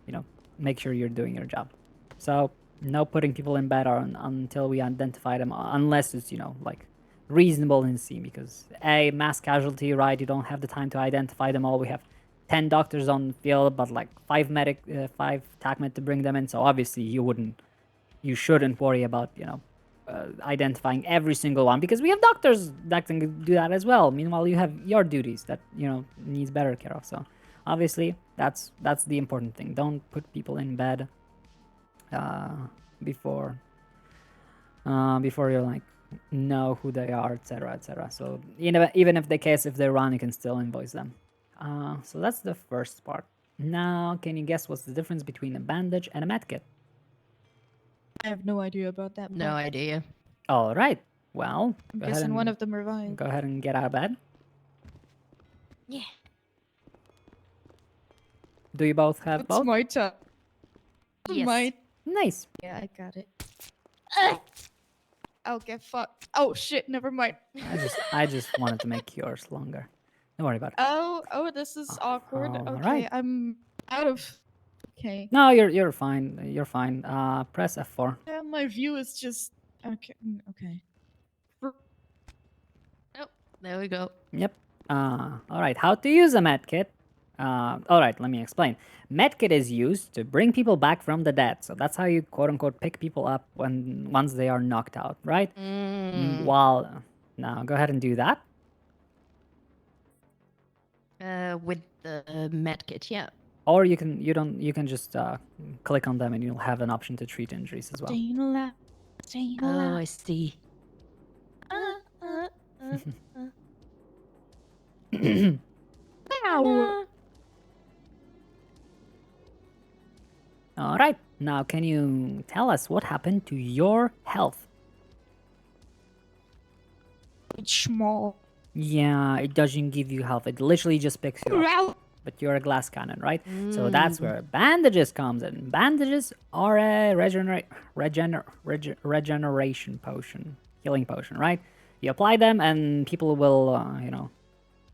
you know, make sure you're doing your job. So no putting people in bed until we identify them, unless it's, you know, like reasonable in scene, because a mass casualty, right? You don't have the time to identify them all. We have 10 doctors on the field, but like 5 TACMED to bring them in. So obviously you shouldn't worry about, you know, identifying every single one, because we have doctors that can do that as well. Meanwhile, you have your duties that, you know, needs better care of. So obviously that's the important thing. Don't put people in bed before you're like know who they are, etc., etc. So even if if they run, you can still invoice them. So that's the first part. Now, can you guess what's the difference between a bandage and a medkit? I have no idea about that. No idea. All right. Well, I'm go ahead guessing one and of them revived. go ahead and get out of bed. Yeah. Do you both have It's both? my turn. Yes. Nice. Yeah, I got it. I'll get fucked. Oh shit! Never mind. I just wanted to make yours longer. Don't worry about it. Oh, this is awkward. all Okay, right. I'm out of. Okay. No, you're fine. You're fine. Press F4. Yeah, my view is just. Okay. Okay. Oh, there we go. Yep. All right. How to use a medkit? All right. Let me explain. Medkit is used to bring people back from the dead. So that's how you quote unquote pick people up once they are knocked out, right? While now, go ahead and do that. With the medkit, yeah. Or you can just click on them and you'll have an option to treat injuries as well. Staying alive. Staying Oh, alive. I see. Ow. All right. Now, can you tell us what happened to your health? It's small. Yeah, it doesn't give you health. It literally just picks you up. Ow. But you're a glass cannon, right? So that's where bandages comes in. Bandages are a regeneration potion, healing potion, right? You apply them, and people will,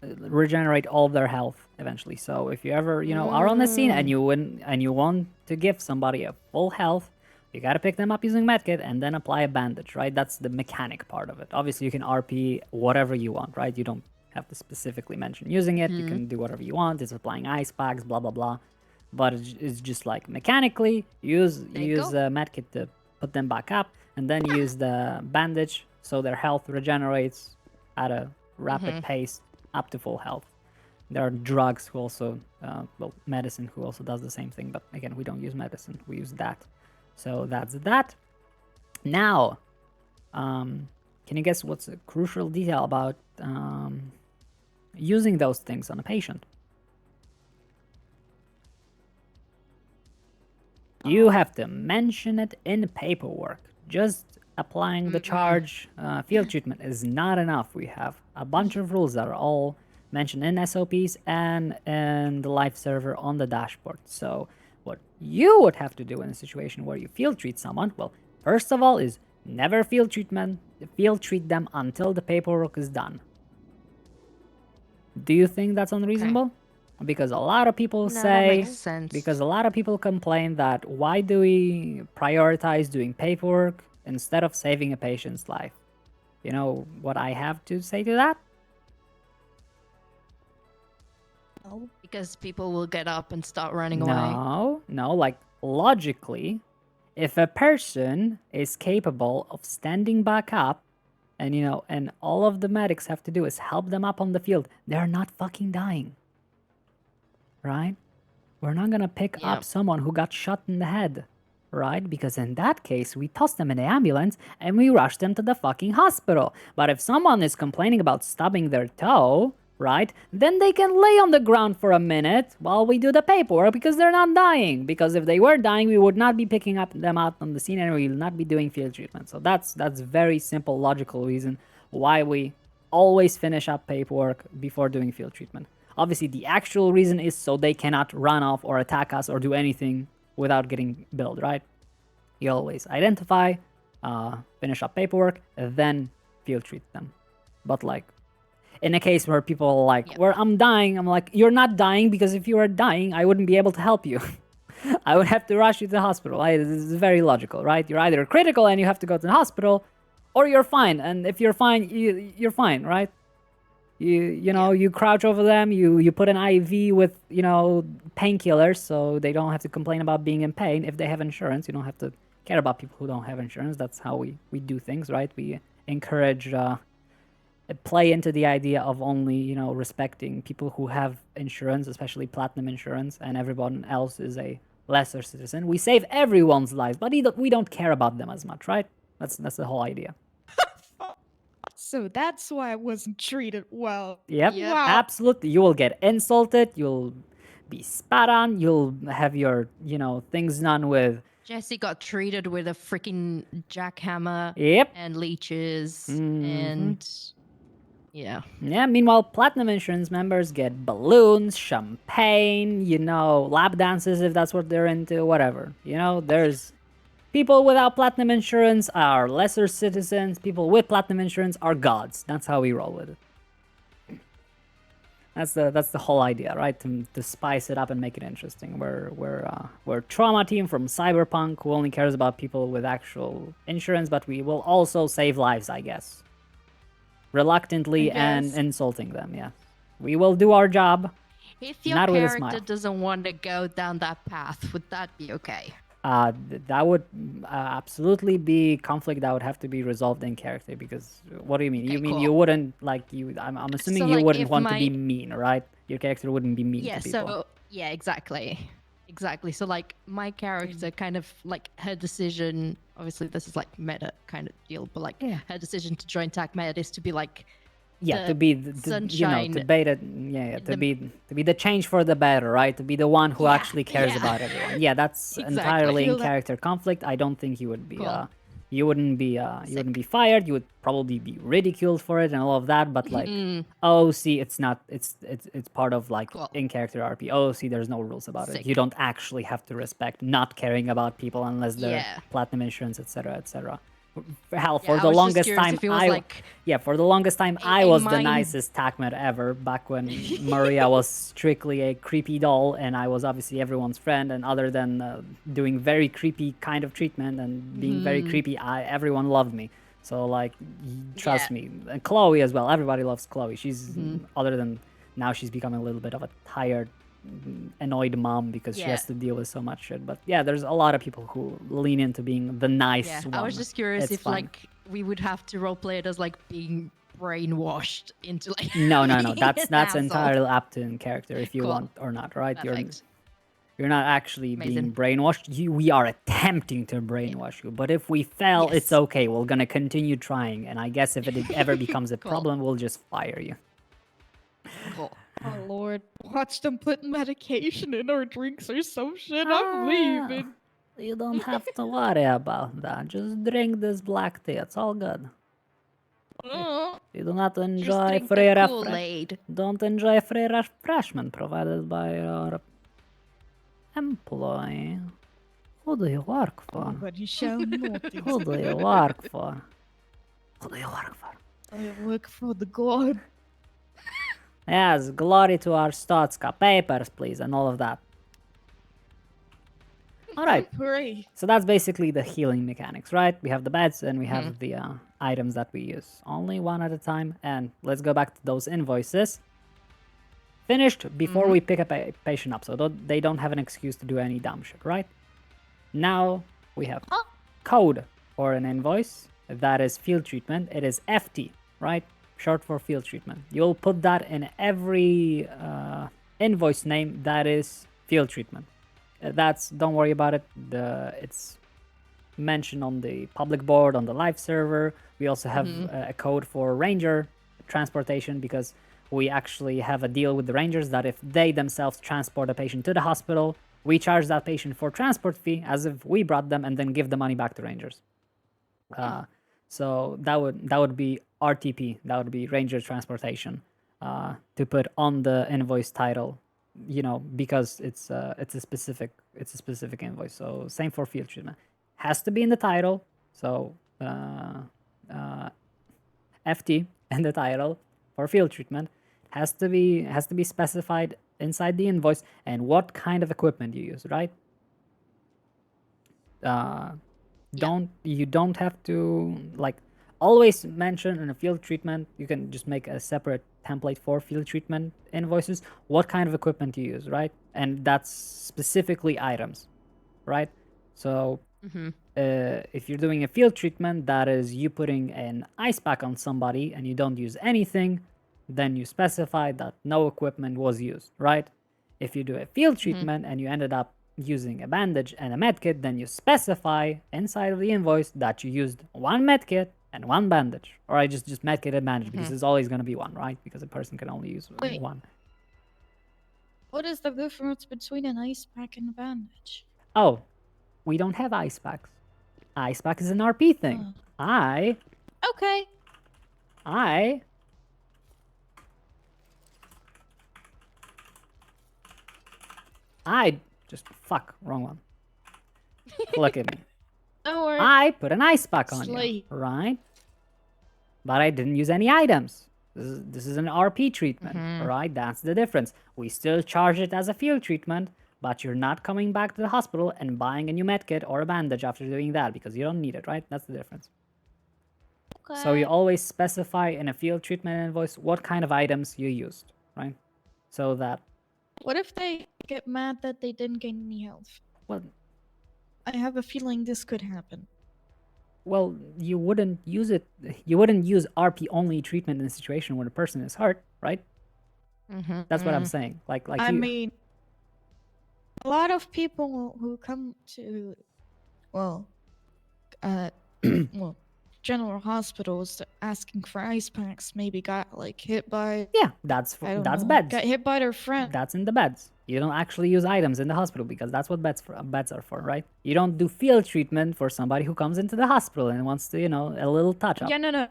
regenerate all of their health eventually. So if you ever, are on the scene and you want to give somebody a full health, you gotta pick them up using medkit and then apply a bandage, right? That's the mechanic part of it. Obviously, you can RP whatever you want, right? You don't have to specifically mention using it. You can do whatever you want. It's applying ice packs, blah blah blah. But it's just like mechanically use the medkit to put them back up, and then use the bandage so their health regenerates at a rapid pace up to full health. There are drugs who also, medicine who also does the same thing. But again, we don't use medicine. We use that. So that's that. Now, can you guess what's a crucial detail about using those things on a patient? You have to mention it in paperwork. Just applying the charge field treatment is not enough. We have a bunch of rules that are all mentioned in SOPs and in the live server on the dashboard. So what you would have to do in a situation where you field treat someone, well, first of all, is Never field treat them until the paperwork is done. Do you think that's unreasonable? Because a lot of people No, that say, makes sense. because a lot of people complain that why do we prioritize doing paperwork instead of saving a patient's life? You know what I have to say to that? No. Because people will get up and start running away. No, like logically, if a person is capable of standing back up and and all of the medics have to do is help them up on the field, they're not fucking dying. Right? We're not gonna pick Yeah. up someone who got shot in the head, right? Because in that case, we toss them in the ambulance and we rush them to the fucking hospital. But if someone is complaining about stubbing their toe, right, then they can lay on the ground for a minute while we do the paperwork because they're not dying. Because if they were dying, we would not be picking up them out on the scene and we will not be doing field treatment. So that's very simple, logical reason why we always finish up paperwork before doing field treatment. Obviously, the actual reason is so they cannot run off or attack us or do anything without getting billed, right? You always identify, finish up paperwork, then field treat them. But like, in a case where people are like, where I'm dying, I'm like, you're not dying because if you were dying, I wouldn't be able to help you. I would have to rush you to the hospital. Right? This is very logical, right? You're either critical and you have to go to the hospital, or you're fine. And if you're fine, you're fine, right? You crouch over them, you put an IV with, painkillers so they don't have to complain about being in pain. If they have insurance, you don't have to care about people who don't have insurance. That's how we do things, right? We encourage, play into the idea of only, respecting people who have insurance, especially platinum insurance, and everyone else is a lesser citizen. We save everyone's lives, but we don't care about them as much, right? That's the whole idea. So that's why I wasn't treated well. Yep, Yep. Wow. absolutely. You will get insulted, you'll be spat on, you'll have your, things done with. Jesse got treated with a freaking jackhammer Yep. and leeches Mm-hmm. and yeah. Yeah, meanwhile, platinum insurance members get balloons, champagne, lap dances if that's what they're into, whatever. There's people without platinum insurance are lesser citizens. People with platinum insurance are gods. That's how we roll with it. That's the whole idea, right? To spice it up and make it interesting. We're trauma team from Cyberpunk who only cares about people with actual insurance, but we will also save lives, I guess. Reluctantly and guess. insulting them, yeah. We will do our job. If your Not with a character smile. doesn't want to go down that path, would that be okay? That would absolutely be conflict that would have to be resolved in character. Because what do you mean? Okay, You mean cool. you wouldn't I'm assuming So, you like, wouldn't if want to be my- mean, right? Your character wouldn't be mean Yeah, to people. so yeah, exactly. So like my character kind of like her decision, obviously this is like meta kind of deal, but like Yeah. her decision to join TACMed is to be like Yeah, the to be sunshine to be to be the change for the better, right? To be the one who Yeah, actually cares yeah. about everyone. Yeah, that's Exactly. entirely in Feel that- character conflict. I don't think you would be Cool. you wouldn't be fired. You would probably be ridiculed for it and all of that. But like, oh, see, it's not. It's part of like Cool. in character RP. Oh, see, there's no rules about it. Sick. You don't actually have to respect not caring about people unless they're Yeah. platinum insurance, etc., etc. Hell, for Yeah, I the was just longest curious time, if it was like for the longest time, I a was the mind- nicest TACMed ever. Back when Maria was strictly a creepy doll, and I was obviously everyone's friend. And other than doing very creepy kind of treatment and being very creepy, everyone loved me. So like, trust Yeah. me, and Chloe as well. Everybody loves Chloe. She's other than now she's becoming a little bit of a tired, annoyed mom because she Yeah. has to deal with so much shit. But yeah, there's a lot of people who lean into being the nice yeah. one. I was just curious It's if fine. like we would have to roleplay it as like being brainwashed into like No. being That's an asshole. entirely up to in character if you Cool. want or not, right? Perfect. You're not actually being Amazing. brainwashed. We are attempting to brainwash you. But if we fail, it's Yes. okay. We're gonna continue trying. And I guess if it ever becomes a Cool. problem, we'll just fire you. Cool. Oh lord, watch them put medication in our drinks or some shit. Ah. I'm leaving. You don't have to worry about that. Just drink this black tea. It's all good. You do not Just enjoy drink free the refresh. Kool-Aid. Don't enjoy free refreshment provided by your employee. Who do you work for? But you shall not. Who do you work for? Who do you work for? I work for the god. Yes, glory to our Stotska. Papers, please, and all of that. Alright, Hooray. so that's basically the healing mechanics, right? We have the beds and we have the items that we use. Only one at a time. And let's go back to those invoices. Finished before we pick a patient up, so they don't have an excuse to do any dumb shit, right? Now we have code for an invoice. That is field treatment. It is FT, right? Short for field treatment. You'll put that in every invoice name that is field treatment. Don't worry about it. It's mentioned on the public board, on the live server. We also have a code for ranger transportation because we actually have a deal with the rangers that if they themselves transport a patient to the hospital, we charge that patient for transport fee as if we brought them and then give the money back to rangers. So that would be RTP. That would be ranger transportation to put on the invoice title. You know, because it's a specific invoice. So same for field treatment. Has to be in the title. So FT in the title for field treatment has to be specified inside the invoice and what kind of equipment you use, right? You don't have to like always mention in a field treatment. You can just make a separate template for field treatment invoices what kind of equipment you use, right? And that's specifically items, right? So if you're doing a field treatment that is you putting an ice pack on somebody and you don't use anything, then you specify that no equipment was used, right? If you do a field treatment and you ended up using a bandage and a medkit, then you specify inside of the invoice that you used one medkit and one bandage, or I just medkit and bandage because it's always going to be one, right? Because a person can only use one. What is the difference between an ice pack and a bandage? Oh, we don't have ice packs. Ice pack is an RP thing. I Okay. just fuck, wrong one. Look at me. Don't worry. I put an ice pack on you, Slay. right? But I didn't use any items. This is an RP treatment, right? That's the difference. We still charge it as a field treatment, but you're not coming back to the hospital and buying a new medkit or a bandage after doing that because you don't need it, right? That's the difference. Okay. So you always specify in a field treatment invoice what kind of items you used, right? So that, What if they get mad that they didn't gain any health? well, I have a feeling this could happen. well, you wouldn't use it. You wouldn't use RP only treatment in a situation when a person is hurt, right? That's what I'm saying. Like I you, mean, a lot of people who come to, well, well, general hospitals asking for ice packs maybe got like hit by. yeah, that's I don't that's know, beds. Got hit by their friend. That's in the beds. You don't actually use items in the hospital because that's what beds are for, right? You don't do field treatment for somebody who comes into the hospital and wants to, a little touch up. Yeah, no.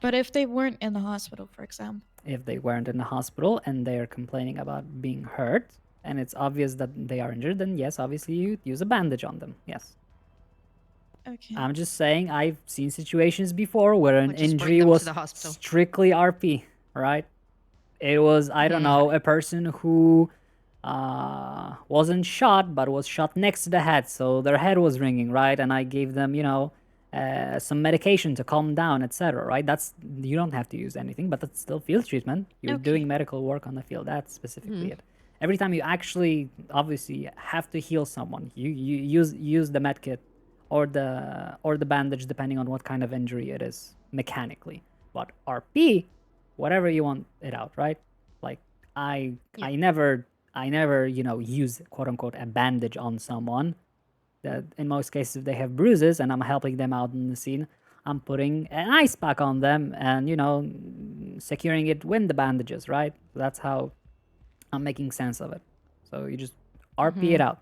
But if they weren't in the hospital, for example. If they weren't in the hospital and they are complaining about being hurt and it's obvious that they are injured, then yes, obviously you use a bandage on them. Yes. Okay. I'm just saying I've seen situations before where an Or just bring injury them to was the hospital. strictly RP, right? It was, I don't know, a person who wasn't shot but was shot next to the head, so their head was ringing, right? And I gave them, some medication to calm down, etc., right? You don't have to use anything, but that's still field treatment. You're doing medical work on the field. That's specifically it. Every time you actually obviously have to heal someone, you use the medkit or the bandage depending on what kind of injury it is mechanically. But RP, whatever you want it out, right? Like I never use quote unquote a bandage on someone. That in most cases if they have bruises and I'm helping them out in the scene, I'm putting an ice pack on them and securing it with the bandages, right? That's how I'm making sense of it. So you just RP it out.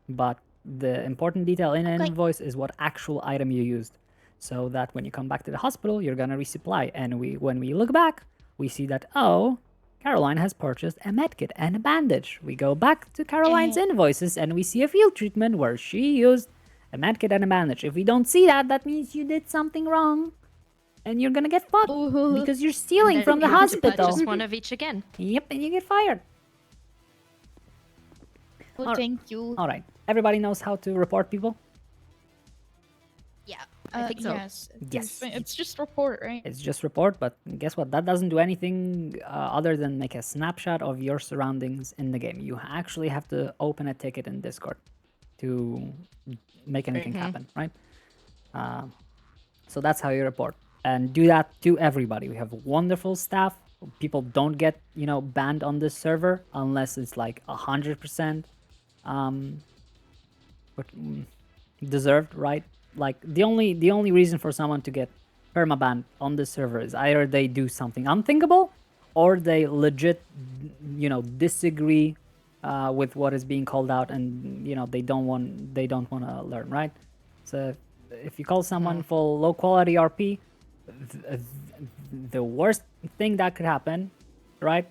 But the important detail in an invoice is what actual item you used, so that when you come back to the hospital, you're gonna resupply. And when we look back, we see that, oh, Caroline has purchased a medkit and a bandage. We go back to Caroline's invoices and we see a field treatment where she used a medkit and a bandage. If we don't see that, that means you did something wrong. And you're gonna get fucked because you're stealing Then from the you have to hospital. purchase one of each again. Yep, and you get fired. Oh, Alright. thank you. Alright, everybody knows how to report people? Yeah, I think so. Yes. Yes. It's just report, right? It's just report, but guess what? That doesn't do anything other than make a snapshot of your surroundings in the game. You actually have to open a ticket in Discord to make anything happen, right? So that's how you report. And do that to everybody. We have wonderful staff. People don't get, banned on this server unless it's like 100% deserved, right? Like the only reason for someone to get permabanned on this server is either they do something unthinkable or they legit, disagree with what is being called out, and they don't want to learn, right? So if you call someone for low quality RP, the worst thing that could happen, right,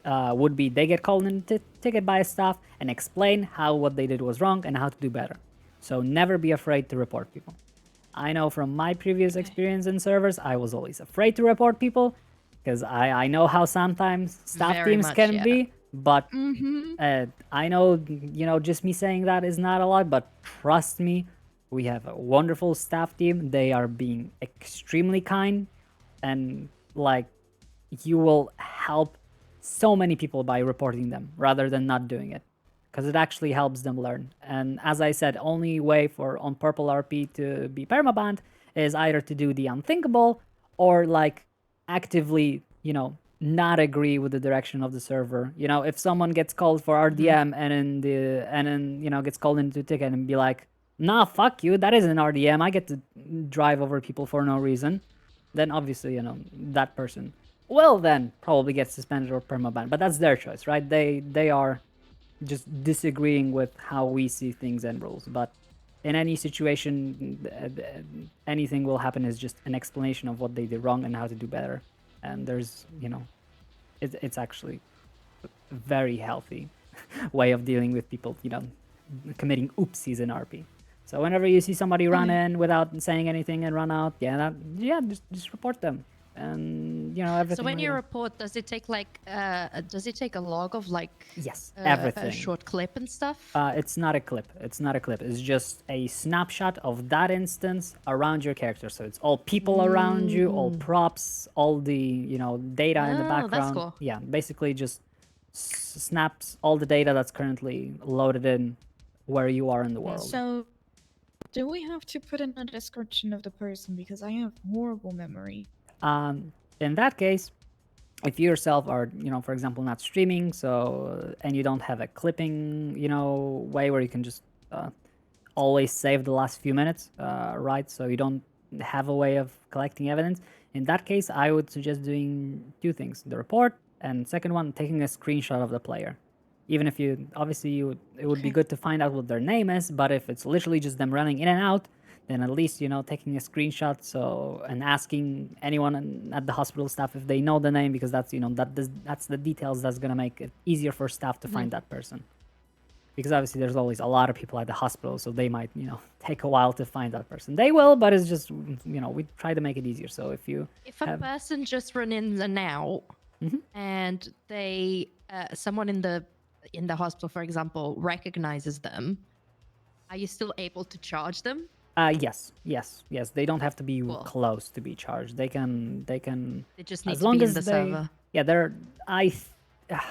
would be they get called in ticket by staff and explain how what they did was wrong and how to do better. So never be afraid to report people. I know from my previous experience in servers, I was always afraid to report people because I know how sometimes staff Very teams much, can yeah. be. But I know, just me saying that is not a lot, but trust me, we have a wonderful staff team. They are being extremely kind, and like you will help so many people by reporting them rather than not doing it, because it actually helps them learn. And as I said, only way for on PurpleRP to be permabanned is either to do the unthinkable or like actively, not agree with the direction of the server. If someone gets called for RDM and then gets called into a ticket and be like, nah, fuck you, that isn't RDM, I get to drive over people for no reason, then obviously, that person will then probably get suspended or permabanned. But that's their choice, right? They are just disagreeing with how we see things and rules. But in any situation, anything will happen is just an explanation of what they did wrong and how to do better. And there's, it's actually a very healthy way of dealing with people, committing oopsies in RP. So whenever you see somebody run in without saying anything and run out, just report them. And everything. So when will you go. report, does it take a log of Yes, a everything. short clip and stuff? It's not a clip. It's just a snapshot of that instance around your character. So it's all people around you, all props, all the data in the Oh, background. that's cool. Yeah, basically just snaps all the data that's currently loaded in where you are in the world. So, do we have to put in a description of the person, because I have horrible memory? In that case, if you yourself are, for example, not streaming, and you don't have a clipping, way where you can just always save the last few minutes, right? So you don't have a way of collecting evidence. In that case, I would suggest doing two things: the report, and second one, taking a screenshot of the player. Even if it would be good to find out what their name is, but if it's literally just them running in and out, then at least, taking a screenshot and asking anyone at the hospital staff if they know the name, because that's, that's the details that's going to make it easier for staff to find that person. Because obviously there's always a lot of people at the hospital, so they might, take a while to find that person. They will, but it's just, we try to make it easier. So if A person just run in and out, and they someone in the hospital, for example, recognizes them, are you still able to charge them? Yes. They don't have to be Cool. close to be charged. They can. They just need As to long be as in the they, server. yeah,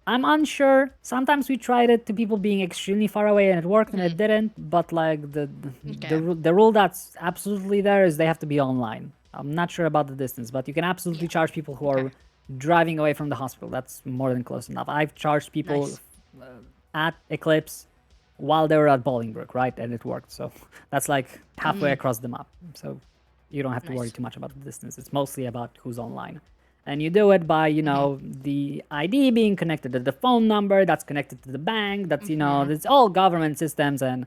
I'm unsure. Sometimes we tried it to people being extremely far away and it worked, and it didn't. But like the rule that's absolutely there is they have to be online. I'm not sure about the distance, but you can absolutely charge people who are driving away from the hospital. That's more than close enough. I've charged people Nice. at Eclipse while they were at Bolingbrook, right? And it worked. So that's like halfway across the map. So you don't have to worry Nice. too much about the distance. It's mostly about who's online. And you do it by, the ID being connected to the phone number that's connected to the bank. That's, it's all government systems. And,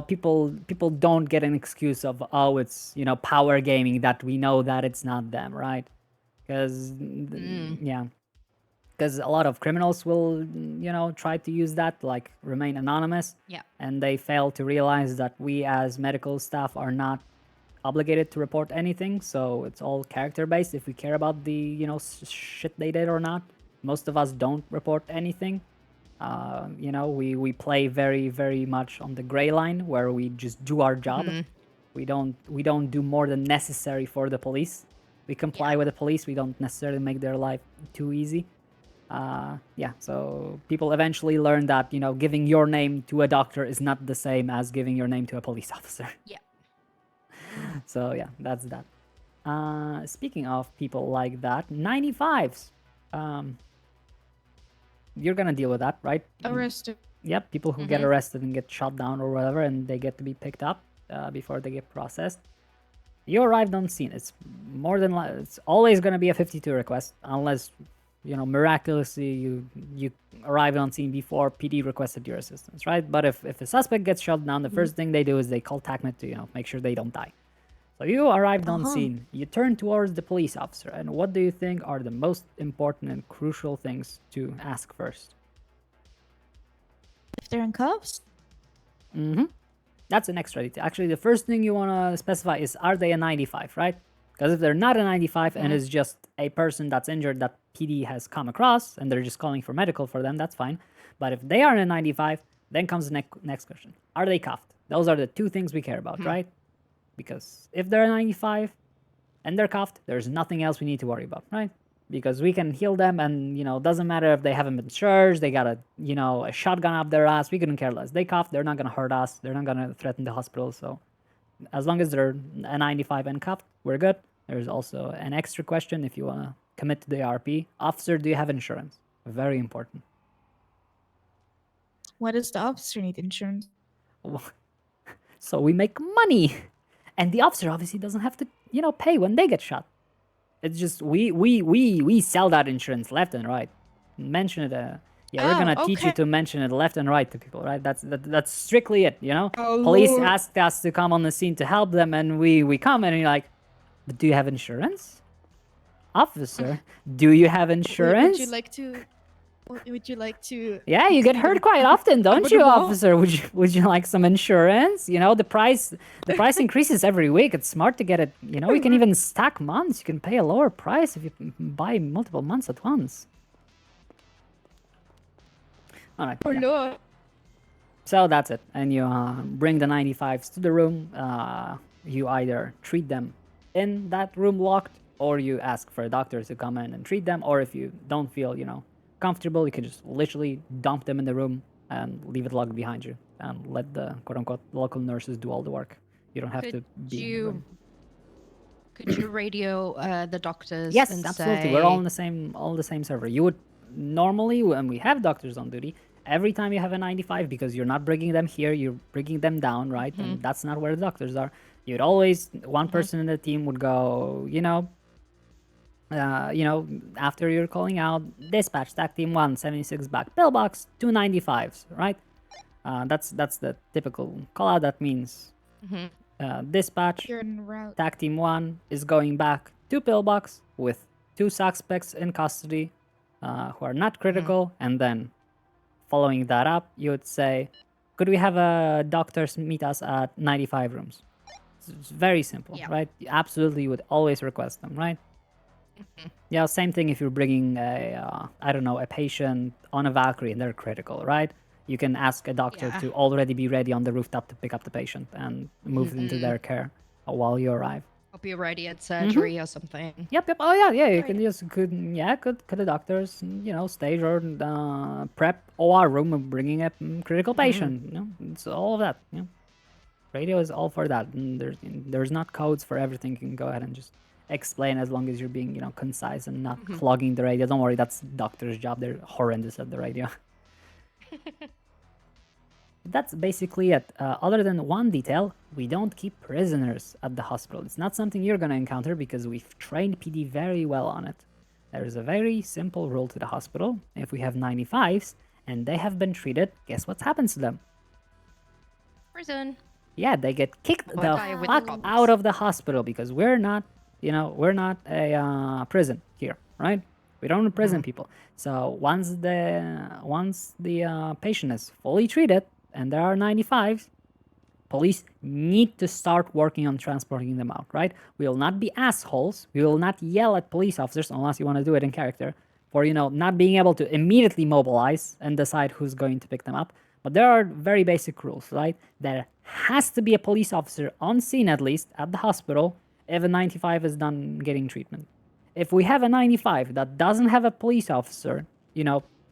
people don't get an excuse of, oh, it's, power gaming, that we know that it's not them, right? Because, yeah. because a lot of criminals will, try to use that to like remain anonymous. Yeah. And they fail to realize that we as medical staff are not obligated to report anything. So it's all character based. If we care about the, shit they did or not, most of us don't report anything. We play very, very much on the gray line where we just do our job. We don't do more than necessary for the police. We comply with the police. We don't necessarily make their life too easy. So people eventually learn that, giving your name to a doctor is not the same as giving your name to a police officer. Yeah. So yeah, that's that. Speaking of people like that, 95s. You're gonna deal with that, right? Arrested. Yep, people who get arrested and get shot down or whatever, and they get to be picked up before they get processed. You arrived on scene. It's more than it's always gonna be a 52 request, unless miraculously you arrived on scene before PD requested your assistance, right? But if a suspect gets shot down, the first thing they do is they call TACMED to make sure they don't die. So you arrived on scene. You turn towards the police officer, and what do you think are the most important and crucial things to ask first? If they're in cuffs? That's an extra detail. Actually, the first thing you want to specify is, are they a 95, right? Because if they're not a 95 and it's just a person that's injured that PD has come across and they're just calling for medical for them, that's fine. But if they are a 95, then comes the next question. Are they cuffed? Those are the two things we care about, right? Because if they're a 95 and they're cuffed, there's nothing else we need to worry about, right? Because we can heal them, and doesn't matter if they haven't been charged, they got a shotgun up their ass, we couldn't care less. They cuffed, they're not gonna hurt us, they're not gonna threaten the hospital. So as long as they're a 95 and cuffed, we're good. There's also an extra question if you wanna commit to the RP. Officer, do you have insurance? Very important. Why does the officer need insurance? So we make money, and the officer obviously doesn't have to pay when they get shot. It's just we sell that insurance left and right. Mention it. We're gonna teach you to mention it left and right to people, right? That's strictly it. Police Lord. asked us to come on the scene to help them, and we come, and you're like, but do you have insurance, officer? Do you have insurance? Would you like to? Yeah, you get hurt quite often, don't you, officer? Would you like some insurance? The price increases every week. It's smart to get it. We can even stack months. You can pay a lower price if you buy multiple months at once. All right. Oh Lord. So that's it, and you bring the 95s to the room. You either treat them in that room locked, or you ask for a doctor to come in and treat them. Or if you don't feel comfortable, you can just literally dump them in the room and leave it locked behind you, and let the quote-unquote local nurses do all the work. You don't have to be in the room. Could you radio the doctors? Yes, and absolutely. say... We're all on the same server. You would normally, when we have doctors on duty, every time you have a 95, because you're not bringing them here, you're bringing them down, right? And that's not where the doctors are. You'd always, one person in the team would go, after you're calling out, dispatch, TAC team 1, 76 back, pillbox, 295s, right? That's the typical call out. That means dispatch, You're en route. TAC team 1 is going back to pillbox with 2 suspects in custody who are not critical, and then following that up, you would say, could we have a doctors meet us at 95 rooms? It's very simple, right? Absolutely, you would always request them, right? Yeah, same thing if you're bringing a patient on a Valkyrie and they're critical, right? You can ask a doctor to already be ready on the rooftop to pick up the patient and move into their care while you arrive. I'll be ready at surgery or something. Yep. Oh yeah. You can just could the doctors stage or prep OR room of bringing a critical patient. It's all of that. Radio is all for that. And there's not codes for everything. You can go ahead and just explain as long as you're being concise and not clogging the radio. Don't worry, that's doctor's job. They're horrendous at the radio. That's basically it. Other than one detail, we don't keep prisoners at the hospital. It's not something you're going to encounter because we've trained PD very well on it. There is a very simple rule to the hospital. If we have 95s and they have been treated, guess what happens to them? Prison. Yeah, they get kicked the guy with fuck the bombs. out of the hospital because we're not a prison here, right? We don't imprison people. So once the patient is fully treated and there are 95s, police need to start working on transporting them out, right? We will not be assholes. We will not yell at police officers unless you want to do it in character for, not being able to immediately mobilize and decide who's going to pick them up. But there are very basic rules, right? There has to be a police officer on scene at least at the hospital if a 95 is done getting treatment. If we have a 95 that doesn't have a police officer,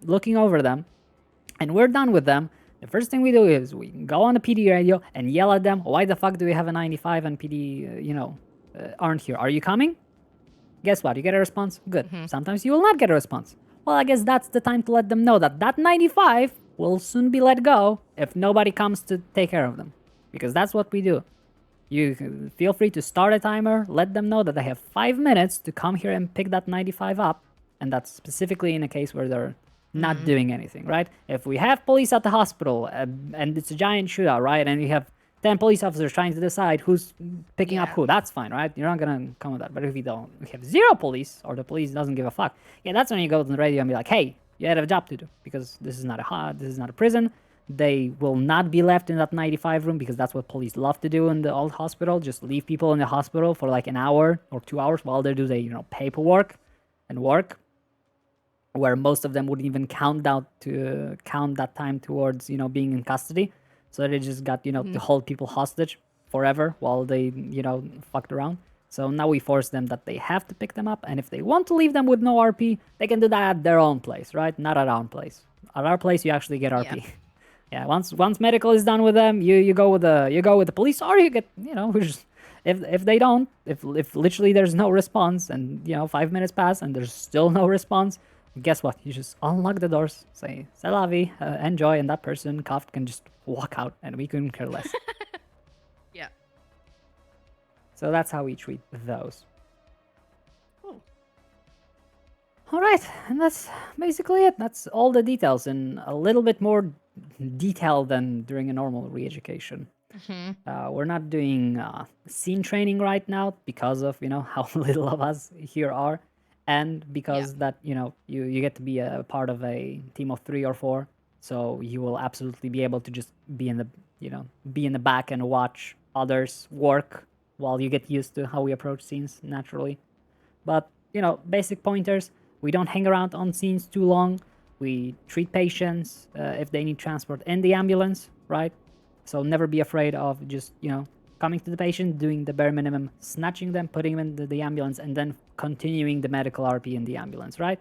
looking over them, and we're done with them, the first thing we do is we go on the PD radio and yell at them, why the fuck do we have a 95 and PD, aren't here? Are you coming? Guess what? You get a response? Good. Sometimes you will not get a response. Well, I guess that's the time to let them know that 95 will soon be let go if nobody comes to take care of them. Because that's what we do. You feel free to start a timer, let them know that they have 5 minutes to come here and pick that 95 up. And that's specifically in a case where they're not doing anything, right? If we have police at the hospital and it's a giant shootout, right? And you have 10 police officers trying to decide who's picking up who, that's fine, right? You're not gonna come with that. But if we have 0 police or the police doesn't give a fuck, that's when you go to the radio and be like, hey, you had a job to do because this is not a prison. They will not be left in that 95 room because that's what police love to do in the old hospital. Just leave people in the hospital for like an hour or 2 hours while they do their, paperwork and work, where most of them wouldn't even count that time towards, being in custody. So they just got, to hold people hostage forever while they, fucked around. So now we force them that they have to pick them up. And if they want to leave them with no RP, they can do that at their own place, right? Not at our own place. At our place, you actually get RP. Yeah, once medical is done with them, you go with the police, or you get, if they don't, if literally there's no response and 5 minutes pass and there's still no response, guess what? You just unlock the doors, say "C'est la vie," enjoy, and that person cuffed can just walk out, and we couldn't care less. Yeah. So that's how we treat those. All right, and that's basically it. That's all the details, in a little bit more detail than during a normal re-education. We're not doing scene training right now because of how little of us here are, and because that you get to be a part of a team of 3 or 4, so you will absolutely be able to just be in the back and watch others work while you get used to how we approach scenes naturally. But basic pointers. We don't hang around on scenes too long. We treat patients if they need transport in the ambulance, right? So never be afraid of just, coming to the patient, doing the bare minimum, snatching them, putting them into the ambulance, and then continuing the medical RP in the ambulance, right?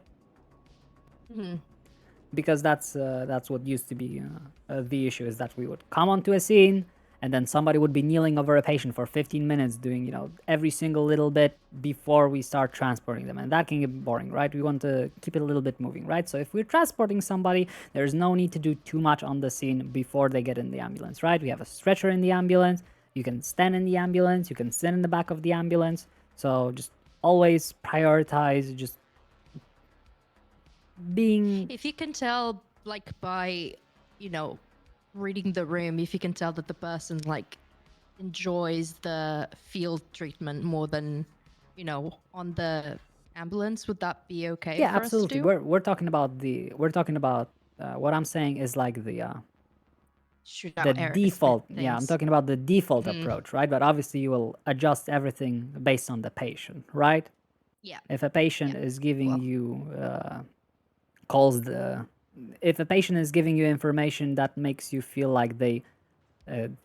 Because that's what used to be the issue, is that we would come onto a scene, and then somebody would be kneeling over a patient for 15 minutes doing, every single little bit before we start transporting them. And that can get boring, right? We want to keep it a little bit moving, right? So if we're transporting somebody, there's no need to do too much on the scene before they get in the ambulance, right? We have a stretcher in the ambulance. You can stand in the ambulance. You can sit in the back of the ambulance. So just always prioritize just being... If you can tell, like, by, reading the room, if you can tell that the person enjoys the field treatment more than on the ambulance, would that be okay? Yeah, for absolutely. Us to do? We're talking about what I'm saying is like the Shootout areas default. things. Yeah, I'm talking about the default approach, right? But obviously you will adjust everything based on the patient, right? Yeah. If a patient is giving you if a patient is giving you information that makes you feel like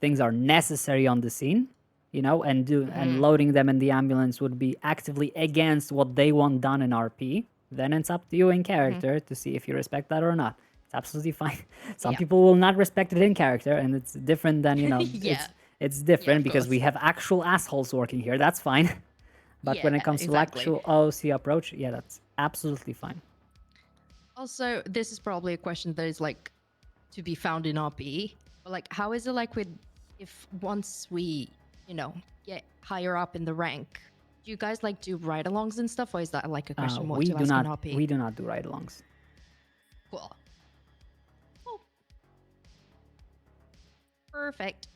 things are necessary on the scene, and loading them in the ambulance would be actively against what they want done in RP, then it's up to you in character to see if you respect that or not. It's absolutely fine. Some people will not respect it in character, and it's different than, it's different because we have actual assholes working here. That's fine. But when it comes to actual OC approach, that's absolutely fine. Also, this is probably a question that is to be found in RP. But how is it with if once we, get higher up in the rank, do you guys do ride-alongs and stuff, or is that a question more to ask in RP? We do not do ride-alongs. Cool. Oh. Perfect.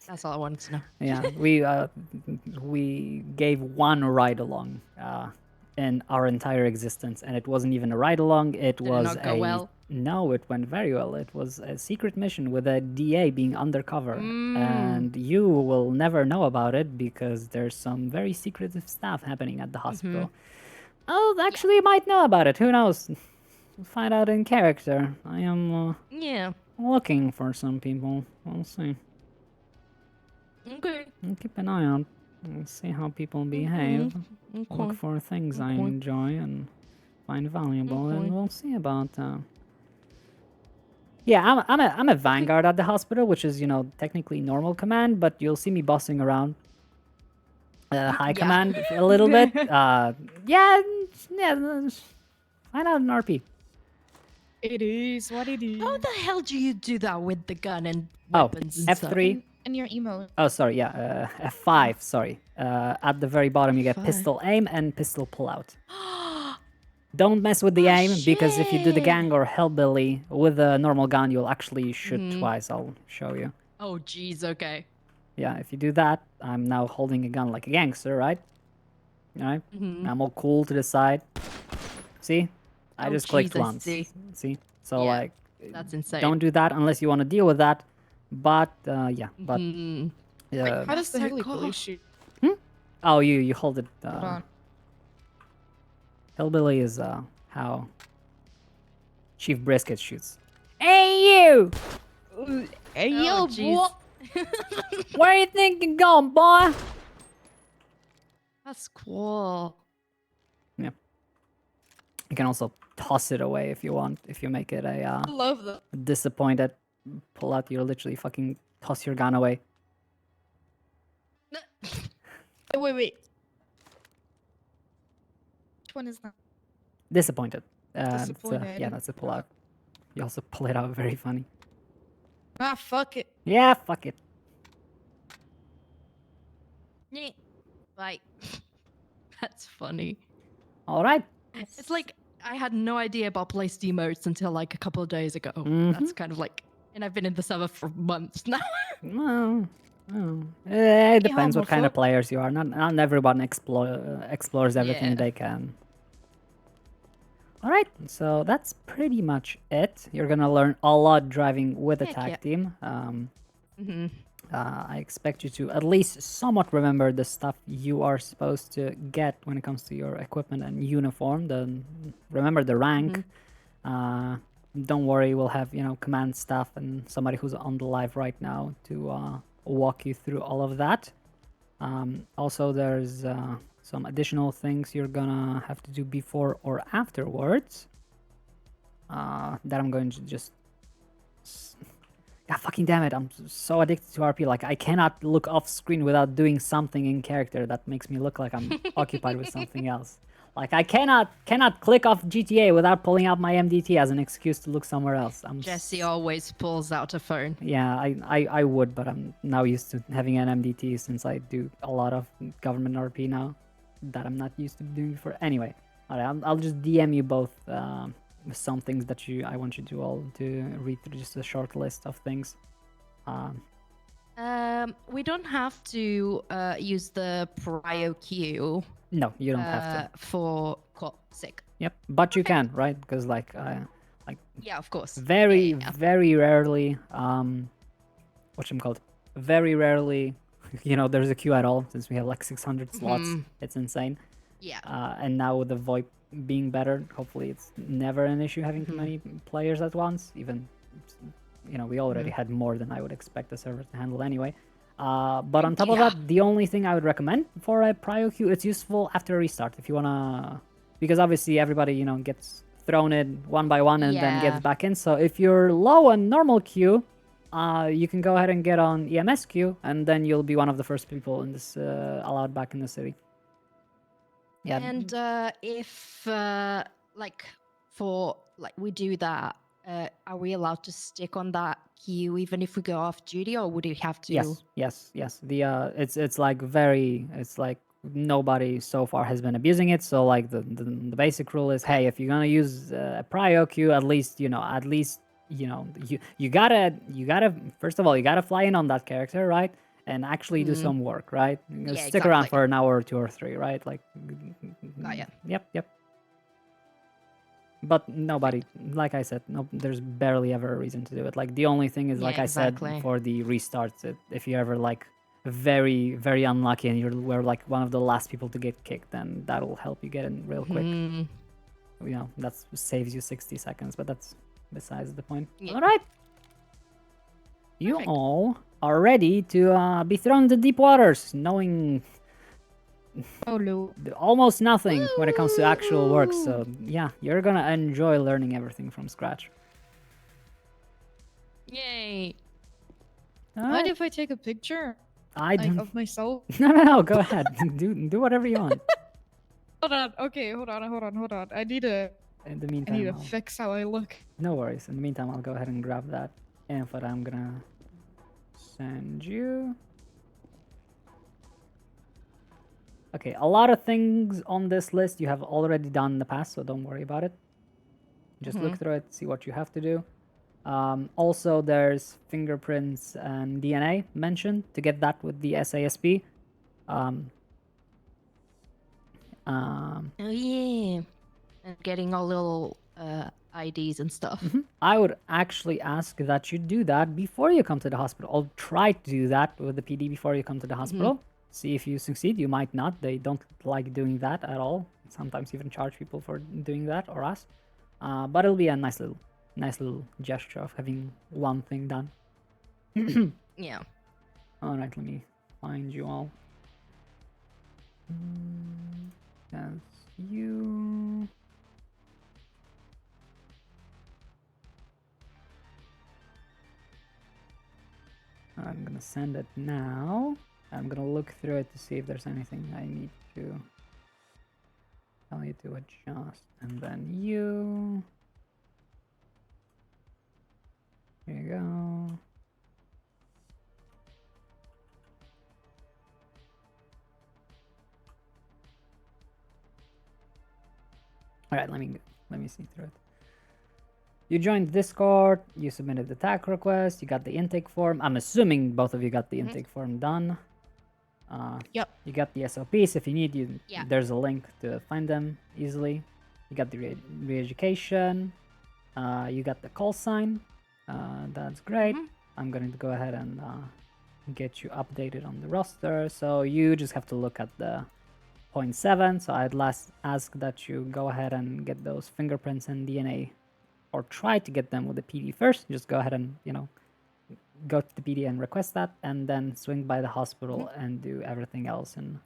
That's all I wanted to know. Yeah, we gave one ride-along in our entire existence, and it wasn't even a ride along. It Did it was not go well? No, it went very well. It was a secret mission with a DA being undercover, and you will never know about it because there's some very secretive stuff happening at the hospital. Oh, actually, you might know about it. Who knows? We'll find out in character. I am Yeah. looking for some people. We'll see. Okay. I'll keep an eye out and see how people behave. Okay. Look for things I enjoy and find valuable, and Okay. we'll see about. Yeah, I'm a vanguard at the hospital, which is technically normal command, but you'll see me bossing around. High command a little bit. Yeah. Find out an RP. It is what it is. How the hell do you do that with the gun and Oh, weapons and stuff? F3. And your emote. Oh, sorry. Yeah, F5. Sorry. At the very bottom, you get F5. pistol aim and pistol pull out. Don't mess with the aim, because if you do the gang or hellbilly with a normal gun, you'll actually shoot twice. I'll show you. Oh, jeez. Okay. Yeah, if you do that, I'm now holding a gun like a gangster, right? Alright? I'm all cool to the side. See? I Oh, just clicked jeez, I once. see. So, Yeah, like, That's insane. don't do that unless you want to deal with that. But, yeah. But, How does the so heli cool. police shoot? oh, you hold it. Hold on. Hillbilly is, how Chief Brisket shoots. Hey, you! Hey, Oh, jeez. Where you think you're going, boy? That's cool. Yeah. You can also toss it away if you want. If you make it a I love that. disappointed pull out, you literally fucking toss your gun away. Wait. Which one is that? Disappointed. Yeah, Disappointed. that's a pull out. You also pull it out very funny. Ah, fuck it. Yeah, fuck it. Like, that's funny. All right. It's like I had no idea about placed emotes until like a couple of days ago. That's kind of like, and I've been in the server for months now. Well, it depends what kind of players you are. Not everyone explores everything Yeah. they can. All right, so that's pretty much it. You're gonna learn a lot driving with a Heck tag yeah. team. I expect you to at least somewhat remember the stuff you are supposed to get when it comes to your equipment and uniform. Remember the rank. Don't worry, we'll have command staff and somebody who's on the live right now to walk you through all of that. Also, there's some additional things you're gonna have to do before or afterwards. That I'm going to just. God fucking damn it! I'm so addicted to RP. Like I cannot look off screen without doing something in character that makes me look like I'm occupied with something else. Like I cannot click off GTA without pulling out my MDT as an excuse to look somewhere else. Jesse always pulls out a phone. Yeah, I would, but I'm now used to having an MDT since I do a lot of government RP now that I'm not used to doing before. Anyway, alright, I'll just DM you both with some things that I want you to all to read through, just a short list of things. We don't have to use the prio queue No, you don't have to. for sick. Yep, but you can, right? Because like Yeah, of course. very Yeah. very rarely whatchamacallit, very rarely there's a queue at all, since we have like 600 slots. It's insane. Yeah. And now with the VoIP being better, hopefully it's never an issue having too many players at once. Even we already had more than I would expect the server to handle anyway. But on top of Yeah. that, the only thing I would recommend for a prio queue, it's useful after a restart if you wanna, because obviously everybody gets thrown in one by one and then gets Yeah. back in. So if you're low on normal queue, you can go ahead and get on EMS queue, and then you'll be one of the first people in this allowed back in the city. Yeah. And if we do that, are we allowed to stick on that queue even if we go off duty, or would we have to? Yes. The it's like nobody so far has been abusing it. So like the basic rule is, hey, if you're gonna use a prio queue, at least you gotta first of all, you gotta fly in on that character, right? and actually do some work, right? You know, Yeah, stick around exactly. for an hour or 2 or 3, right? Like, Got ya. Yep. But nobody, like I said, no, there's barely ever a reason to do it. Like the only thing is, Yeah, like I said, exactly. for the restarts, if you're ever like very, very unlucky and were like one of the last people to get kicked, then that'll help you get in real quick. Mm, You know, that saves you 60 seconds, but that's besides the point. Yeah. All right. You Perfect. all are ready to be thrown into deep waters, knowing Oh no. almost nothing when it comes to actual work. So yeah, you're gonna enjoy learning everything from scratch. Yay. All Mind right. if I take a picture I don't. of myself? No. Go ahead. do whatever you want. Hold on. Okay, hold on. I need to In the meantime, fix how I look. no worries. In the meantime, I'll go ahead and grab that info that I'm gonna send you. Okay, a lot of things on this list you have already done in the past, so don't worry about it. Just look through it, see what you have to do. Also, there's fingerprints and DNA mentioned to get that with the SASP. Oh yeah. And getting all little IDs and stuff. I would actually ask that you do that before you come to the hospital. Or try to do that with the PD before you come to the hospital. See if you succeed. You might not. They don't like doing that at all. Sometimes even charge people for doing that, or us. But it'll be a nice little gesture of having one thing done. Yeah. All right, let me find you all. That's you. I'm gonna send it now. I'm gonna look through it to see if there's anything I need to tell you to adjust. And then you. Here you go. All right, let me see through it. You joined Discord. You submitted the tag request. You got the intake form. I'm assuming both of you got the intake form done. Yep. You got the SOPs. If you need, Yeah. there's a link to find them easily. You got the re-education. You got the call sign. That's great. I'm going to go ahead and get you updated on the roster. So you just have to look at the 0.7. So I'd last ask that you go ahead and get those fingerprints and DNA, or try to get them with the PD first. Just go ahead and, go to the PD and request that, and then swing by the hospital and do everything else in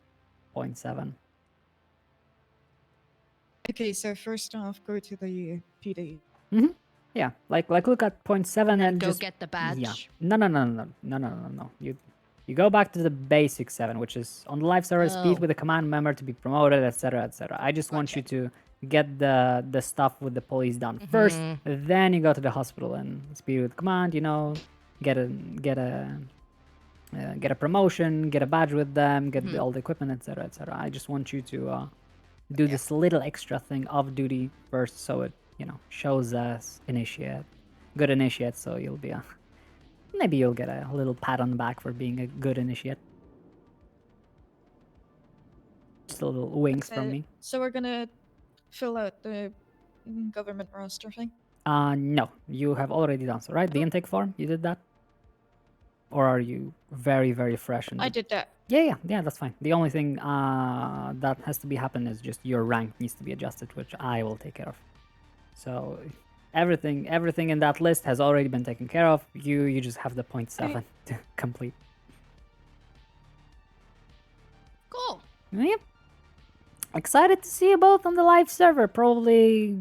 0.7. Okay, so first off, go to the PD. Yeah, like look at 0.7 and Go just get the badge. Yeah. No. You go back to the basic 7, which is on the live server, speed with a command member to be promoted, etc., etc. I just want you to get the stuff with the police done first, then you go to the hospital and speed with command. Get a promotion, get a badge with them, get all the equipment, etc., etc. I just want you to do this little extra thing off duty first, so it shows us good initiate. So you'll be maybe you'll get a little pat on the back for being a good initiate. Just a little winks from me. So we're gonna fill out the government roster thing. No, you have already done so, right? The intake form, you did that? Or are you very, very fresh? I did that. Yeah, that's fine. The only thing that has to be happen is just your rank needs to be adjusted, which I will take care of. So everything in that list has already been taken care of. You just have the 0.7 to complete. Cool. Yep. Excited to see you both on the live server. Probably,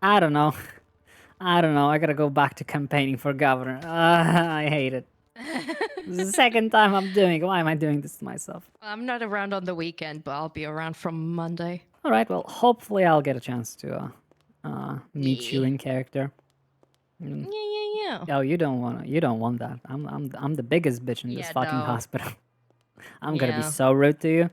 I don't know. I gotta go back to campaigning for governor. I hate it. This is the second time I'm doing it. Why am I doing this to myself? I'm not around on the weekend, but I'll be around from Monday. All right. Well, hopefully I'll get a chance to meet you in character. Yeah. Oh, you don't want that. I'm the biggest bitch in this Yeah, fucking no. hospital. I'm gonna be Yeah. so rude to you.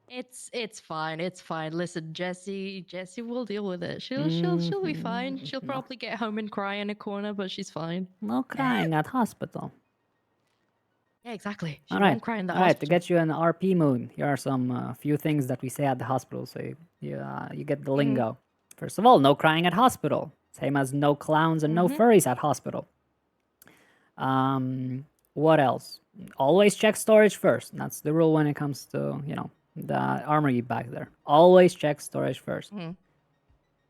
It's fine. It's fine. Listen, Jessie will deal with it. She'll be fine. She'll probably get home and cry in a corner, but she's fine. No crying at hospital. Yeah, exactly. She All right. won't cry in the All right. To hospital. get you in RP mood, here are some few things that we say at the hospital, so you get the lingo. First of all, no crying at hospital. Same as no clowns and no furries at hospital. What else? Always check storage first. That's the rule when it comes to, the armory back there. Always check storage first.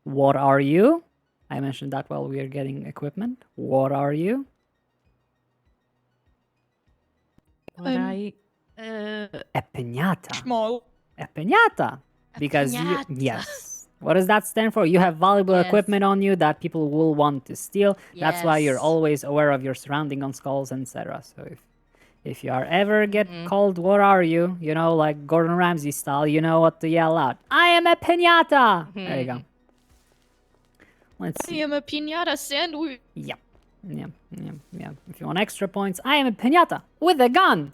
What are you? I mentioned that while we are getting equipment. What are you? What I A piñata. Small. A piñata. Because piñata. yes. What does that stand for? You have valuable Yes. equipment on you that people will want to steal. That's why you're Yes. always aware of your surrounding on skulls, etc. So if you are ever get called, what are you? Like Gordon Ramsay style, you know what to yell out. I am a piñata. There you go. Let's I see. am a pinata sandwich. Yep. Yeah. If you want extra points, I am a piñata with a gun.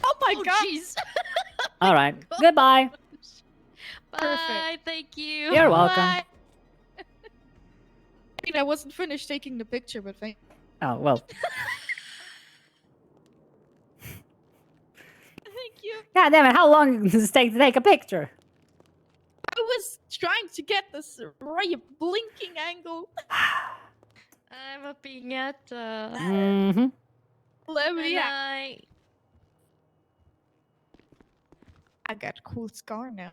Oh my Oh, god. jeez. All right. Goodbye. Bye. Thank you. You're welcome. Bye. I wasn't finished taking the picture, but thank Oh, well. you. God damn it. How long does it take to take a picture? I was trying to get this right blinking angle. I'm a piñata. Mm-hmm. Let me And out. I got a cool scar now.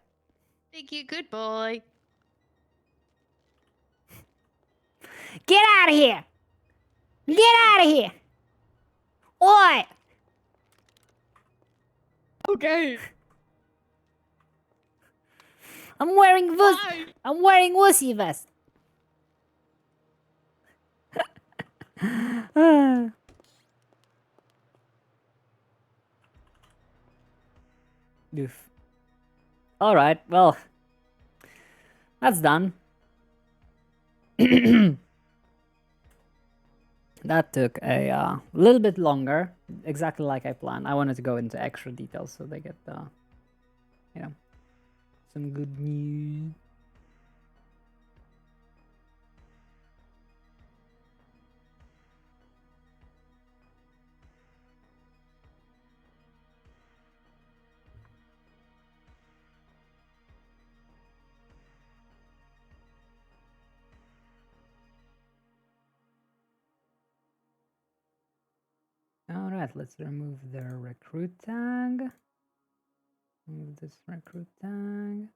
Thank you. Good boy. Get out of here! Get out of here! Oi! Okay. I'm wearing Bye. wussy vest. Oof. All right. Well, that's done. That took a little bit longer, exactly like I planned. I wanted to go into extra details so they get, some good news. All right, let's remove the recruit tag. Remove this recruit tag.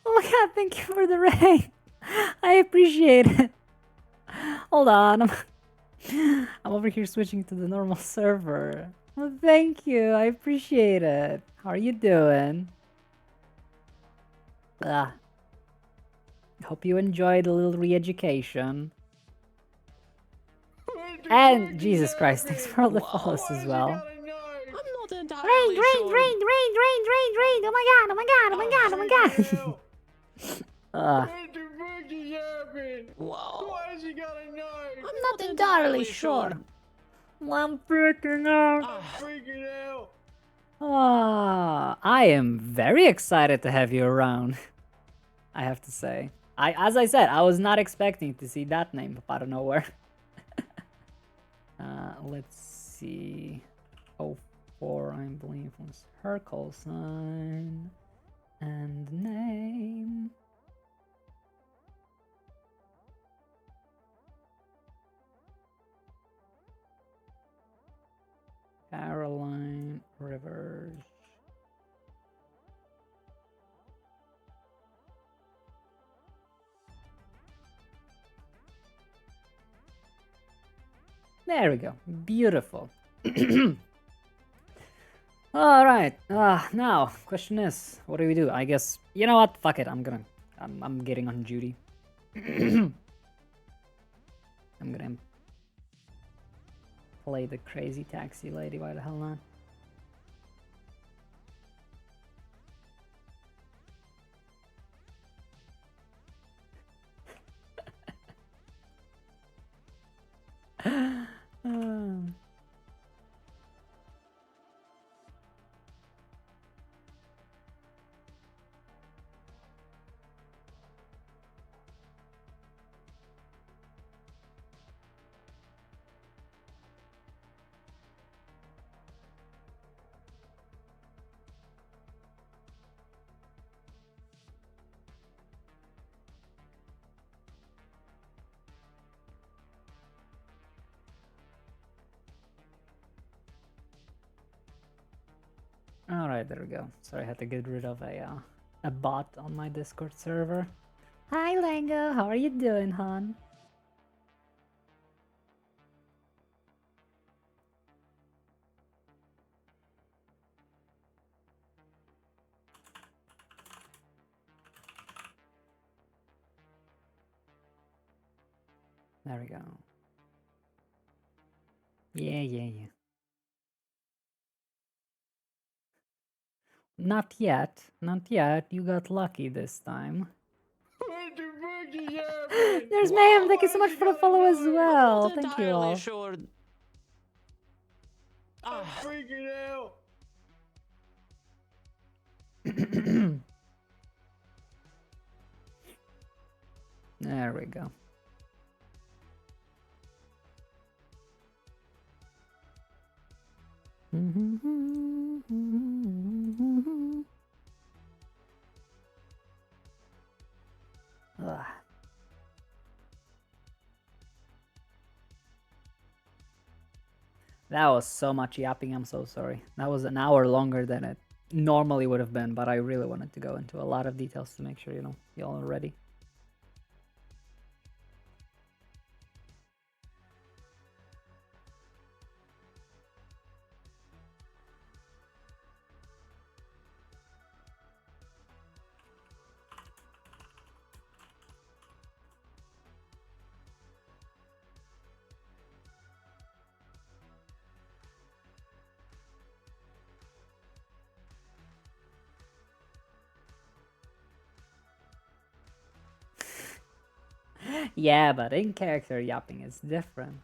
Oh my god, thank you for the raid. I appreciate it. Hold on. I'm over here switching to the normal server. Well, thank you. I appreciate it. How are you doing? Hope you enjoyed a little re-education. And Jesus Christ, thanks for all the follows as well. I'm not entirely Raid! Oh my god, oh my god, oh my god, oh my god. What the fuck just happened? Why has he got a knife? I'm not entirely sure. I'm freaking out. I'm freaking out. I am very excited to have you around. I have to say. As I said, I was not expecting to see that name pop out of nowhere. Let's see. 04, I believe, was her call sign. And name. Caroline Rivers. There we go. Beautiful. All right. Now, question is, what do we do? I guess, you know what? Fuck it. I'm getting on Judy. I'm gonna play the crazy taxi lady. Why the hell not? All right, there we go. Sorry, I had to get rid of a bot on my Discord server. Hi, Lango. How are you doing, hon? There we go. Yeah. Not yet. You got lucky this time. What the fuck is happening? There's Mayhem. Thank you Why so much she for the gotta follow know as it? well. Not Thank you entirely all. sure. I'm freaking out. There we go. Ugh. That was so much yapping, I'm so sorry. That was an hour longer than it normally would have been, but I really wanted to go into a lot of details to make sure, you know, y'all are ready. Yeah, but in character yapping is different.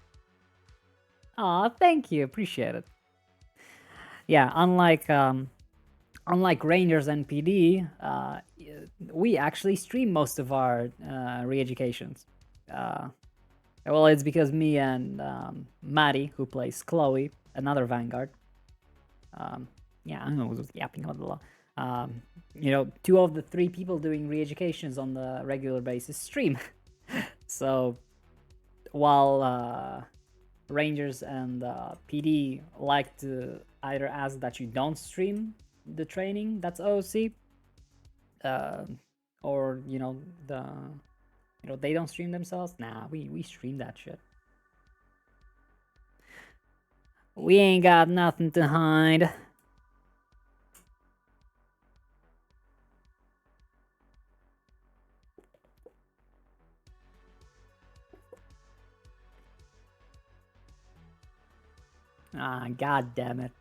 Aw, thank you, appreciate it. Yeah, unlike Rangers and PD, we actually stream most of our re-educations. Well, it's because me and Maddie, who plays Chloe, another Vanguard. Yeah, I know, I was yapping about the law. You know, 2 of the 3 people doing re-educations on the regular basis stream. So while Rangers and PD like to either ask that you don't stream the training that's OOC, or you know they don't stream themselves. Nah, we stream that shit. We ain't got nothing to hide. Ah, god damn it.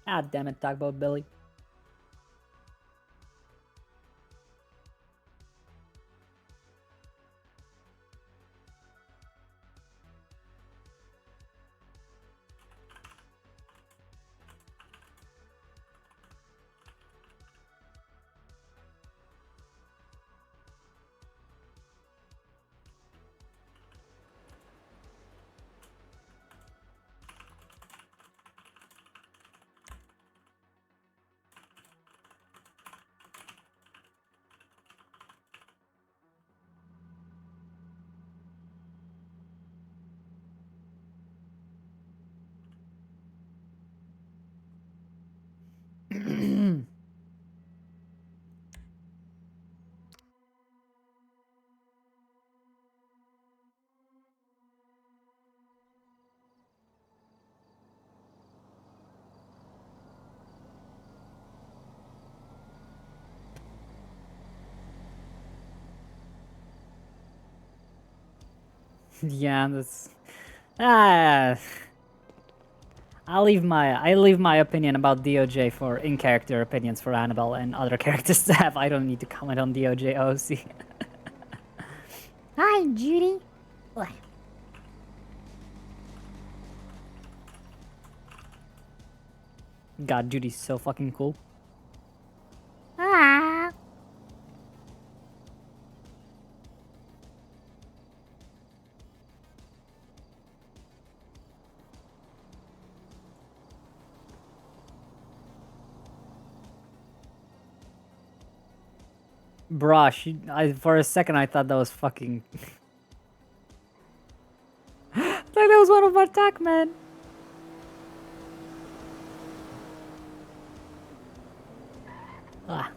God damn it, Tugboat Billy. Yeah, that's... Ah... I leave my opinion about DOJ for in-character opinions for Annabelle and other characters to have. I don't need to comment on DOJ OC. Hi, Judy. What? God, Judy's so fucking cool. Ah. Bruh, for a second I thought that was fucking... I thought that was one of our attack men. Ah.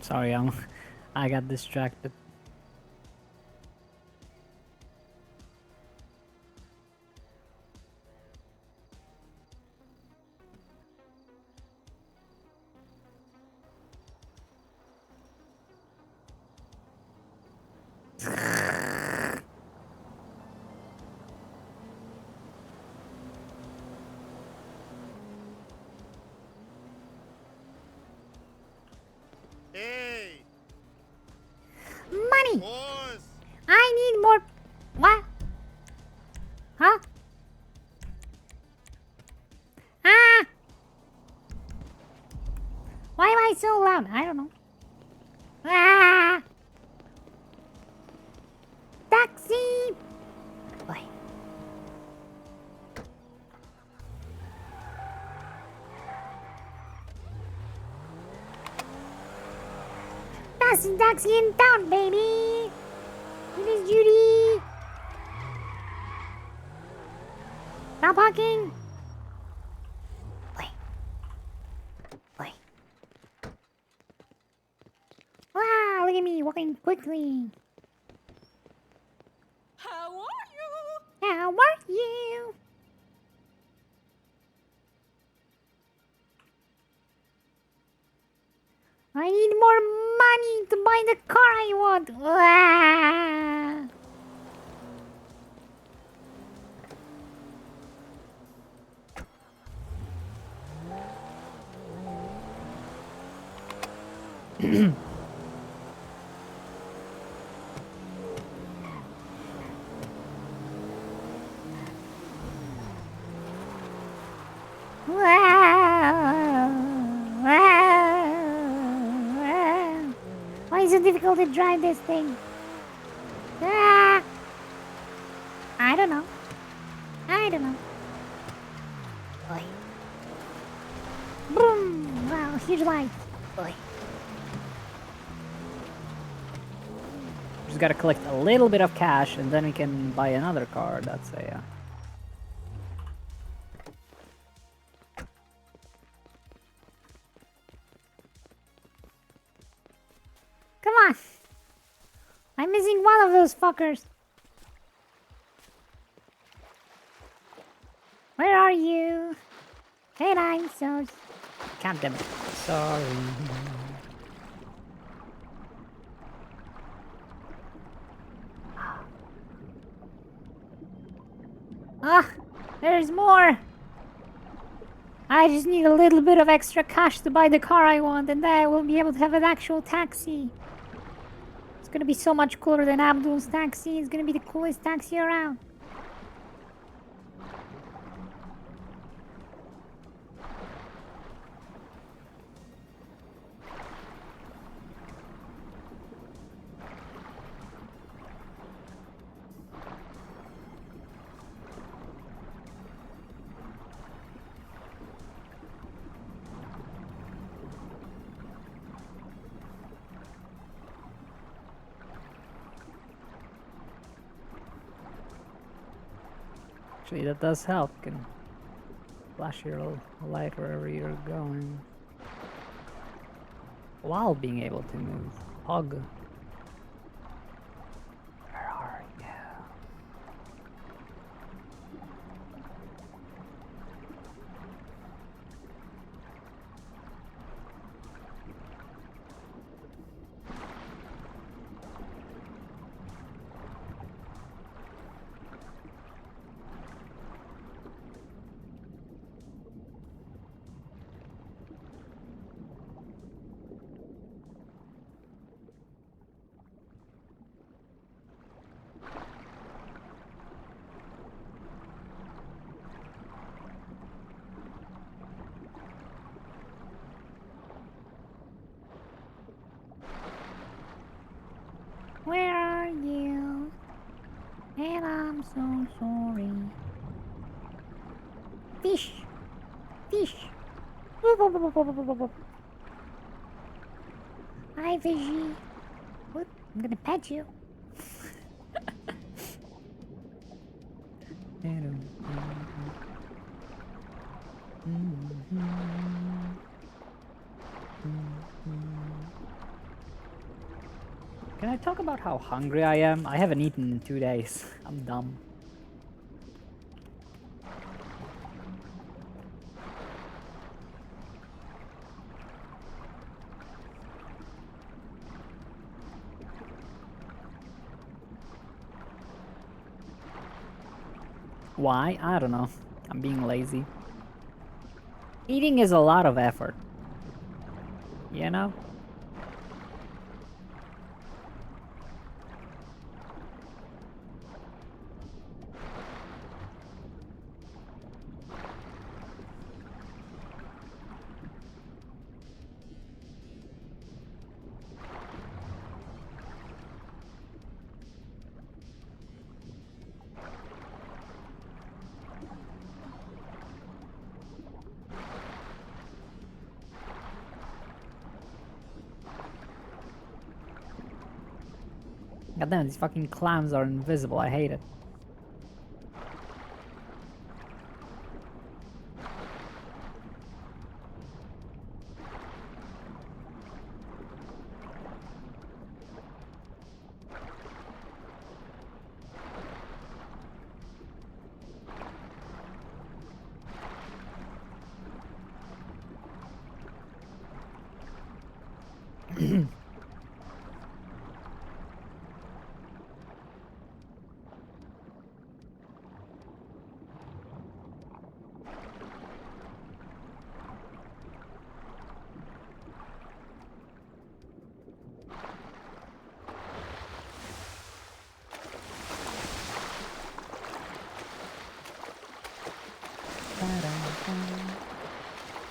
Sorry, I got distracted. Hey, Money. boys! I need more. What? Huh? Ah! Why am I so loud? I don't know. Ah! Taxi! Boy. Fastest taxi in town, baby! It is Judy! Stop honking! Boy. Boy. Wow, look at me walking quickly. How are you? How are you? I need more money to buy the car I want. Ah. Why is it difficult to drive this thing? Ah. I don't know. I don't know. Boy. Boom! Wow, huge light. Boy. Just gotta collect a little bit of cash and then we can buy another car. That's a... Come on. I'm missing one of those fuckers. Where are you? $20. God damn it. Sorry. Ah, there's more. I just need a little bit of extra cash to buy the car I want, and then I will be able to have an actual taxi. It's gonna be so much cooler than Abdul's taxi. It's gonna be the coolest taxi around. Actually, that does help. You can flash your light wherever you're going. While being able to move. Hog. Where are you? Where are you? And I'm so sorry. Fish! Fish! Whoop, whoop, whoop, whoop, whoop, whoop. Hi, fishy. Whoop, I'm gonna pet you. Can I talk about how hungry I am? I haven't eaten in 2 days. I'm dumb. Why? I don't know. I'm being lazy. Eating is a lot of effort. You know? God damn, these fucking clams are invisible. I hate it.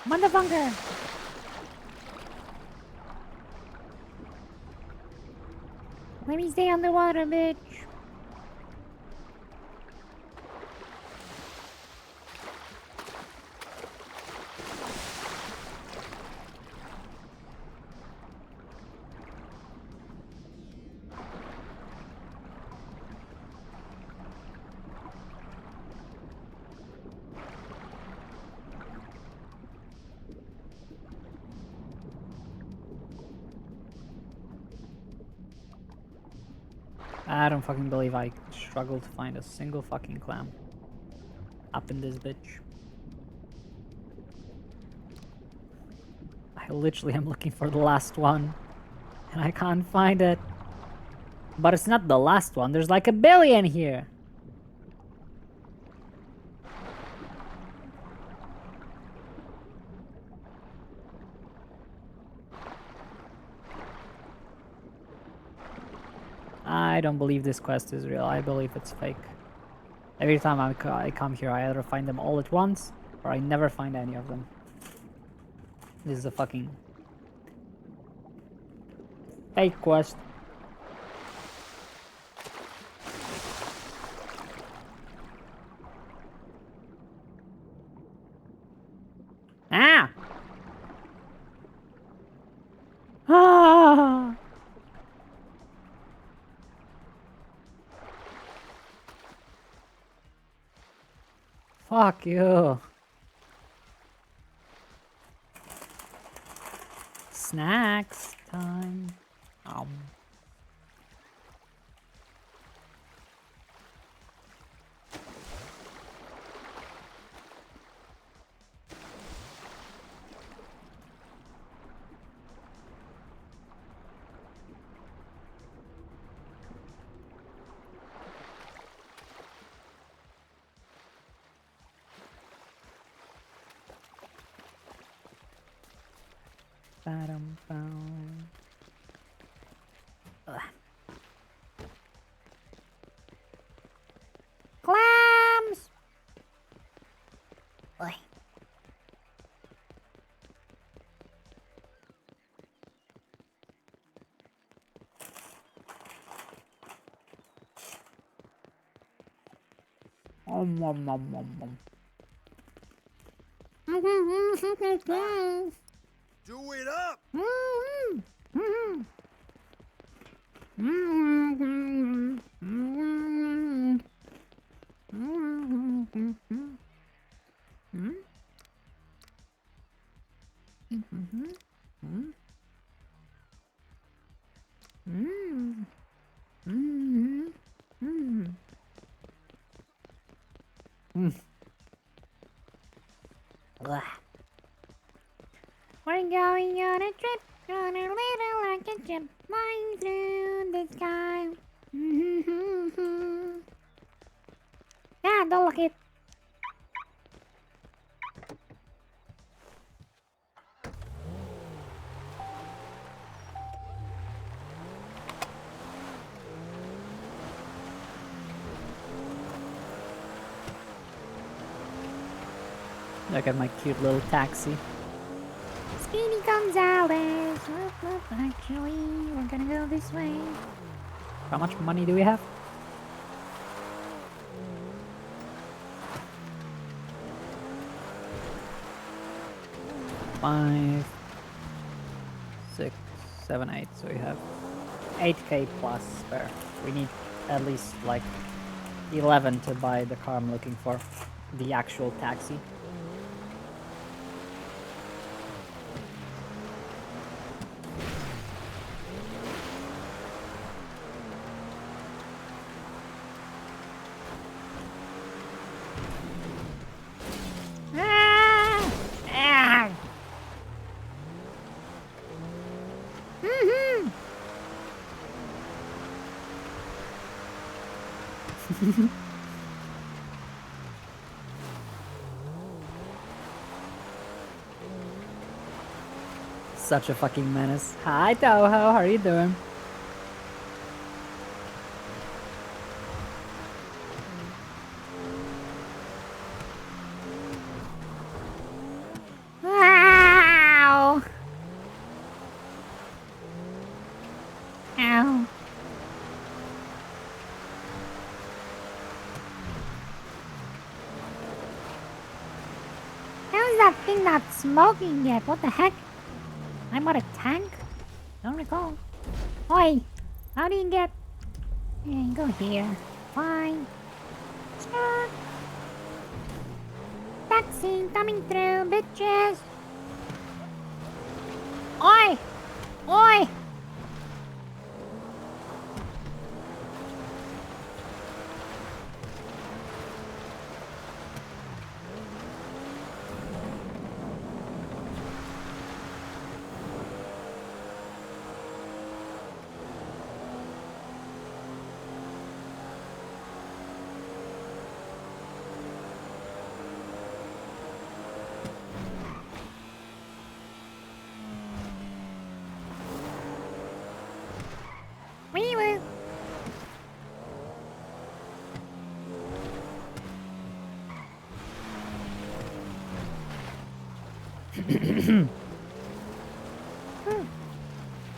Motherfucker! Let me stay underwater, bitch. I don't fucking believe I struggled to find a single fucking clam up in this bitch. I literally am looking for the last one. And I can't find it. But it's not the last one. There's like a billion here. I don't believe this quest is real. I believe it's fake. Every time I come here, I either find them all at once, or I never find any of them. This is a fucking fake quest. Ah! Ah! Fuck you. Snacks time. Ba-dum-bum. Ugh. Clams! Oi. Om, om, om, om, om. Do it up! We're going on a trip, on a little rocket ship, flying through the sky. Yeah, don't look it. Look at my cute little taxi. Speedy Gonzales. Actually, we're gonna go this way. How much money do we have? Five, 6, 7, 8. So we have 8k plus spare. We need at least like 11 to buy the car I'm looking for. The actual taxi. Such a fucking menace. Hi Toho, how are you doing? Ow! Ow. How's that thing not smoking yet? What the heck? I'm on a tank? Don't recall. Oi! How do you get... Yeah, go here. Fine. Sure. Taxi coming through, bitches! Oi! Oi!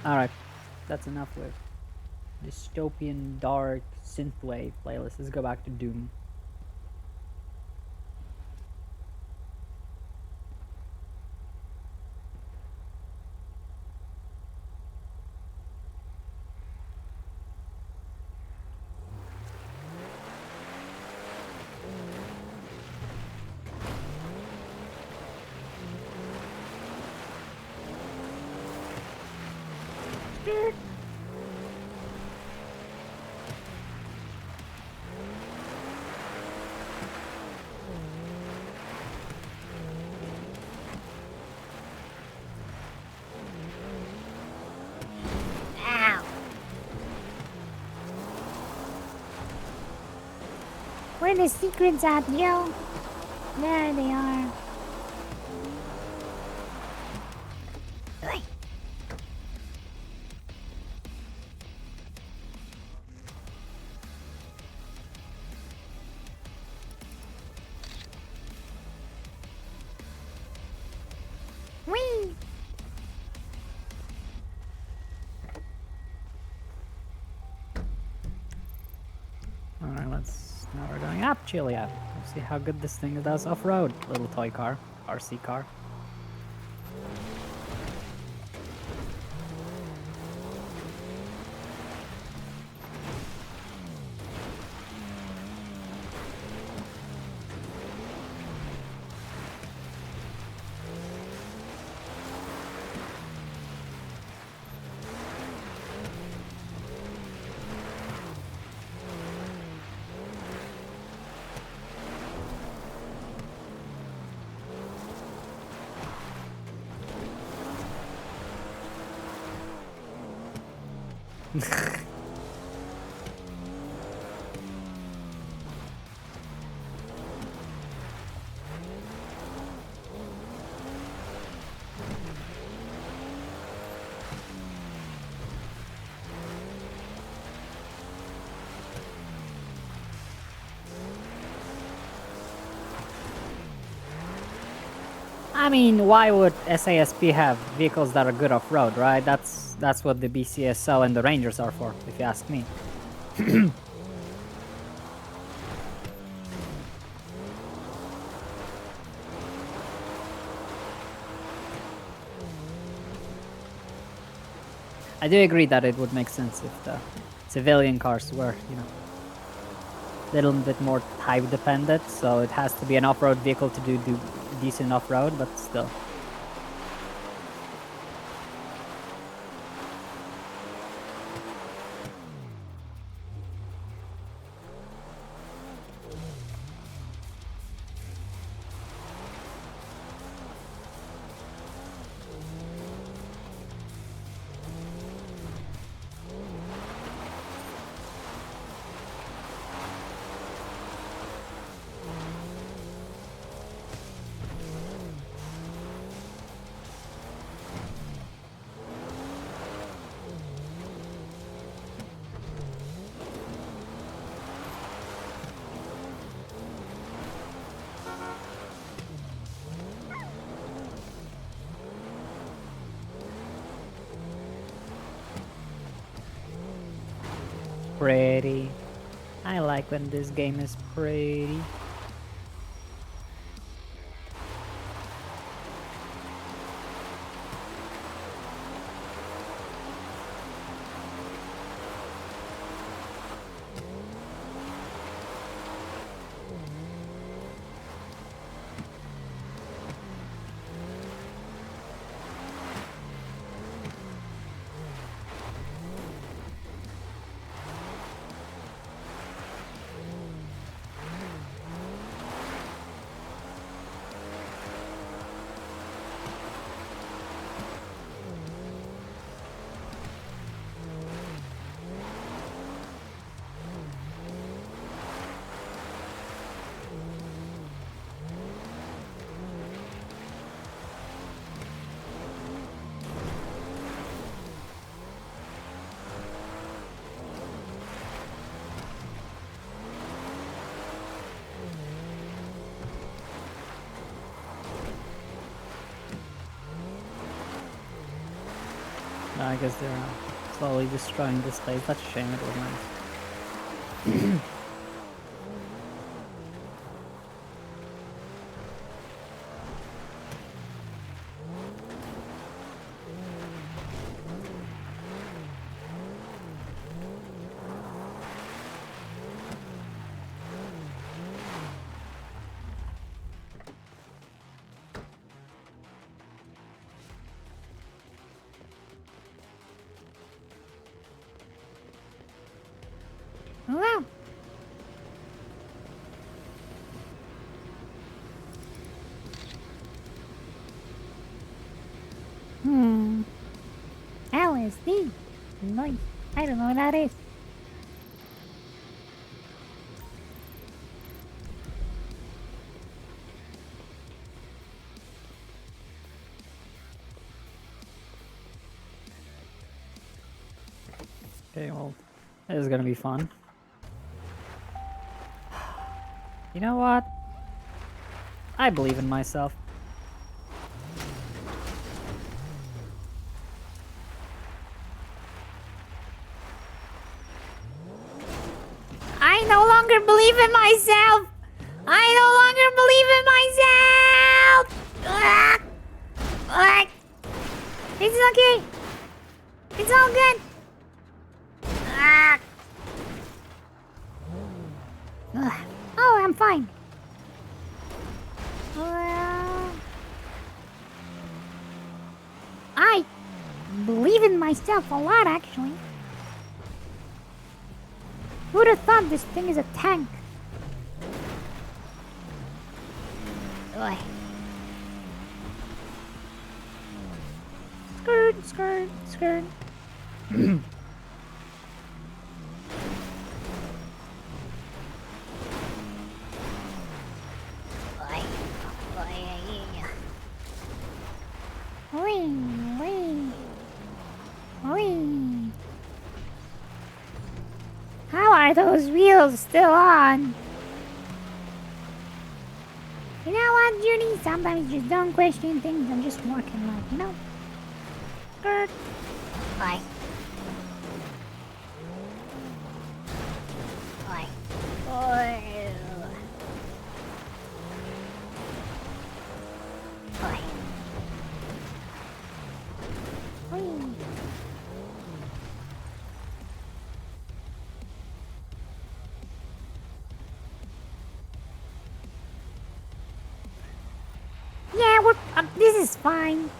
Alright, that's enough with dystopian dark synthwave playlist. Let's go back to Doom. Ow. Where the secrets at, yo? There they are. Oi. Whee! Alright, now we're going up Chilia. Let's see how good this thing does off-road. Little toy car, RC car. I mean, why would SASP have vehicles that are good off-road, right? That's what the BCSO and the Rangers are for, if you ask me. I do agree that it would make sense if the civilian cars were, you know, a little bit more type dependent, so it has to be an off-road vehicle to do decent off-road, but still. Pretty. I like when this game is pretty. I guess they're slowly destroying this place. That's a shame, it was nice. Wow. LSD. Nice. I don't know what that is. Okay, well, this is gonna be fun. You know what? I believe in myself. I no longer believe in myself. I no longer believe in myself. Ah! It's okay. It's all good. Ah! Oh, I'm fine. Well, I believe in myself a lot, actually. Who'd have thought this thing is a tank? Ugh. Skirt, skirt, skirt. How are those wheels still on? You know what, Judy? Sometimes you just don't question things and just working like, you know? Skirt. Bye. Bye. Bye. Bye. Yeah, this is fine.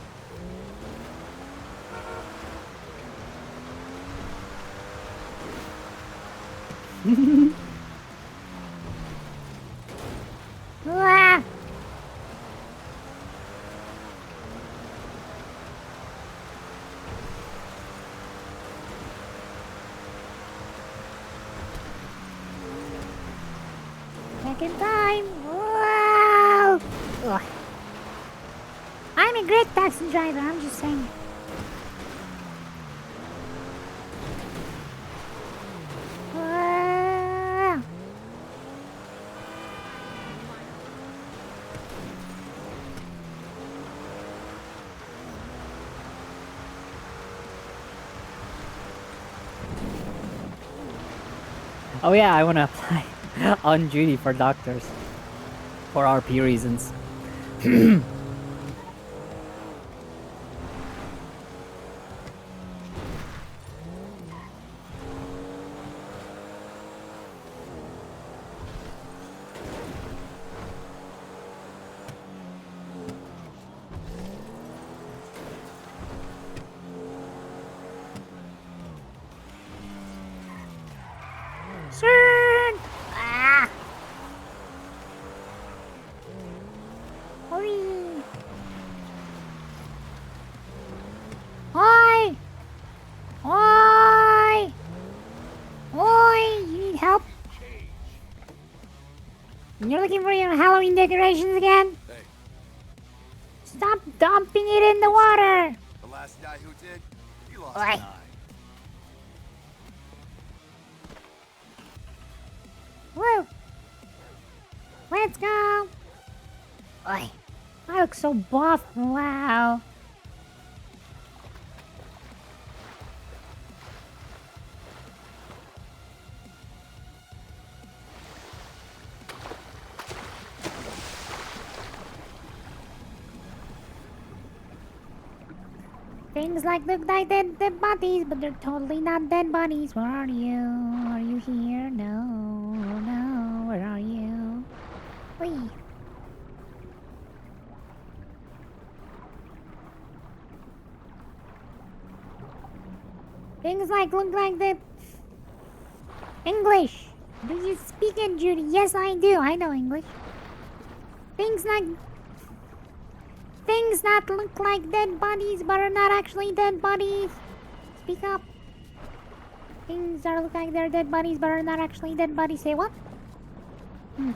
Ah. Second time. Wow. Ugh. I'm a great taxi driver, I'm just saying. Oh yeah, I wanna apply on Judy for doctors. For RP reasons. Sir! Ah! Hurry! Oi! Oi! Oi! You need help? You're looking for your Halloween decorations again? Hey, Stop dumping it in the water! the last guy who did, he lost Oi. an eye. Woo! Let's go! Oi. I look so buff. Wow. Things like look like dead bodies, but they're totally not dead bodies. Where are you? Are you here? No, no. Where are you? Wee. Things like look like the English. Do you speak it, Judy? Yes, I do. I know English. Things that look like dead bodies but are not actually dead bodies. Speak up. Things that look like they're dead bodies but are not actually dead bodies. Say what? Well,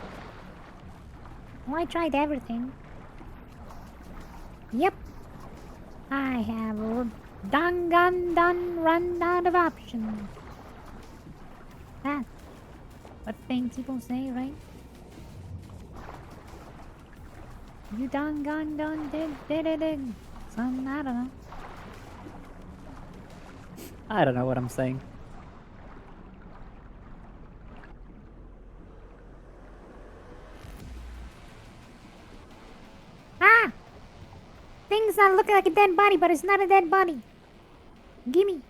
I tried everything. Yep. I have run out of options. That's what things people say, right? You done did. Some, I don't know. I don't know what I'm saying. Ah! Things that look like a dead body, but it's not a dead body. Gimme.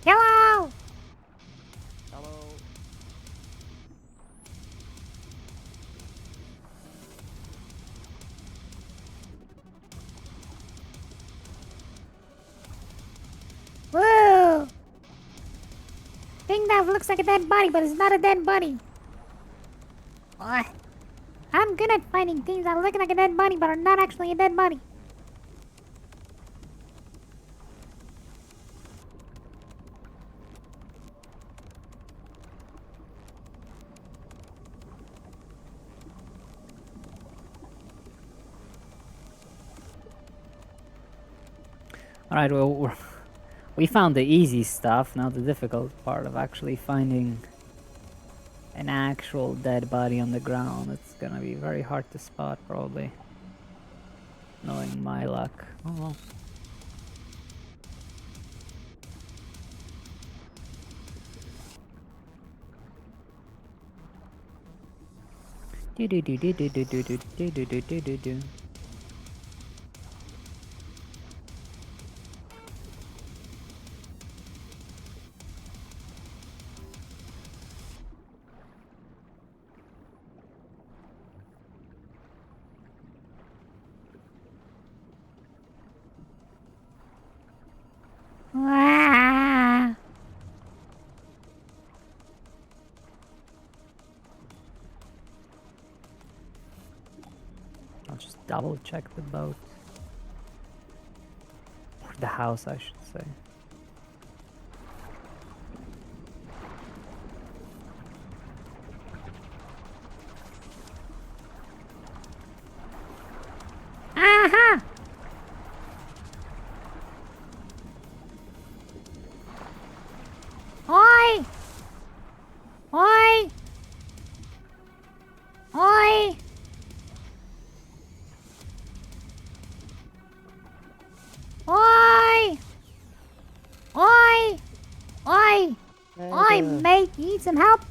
Hello! Hello. Whoa! Thing that looks like a dead body, but it's not a dead body. What? I'm good at finding things that look like a dead body, but are not actually a dead body. Alright, well, we found the easy stuff. Now the difficult part of actually finding an actual dead body on the ground. It's gonna be very hard to spot, probably. Knowing my luck. Oh well. Do do do do do do do do do do do do do do. Ah. I'll just double check the boat. Or the house, I should say. Aha! Oi! Oi! Oi! Oi! Oi! Oi! Oi, mate, you need some help?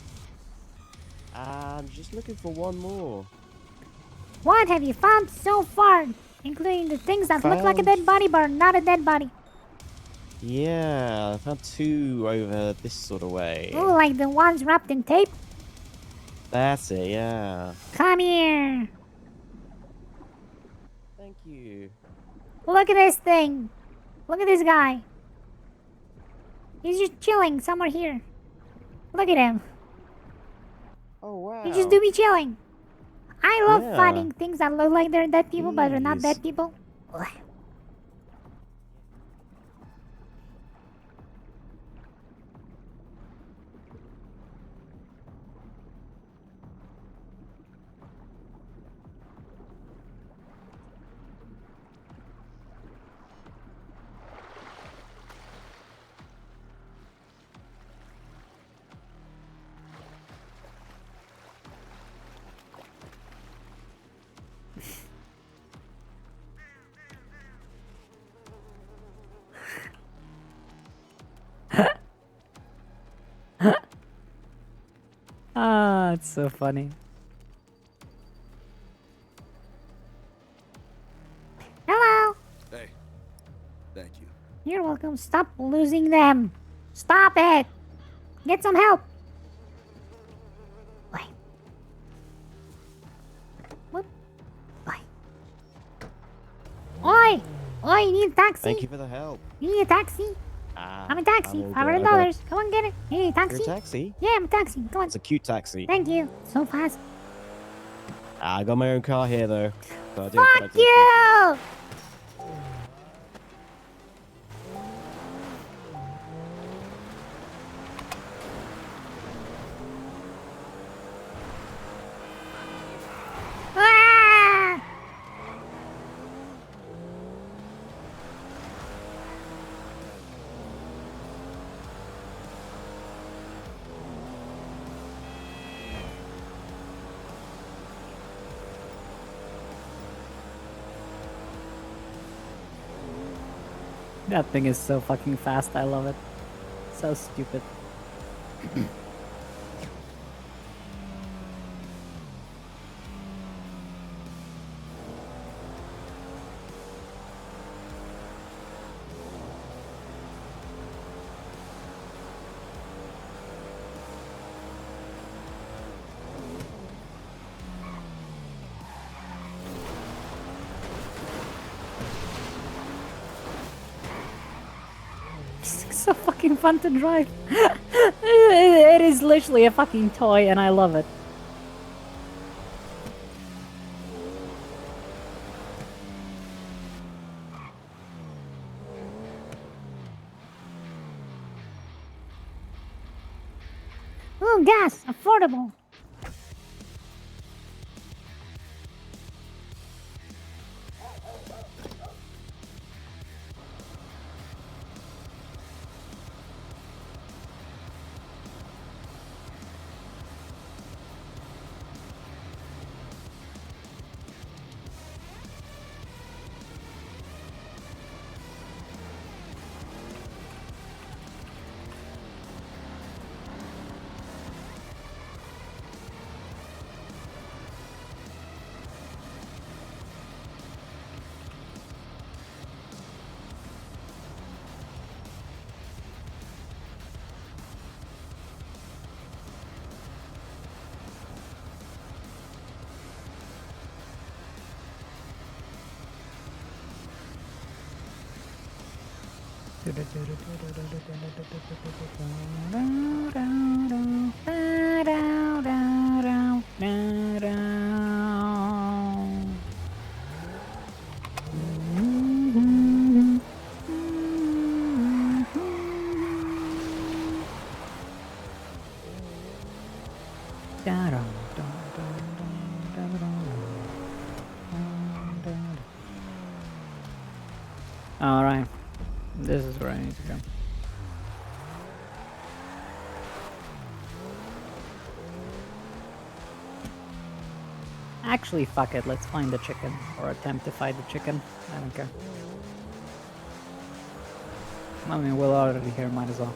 I'm just looking for one more. What have you found so far? Including the things that look like a dead body but are not a dead body. Yeah, I found two over this sort of way. Ooh, like the ones wrapped in tape? That's it, yeah. Come here. Thank you. Look at this thing. Look at this guy. He's just chilling somewhere here. Look at him. Oh, wow. He just do be chilling. I love Yeah. finding things that look like they're dead people but are not Jeez. dead people. Ugh. Ah, it's so funny. You're welcome. Stop losing them. Stop it. Get some help. Wait. What? Wait. Oi! Oi, you need a taxi? Thank you for the help. You need a taxi? I'm a taxi. I'm all good. $500. Come on, get it. You need a taxi? You're a taxi? Yeah, I'm a taxi. Come on. It's a cute taxi. Thank you. So fast. I got my own car here, though. So I do Fuck apologize. you! Ah! That thing is so fucking fast. I love it. So stupid. It's so fucking fun to drive. It is literally a fucking toy and I love it. Ooh, gas. Affordable. Alright. This is where I need to go. Actually, fuck it. Let's find the chicken. Or attempt to find the chicken. I don't care. I mean, we're already here. Might as well.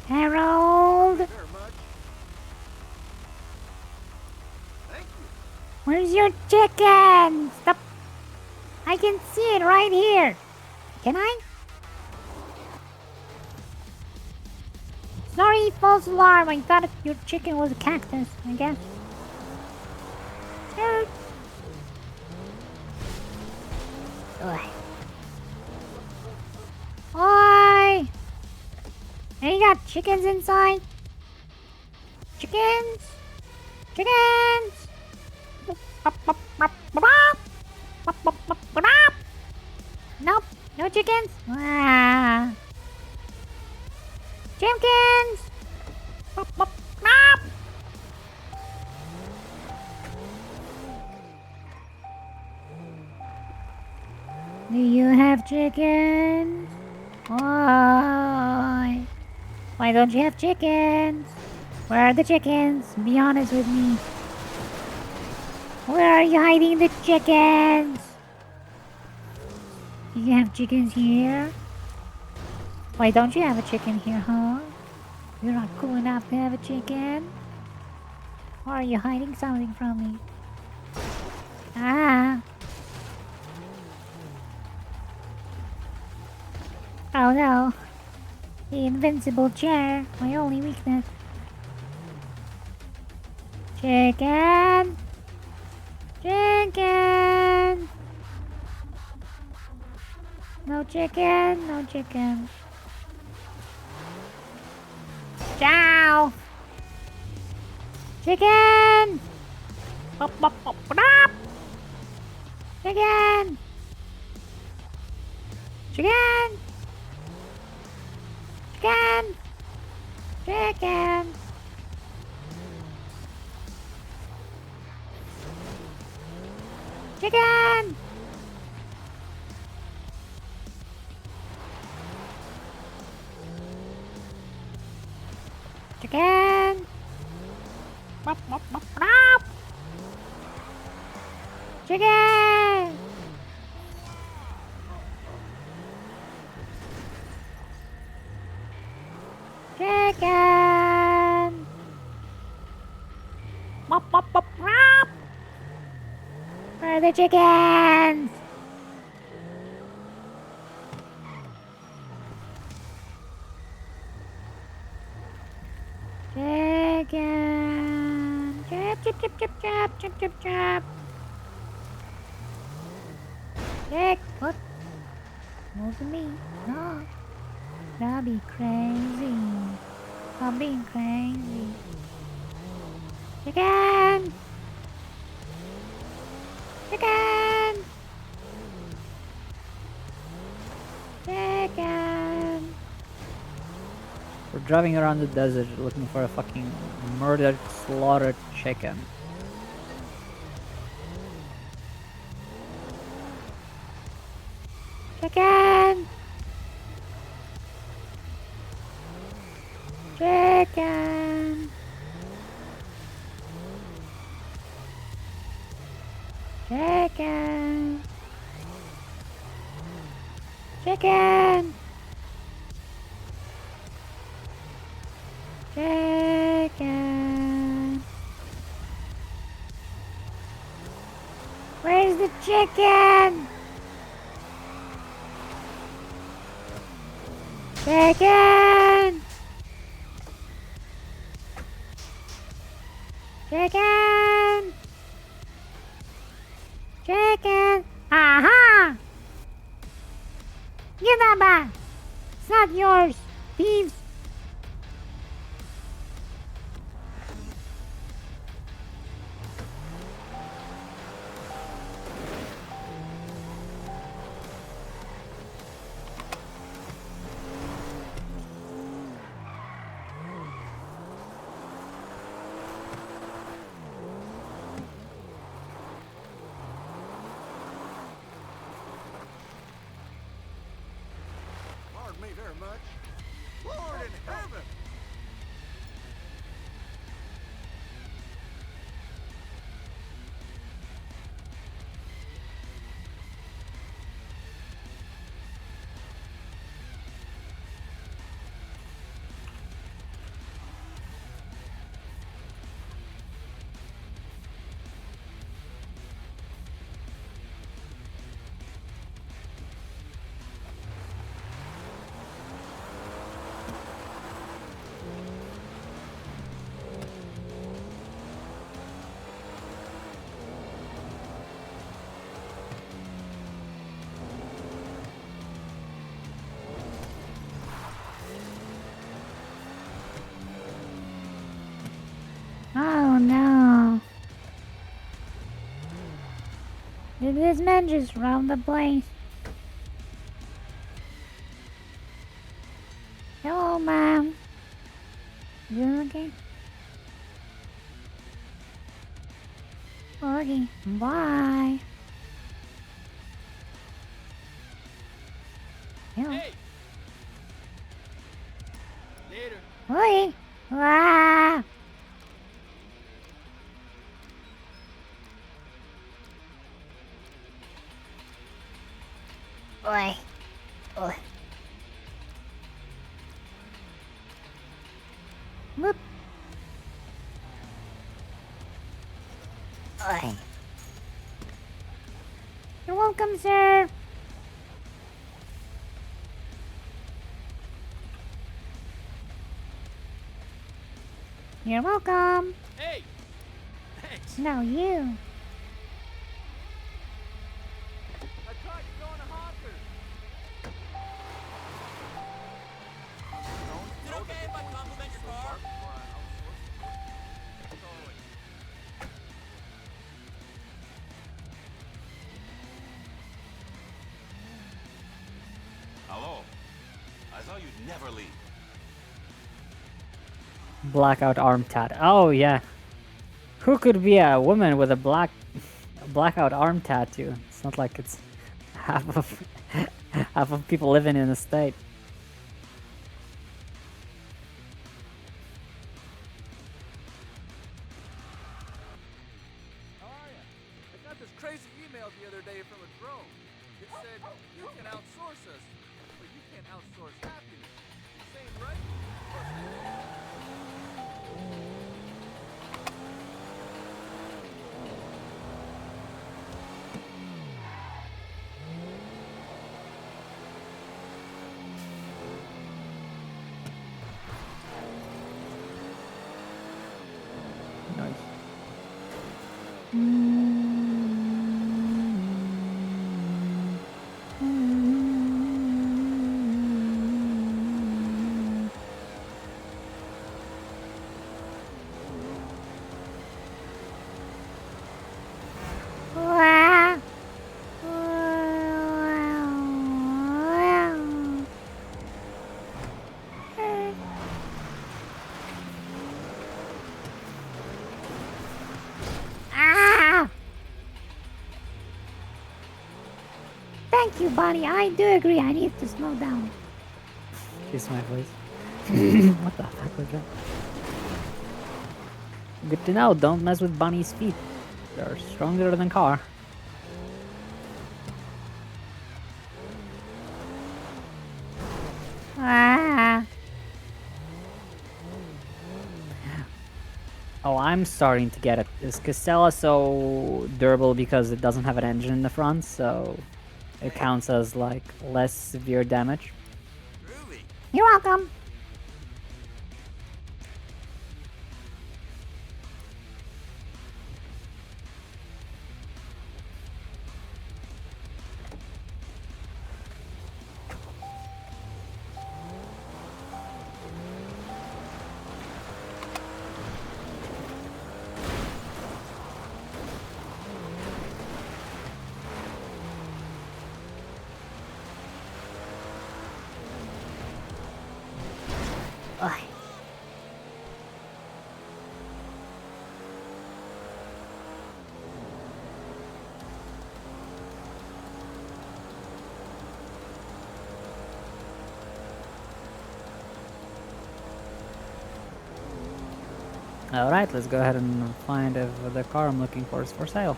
Harold! Very much. Thank you. Where's your chicken? Stop. I can see it right here. Can I? Sorry, false alarm. I thought your chicken was a cactus, I guess. Sure. Oi. Oi! Hey, you got chickens inside? Chickens? Chickens! Nope, no chickens. Ah. Chickens! Do you have chickens? Why? Why don't you have chickens? Where are the chickens? Be honest with me. Where are you hiding the chickens? You have chickens here? Why don't you have a chicken here, huh? You're not cool enough to have a chicken? Or are you hiding something from me? Ah! Oh no! The invincible chair, my only weakness. Chicken! Chicken! No chicken, no chicken. Ciao! Chicken! Bop, bop, bop, bop. Chicken! Chicken! Chicken! Chicken! Chicken! Chicken! Bop, bop, bop, bop. Chicken! Chicken! Bop, bop, bop, bop. Where are the chickens? Chicken! Chip, chip, chip, chip, chip, chip, chip, chip. Chick! What? Move me. No. That'll be crazy. I'm being crazy. Chicken! Chicken! Chicken! We're driving around the desert looking for a fucking murdered, slaughtered chicken. Chicken! Chicken! Chicken! Chicken! Chicken! Where's the chicken? Chicken! Chicken! Chicken! Aha! Give that back! It's not yours, thieves! Pardon me very much. Lord in heaven! Oh no. Did this man just rob the place? Hello, ma'am. You okay? Okay, bye. Hello. Hey! Later. Oi! Ah! Oi. Oi. Whoop. Oi. You're welcome, sir. You're welcome. Hey! Thanks. No, you. I caught you going to Honkers. Is it okay if I compliment your car? Totally. Hello. I thought you'd never leave. Blackout arm tat. Oh yeah. Who could be a woman with a blackout arm tattoo? It's not like it's half of half of people living in the state. How are ya? I got this crazy email the other day from a drone. It said, you can outsource us, but you can't outsource happiness. Insane, right? Of course I did. Nice. Wah. Ah! Thank you, Bonnie. I do agree. I need to slow down. Kiss my voice. What the fuck was that? Good to know. Don't mess with Bunny's feet. They're stronger than car. Ah! Oh, I'm starting to get it. Is Castella so durable because it doesn't have an engine in the front, so it counts as like less severe damage? Groovy. You're welcome. Oi. Alright, let's go ahead and find if the car I'm looking for is for sale.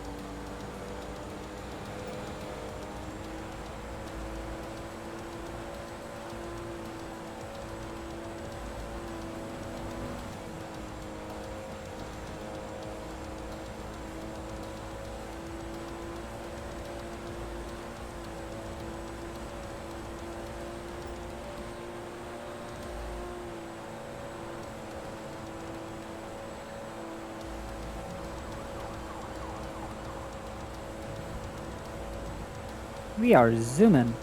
We are zooming.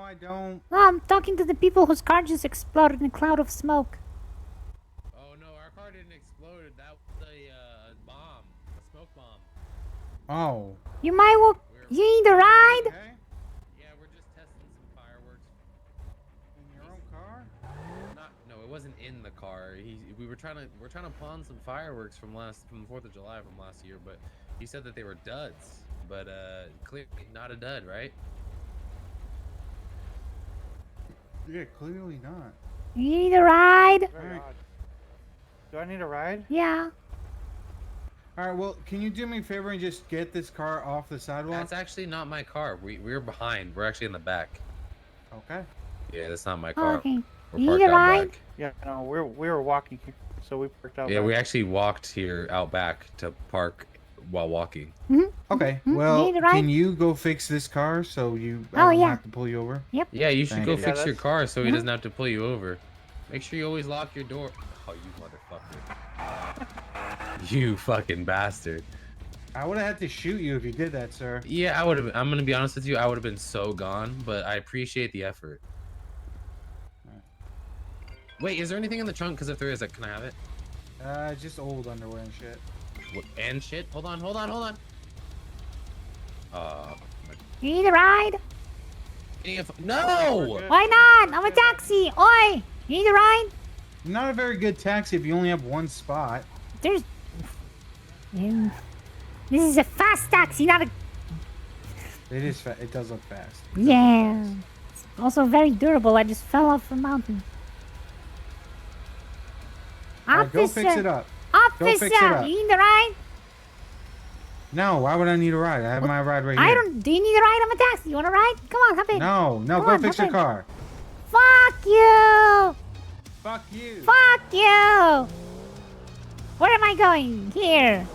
I don't. No, I'm talking to the people whose car just exploded in a cloud of smoke. Oh no, our car didn't explode. That was a bomb, a smoke bomb. Oh. You might walk. You need a ride? Okay. Yeah, we're just testing some fireworks. In your own car? No, it wasn't in the car. We're trying to pawn some fireworks from the 4th of July from last year, but he said that they were duds. But clearly not a dud, right? Yeah, clearly not. You need a ride? Very odd. Do I need a ride? Yeah. All right, well, can you do me a favor and just get this car off the sidewalk? That's actually not my car. We're behind. We're actually in the back. Okay. Yeah, that's not my car. Okay. We're You parked need a out ride? back. Yeah, no, we were walking here, so we parked out. Yeah, back. we actually walked here out back to park while walking. Okay, You well, need a ride? can you go fix this car so I Oh, don't yeah. have to pull you over? Yep. Yeah, you should Thank go you. fix Yeah, your that's- car so he doesn't have to pull you over. Make sure you always lock your door. Oh, you motherfucker. You fucking bastard. I would have had to shoot you if you did that, sir. Yeah, I would have. I'm gonna be honest with you. I would have been so gone, but I appreciate the effort. Wait, is there anything in the trunk? Because if there is, can I have it? Just old underwear and shit. What, and shit? Hold on. You need a ride? No! Why not? I'm a taxi. Oi! You need a ride? Not a very good taxi if you only have one spot. There's. This is a fast taxi, not a. It is. It does look fast. Yeah. It's also very durable. I just fell off a mountain. All right, go fix it up. Officer, Go fix it up. you need a ride? No, why would I need a ride? I have my ride right here. I don't. Do you need a ride? I'm a taxi. You want a ride? Come on, hop in. No, Come go on, fix hop your in. car. Fuck you! Fuck you. Fuck you! Where am I going? Here.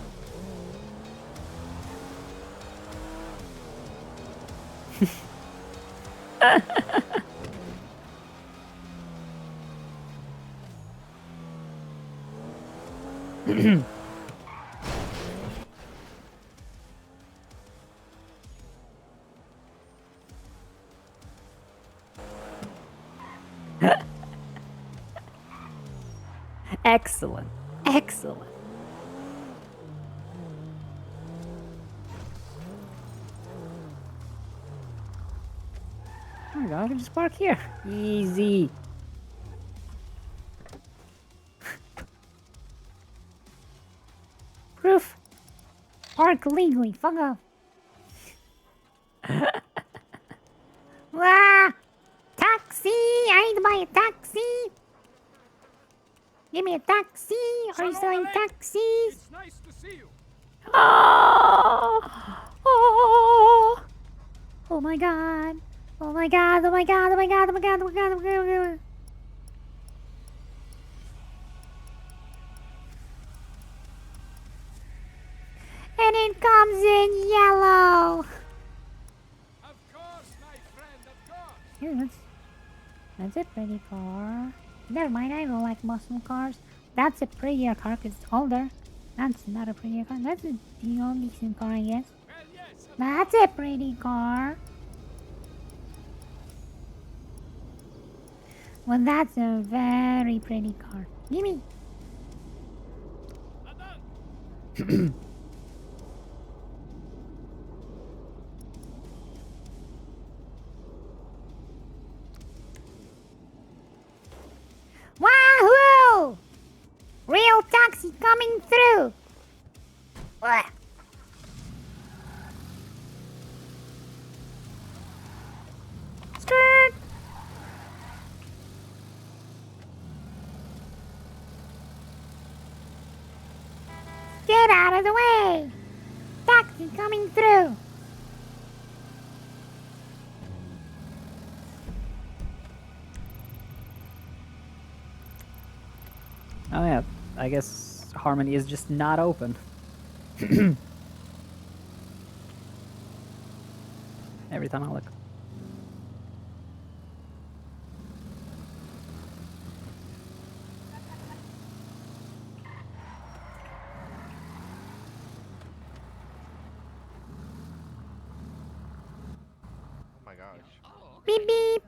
Excellent. Excellent. There we go. I can just park here. Easy. Proof. Park legally. Fuck off. Ah! Taxi! I need to buy a taxi! Give me a taxi! Are you selling taxis? It's nice to see you. Oh! Oh! Oh my god! Oh my god! Oh my god! Oh my god! Oh my god! Oh my god! Oh my god! Oh my god! And it comes in yellow! Of course, my friend, of course. Yeah, that's a pretty car. Never mind, I don't like muscle cars. That's a prettier car because it's older. That's not a prettier car. That's a decent car, I guess. Well, yes, of That's a pretty car. Well, that's a very pretty car. Gimme. Wahoo! Real taxi coming through. What? Skirt. Get out of the way. Taxi coming through. Oh yeah, I guess Harmony is just not open. Every time I look. Oh my gosh. Beep beep.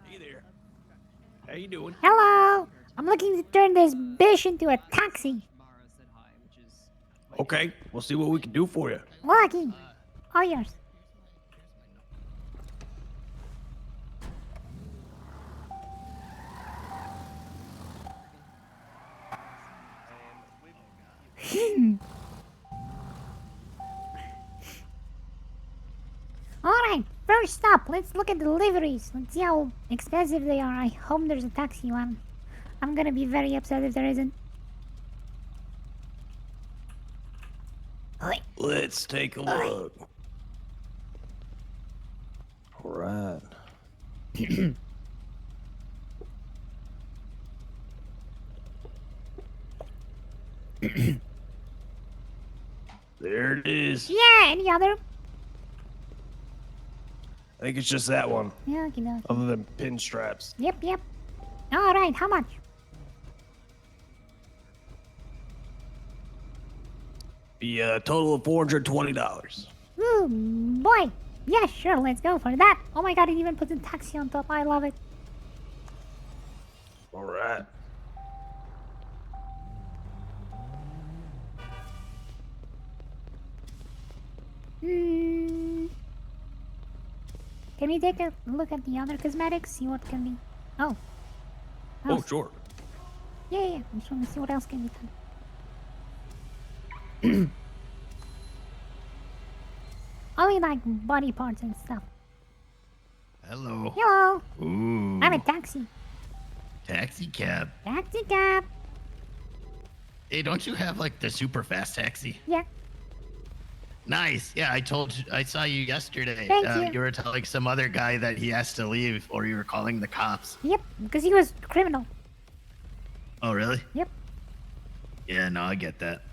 How you doing? Hello. I'm looking to turn this bitch into a taxi. Okay, we'll see what we can do for you. Lucky. All yours. Alright, first up, let's look at the deliveries. Let's see how expensive they are. I hope there's a taxi one. I'm gonna be very upset if there isn't. Let's take a look. All right. There it is. Yeah, any other? I think it's just that one. Yeah, okay, no. Other than pinstraps. Yep. Alright, how much? Be a total of $420. Ooh, boy. Yeah, sure, let's go for that. Oh my god, it even puts a taxi on top. I love it. All right. Can we take a look at the other cosmetics? See what can be... Oh. Oh, sure. Yeah. I just want to see what else can be done. Only like body parts and stuff. Hello. Hello. Ooh. I'm a taxi. Taxi cab. Taxi cab. Hey, don't you have like the super fast taxi? Yeah. Nice. Yeah, I saw you yesterday. Thank you. You were telling some other guy that he has to leave, or you were calling the cops. Yep, because he was criminal. Oh, really? Yep. Yeah, no, I get that.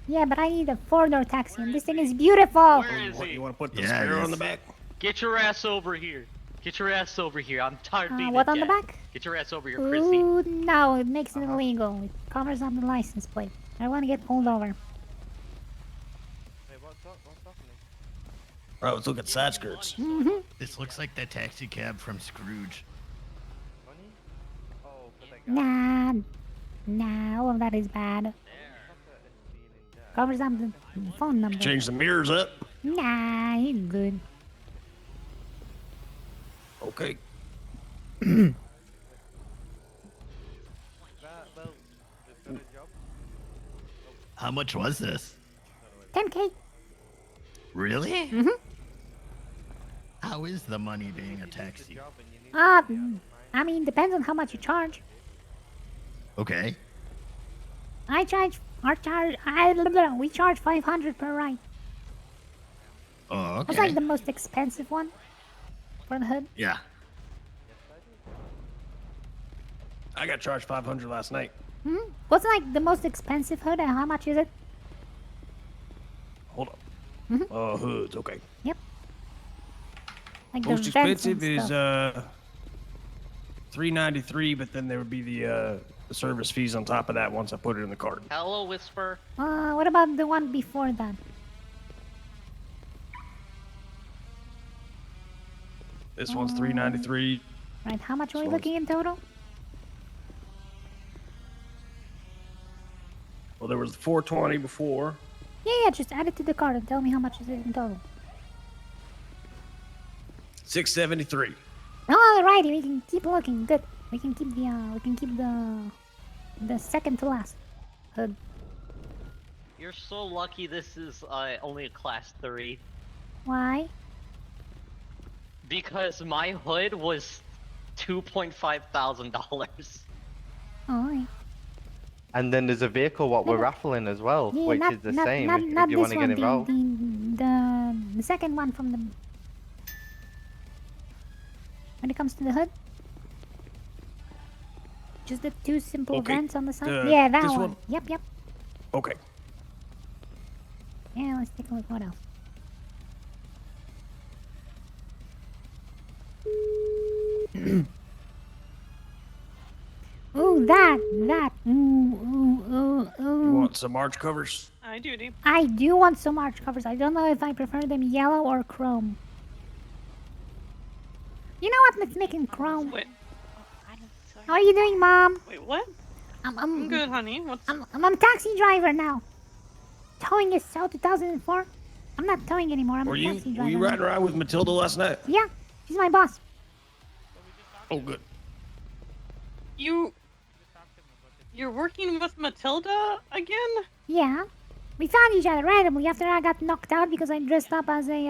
Yeah, but I need a 4-door taxi, and this thing is beautiful. Where is he? You want to put the Yeah, sparrow it on the is. back? Get your ass over here. Get your ass over here. I'm tired of being What a on the dad. back? Get your ass over here, Chrissy. Ooh, no, it makes it illegal. It covers up the license plate. I want to get pulled over. All right, let's look at side skirts. This looks like the taxi cab from Scrooge. Nah, all of that is bad. Covers up the phone number. Change the mirrors up. Nah, he's good. Okay. How much was this? 10K. Really? Mm-hmm. How is the money being a taxi? I mean, depends on how much you charge. Okay. We charge 500 per ride. Oh, okay. That's like the most expensive one for the hood. Yeah. I got charged $500 last night. What's like the most expensive hood and how much is it? Hold up. Hoods. Okay. Yep. Like Most the vents and expensive is stuff. $393, but then there would be the service fees on top of that once I put it in the cart. Hello, Whisper. What about the one before that? This one's $393. Right, how much are we This looking in total? Well, there was $420 before. Yeah, just add it to the card and tell me how much is it in total. $673. Alrighty, we can keep looking. Good. We can keep the second to last hood. You're so lucky this is only a class 3. Why? Because my hood was $2,500. Oh. And then there's a vehicle what we're raffling as well, Yeah, which not, is the not, same not, if not you this want to one, get involved. the second one from the... When it comes to the hood? Just the two simple Okay, vents on the side? the- Yeah, that this one. one? Yep. Okay. Yeah, let's take a look. What else? Ooh, that. Ooh. You want some arch covers? Hi, Judy. I do want some arch covers. I don't know if I prefer them yellow or chrome. You know what? Let's make them chrome. Wait. How are you doing, Mom? Wait, what? I'm good, honey. What's... I'm a taxi driver now. Towing is so 2004. I'm not towing anymore. I'm Were a you taxi driver. riding around with Matilda last night? Yeah, she's my boss. Oh, good. You're working with Matilda again? Yeah. We found each other randomly after I got knocked out because I dressed up as a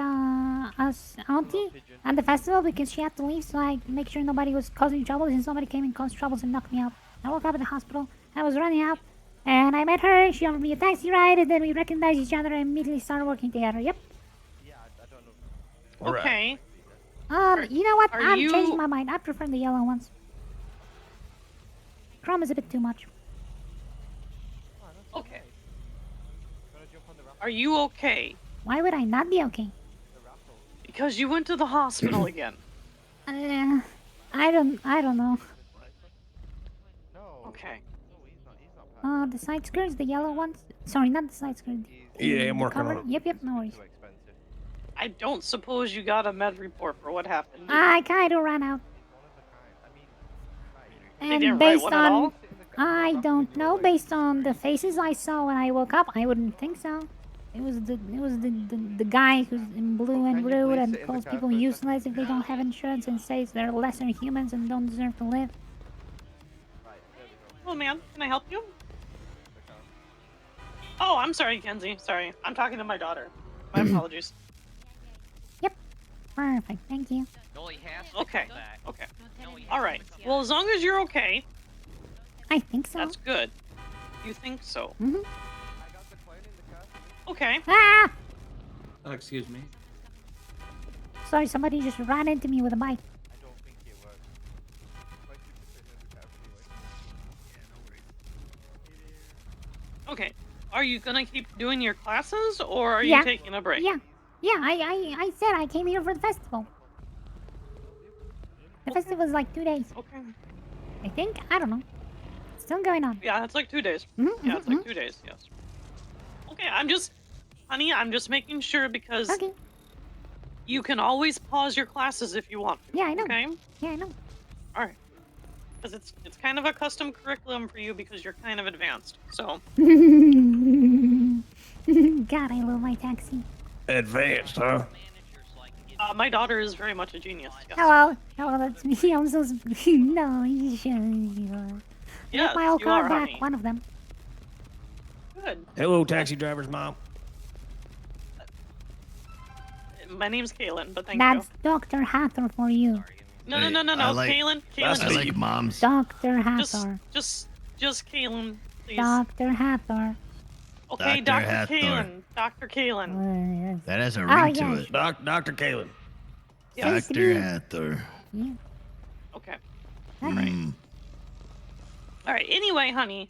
as auntie at the festival because she had to leave, so I make sure nobody was causing trouble, and somebody came and caused troubles and knocked me out. I woke up at the hospital. I was running out, and I met her. She offered me a taxi ride, and then we recognized each other and immediately started working together. Yep. Okay. You know what? Are I'm you- changing my mind. I prefer the yellow ones. Chrome is a bit too much. Okay. Are you okay? Why would I not be okay? Because you went to the hospital again. I don't know. Okay. The side skirts, the yellow ones. Sorry, not the side skirt. Yeah, I'm the working cover. on it. Yep, no worries. I don't suppose you got a med report for what happened. I kind of ran out. They And didn't write based one at on, all? I don't know. Based on the faces I saw when I woke up, I wouldn't think so. It was the guy who's in blue and rude and calls people useless if they don't have insurance and says they're lesser humans and don't deserve to live. Oh man, can I help you? Oh, I'm sorry, Kenzie. Sorry. I'm talking to my daughter. My apologies. Perfect, thank you. Okay. Okay. Alright. Well, as long as you're okay. I think so. That's good. You think so? Mm-hmm. Okay. Ah! Excuse me. Sorry, somebody just ran into me with a bike. Okay. Are you gonna keep doing your classes, or are Yeah. you taking a break? Yeah. Yeah, I said I came here for the festival. The festival's like 2 days. Okay. I think. I don't know. Still going on. Yeah, it's like 2 days. Mhm, Yeah, it's mhm, like 2 days, yes. Okay, honey, I'm just making sure because you can always pause your classes if you want to. Yeah, I know. Okay? Yeah, I know. Alright. Because it's kind of a custom curriculum for you because you're kind of advanced. So, God, I love my taxi. Advanced, huh? my daughter is very much a genius. Yes. Hello. Hello, that's me. I'm so... No, you shouldn't. Yes, Take my old you car are, back, honey. one of them. Good. Hello, taxi driver's mom. My name's Kaylin, but thank That's you. Dr. Hathor for you. No, Hey, no, I like- Kaylin. I like moms. Dr. Hathor. Just Kaylin, please. Dr. Hathor. Okay, Dr. Dr. Hathor. Kaylin. Dr. Kaylin. That has a Oh, ring to yeah. it. Dr. Kaylin. Seems to Dr. be- Hathor. Yeah. Okay. Mm. All right. Anyway, honey.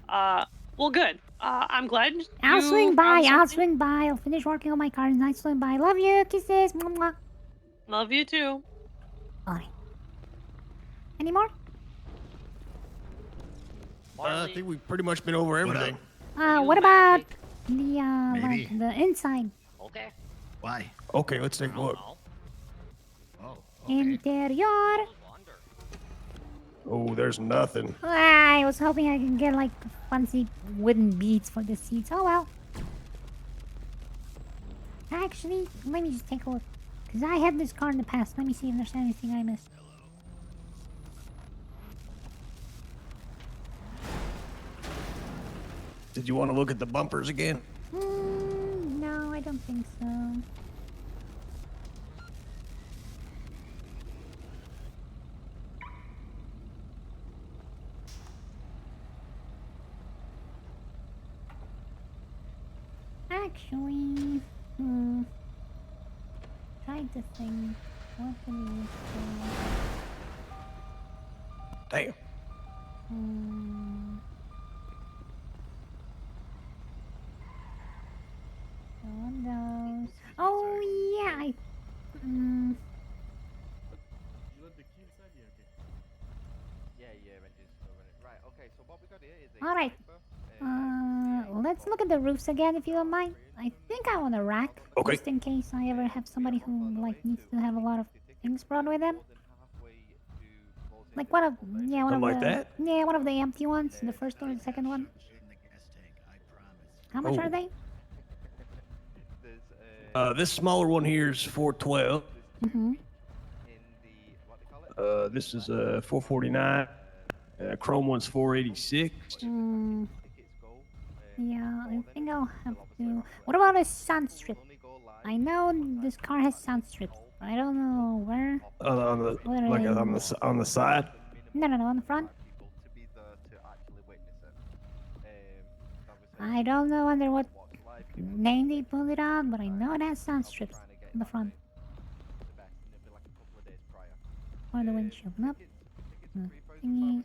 Well, good. I'm glad I'll you swing by. found I'll something. swing by. I'll finish working on my car and I swing by. Love you. Kisses. Mwah, mwah. Love you too. Alright. Any more? I think we've pretty much been over everything. What about the Maybe. like the inside? Okay. Why? Okay, let's take a look. Oh. Interior. Oh, there's nothing. I was hoping I could get like fancy wooden beads for the seats. Oh well. Actually, let me just take a look. Because I had this car in the past. Let me see if there's anything I missed. Did you want to look at the bumpers again? No, I don't think so. Actually, trying to think. What can we do? Damn. Windows. Oh yeah, I. All right. Let's look at the roofs again, if you don't mind. I think I want a rack, Okay. just in case I ever have somebody who like needs to have a lot of things brought with them. Like one of yeah, one Something of like the that? yeah, one of the empty ones, the first one or the second one. How much are Oh. they? This smaller one here is 412. Mm-hmm. This is 449. Chrome one's 486. Mm, yeah, I think I'll have to. What about a sun strip? I know this car has sun strips, but I don't know where. On the What are like they? on the side. No, on the front. I don't know under what name they pulled it on, but I know it has sun strips on the front. Or the windshield. Nope. No. Thingy.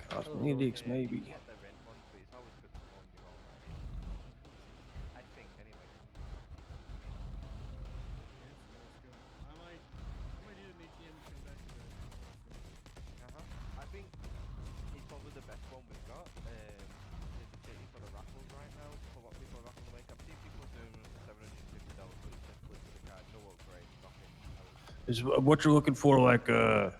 Cosmetics, maybe. I think it's probably the best one we've got. For the raffles right now, for what people are raffling to make. I've seen people doing $750, but it's just split to the card, no upgrade, nothing. Is what you're looking for like a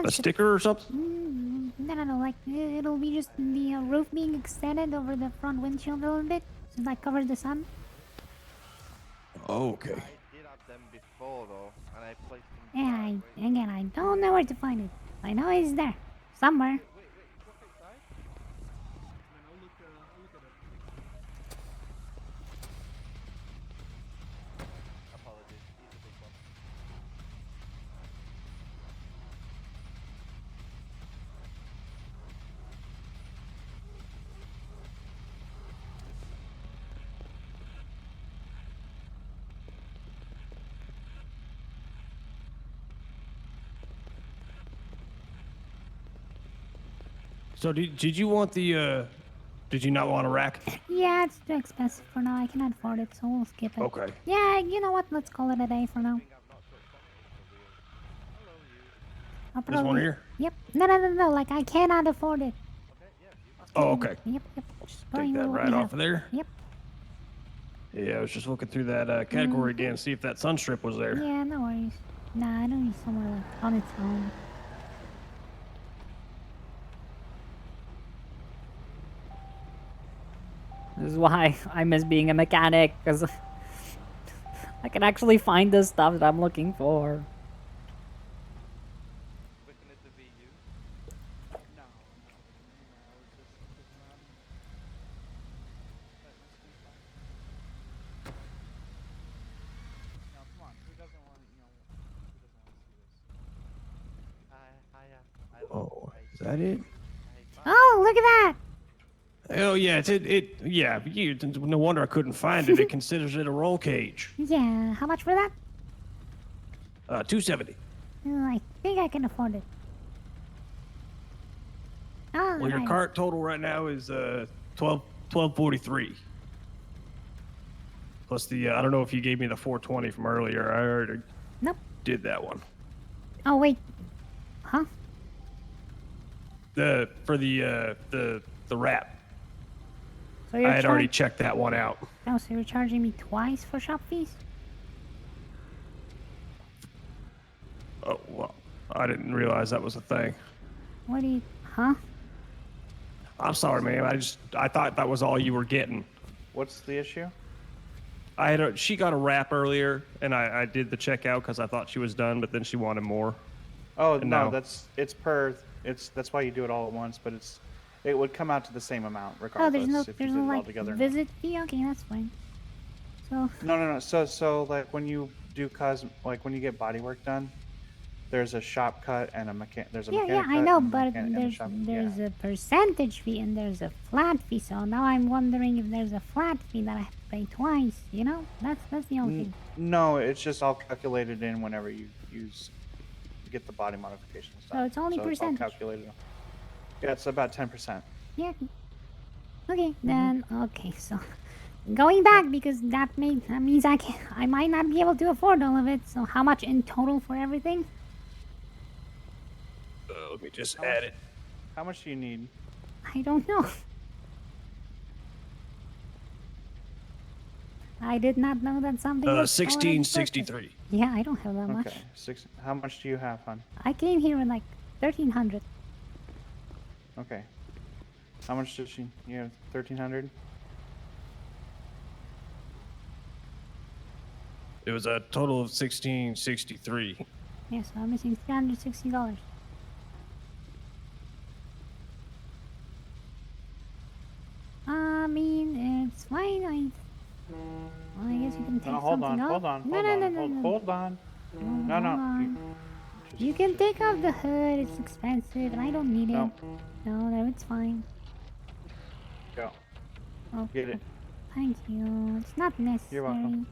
sticker or something? No. Like it'll be just the roof being extended over the front windshield a little bit, so that covers the sun. Oh, okay. I did have them before though, and I placed them. Yeah, I don't know where to find it. I know it's there somewhere. So did you want the did you not want a rack? Yeah, it's too expensive for now. I cannot afford it, so we'll skip it. Okay. Yeah, you know what? Let's call it a day for now. I'll This one probably- here? Yep. No. Like I cannot afford it. Oh, okay. Yep. Just Take putting that what right we off have. of there. Yep. Yeah, I was just looking through that category again, see if that sun strip was there. Yeah, no worries. Nah, I don't need somewhere like on its own. This is why I miss being a mechanic, because I can actually find the stuff that I'm looking for. Oh, is that it? Oh, look at that! Oh yeah, yeah. No wonder I couldn't find it. It considers it a roll cage. Yeah, how much for that? $270. I think I can afford it. Oh, Well, your right. cart total right now is $1243. Plus the I don't know if you gave me the 420 from earlier. I already Nope. did that one. Oh wait. Huh? For the wrap. So you're I had already checked that one out. Oh, so you're charging me twice for shop fees? Oh well, I didn't realize that was a thing. What do you... Huh? I'm sorry, man. I thought that was all you were getting. What's the issue? She got a wrap earlier, and I did the checkout because I thought she was done, but then she wanted more. Oh And no, now- that's why you do it all at once, but it would come out to the same amount Oh, regardless there's if no you did it all like together. visit fee? Okay, that's fine. So... No. So like when you do when you get body work done, There's a shop cut and a mechanic. There's a Yeah, mechanic I cut know, and a but mechanic and a shop. there's a percentage fee and there's a flat fee. So now I'm wondering if there's a flat fee that I have to pay twice. You know, that's the only thing. No, it's just all calculated in whenever you get the body modifications done. So it's only all percentage. calculated. Yeah, it's about 10%. Yeah. Okay, then okay. So going back because that means I might not be able to afford all of it. So how much in total for everything? Let me just add it. How much do you need? I don't know. I did not know that something was 1663. Yeah, I don't have that much. Okay. How much do you have, hon? I came here with like 1,300. Okay. How much did she? You have 1,300. It was a total of 1663. Yeah, so I'm missing $360. I mean, it's fine. Well, I guess you can take hold something on, off. hold on, No, hold no, on, no, no, no. hold on. No, Hold no. on. You can take off the hood. It's expensive, and I don't need it. No, it's fine. Go. Oh, Get it. thank you. It's not necessary. You're welcome.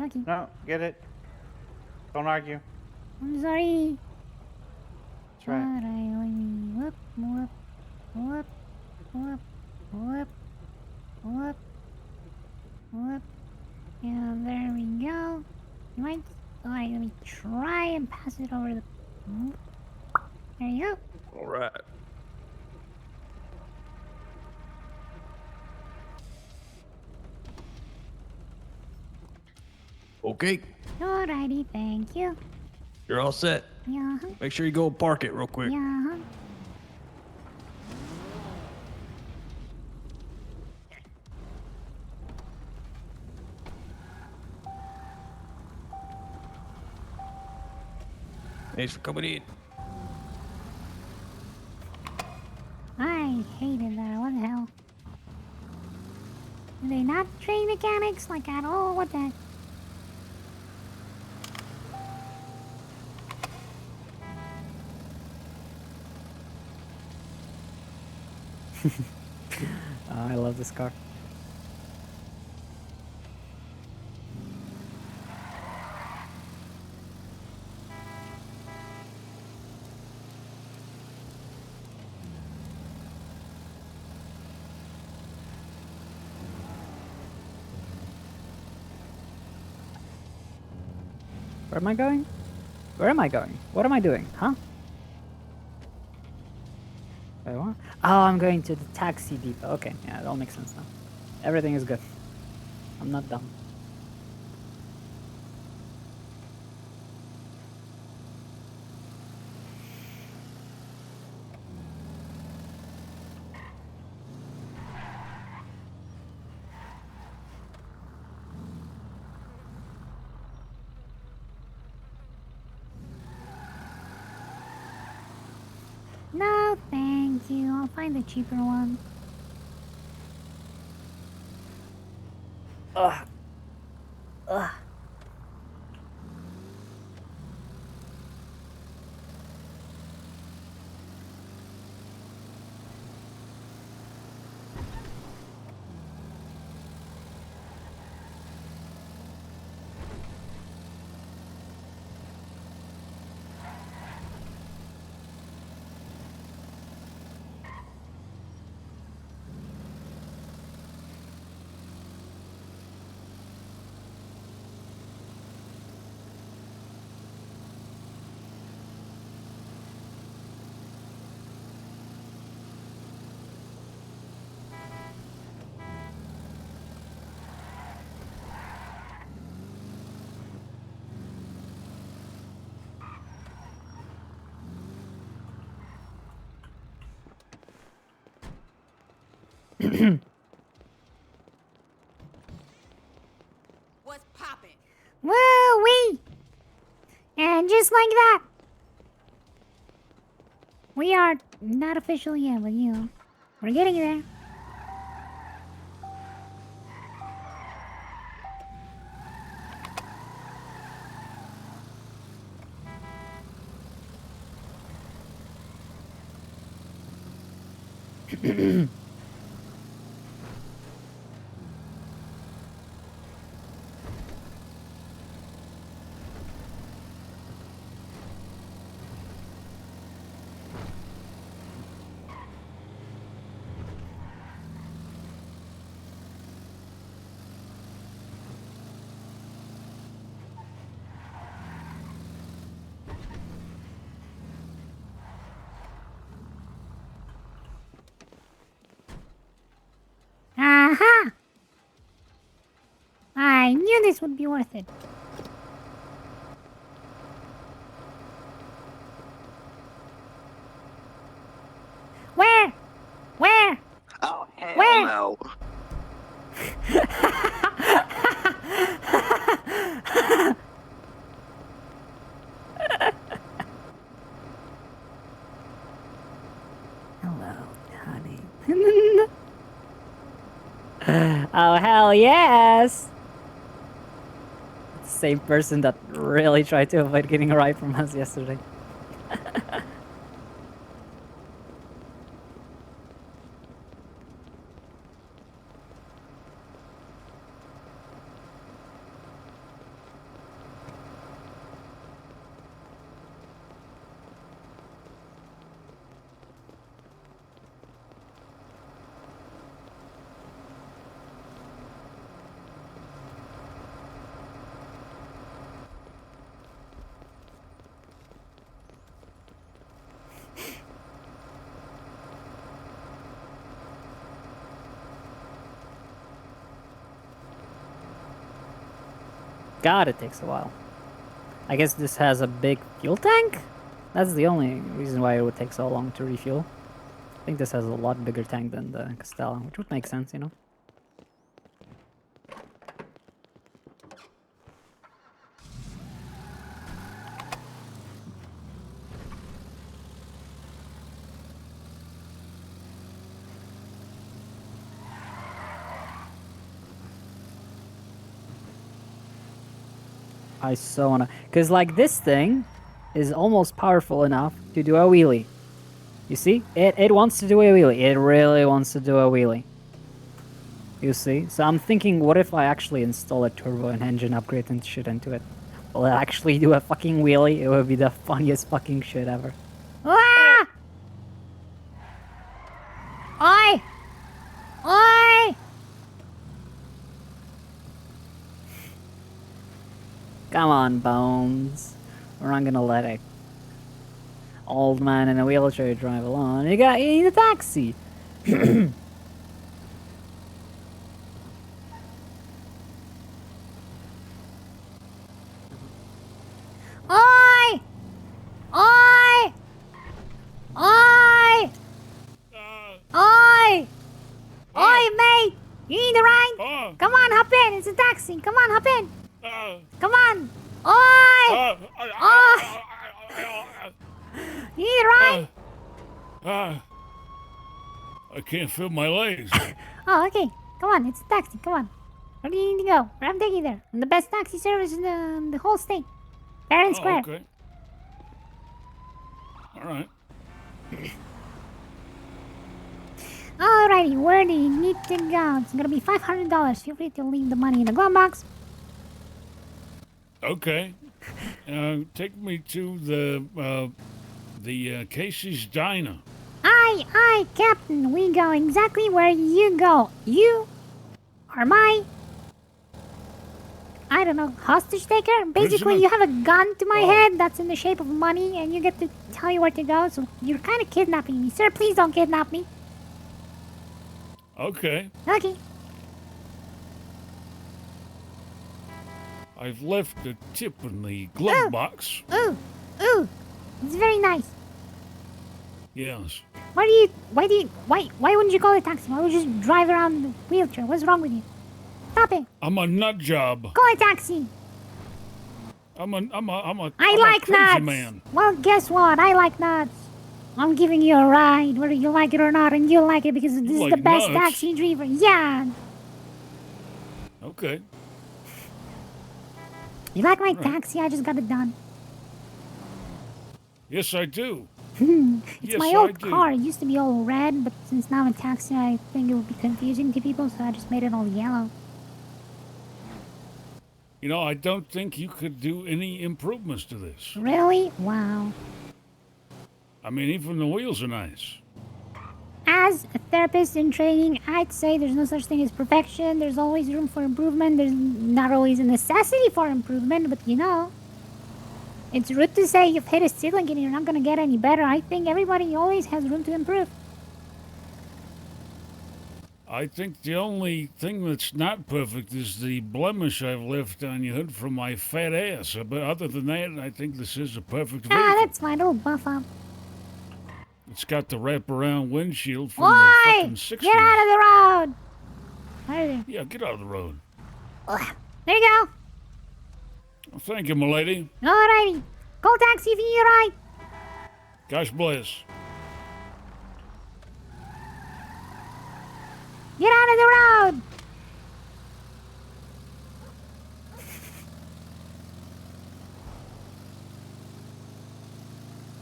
Okay. No, get it. Don't argue. I'm sorry. That's right. Whoop, whoop, whoop, whoop, whoop, whoop, whoop. And there we go. You might. Alright, let me try and pass it over the. There you go. All right. Okay, Alrighty, thank you. you're all set. Yeah. Make sure you go park it real quick. Yeah. Thanks for coming in. I hated that. What the hell? Do they not train mechanics like at all? What the heck? I love this car. Where am I going? Where am I going? What am I doing? Huh? Wait, what? Oh, I'm going to the taxi depot. Okay, yeah, it all makes sense now. Everything is good. I'm not dumb. No, thank you. I'll find a cheaper one. Ugh. Ugh. What's poppin'? Woo-wee! And just like that, we are not official yet, but you know, we're getting there. Aha! I knew this would be worth it. Where? Where? Oh, hell Where? no. Hello, honey. Oh, hell yes! Same person that really tried to avoid getting a ride from us yesterday. God, it takes a while. I guess this has a big fuel tank? That's the only reason why it would take so long to refuel. I think this has a lot bigger tank than the Castella, which would make sense, you know? I so wanna... Because, like, this thing is almost powerful enough to do a wheelie. You see? It wants to do a wheelie. It really wants to do a wheelie. You see? So I'm thinking, what if I actually install a turbo and engine upgrade and shit into it? Will it actually do a fucking wheelie? It would be the funniest fucking shit ever. Ah! Oi! Oi! Come on, Bones. We're not gonna let a old man in a wheelchair drive along. You need a taxi. Oi! Oi! Oi! Oi! Oi, mate! You need a ride? Come on, hop in. It's a taxi. Come on, hop in. Come on. Oi! Oi! You need a ride? I can't feel my legs. Oh, okay. Come on, it's a taxi. Come on. Where do you need to go? Where I'm taking you there. I'm the best taxi service in the whole state. Fair and square. Okay. All right. Alrighty, where do you need to go? It's gonna be $500. Feel free to leave the money in the glove box. Okay. Take me to the Casey's Diner. Aye, Captain. We go exactly where you go. You are my... I don't know, hostage taker? Basically, you have a gun to my head that's in the shape of money, and you get to tell you where to go, so you're kind of kidnapping me. Sir, please don't kidnap me. Okay. Okay. I've left a tip in the glove box. Ooh. It's very nice. Yes. Why wouldn't you call it a taxi? Why would you just drive around in a wheelchair? What's wrong with you? Stop it. I'm a nut job. Call it a taxi. I'm a I like crazy nuts. man. Well, guess what? I like nuts. I'm giving you a ride, whether you like it or not, and you like it because this is like the best nuts? taxi driver. Yeah. Okay. You like my All right. taxi? I just got it done. Yes, I do. It's Yes, my I old do. car. It used to be all red, but since now I'm a taxi, I think it would be confusing to people, so I just made it all yellow. You know, I don't think you could do any improvements to this. Really? Wow. I mean, even the wheels are nice. As a therapist in training, I'd say there's no such thing as perfection. There's always room for improvement. There's not always a necessity for improvement, but you know, it's rude to say you've hit a ceiling and you're not going to get any better. I think everybody always has room to improve. I think the only thing that's not perfect is the blemish I've left on your hood from my fat ass. But other than that, I think this is a perfect vehicle. Ah, that's fine. It'll buff up. It's got the wraparound windshield from the Oi! fucking 60s. Get out of the road! Right there. Yeah, get out of the road. There you go. Well, thank you, milady. Alrighty. Call taxi if you need a ride. Gosh bless. Get out of the road!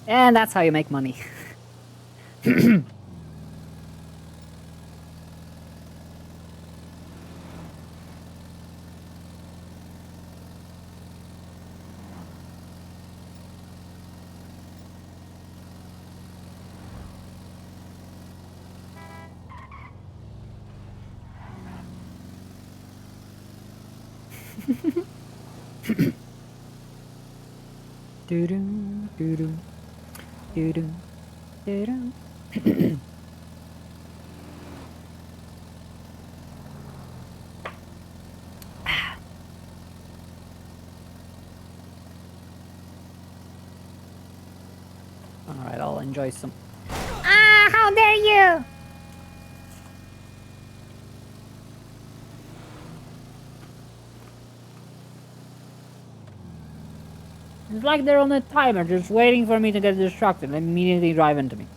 And that's how you make money. Doo-doo, doo-doo, doo-doo, doo-doo. Alright, I'll enjoy some. Ah, how dare you! It's like they're on a timer, just waiting for me to get distracted and immediately drive into me.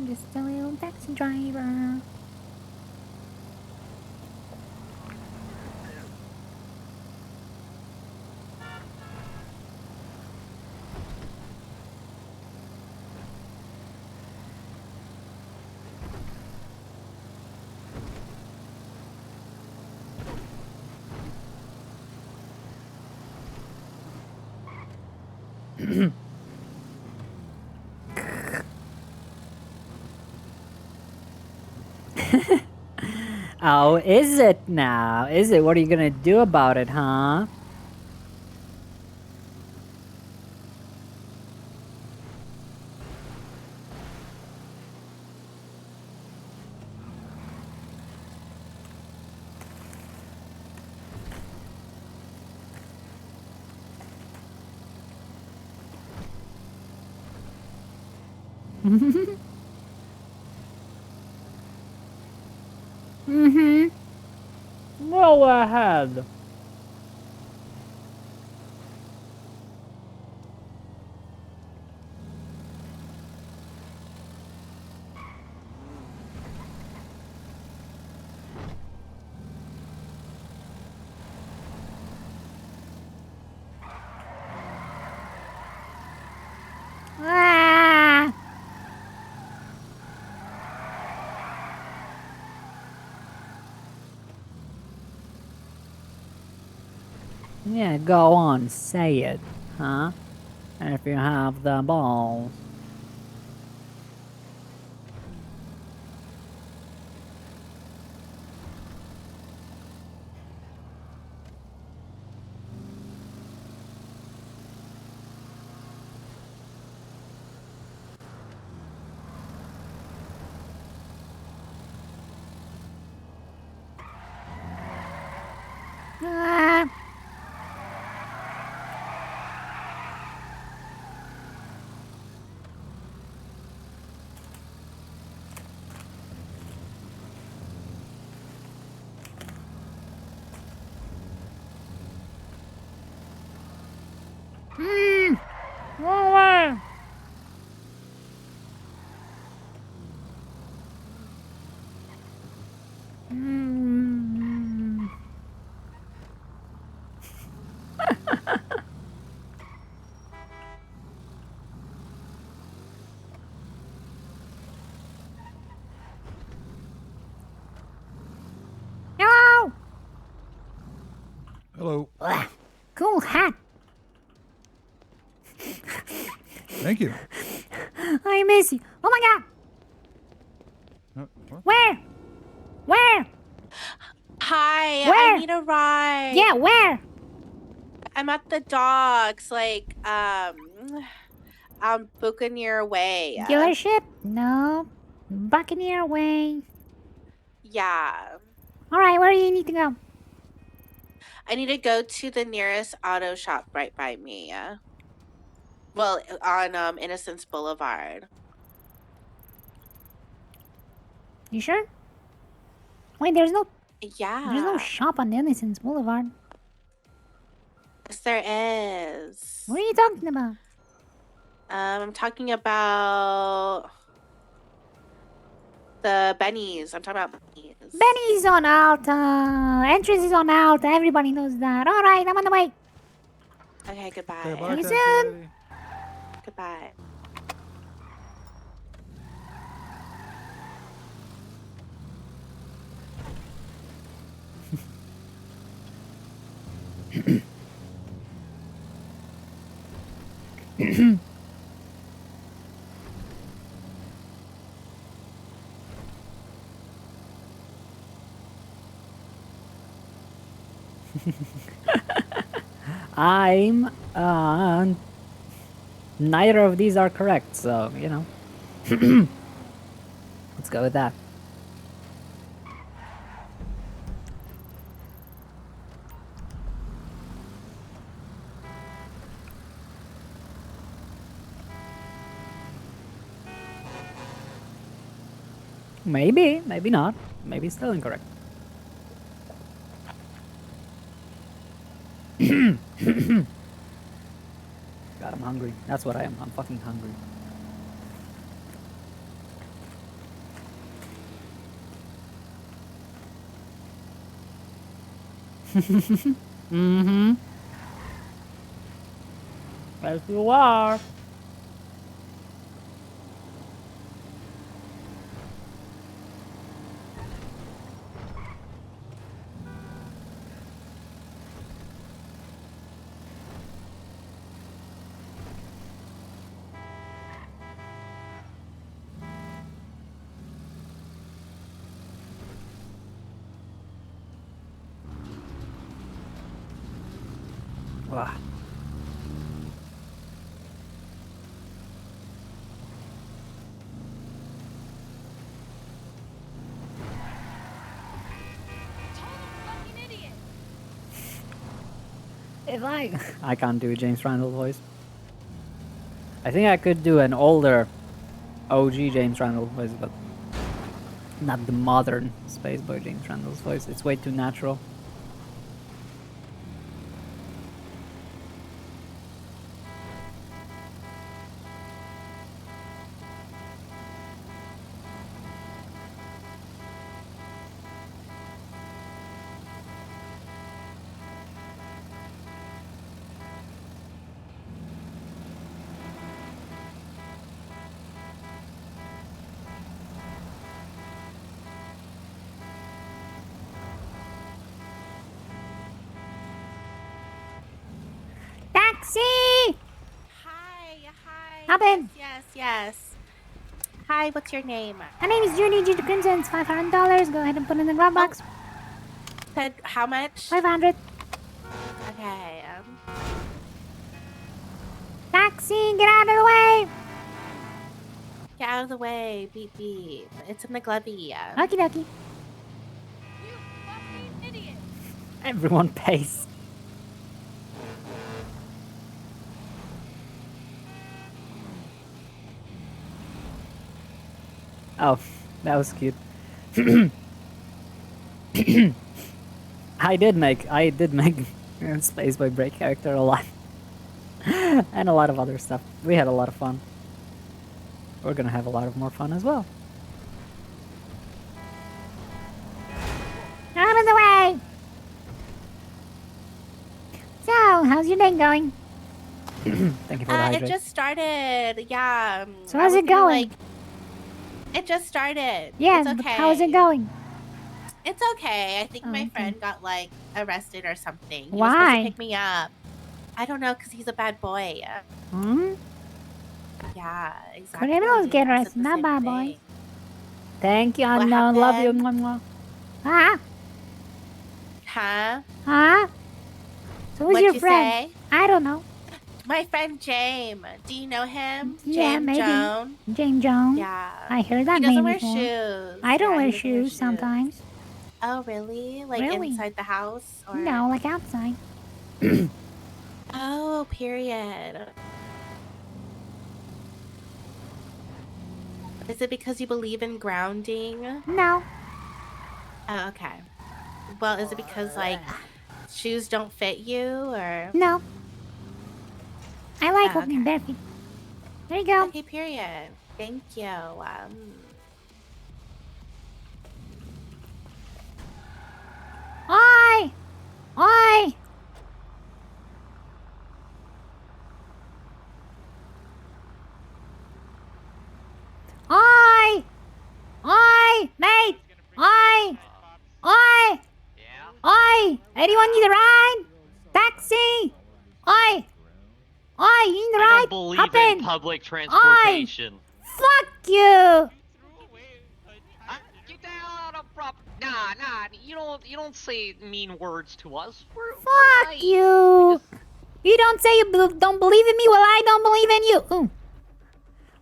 Just a little taxi driver. Oh, is it now? Is it? What are you gonna do about it, huh? Mm-hmm. Go ahead. Ah! Yeah, go on, say it, huh? If you have the balls. Over. Hello. Hello. Ugh, cool hat. Thank you. I miss you. Oh my god. Where? Where? Hi, Where? I need a ride. Yeah, where? I'm at the docks, Buccaneer Way. Dealership? No. Buccaneer Way. Yeah. Alright, where do you need to go? I need to go to the nearest auto shop right by me. Well, on Innocence Boulevard. You sure? Wait, there's no Yeah. shop on Innocence Boulevard. Yes, there is. What are you talking about? I'm talking about the Benny's. I'm talking about Benny's. Benny's on Alta. Entrance is on Alta. Everybody knows that. Alright, I'm on the way. Okay, goodbye. See you soon. Goodbye. I'm neither of these are correct, so you know. Let's go with that. Maybe, maybe not. Maybe still incorrect. God, I'm hungry. That's what I am. I'm fucking hungry. Mm-hmm. Yes, you are. Wow. If I can't do a James Randall voice. I think I could do an older OG James Randall voice, but not the modern Spaceboy James Randall's voice. It's way too natural. Taxi! Hi. Hop in. Yes. Hi, what's your name? My name is Judy. Judy Crimson. It's $500. Go ahead and put it in the grab box. Said how much? 500. Okay. Taxi, get out of the way. Get out of the way. Beep beep. It's in the glovey. Okie dokie. Everyone pays. Oh, that was cute. I did make Spaceboy break character a lot. and a lot of other stuff. We had a lot of fun. We're gonna have a lot of more fun as well. Out of the way! So, how's your day going? Thank you for the It hydrate. just started. Yeah. So I how's was it gonna, going? Like, it just started. Yeah, It's but okay. how is it going? It's okay. I think my friend got like arrested or something. He was supposed Why? to pick me up. I don't know, cause he's a bad boy. Hmm? Yeah, exactly. Criminals get I said arrested, the not same bad thing. boys. Thank you, What unknown. Love you. happened? Mwah, mwah. Huh? Huh? Huh? So who's What'd your you friend? say? I don't know. My friend James. Do you know him? Yeah, James maybe. Jones. James Jones. Yeah. I heard that He doesn't name wear before. shoes. I don't Yeah, wear he doesn't wear shoes sometimes. Oh, really? Like Really? inside the house? Or... No, like outside. Oh, period. Is it because you believe in grounding? No. Oh, okay. Well, is it because like shoes don't fit you or? No. I like Oh, walking barefoot. There you go. Okay, period. Thank you. Oi! Oi! Oi! Oi! Mate! Oi! Oi! Oi! Anyone need a ride? Taxi! Oi! Oi! You need a I ride? don't believe Hop in in! public transportation. Fuck you! Get the hell out of prop. Nah, you don't say mean words to us. We're Fuck nice. you! You don't say you don't believe in me, well I don't believe in you. Ooh.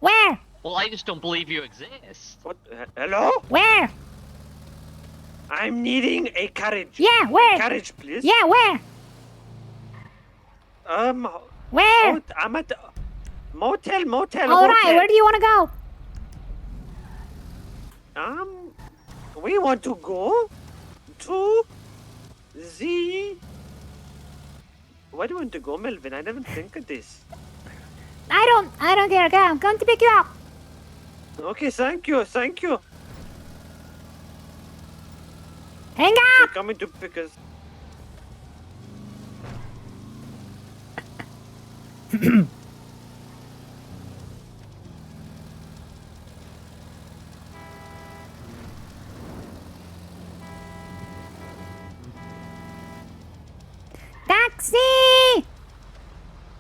Where? Well, I just don't believe you exist. What? Hello? Where? I'm needing a carriage. Yeah, where? Carriage, please. Yeah, where? Where? Oh, I'm at the motel. Alright, where do you want to go? We want to go to the... Where do you want to go, Melvin? I never think of this. I don't care. Okay, I'm going to pick you up. Okay, thank you. Hang You're up! coming to pick us. Taxi!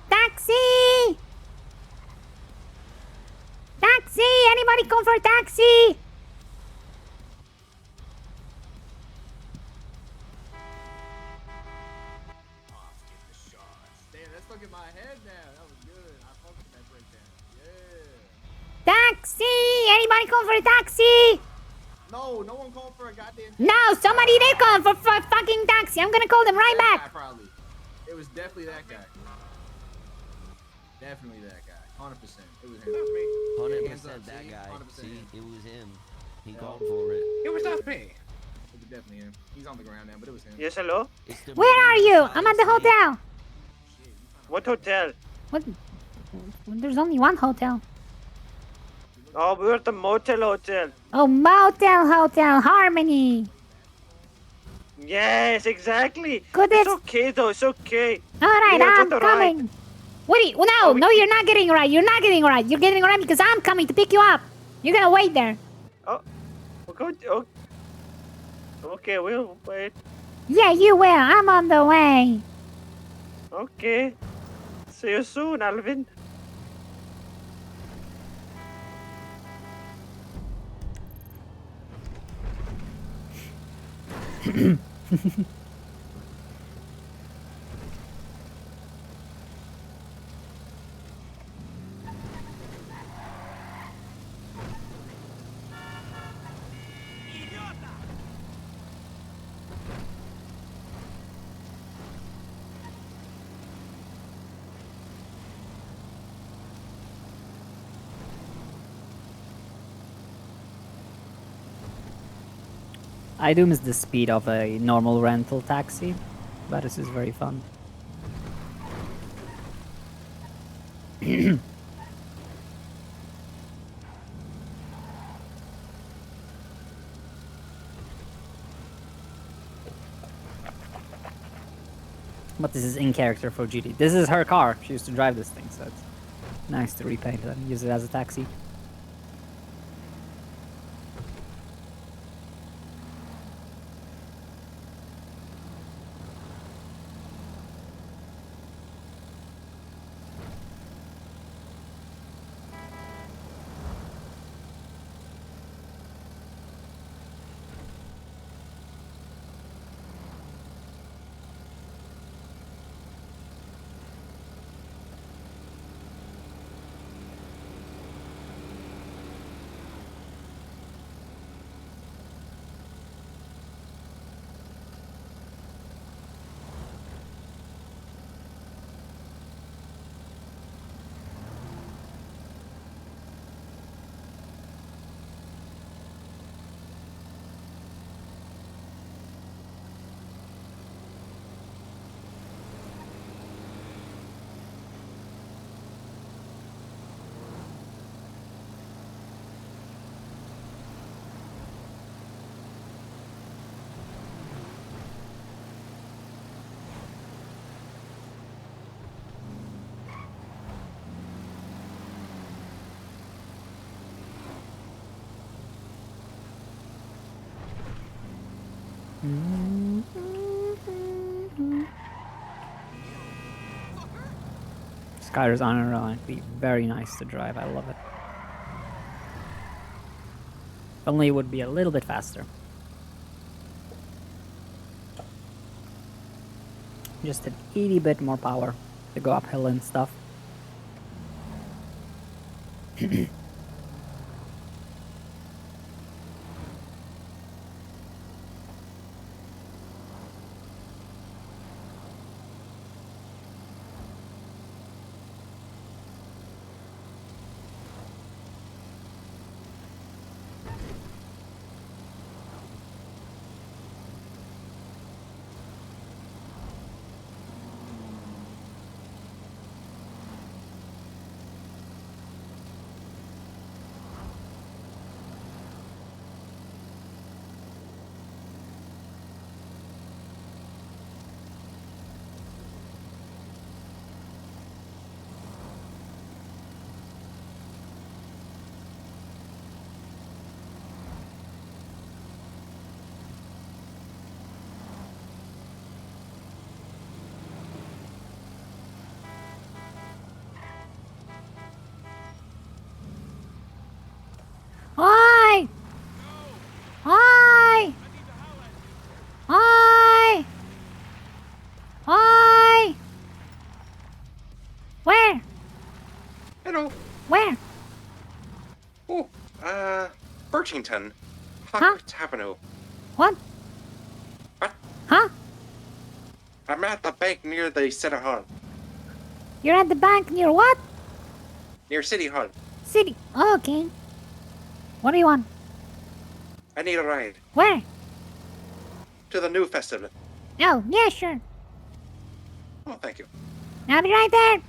Taxi! Taxi! Anybody call for a taxi? Damn, that's stuck in my head now. That was good. I fucked with that breakdown. Yeah. Taxi! Anybody call for a taxi? No one called for a goddamn. No, somebody did call for a fucking taxi. I'm gonna call them right That back. guy, probably. It was definitely that guy. Definitely that guy. 100%. It was him. 100% that guy. 100% See, him. it was him. He called for it. It was not me. It was definitely him. He's on the ground now, but it was him. Yes, hello? Where are you? I'm at the hotel. What hotel? What? There's only one hotel. Oh, we're at the motel hotel. Oh, motel hotel Harmony. Yes, exactly. Good, It's okay though. It's okay. All right, Yeah, I'm got the ride. coming. What? No, you're not getting a ride. You're not getting a ride. You're getting a ride because I'm coming to pick you up. You're gonna wait there. Oh, oh, okay, we'll wait. Yeah, you will. I'm on the way. Okay. See you soon, Alvin. I do miss the speed of a normal rental taxi, but this is very fun. But this is in character for Judy. This is her car. She used to drive this thing, so it's nice to repaint it and use it as a taxi. Skyler's on her own. It'd be very nice to drive. I love it. Only it would be a little bit faster. Just an 80 bit more power to go uphill and stuff. Hi! Hi! Hi! Hi! Where? Hello. Where? Oh, Birchington. Huh? Avenue. What? What? Huh? I'm at the bank near the City Hall. You're at the bank near what? Near City Hall. City. Okay. What do you want? I need a ride Where? to the new festival. Oh, yeah, sure. Oh, thank you. I'll be right there.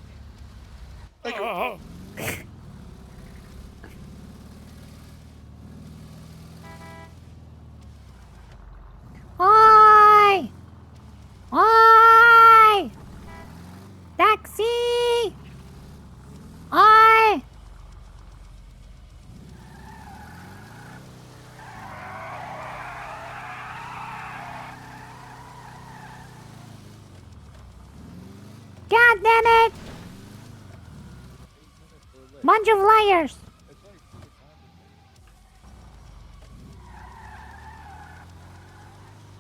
Thank you. Hi! Hi! Taxi! Hi! God damn it! Bunch of liars!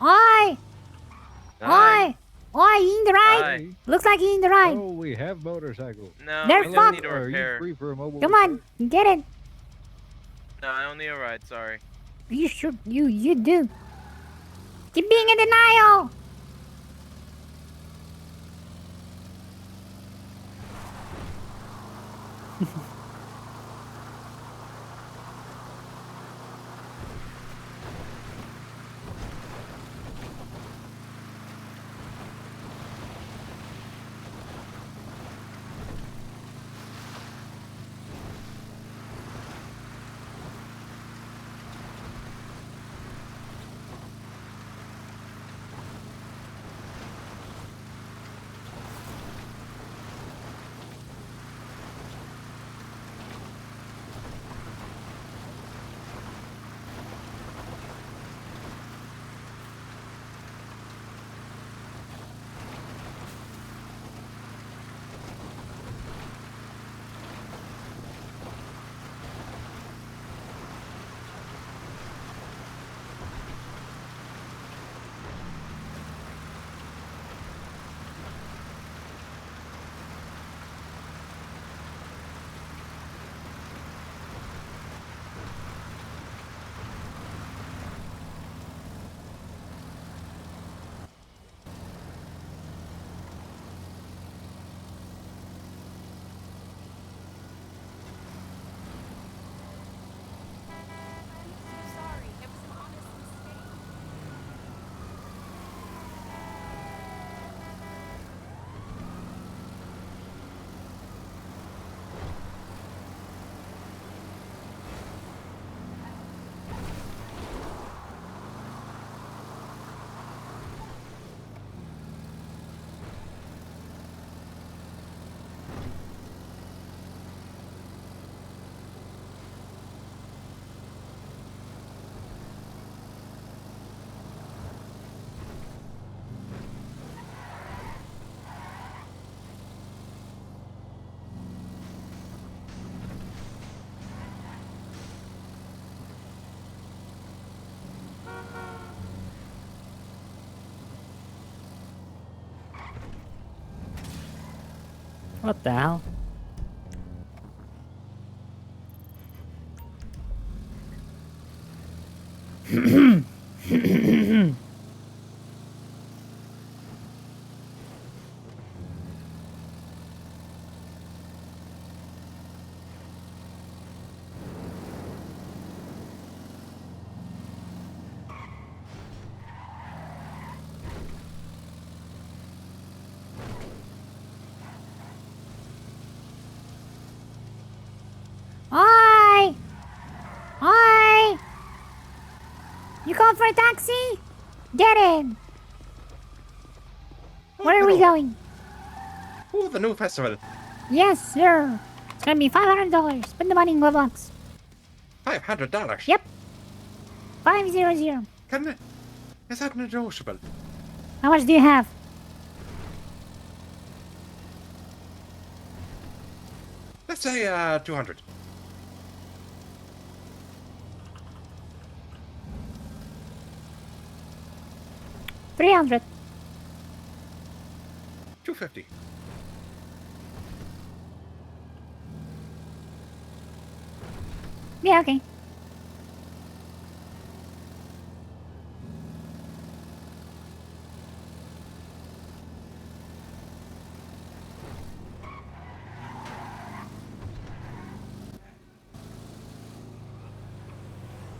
Oi! Oi! Oi, you in the ride? Hi. Looks like you in the ride. Oh, we have motorcycles. No, They're I just fucked. need a Are you repair. free for a mobile Come on, get it. No, I don't need a ride, sorry. You should, you do. Keep being in denial. What the hell? Oi! Oi! You called for a taxi? Get in! Where are we going? Oh, the new festival. Yes, sir. It's gonna be $500. Spend the money in glove box. $500. Yep. 500. Is that negotiable? How much do you have? Let's say 200. $300. 250. Yeah, okay.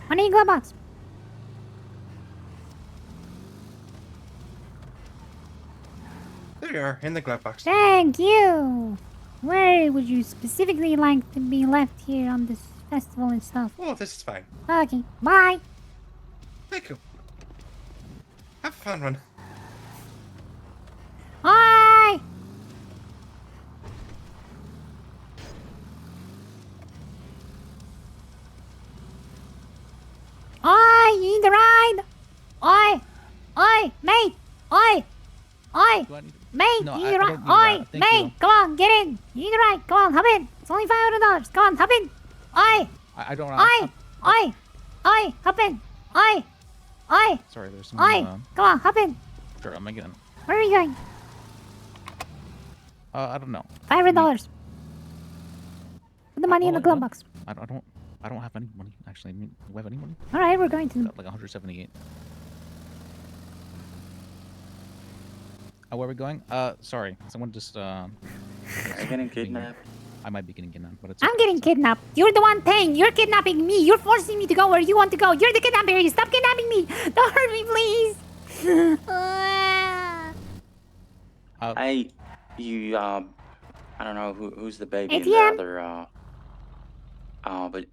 Money in glove box. There you are, in the glove box. Thank you. Where would you specifically like to be left here on this festival and stuff? Oh, this is fine. Okay, bye. Thank you. Have a fun one. Bye. Oi, you need a ride? Oi, oi, mate, oi, oi, mate, No, you I need a don't ride? need a ride, Oi, thank mate, you. come on, get in. You need a ride, come on, hop in. It's only $500. Come on, hop in. Oi, I don't. oi, oi, oi, hop in. Oi, oi, Sorry, there's some. oi, come on, hop in. Sure, I'm gonna. Where are you going? I don't know. $500. Put the money in the glove box. I don't have any money actually. I mean, do we have any money? All right, we're going to. Got like 178. Where are we going? Sorry, someone just. Are you getting kidnapped? I might be getting kidnapped, but it's. I'm getting kidnapped. You're the one paying. You're kidnapping me. You're forcing me to go where you want to go. You're the kidnapper. Stop kidnapping me. Don't hurt me, please. I don't know who's the baby in the ATM? other, but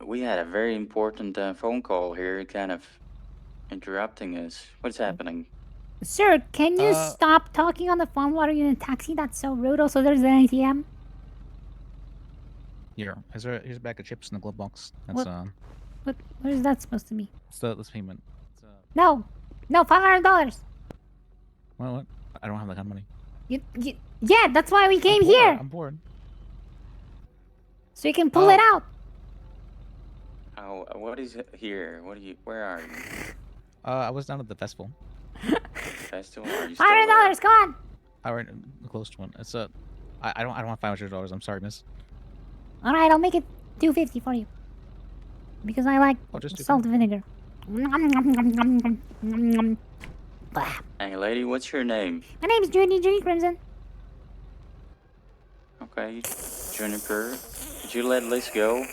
we had a very important phone call here, kind of interrupting us. What's happening? Sir, can you stop talking on the phone while you're in a taxi? That's so rude. Also, there's an ATM. Here, here's a bag of chips in the glove box. That's What is that supposed to be? it's this payment. It's, No, $500. what? I don't have that kind of money. Yeah, that's why we came I'm bored, here. I'm bored. So you can pull it out. Oh, what is it here? Where are you? I was down at the festival. Festival? Are you still there? $500. Come on. I ran close to one. It's I don't want $500. I'm sorry, miss. All right, I'll make it $250 for you. Because I like just salt vinegar. Hey, lady, what's your name? My name's Judy Crimson. Okay, Juniper. Could you let Liz go?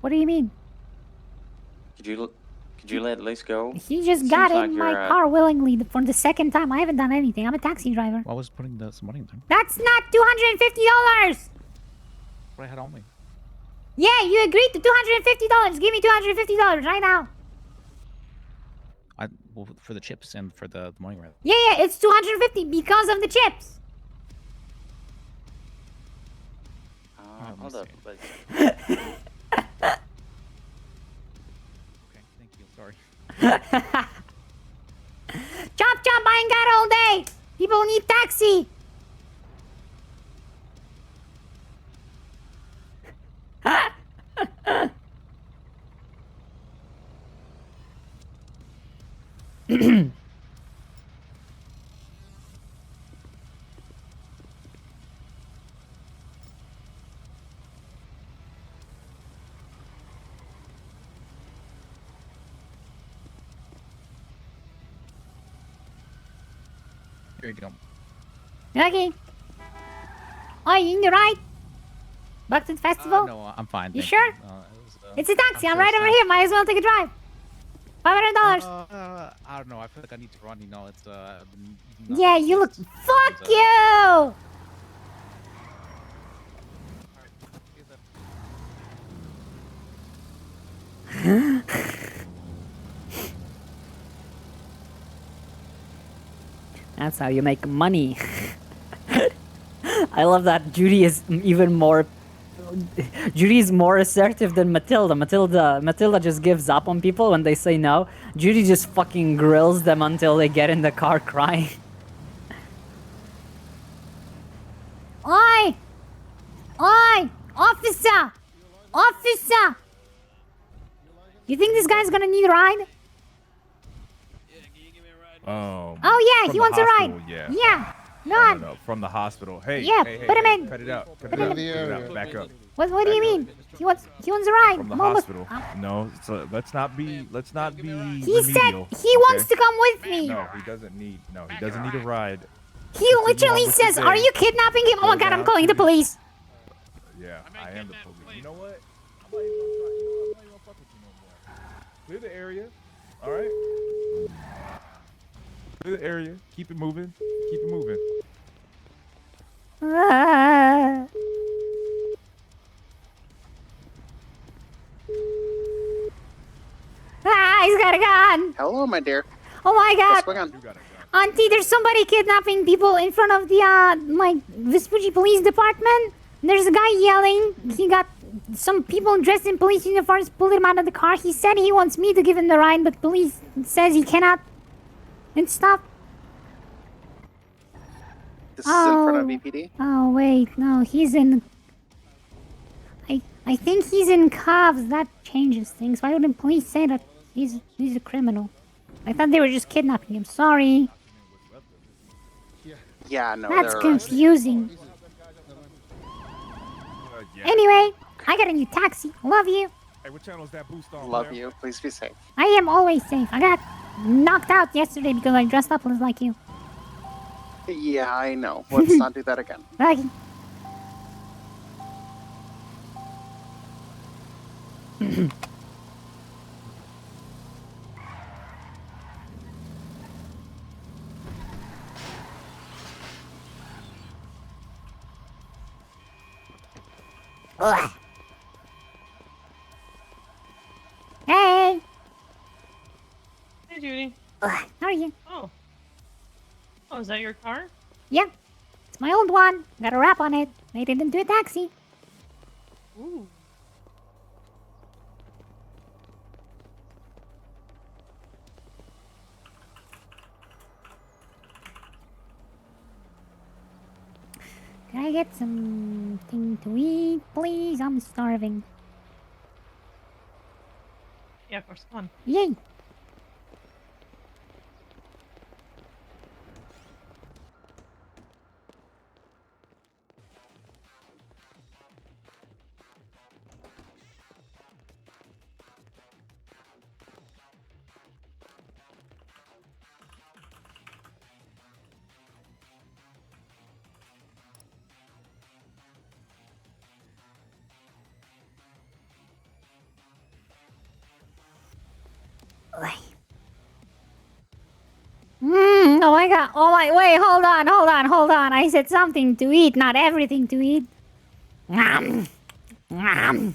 What do you mean? Could you let Liz go? He just Seems got like in my you're, car willingly for the second time. I haven't done anything. I'm a taxi driver. I was putting some money in there. That's not $250. What I had on me. Yeah, you agreed to $250. Give me $250 right now. Well, for the chips and for the money rather. Yeah, it's $250 because of the chips. Hold up. Okay, thank you. Sorry. Chop, I ain't got all day. People need taxi. Here you go. Okay. Oh, you need a ride? Back to the festival? No, I'm fine. You thank sure? It was, It's a taxi. I'm sure right it's over fine. here. Might as well take a drive. $500. I don't know. I feel like I need to run. You know, it's I've been eating Yeah, you look. Fuck you! That's how you make money. I love that Judy is even more. Judy is more assertive than Matilda. Matilda just gives up on people when they say no. Judy just fucking grills them until they get in the car crying. Oi! Oi! Officer! Officer! You think this guy's gonna need a ride? Oh yeah, he wants a ride. Yeah. Yeah. No. No, from the hospital. Hey. Yeah, hey, put him hey, in. Cut it out. Cut Put it him out. in. Cut it out. Back up. What do you mean? He wants a ride. From the I'm almost- hospital. No, so let's not be. He said he wants to come with me. No, he doesn't need. No, he doesn't need a ride. He literally says, "Are you kidnapping him?" Oh my Go god, I'm down calling to the police. Yeah, I am the police. You know what? I'm not even gonna try. You know what? I'm not even gonna fuck with you no more. Clear the area. All right. Clear the area. Keep it moving. Keep it moving. Ah. He's got a gun. Hello, my dear. Oh my What's god. going on? Auntie, there's somebody kidnapping people in front of the, Vespucci Police Department. There's a guy yelling. He got some people dressed in police uniforms pulled him out of the car. He said he wants me to give him the ride, but police says he cannot. And stop. This is in front of BPD. Oh, wait. No, he's in... I think he's in cuffs. That changes things. Why wouldn't police say that he's a criminal? I thought they were just kidnapping him. Sorry. Yeah, no, That's they're confusing. Anyway, I got a new taxi. Love you. Hey, what channel is that boost on? Love you. Please be safe. I am always safe. I got knocked out yesterday because I dressed up like you. Yeah, I know. Let's not do that again. Okay. Ugh. Hey. Hey, Judy. Ugh. How are you? Oh. Oh, is that your car? Yeah. It's my old one. Got a wrap on it. Made it into a taxi. Ooh. Can I get something to eat, please? I'm starving. Yeah, of course. Come on. Yay. Oh my god. Oh my, wait, hold on. I said something to eat, not everything to eat. Nom. Nom.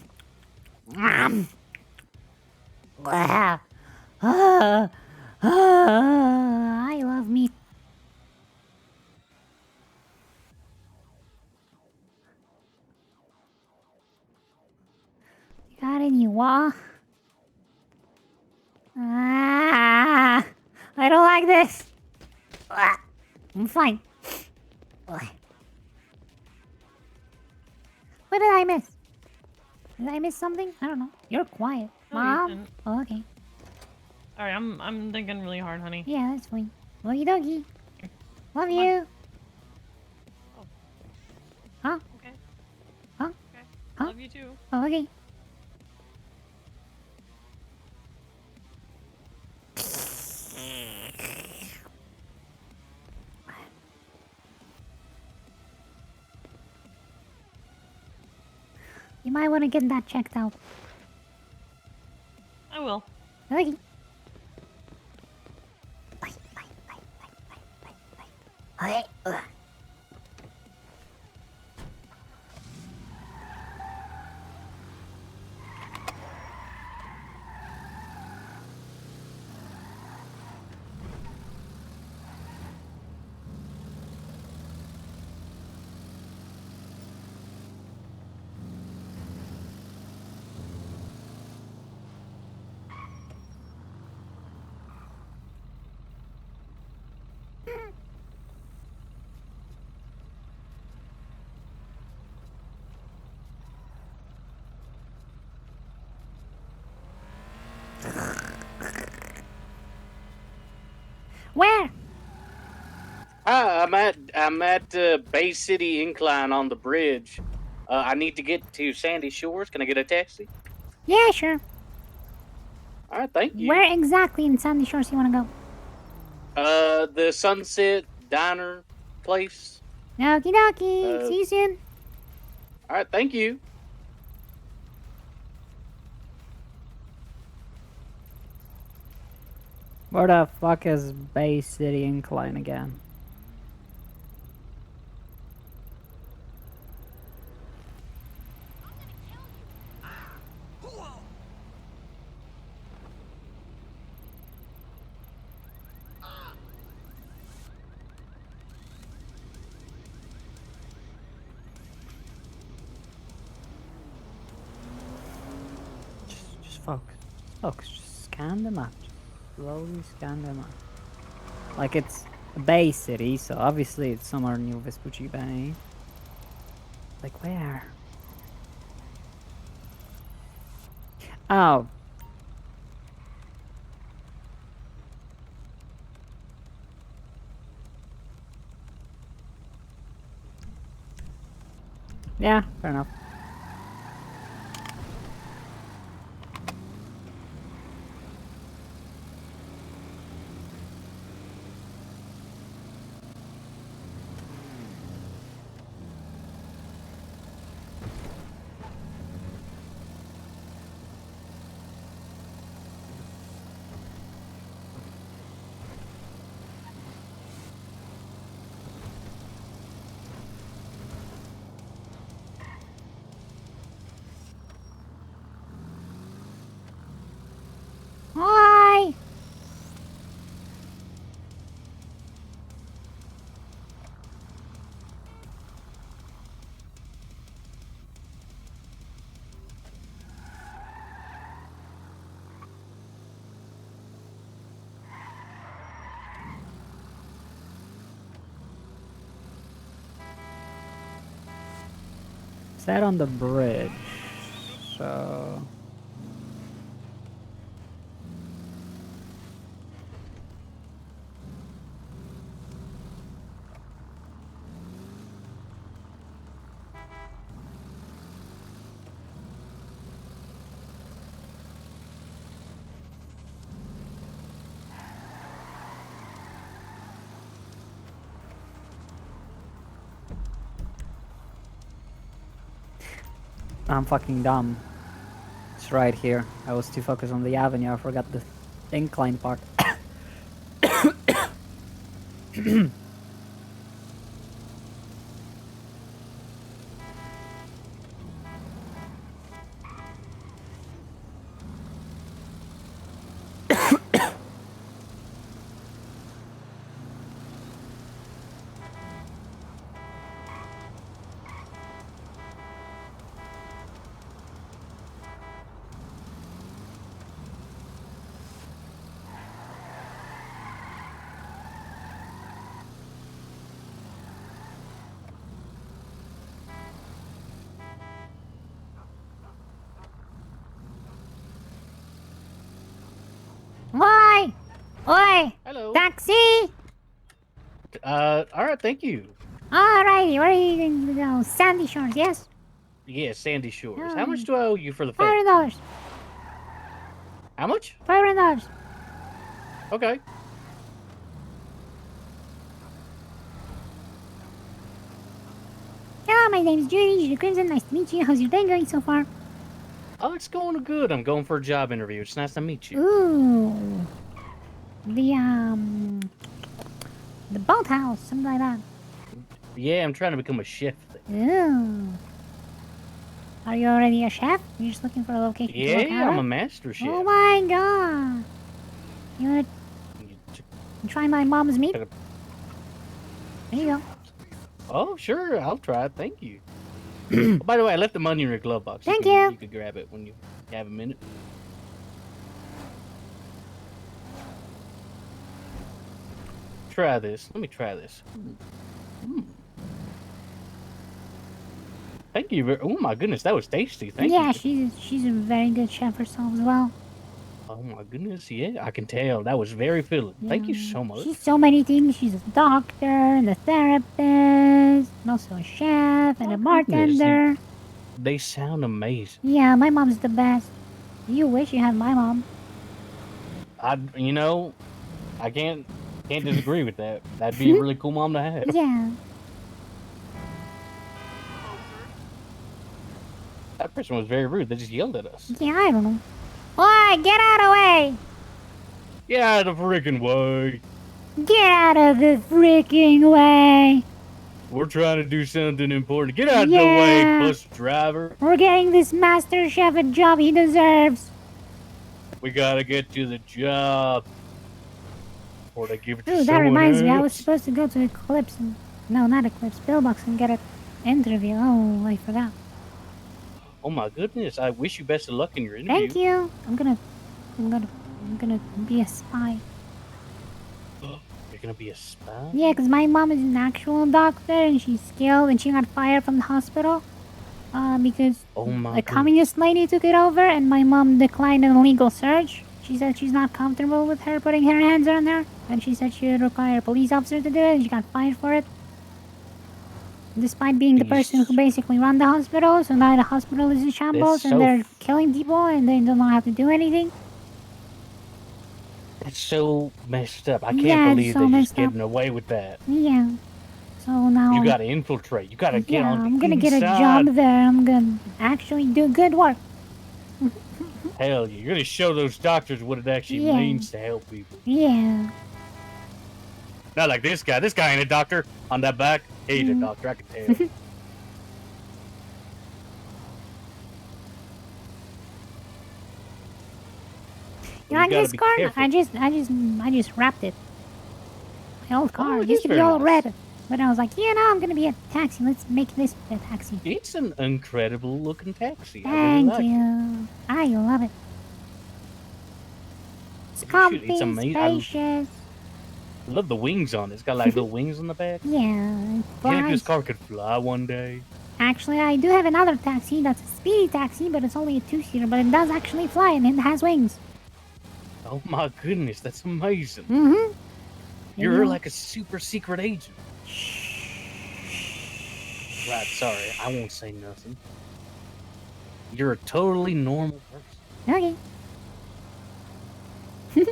Nom. Ah. I love meat. You got any wa? Ah, I don't like this. Ah, I'm fine. What did I miss? Did I miss something? I don't know. You're quiet. No, you Mom? didn't. Oh, okay. Sorry, I'm thinking really hard, honey. Yeah, that's fine. Okie dokie. Love Come on. you. Oh. Huh? Okay. Huh? Okay. Huh? Love you too. Oh, okay. You might want to get that checked out. I will. Okay. Where? Hi, I'm at Bay City Incline on the bridge. I need to get to Sandy Shores. Can I get a taxi? Yeah, sure. All right, thank you. Where exactly in Sandy Shores you want to go? The Sunset Diner place. Okie dokie. See you soon. All right, thank you. Where the fuck is Bay City Incline again? Just focus. Focus. Just scan the map. Just slowly scan the map. Like it's a Bay City, so obviously it's somewhere near Vespucci Bay. Like where? Oh. Yeah, fair enough. Hi. Is that on the bridge? So... I'm fucking dumb. It's right here. I was too focused on the avenue, I forgot the incline part. Oi! Oi! Hello. Taxi! All right, thank you. Alrighty, where are you going to go? Sandy Shores, yes? Yeah, Sandy Shores. How Oh, much do I owe you for the fare? $500. How much? $500. Okay. Come on, my name's Judy Crimson. Nice to meet you. How's your day going so far? Oh, it's going good. I'm going for a job interview. It's nice to meet you. Ooh. The boathouse, something like that. Yeah, I'm trying to become a chef. Ooh. Are you already a chef? You're just looking for a location to work Yeah, out I'm a at? master chef. Oh my god. You wanna try my mom's meat? There you go. Oh, sure. I'll try it. Thank you. Oh, by the way, I left the money in your glove box. Thank you. you. You could grab it when you have a minute. Try this. Let me try this. Thank you. Oh my goodness, that was tasty. Thank Yeah, you. she's a very good chef herself as well. Oh my goodness, yeah, I can tell. That was very filling. Thank you so much. She's so many things. She's a doctor and a therapist, and also a chef and a bartender. They sound amazing. Yeah, my mom's the best. You wish you had my mom. I can't disagree with that. That'd be a really cool mom to have. Yeah. That person was very rude. They just yelled at us. Yeah, I don't know. Oi, get out of the way! Get out of the freaking way. Get out of the freaking way! We're trying to do something important. Get out of the Yeah. way, bus driver. We're getting this master chef a job he deserves. We gotta get to the job. Or they give it to Ooh, that someone reminds me, I was else. supposed to go to Eclipse and... No, not Eclipse, Pillbox and get an interview. Oh, I forgot. Oh my goodness! I wish you best of luck in your interview. Thank you. I'm gonna be a spy. You're gonna be a spy? Yeah, because my mom is an actual doctor and she's skilled and she got fired from the hospital. Because Oh my a communist lady took it over and my mom declined an illegal search. She said she's not comfortable with her putting her hands on her. And she said she would require a police officer to do it and she got fired for it. Despite being the person who basically run the hospital, so now the hospital is in shambles and they're killing people and they don't know how to do anything. That's so messed up. I Yeah, can't it's believe so they're messed just getting away with that. Yeah. So now... You gotta infiltrate. You gotta get yeah, on the I'm gonna get a inside. job there. I'm gonna actually do good work. Hell yeah. You're gonna show those doctors what it actually Yeah. means to help people. Yeah. Not like this guy. This guy ain't a doctor. On that back, he's a doctor. I can tell. You like this car? I just wrapped it. My old car. it It used is to be very all nice. red. But I was like, I'm gonna be a taxi. Let's make this a taxi. It's an incredible looking taxi. I really Thank like it. you. I love it. It's Shoot, comfy, it's amazing. I spacious. love the wings on it. It's got like little wings on the back. Yeah, it You think this flies. car could fly one day? Actually, I do have another taxi that's a speedy taxi, but it's only a two-seater, but it does actually fly and it has wings. Oh my goodness, that's amazing. Mm-hmm. You're like a super secret agent. Right, sorry, I won't say nothing. You're a totally normal person. Okay.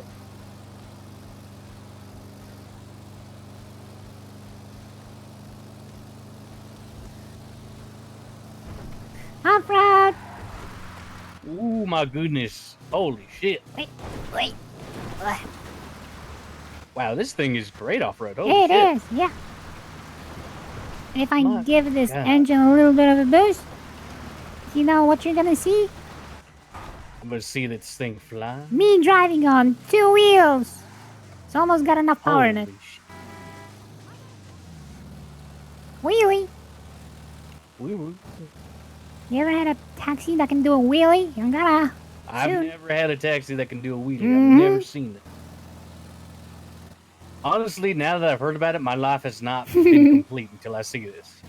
Off-road! Ooh, my goodness. Holy shit. Wait. Wow, this thing is great off-road. Holy It shit. is, yeah. And if I My give this God. engine a little bit of a boost, you know what you're gonna see? I'm gonna see this thing fly. Me driving on 2 wheels! It's almost got enough power in it. Wheelie! Woo-woo. You ever had a taxi that can do a wheelie? You're gonna... I've soon. never had a taxi that can do a wheelie. Mhm. I've never seen it. Honestly, now that I've heard about it, my life has not been complete until I see this.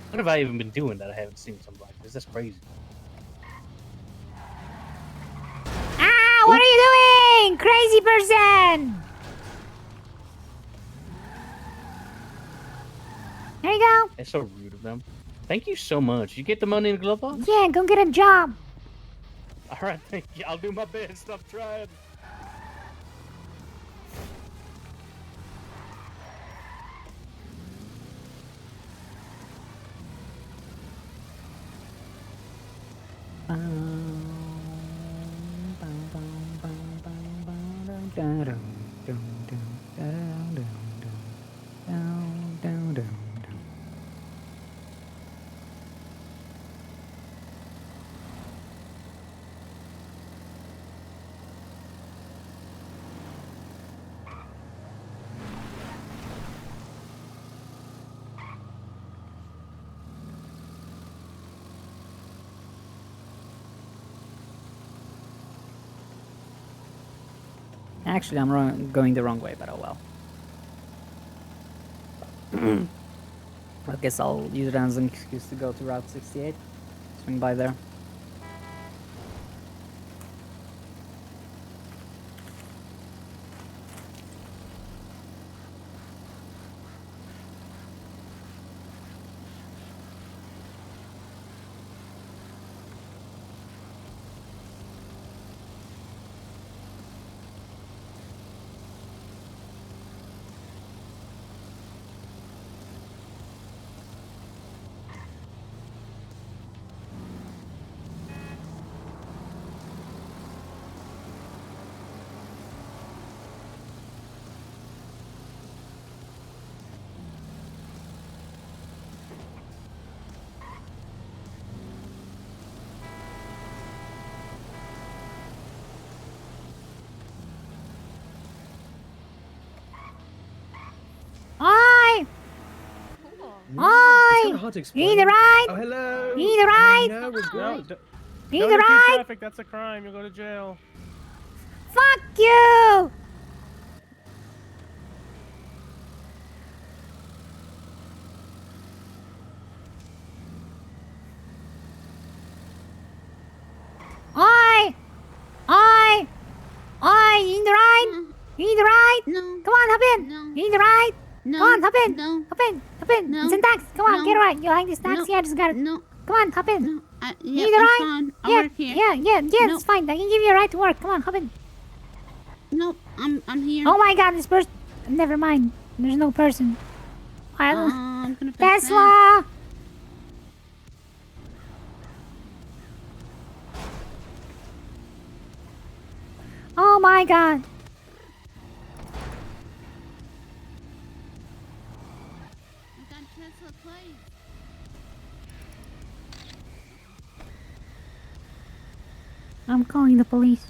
What have I even been doing that I haven't seen something like this? That's crazy. Ah, what are you doing? Crazy person! There you go. That's so rude of them. Thank you so much. You get the money in the glove box? Yeah, go get a job. All right, thank you. I'll do my best. I'm trying. Actually, I'm going the wrong way, but oh well. I guess I'll use it as an excuse to go to Route 68. Swing by there. Oi! Oi! You need a ride? Oh, hello. You need a ride? No, we're good. You need a ride? Traffic. That's a crime. You'll go to jail. Fuck you! Oi! Oi! Oi! You need a ride? You need a ride? No. Come on, hop in. No. You need a ride? No. Come on, hop in. No. Hop in. Hop in. No. It's in taxi. Come on, get a ride. You like this taxi? I just got it. No. Come on, hop in. No. You need a ride? Yeah, it's fine. I can give you a ride to work. Come on, hop in. No, I'm here. Oh my god, this person. Never mind. There's no person. I'm gonna Tesla! Oh my god. I'm calling the police.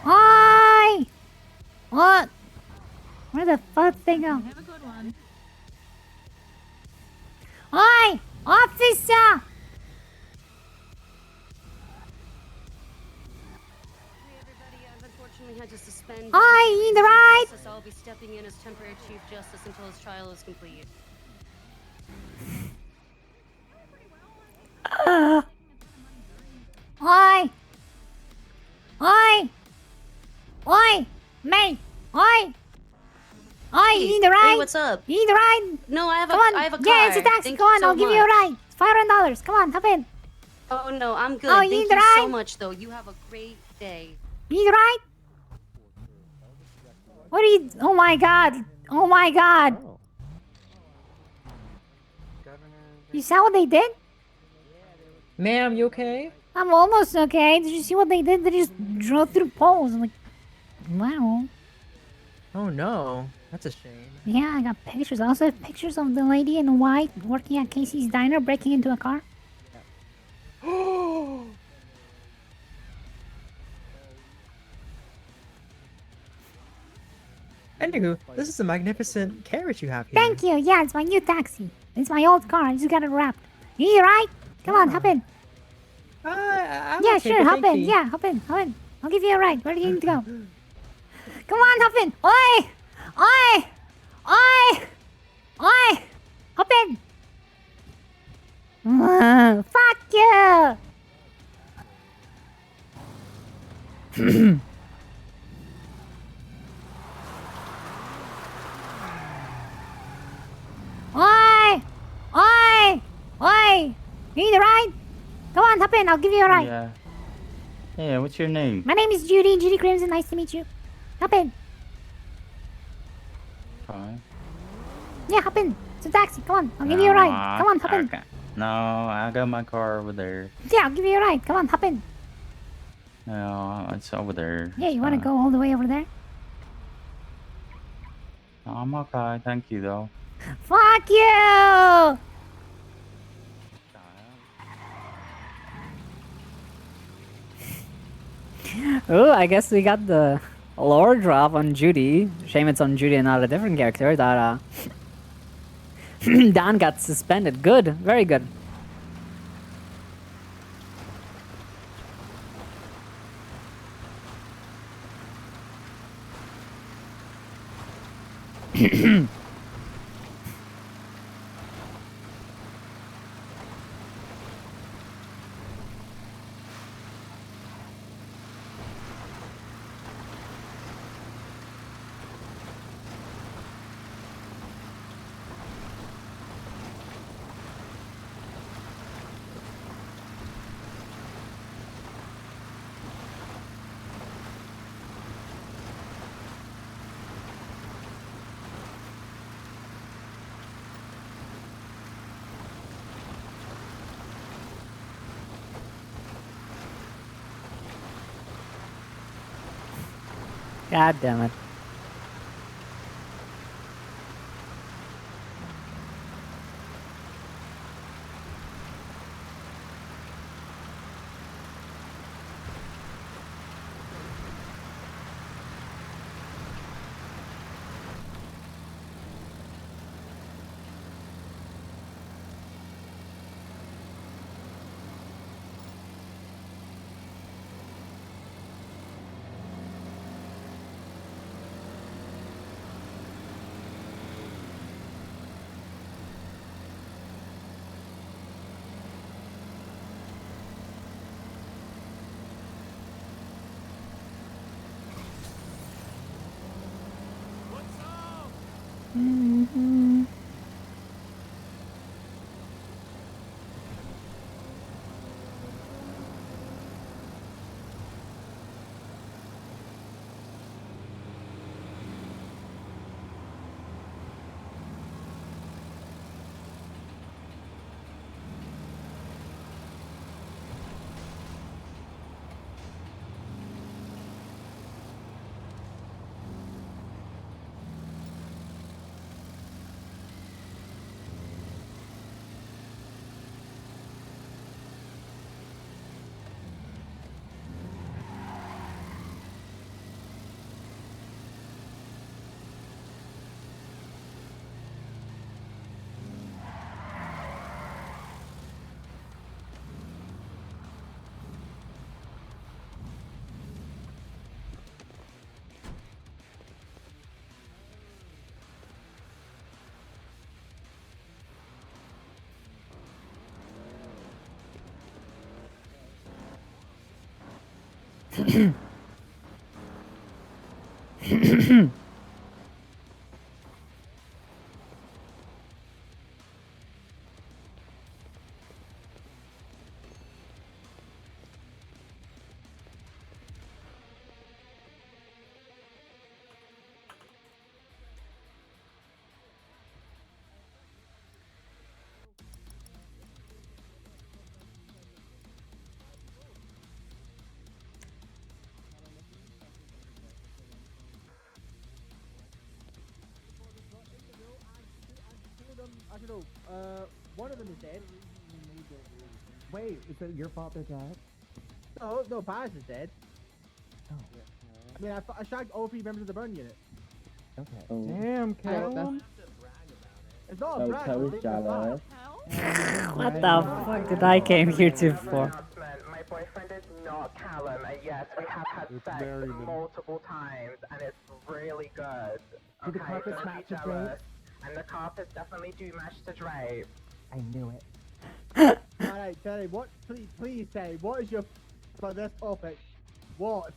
Oi! What? Where the fuck they go? Have a good one. Oi! Officer! Unfortunately, had to suspend. You need the ride? I'll be stepping in as temporary chief justice until his trial is complete. Oi! Oi! Oi! Mate! Oi! Oi, you need a ride? Hey, what's up? You need a ride? No, I have Come a, on. I have a car. Yeah, it's a taxi. Thank Come on, you so I'll give you a much. ride. It's $500. Come on, hop in. Oh no, I'm good. Oh, you Thank need the you so ride? much, though. You have a great day. You need a ride? What are you... Oh my god. Oh my god. You saw what they did? Ma'am, you okay? I'm almost okay. Did you see what they did? They just drove through poles. I'm like, wow. Oh no, that's a shame. Yeah, I got pictures. I also have pictures of the lady in white working at Casey's Diner breaking into a car. Anywho, this is a magnificent carriage you have here. Thank you. Yeah, it's my new taxi. It's my old car. I just got it wrapped. You need a ride? Come on, hop in. I'm Yeah, okay, sure, but hop thank in. you. Yeah, hop in. Hop in. I'll give you a ride. Where do you need to go? Come on, hop in. Oi! Oi! Oi! Oi! Hop in. Fuck you! Oi! Oi! Oi! You need a ride? Come on, hop in. I'll give you a ride. Yeah. Yeah, what's your name? My name is Judy. Judy Crimson. Nice to meet you. Hop in. Fine. Yeah, hop in. It's a taxi. Come on, I'll give you a ride. Come on, hop in. Okay. No, I got my car over there. Yeah, I'll give you a ride. Come on, hop in. No, it's over there. Yeah, It's you want to fine. go all the way over there? No, I'm okay. Thank you, though. Fuck you! Oh, I guess we got the lore drop on Judy. Shame it's on Judy and not a different character. That Don got suspended. Good, very good. God damn it. Mm-hmm. I don't know. One of them is dead. Wait, is it your fault they're dead? No, Paz is dead. Oh. I mean, I shagged all 3 members of the burn unit. Okay. Oh. Damn, Callum. It's not a brag. It's a fact. What the fuck did I came here to for? My boyfriend is not Callum, and yes, we have had sex multiple times, and it's really good. Did the Okay, carpet don't match be the jealous. And the carpets definitely do match the drape. I knew it. Alright, Terry, what? Please say, what is your for this topic? What?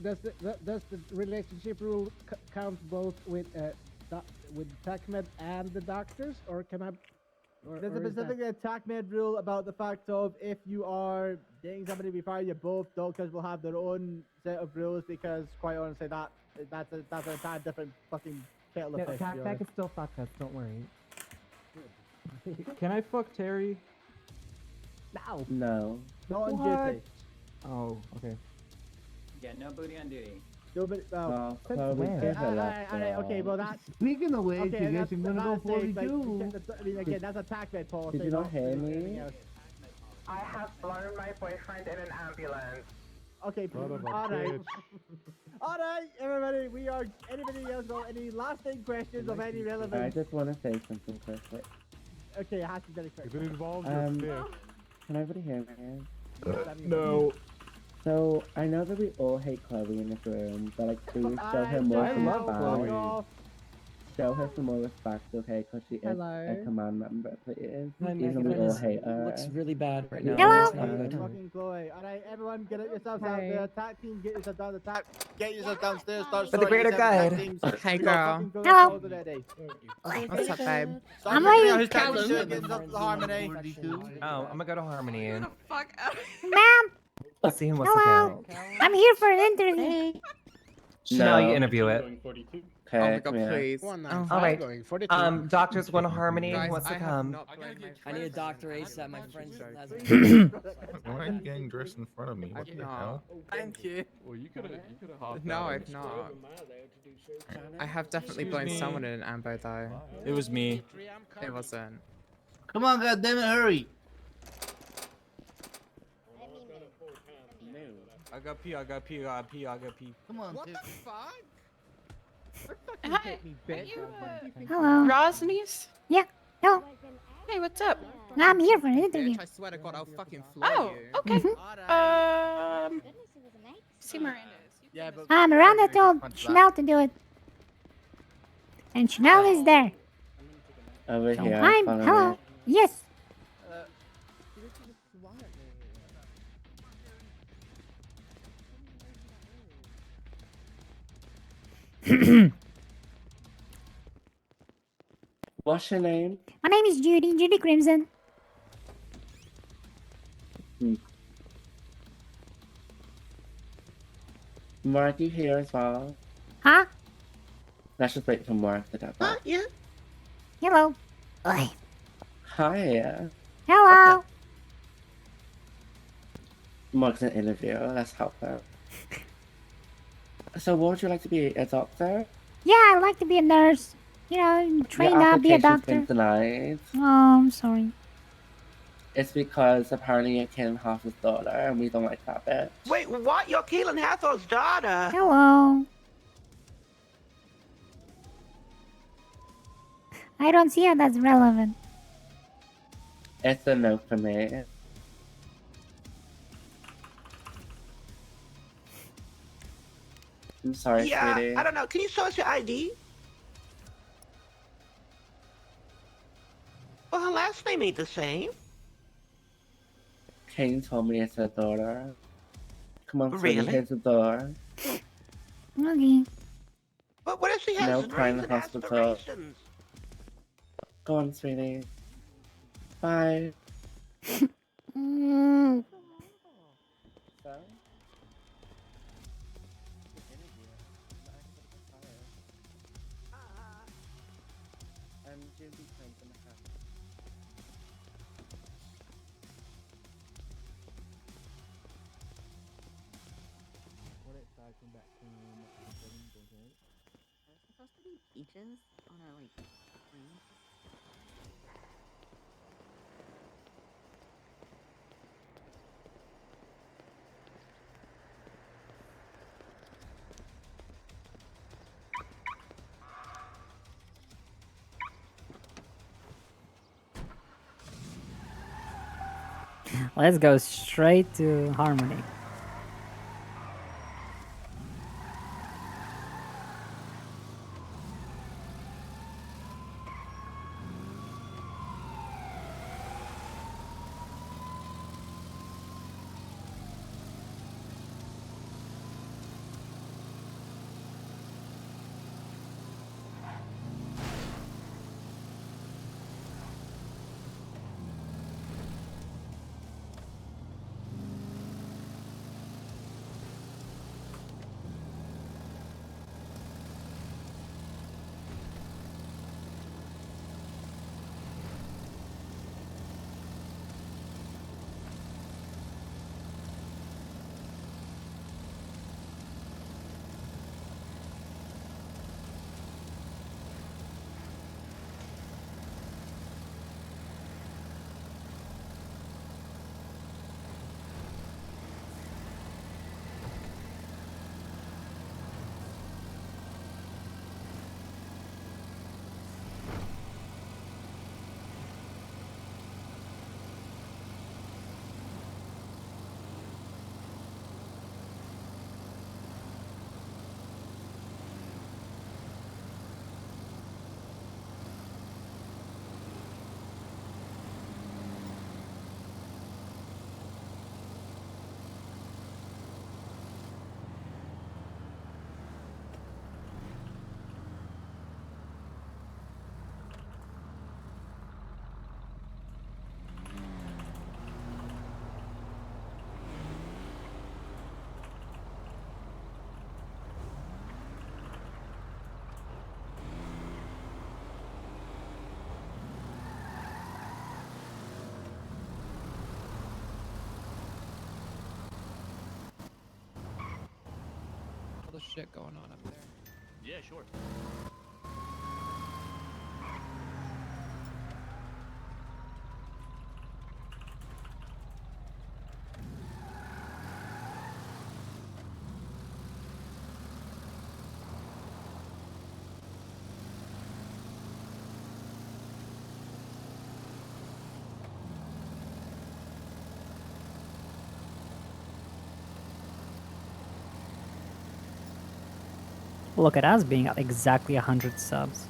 Does the relationship rule count both with TechMed and the doctors, or can I? There's a specific TechMed rule about the fact of if you are dating somebody before you, both doctors will have their own set of rules because, quite honestly, that's an entire different fucking kettle of Yeah, fish. to be Tack honest. can still fuck us, don't worry. Can I fuck Terry? No. No. Not on What? duty. Oh, okay. Yeah, no booty on duty. No, but Oh, since Chloe, when? give her Alright, that. okay, well that's Speaking of which, okay. you guys That's, are gonna go that's it, like, 42. I mean, again, that's a TACMED policy. Did you not not hear anything me? else. I have flown my boyfriend in an ambulance. Okay, Son of a all right. bitch. All right, everybody. We are. Anybody else got any lasting questions of any I relevance? just want to say something quickly. Okay, it has to be very quick. If it involves your fish. Can everybody hear me? No. So, I know that we all hate Chloe in this room, but like, please show her more I love respect. Chloe. Show her some more respect, okay? Because she is Hello. a command member, please. My Even we all microphone hate her. looks really bad right now. Hello? It's not good. Fucking Chloe. All right, everyone, get yourselves out there. Attack team, get yourself down. Attack. Get yourself downstairs. Start For the sorting greater yourself out, good. teams. Hey, We got girl. fucking good Hello. calls already. What's up, babe? So I'm figuring ready. out who's taking Callum. shit, getting up to Harmony. Oh, I'm gonna go to Harmony. Fuck out. Ma'am, Let's see who wants hello. to I'm here for an interview. Chanel, No. you interview it. Okay, come here. Oh, all right. Doctors going to Harmony. Who wants to come? I need a Dr. Ace at my friend's. Why are you getting dressed in front of me? What the hell? Thank you. Well, you could have hopped No, out. I've not. I have definitely blown someone in an ambo though. It was me. It wasn't. Come on, goddammit, hurry! I got pee, I got pee, I got pee, I got pee. Come on, What dude. the fuck? Hi. Hello. Rosnies? Yeah. No, Hey, what's up? I'm here for an interview. I swear to God, I'll fucking fly Oh, you. okay. See Miranda. Yeah, but Miranda told Chanel to do it. And Chanel is there. Over So here. I'm. follow Hello. me. Yes. What's your name? My name is Judy. Judy Crimson. Mark, you here as well? Huh? Let's just wait for Mark to get back. Yeah. Hello. Oi. Hi. Hello. Mark's an interviewer. Let's help her. So, what would you like to be? A doctor? Yeah, I'd like to be a nurse. You know, train Your up, be a application's doctor. been denied. Oh, I'm sorry. It's because apparently you're killing half his daughter, and we don't like that bitch. Wait, what? You're killing Hathal's daughter? Hello. I don't see how that's relevant. It's a no for me. I'm sorry, sweetie. I don't know. Can you show us your ID? Well, her last name ain't the same. Kane told me it's her daughter. Come on, sweetie, Really? here's the door. Okay. But what if she has No the crying in reason the hospital. aspirations? Go on, sweetie. Bye. Mm. Supposed to be peaches on a like green. Let's go straight to Harmony. shit going on up there. Yeah, sure. Look at us being at exactly 100 subs.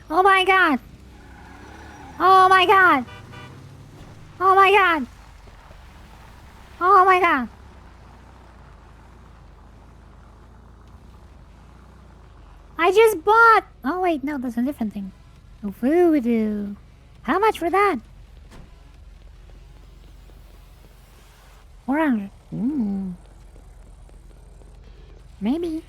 Oh my god! Oh my god! Oh my god! Oh my god! I just bought! Oh wait, no, that's a different thing. Voodoo. How much for that? 400. Maybe.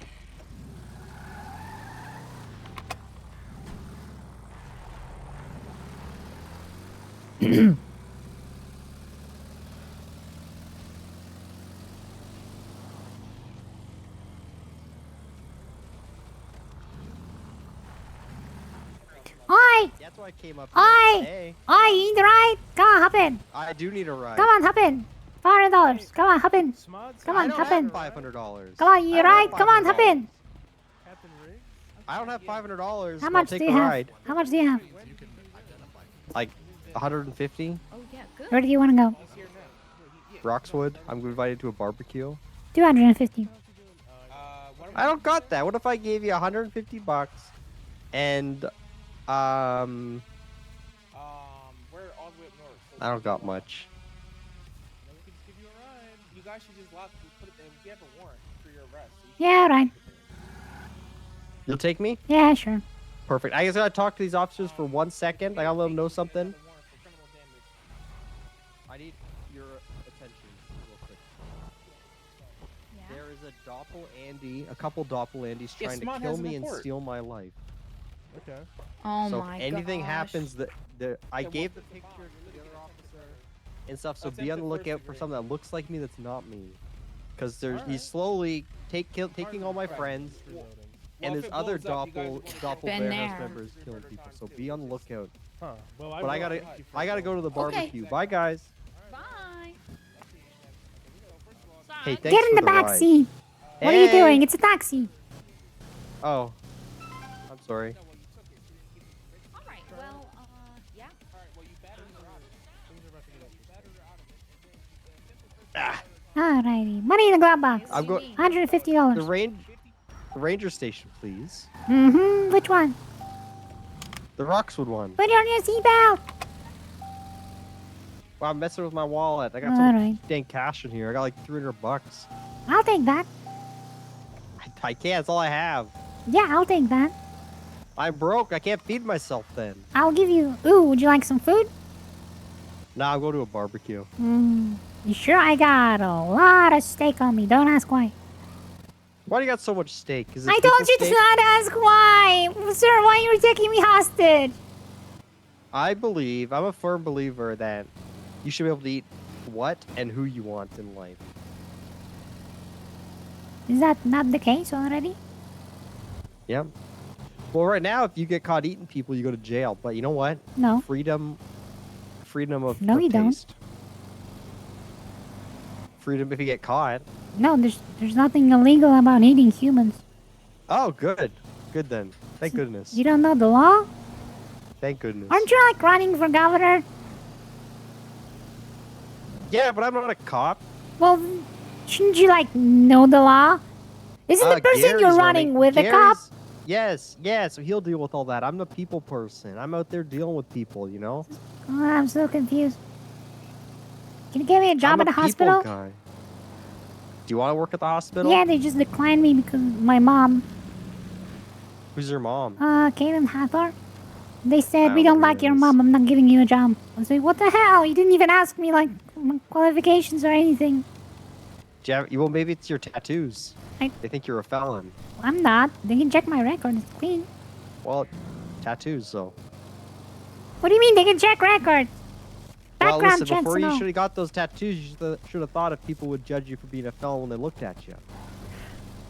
Oi! That's why I came up. Oi! Hey. Oi, you need a ride? Come on, hop in. I do need a ride. Come on, hop in. $500. Come on, hop in. Come on, I hop don't in. have $500. Come on, you ride? Come on, hop in. I don't have $500. How much I'll take do you the have? ride. How much do you have? Like 150. Where do you want to go? Roxwood. I'm invited to a barbecue. 250. I don't got that. What if I gave you 150 bucks and We're all the way up north. So I don't got much. we can just give you a ride. You guys should just put it there. We have a warrant for your arrest. So Yeah, alright. You'll take me? Yeah, sure. Perfect. I just gotta talk to these officers for 1 second. I gotta let them know something. I need your attention real quick. There is a a couple Doppel-Andys Yeah, trying Smart to kill has an me and report. steal my life. Okay. Oh So my if anything gosh. happens, I gave the picture to the other officer and stuff. So That's be on the empty lookout first for degree. something that looks like me that's not me, because he's Alright. slowly taking all my friends, and if there's it other blows up, you guys will- Doppel there. House members killing people. So be on the lookout. Huh. Well, But I gotta go to the barbecue. Bye guys. Bye. Hey, thanks Get in for the the back ride. seat. What are you Hey. doing? It's a taxi. Oh, I'm sorry. All right. Well, yeah. Alrighty. Money in the glove box. I'm going. $150. The ranger station, please. Mm-hmm. Which one? The Roxwood one. Put it on your seatbelt. Well, I'm messing with my wallet. I got some Alright. dang cash in here. I got like 300 bucks. I'll take that. I can't. That's all I have. Yeah, I'll take that. I'm broke. I can't feed myself then. I'll give you... Ooh, would you like some food? Nah, I'll go to a barbecue. You sure? I got a lot of steak on me. Don't ask why. Why do you got so much steak? Is it I told people you to steak? not ask why. Sir, why are you taking me hostage? I'm a firm believer that you should be able to eat what and who you want in life. Is that not the case already? Yep. Well, right now, if you get caught eating people, you go to jail. But you know what? No. Freedom of No, of you don't. taste. Freedom if you get caught. No, there's nothing illegal about eating humans. Oh, good. Good then. Thank goodness. You don't know the law? Thank goodness. Aren't you like running for governor? Yeah, but I'm not a cop. Well, shouldn't you like know the law? Isn't the person Gary's you're running with a cop? Yes, so he'll deal with all that. I'm the people person. I'm out there dealing with people, you know? Oh, I'm so confused. Can you give me a job I'm at a a hospital? people guy. Do you want to work at the hospital? Yeah, they just declined me because of my mom. Who's your mom? Caitlin Hathor. They said, I we don't don't know like who your that is. mom, I'm not giving you a job. I was like, what the hell? You didn't even ask me, like, my qualifications or anything. Well, maybe it's your tattoos. I- They think you're a felon. I'm not. They can check my record, it's clean. Well, tattoos, though. What do you mean they can check records? Well, Background listen, checks before and you all. should have got those tattoos, you should have thought if people would judge you for being a felon when they looked at you.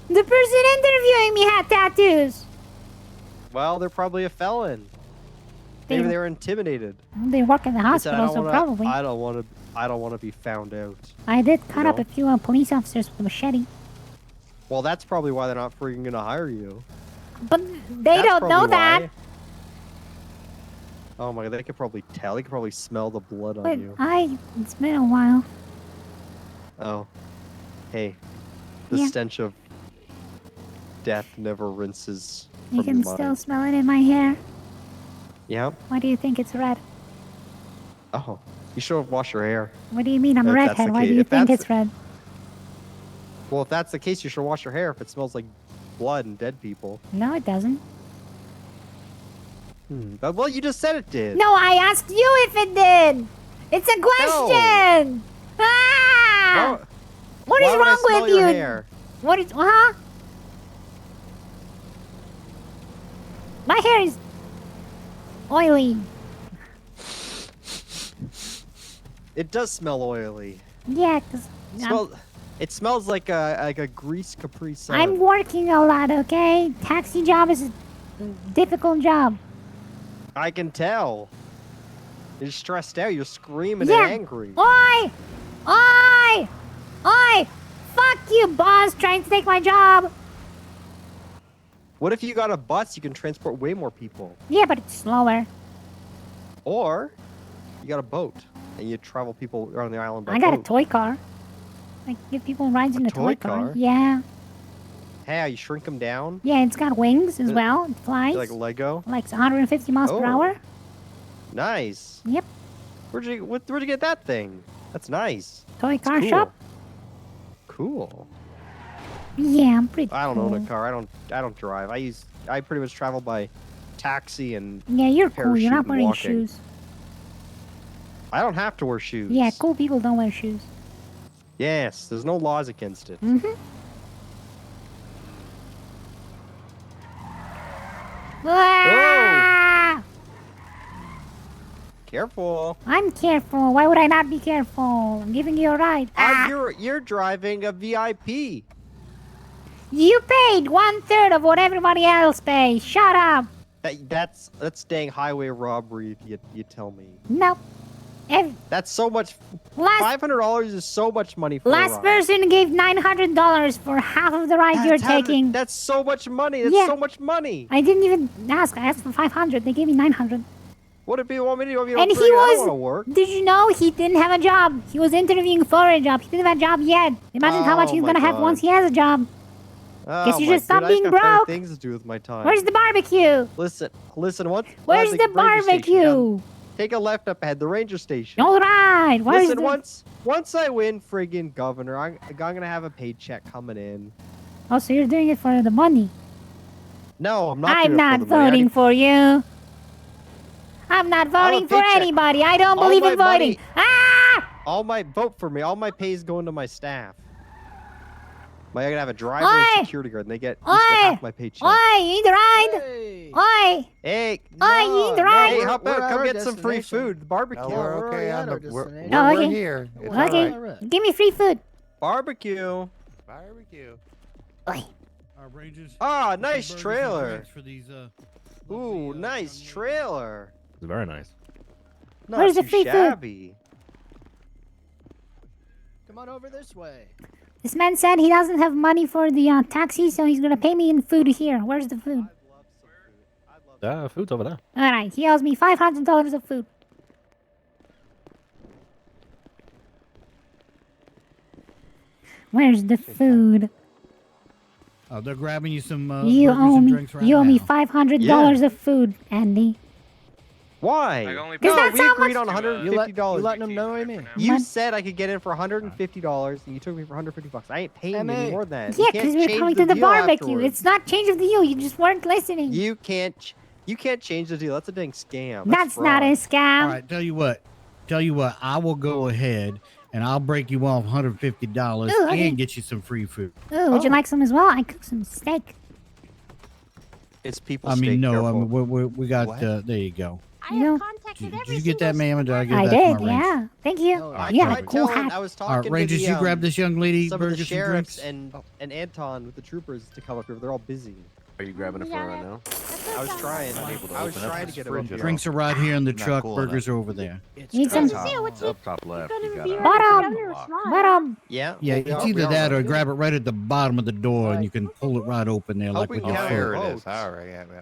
The person interviewing me had tattoos. Well, they're probably a felon. They- Maybe they were intimidated. They work in the They said, hospital, so probably. I don't want to be found out. I did cut you up know? a few police officers with a machete. Well, that's probably why they're not freaking gonna hire you. But they That's don't know probably that. why. Oh my god, they could probably tell. They could probably smell the blood But on you. it's been a while. Oh. Hey. The Yeah. stench of death never rinses You from can your still mind. smell it in my hair. Yeah? Why do you think it's red? Oh. You should wash your hair. What do you mean I'm a If that's redhead? the Why case- do you if think that's- it's red? Well, if that's the case, you should wash your hair if it smells like blood and dead people. No, it doesn't. But, well, you just said it did. No, I asked you if it did. It's a question. Ah! What is Why would I wrong smell with your you? hair? What is? Huh? My hair is oily. It does smell oily. Yeah, cause It smells like a grease Capri Sun. I'm working a lot. Okay, taxi job is a difficult job. I can tell. You're stressed out. You're screaming Yeah. and angry. Oi! Oi! Oi! Fuck you, boss! Trying to take my job. What if you got a bus? You can transport way more people. Yeah, but it's slower. Or you got a boat and you travel people around the island by I got a boat. toy car. I give people rides in a toy toy car. car? Yeah. Hey, you shrink them down? Yeah, it's got wings as Is it- well. It flies. Like Lego? Like 150 miles per Oh. hour. Nice. Yep. Where'd you get that thing? That's nice. Toy car cool. shop. Cool. Yeah, I'm pretty I don't cool. own a car. I don't drive. I pretty much travel by taxi and Yeah, you're cool. You're parachute not and wearing walking. shoes. I don't have to wear shoes. Yeah, cool people don't wear shoes. Yes, there's no laws against it. Mm-hmm. Ah! Careful. I'm careful. Why would I not be careful? I'm giving you a ride. Ah! You're driving a VIP. You paid 1/3 of what everybody else pays. Shut up. That's dang highway robbery. If you tell me. Nope. That's so much. Last- $500 is so much money for a Last ride. person gave $900 for half of the ride you're taking. That's so much money. That's Yeah. so much money. I didn't even ask. I asked for 500. They gave me 900. What if you want me to do? If you And don't he bring- I don't was. wanna work. Did you know he didn't have a job? He was interviewing for a job. He didn't have a job yet. Imagine how much Oh he's my gonna have God. once he has a job. Guess you my should stop God, being I got better broke. things to do with my time. Where's the barbecue? Listen. Once. Where's the ranger station barbecue? down- Take a left up ahead. The ranger station. All right. Where's Listen, the? once I win friggin' governor, I'm gonna have a paycheck coming in. Oh, so you're doing it for the money? No, I'm not. I'm doing it not for the money. I voting already- for you. I'm not voting for paycheck. anybody. I don't All believe my in voting. money- vote for me. All my pay is going to my staff. I gotta have a driver and Oi! security guard, and they get each get half my paycheck. Oi, you need a ride? Oi! Hey, Oi, you need to ride. Hey, hop We're out. at Come our get some free destination. food. Barbecue. No, we're we're okay. already at our We're destination. Oh, okay. here. It's Okay. all right. Give me free food. Barbecue. Barbecue. Oi. Our Rangers. Ah, with some nice burgers and trailer. drinks For these, Ooh, nice trailer. It's very nice. Not Where's the too free food? shabby. Come on over this way. This man said he doesn't have money for the taxi, so he's gonna pay me in food here. Where's the food? Food's over there. Alright, he owes me $500 of food. Where's the food? Oh, they're grabbing you some You burgers owe and me. drinks right You owe me now. $500 of food, Andy. Why? Does that we sound agreed much- on $150. You letting them know, Amy? You said I could get in for $150, and you took me for $150. I ain't paying you MA. any more than that. Yeah, You because can't we're change coming to the deal barbecue. afterwards. It's not change of the deal. You just weren't listening. You can't change the deal. That's a dang scam. That's not a fraud. scam. All right, tell you what. I will go ahead and I'll break you off $150 Ooh, okay. and get you some free food. Ooh, would you Oh. like some as well? I cooked some steak. It's people. I mean, steak, no, I careful. mean, we got. What? there you go. You know, Did you get that, ma'am? Or did I get I that did, to my Ranger? yeah. Thank you. right, You all have a right. cool Telling- hat. I was All talking right, Rangers, to the, you grab this young lady some of the burgers and sheriffs drinks. and Anton with the troopers to come up here. They're all busy. Are you grabbing it for right now? I was trying. I was trying to get them up here. Drinks are right here in the Not truck. cool Burgers are over there. Need some. Up top left. You got it. Bottom. Yeah. Yeah, we it's are- we either are that or right. grab it right at the bottom of the door, and you can pull it right open there, like we with can your counter foot. it. There it is. All right. Yeah.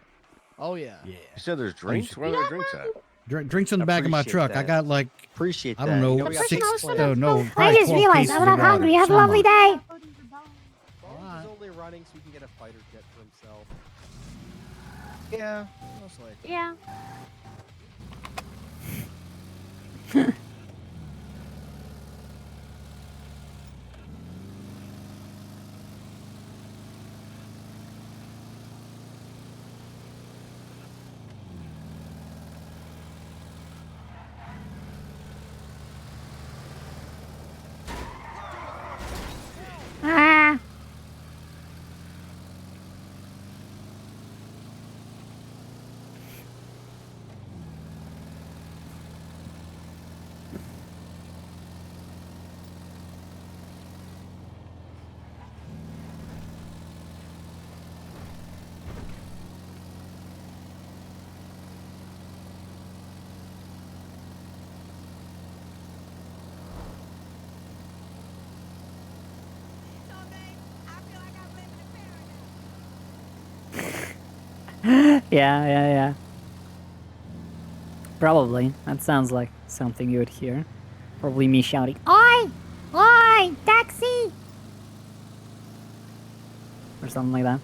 Oh yeah. Yeah. You said there's drinks? Where are the drinks at? Drinks in the back of my Appreciate truck. I that. got like Appreciate I that. don't know, You know, we got 6. plenty. No, I probably just 12 realized cases I'm of not water. hungry. Have a Some lovely of day. He's only running so he can get a fighter jet for himself. Yeah, most likely. Yeah. Ah. Yeah. Probably. That sounds like something you would hear. Probably me shouting, Oi! Oi! Taxi! or something like that.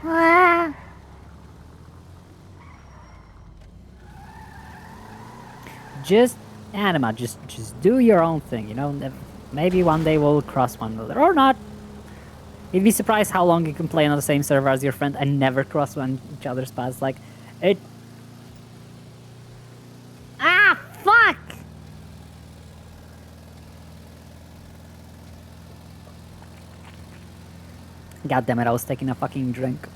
Ah. Just, Anima, just do your own thing, you know? Maybe one day we'll cross one another, or not. You'd be surprised how long you can play on the same server as your friend and never cross each other's paths. Like, it... Ah, fuck! God damn it, I was taking a fucking drink.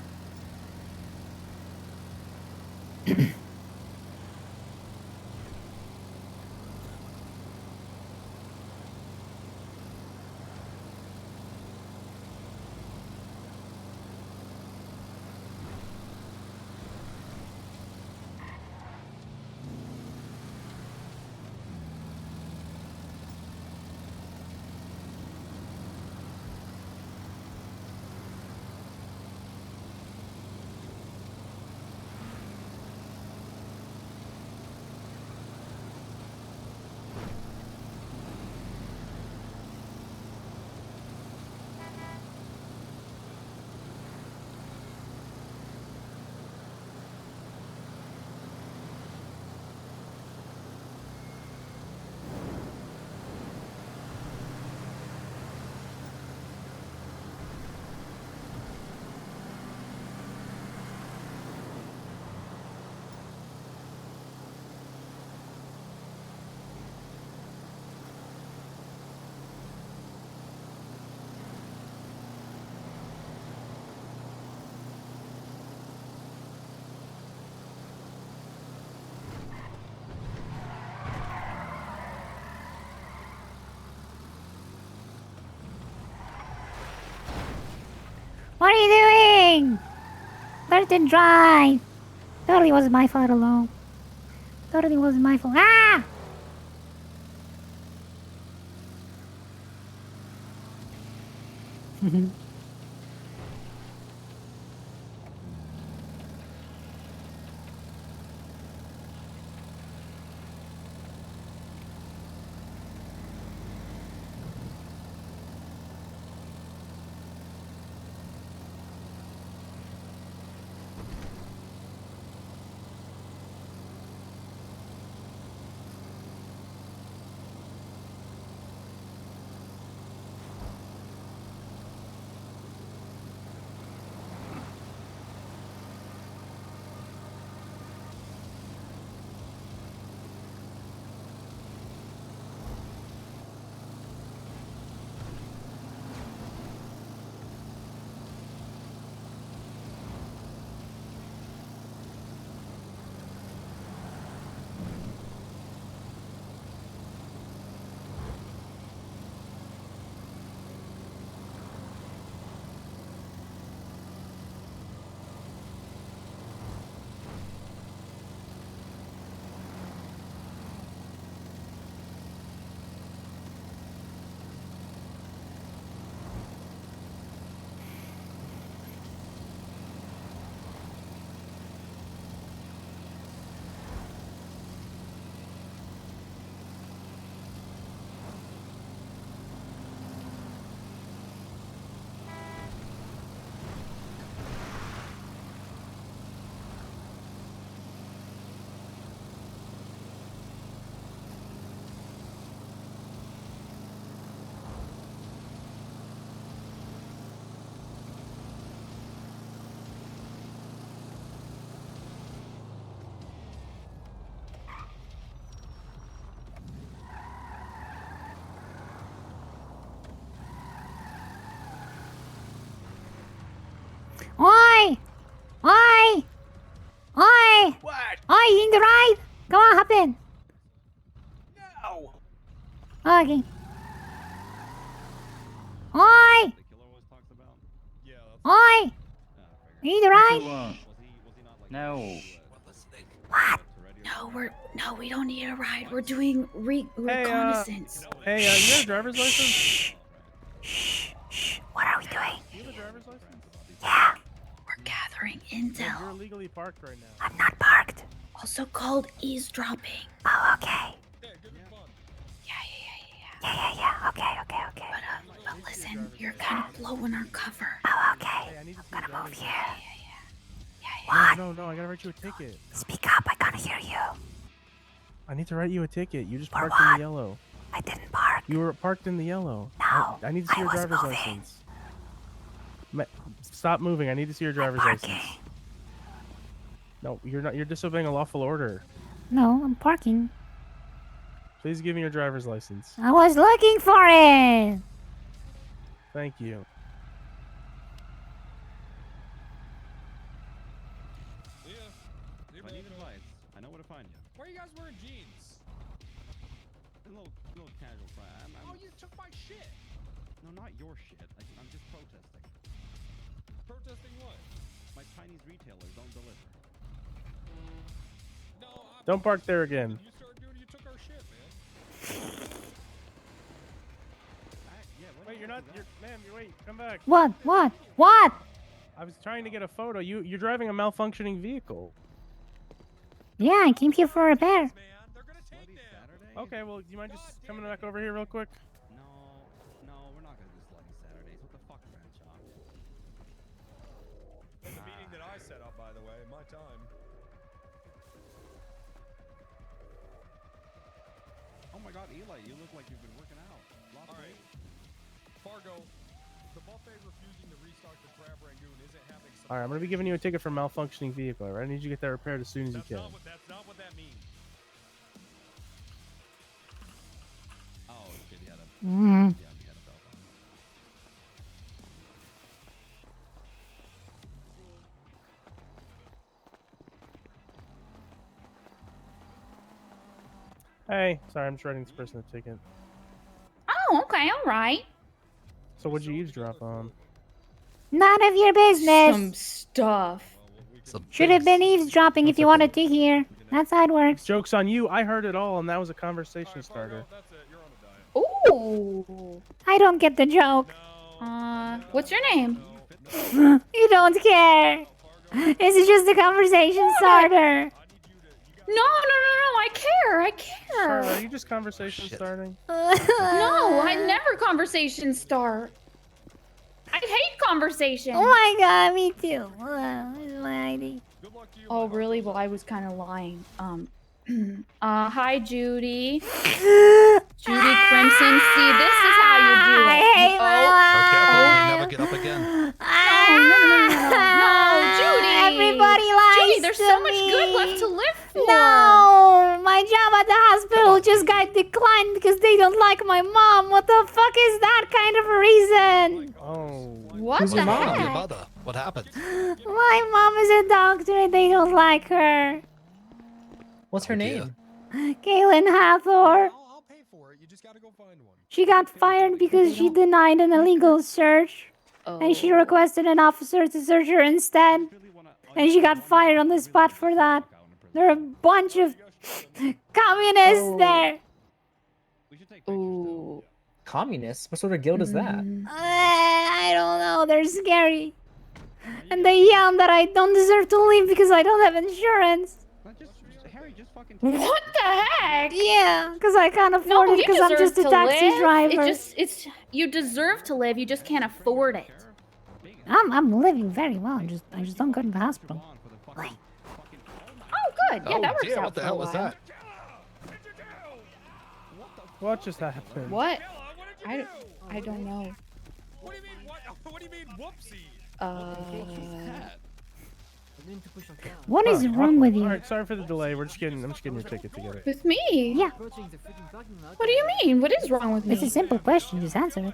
What are you doing? Let it drive. Totally wasn't my fault alone. Totally wasn't my fault. Ah! Oi! Oi! Oi! What? Oi, you need to ride? Go on, hop in. No. Okay. Oi! Oi! You need to ride? No. What? No, we don't need a ride. We're doing reconnaissance. Hey, you have a driver's license? What are we doing? You have a driver's license? Yeah. We're gathering You're intel. illegally parked right now. I'm not parked. Also called eavesdropping. Oh, okay. Yeah. Okay. But listen, you're kind of blowing our cover. Oh, okay. Hey, I need to see I'm gonna move here. What? No, I gotta write you a ticket. Speak up, I can't hear you. I need to write you a ticket. You just For parked in what? the yellow. I didn't park. You were parked in the yellow. No, I need to see I your was driver's moving. license. Stop moving. I need to see your driver's license. No, you're not. You're disobeying a lawful order. No, I'm parking. Please give me your driver's license. I was looking for it. Thank you. If I need advice, I know where to find you. Why are you guys wearing jeans? A little casual fry. Oh, you took my shit. No, not your shit. I'm just protesting. Protesting what? My Chinese retailers don't deliver. No, Don't park there again. you started doing. You took our shit, man. Wait, you're not. Ma'am, wait. Come back. What? I was trying to get a photo. You're driving a malfunctioning vehicle. Yeah, I came here for a repair. Okay, well, do you mind just coming back over here real quick? No, we're not gonna do Slutty Saturdays. What the fuck, Bradshaw? That's a meeting that I set up, by the way, my time. Oh my God, Eli, you look like you've been working out. All right, Fargo, the buffet refusing to restock the crab rangoon isn't having. All right, I'm gonna be giving you a ticket for malfunctioning vehicle. All right, I need you to get that repaired as soon as you can. That's not what that means. Oh, shit, he had a... Mm. Yeah, he had a belt on. Hey, sorry, I'm just writing this person a ticket. Oh, okay, all right. So what'd you eavesdrop on? None of your business. Some stuff. Should have been eavesdropping if you wanted to hear. That's how it works. Joke's on you. I heard it all, and that was a conversation starter. Ooh. I don't get the joke. What's your name? You don't care. This is just a conversation starter. No, I care. I Sorry, care. are you just conversation starting? No, I never conversation start. I hate conversation. Oh my god, me too. Where's my ID? Oh, really? Well, I was kind of lying. Hi, Judy. Judy Crimson. See, this is how you do it. I hate my life. Never get up again. No, Judy. Everybody lies Judy, there's to so much me. good left to live for. No, my job at the hospital just got declined because they don't like my mom. What the fuck is that kind of a reason? Oh. What Who's the your mom? heck? Your mother. What happened? My mom is a doctor and they don't like her. What's her name? Kaylin Hathor. She got fired because she denied an illegal search. And she requested an officer to search her instead. And she got fired on the spot for that. There are a bunch of communists there. Ooh. Communists? What sort of guild is that? I don't know. They're scary. And they yell that I don't deserve to leave because I don't have insurance. What the heck? Yeah, because I can't afford it because I'm just a taxi driver. It's you deserve to live. You just can't afford it. I'm living very well. I just don't go to the hospital. Oh, good. Yeah, that works dear, out. what the for hell a was while. that? What just happened? What? I don't know. What do you mean, whoopsie? What is wrong with you? Alright, sorry for the delay. I'm just getting your ticket together. With me? Yeah. What do you mean? What is wrong with me? It's a simple question. Just answer it.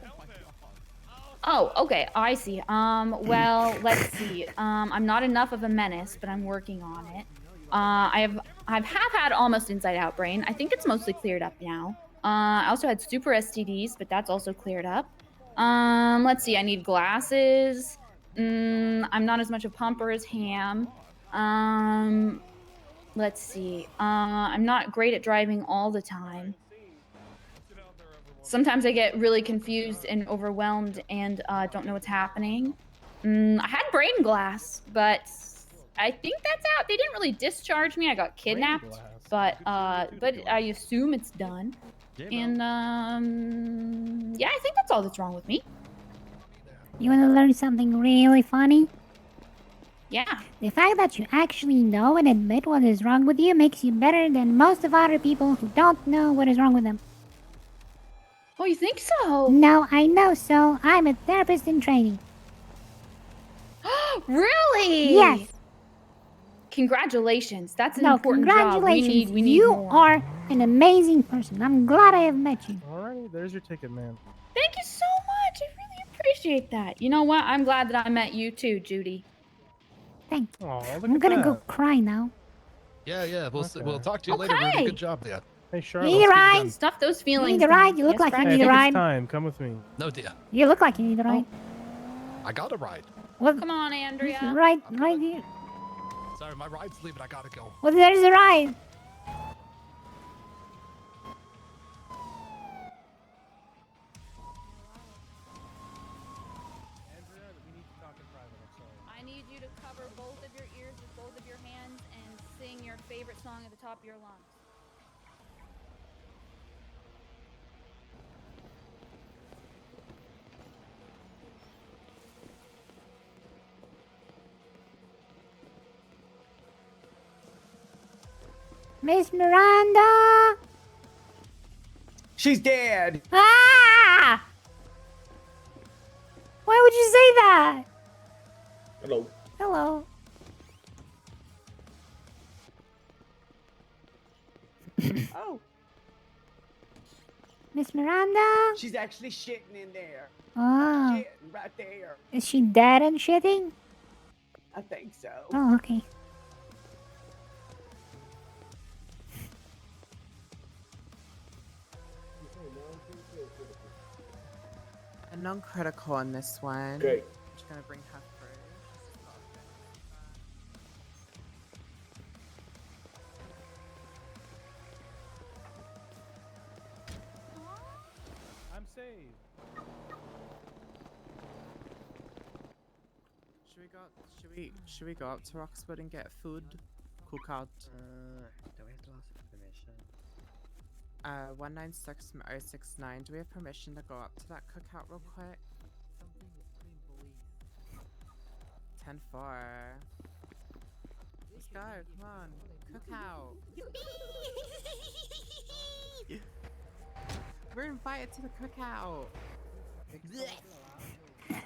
Oh, okay. I see. Well, let's see. I'm not enough of a menace, but I'm working on it. I've had almost inside out brain. I think it's mostly cleared up now. I also had super STDs, but that's also cleared up. Let's see. I need glasses. I'm not as much a pumper as Ham. Let's see. I'm not great at driving all the time. Sometimes I get really confused and overwhelmed and don't know what's happening. I had brain glass, but I think that's out. They didn't really discharge me. I got kidnapped, but I assume it's done. And yeah, I think that's all that's wrong with me. You want to learn something really funny? Yeah. The fact that you actually know and admit what is wrong with you makes you better than most of other people who don't know what is wrong with them. Oh, you think so? No, I know so. I'm a therapist in training. Really? Yes. Congratulations. That's an No, important job. congratulations. We need You more. are an amazing person. I'm glad I have met you. Alrighty, there's your ticket, man. Thank you so much. I really appreciate that. You know what? I'm glad that I met you too, Judy. Thanks. Oh, look I'm at gonna that. go cry now. Yeah. We'll talk to you later, Rudy. Okay. Good job, there. Hey, Charlotte. Need a ride? Stuff those feelings. Need a ride? You look Yes, like Brad? you Hey, I need a think ride. it's time. Come with me. No, dear. You look like you need a ride. I got a ride. Well, Come on, Andrea. right here. Sorry, my ride's leaving. I gotta go. Well, there's a ride. I need you to cover both of your ears with both of your hands and sing your favorite song at the top of your lungs. Miss Miranda! She's dead! Ah! Why would you say that? Hello. Hello. Oh, Miss Miranda? she's actually shitting in there. Oh. Shitting right there. Is she dead and shitting? I think so. Oh, okay. A non-critical on this one. Okay. gonna bring her through. I'm saved. Should we go up to Oxford and get food? Cookout. Do we have to ask for permission? 196069. Do we have permission to go up to that cookout real quick? 10-4. Let's go. Come on. Cookout. We're invited to the cookout.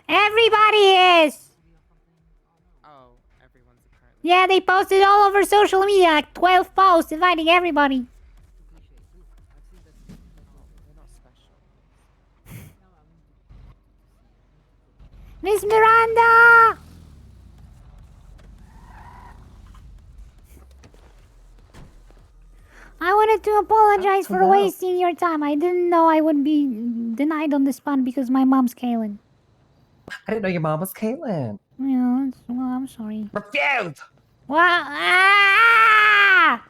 Everybody is! Oh, everyone's apparently. Yeah, they posted all over social media, like 12 posts inviting everybody. They're not special. Miss Miranda! I wanted to apologize for Hello. wasting your time. I didn't know I would be denied on the spot because my mom's Kaylin. I didn't know your mom was Caitlin. Yeah, well, I'm sorry. Refused! Well, ah!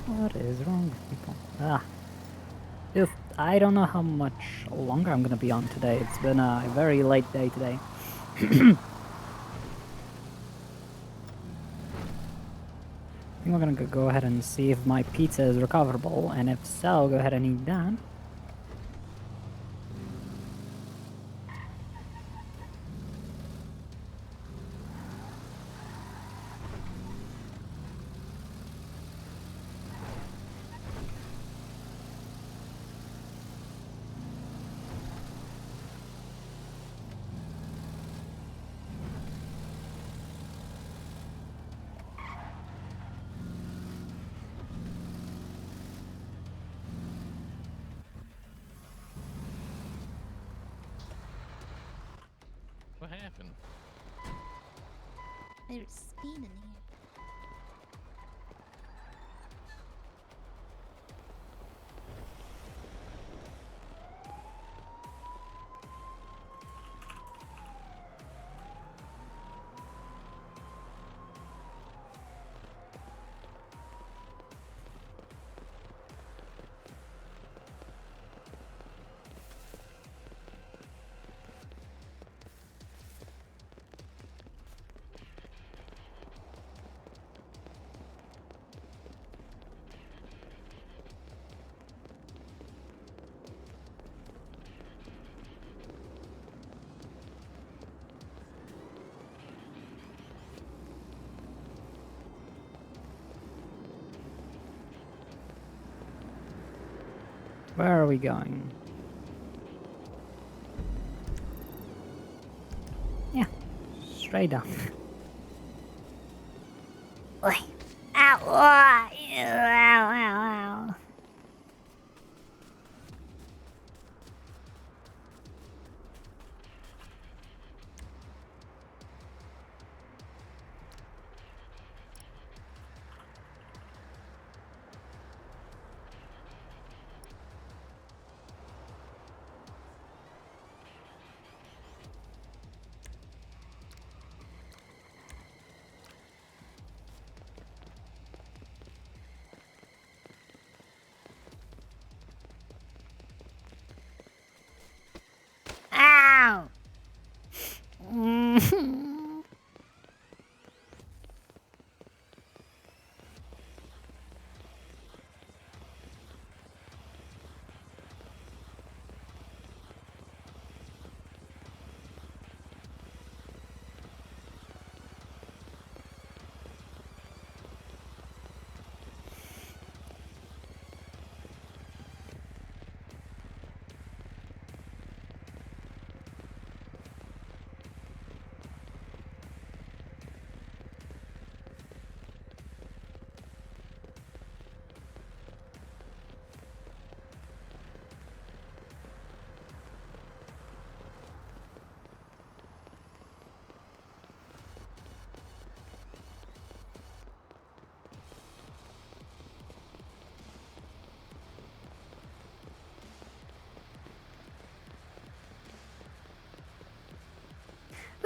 What is wrong with people? If I don't know how much longer I'm gonna be on today. It's been a very late day today. I think we're gonna go ahead and see if my pizza is recoverable, and if so, go ahead and eat that. What happened? There's speed in here. Where are we going? Yeah, straight down. Oi. Ow. Ow. Ow. Ow. Ow.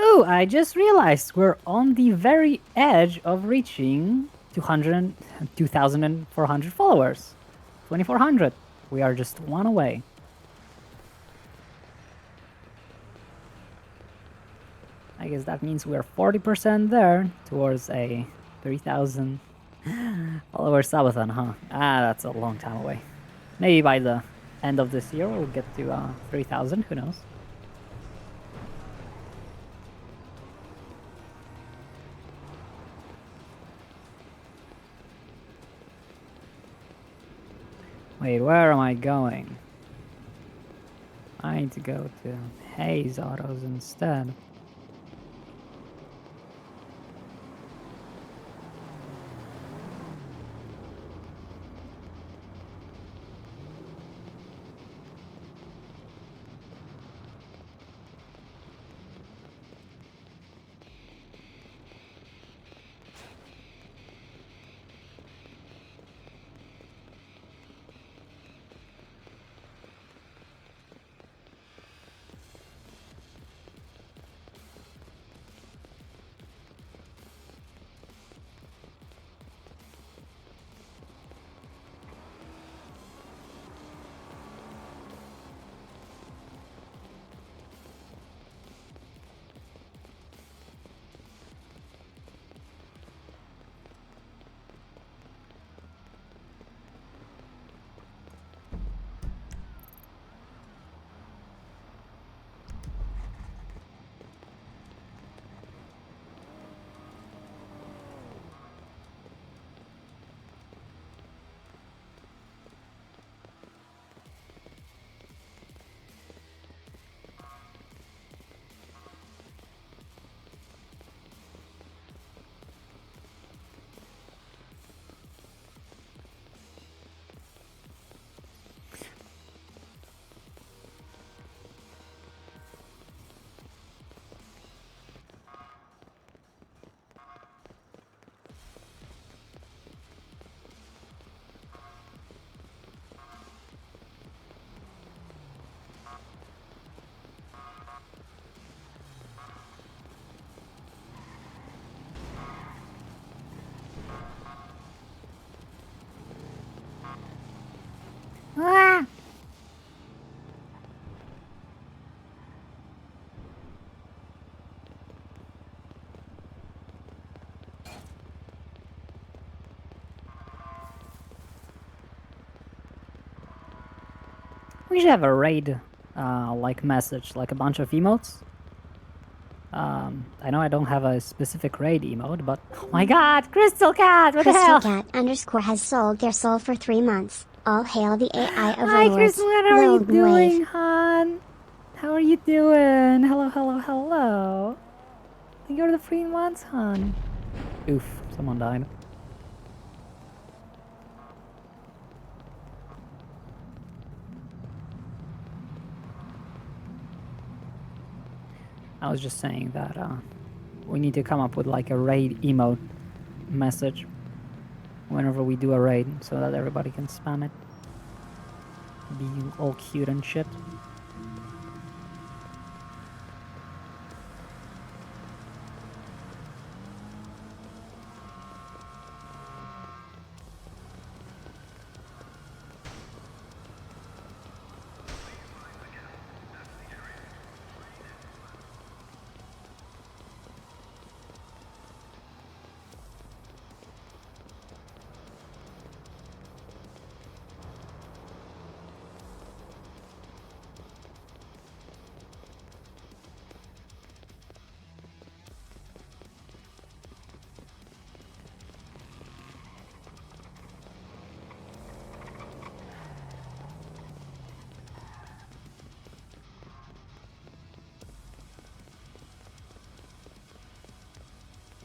Oh, I just realized we're on the very edge of reaching 2,400 followers. 2,400. We are just one away. I guess that means we're 40% there towards a 3,000 follower subathon, huh? Ah, that's a long time away. Maybe by the end of this year we'll get to 3,000, who knows? Wait, where am I going? I need to go to Hayes Autos instead. We should have a raid, like message, like a bunch of emotes. I know I don't have a specific raid emote, but oh my god, Crystal Cat, what the hell? Crystal Cat _ has sold their soul for 3 months. All hail the AI Hi, overlords. Crystal Cat, how are you Lord doing, Wave. hon? How are you doing? Hello, hello, hello. You're the free ones, hon. Oof, someone died. I was just saying that we need to come up with like a raid emote message whenever we do a raid so that everybody can spam it. Be all cute and shit.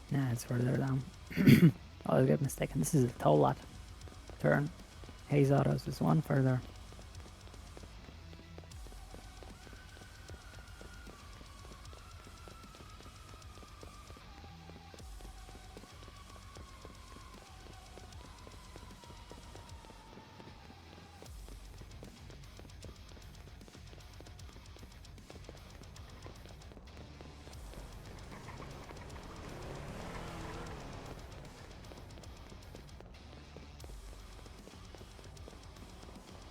Yeah, it's further down. I always get mistaken. This is a toll lot. Turn. Hayes Autos is one further.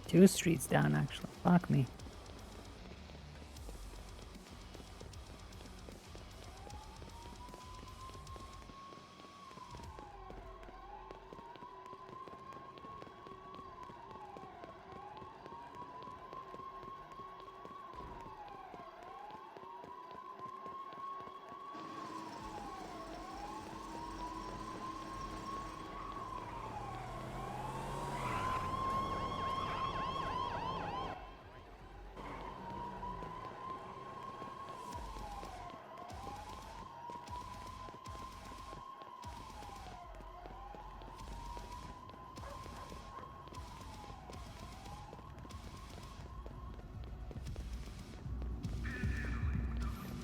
Two streets down, actually. Fuck me.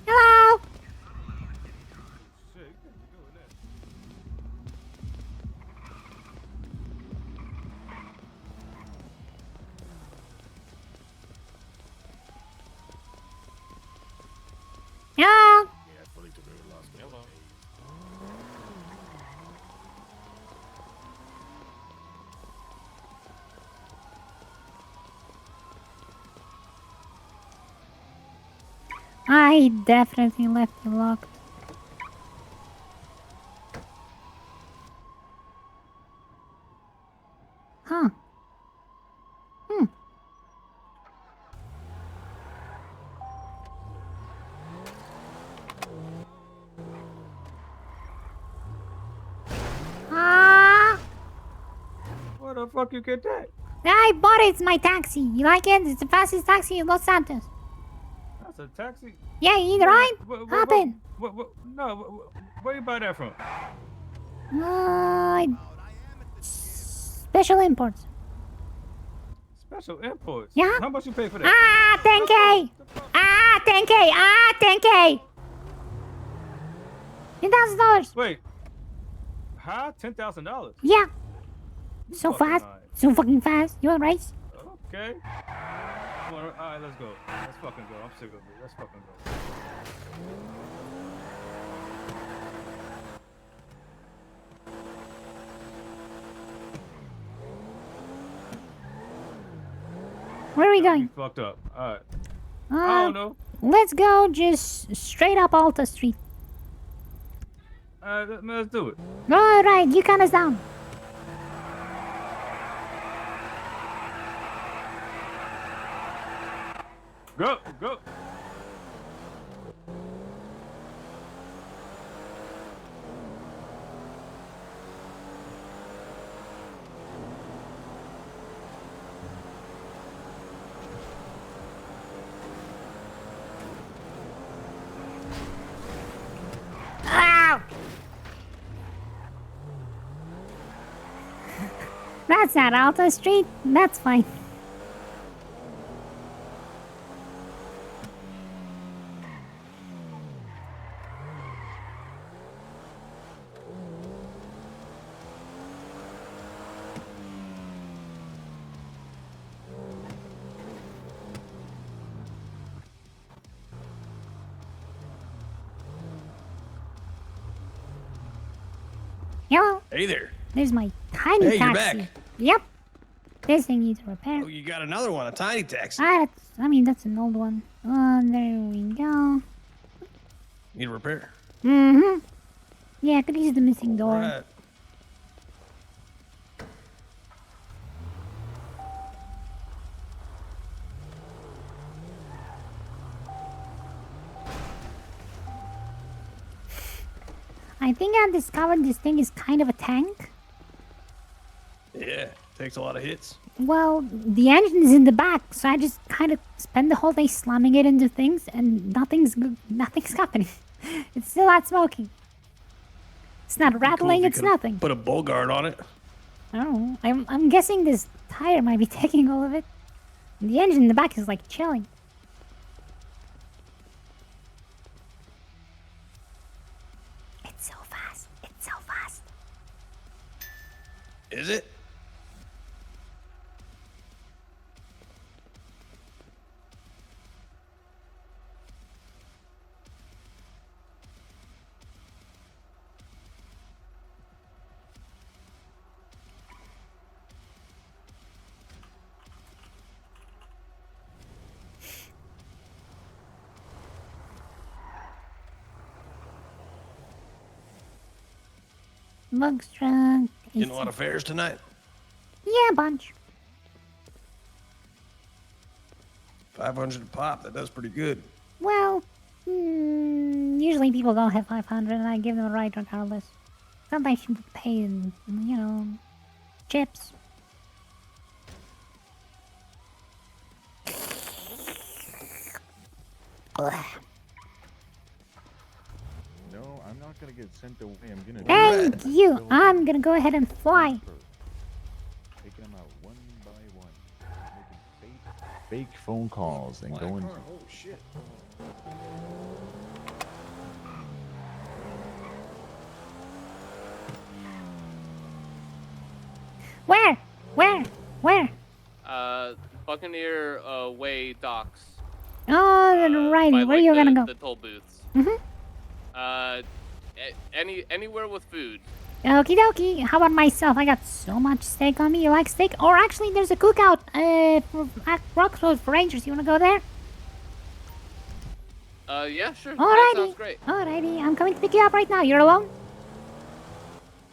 Hello. Yeah. I definitely left you locked. Huh. Hmm. Ah. Where the fuck you get that? I bought it. It's my taxi. You like it? It's the fastest taxi in Los Santos. That's a taxi. Yeah, you need a ride? Hop in. No, where you buy that from? Special imports. Special imports. Yeah. How much you pay for that? Ah, 10K. Ah, 10K. Ah, 10K. $10,000. Wait. Huh? $10,000? Yeah. So fast. So fucking fast. You want race? Okay. All right, let's go. Let's fucking go. I'm sick of it. Let's fucking go. Where are we going? Fucked up. All right. I don't know. Let's go just straight up Alta Street. Let's do it. All right, you count us down. Go, go. Ow! That's not Alta Street. That's fine. Hello. Hey there. There's my tiny Hey, you're taxi. back. Yep. This thing needs repair. Oh, you got another one, a tiny taxi. I mean, that's an old one. There we go. Need a repair. Mm-hmm. Yeah, I could use the missing door. Right. I think I've discovered this thing is kind of a tank. Yeah, takes a lot of hits. Well, the engine is in the back, so I just kind of spend the whole day slamming it into things, and nothing's happening. It's still not smoking. It's not rattling. Cool if It's you could've nothing. Put a bull guard on it. I don't know. I'm guessing this tire might be taking all of it. And the engine in the back is like chilling. It's so fast. It's so fast. Is it? Looks drunk. Getting a lot of fares tonight. Yeah, a bunch. 500 a pop. That does pretty good. Well, usually people don't have 500 and I give them a ride regardless. Sometimes you pay in, chips. Ugh. No, I'm not gonna get sent away. I'm gonna. Thank you. I'm gonna go ahead and fly. Taking them out one by one, making fake phone calls and going. Oh shit. Where? Where? Where? Buccaneer Way docks. Oh, righty. By, Where like, you gonna go? The toll booths. Mm-hmm. Anywhere with food. Okie dokie. How about myself? I got so much steak on me. You like steak? Or actually, there's a cookout at Rockford for Rangers. You wanna go there? Yeah, sure. That Alrighty. sounds great. Alrighty. I'm coming to pick you up right now. You're alone?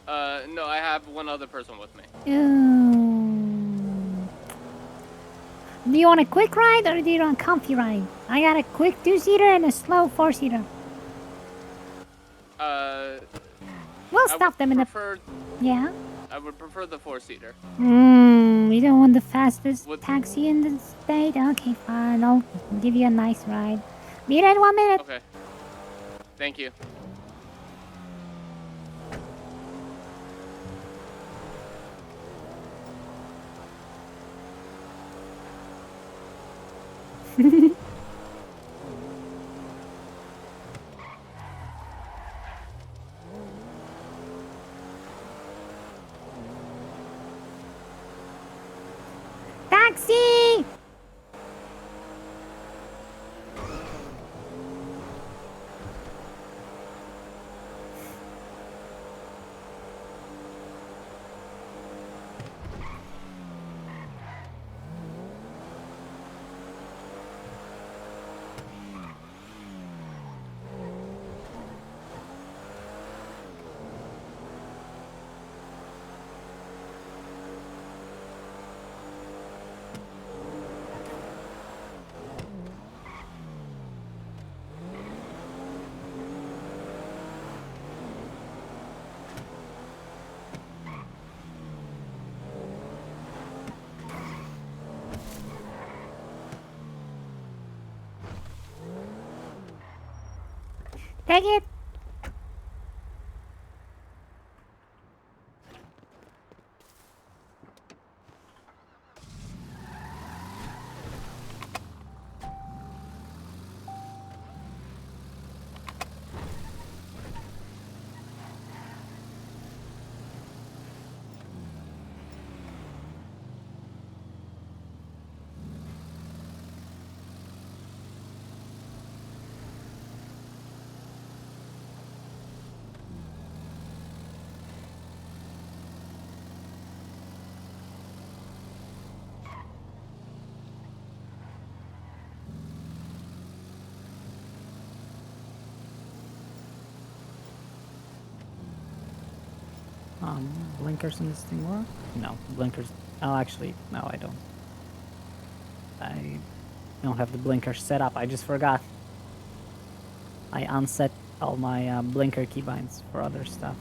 No, I have one other person with me. Do you want a quick ride or do you want a comfy ride? I got a quick 2-seater and a slow 4-seater. We'll stop them in the. Yeah. I would prefer the 4-seater. You don't want the fastest taxi in the state? Okay, fine. I'll give you a nice ride. Be there in 1 minute. Okay. Thank you. Taxi! Take it. Blinkers in this thing work? No, blinkers. Oh, actually, no, I don't. I don't have the blinkers set up. I just forgot. I unset all my blinker keybinds for other stuff.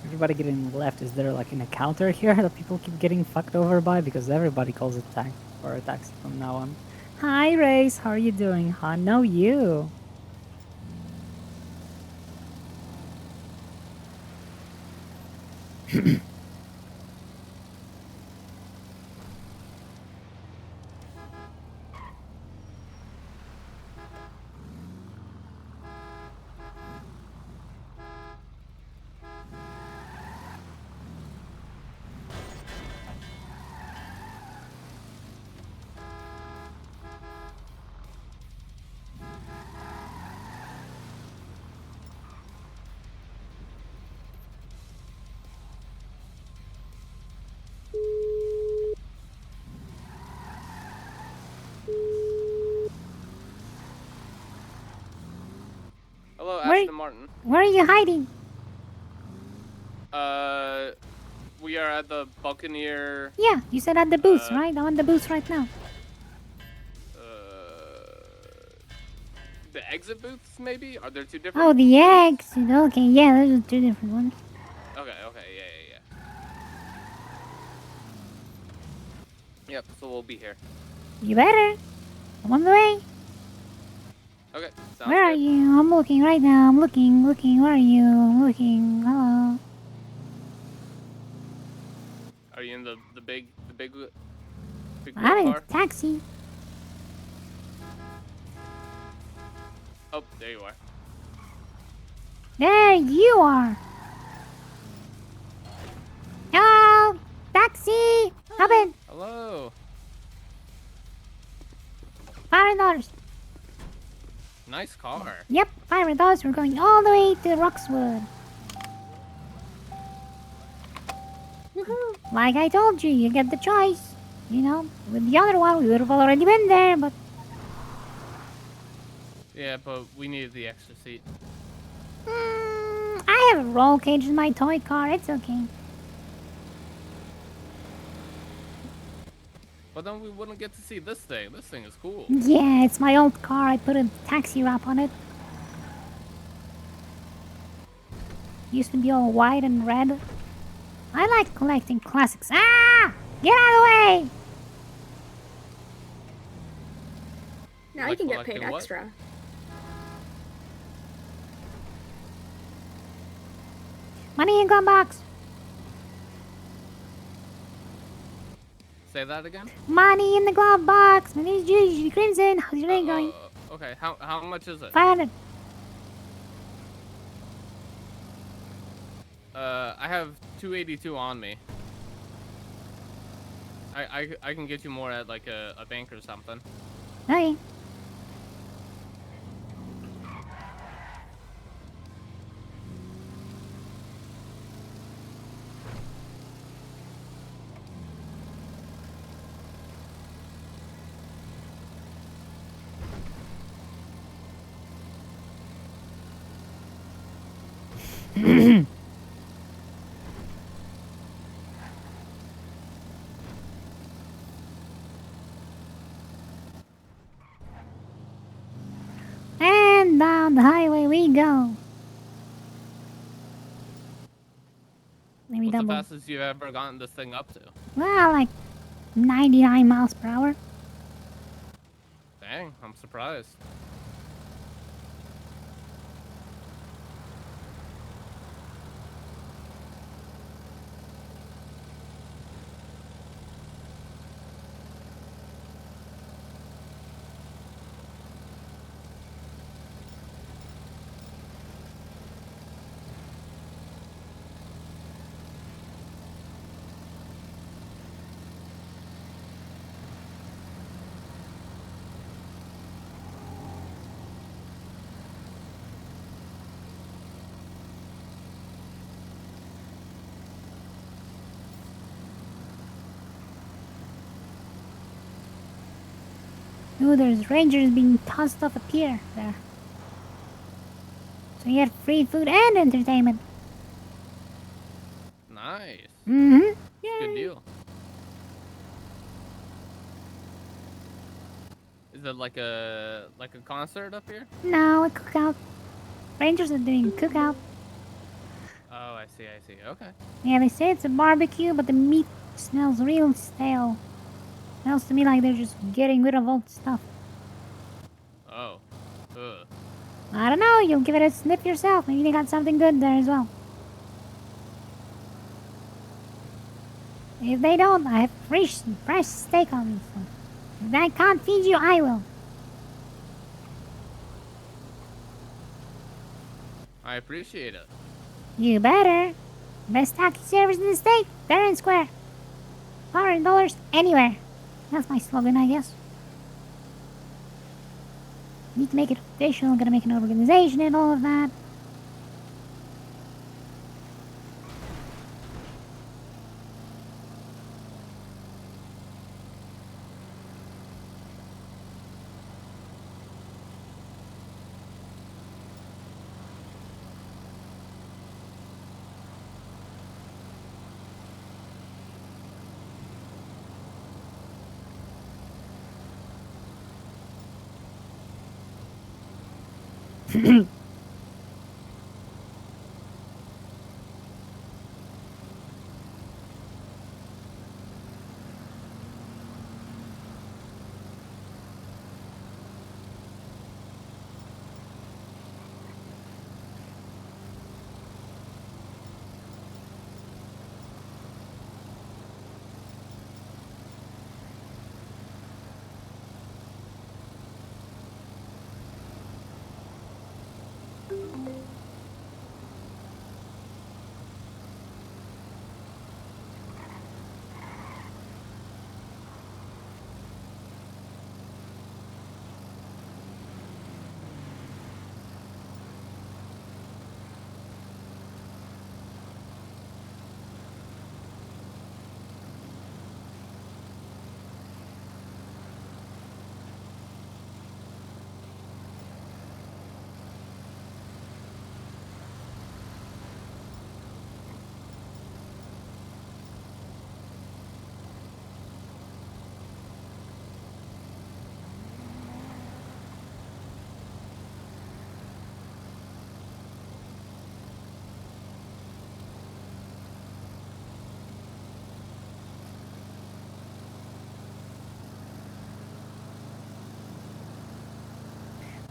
Everybody getting left. Is there like an encounter here that people keep getting fucked over by? Because everybody calls it tag or a taxi from now on. Hi, Race. How are you doing? I know you. Hello, Where- Ashton Martin. Where are you hiding? We are at the Buccaneer. Yeah, you said at the booth, right? I'm at the booth right now. The exit booths, maybe? Are there two different? Oh, the eggs. Okay, yeah, those are two different ones. Okay, yeah. Yep, so we'll be here. You better. I'm on the way. Okay, sounds Where are good. you? I'm looking right now. I'm looking. Where are you? I'm looking. Hello. Are you in the big I'm in car? a taxi. Oh, there you are. There you are. Hello, taxi. Hop in. Hello. $500. Nice car. Yep, $500. We're going all the way to Roxwood. Like I told you, you get the choice. You know, with the other one, we would have already been there, but Yeah, but we needed the extra seat. I have a roll cage in my toy car. It's okay. But then we wouldn't get to see this thing. This thing is cool. Yeah, it's my old car. I put a taxi wrap on it. Used to be all white and red. I like collecting classics. Ah! Get out of the way! Now you can get paid extra. Money in glove box. Say that again? Money in the glove box. My name is Judy Crimson. How's your day going? Okay, how much is it? 500. I have 282 on me. I can get you more at like a bank or something. Okay. And down the highway we go. Maybe What's the double. fastest you've ever gotten this thing up to? Well, like 99 miles per hour. Dang, I'm surprised. Ooh, there's rangers being tossed off a pier there. So you get free food and entertainment. Nice. Mm-hmm. Good deal. Is it like a concert up here? No, a cookout. Rangers are doing a cookout. Oh, I see. Okay. Yeah, they say it's a barbecue, but the meat smells real stale. Smells to me like they're just getting rid of old stuff. Oh. Ugh. I don't know, you'll give it a sniff yourself. Maybe they got something good there as well. If they don't, I have fresh steak on me. So if I can't feed you, I will. I appreciate it. You better. Best taxi service in the state, fair and square. $100 anywhere. That's my slogan, I guess. Need to make it official, gotta make an organization and all of that.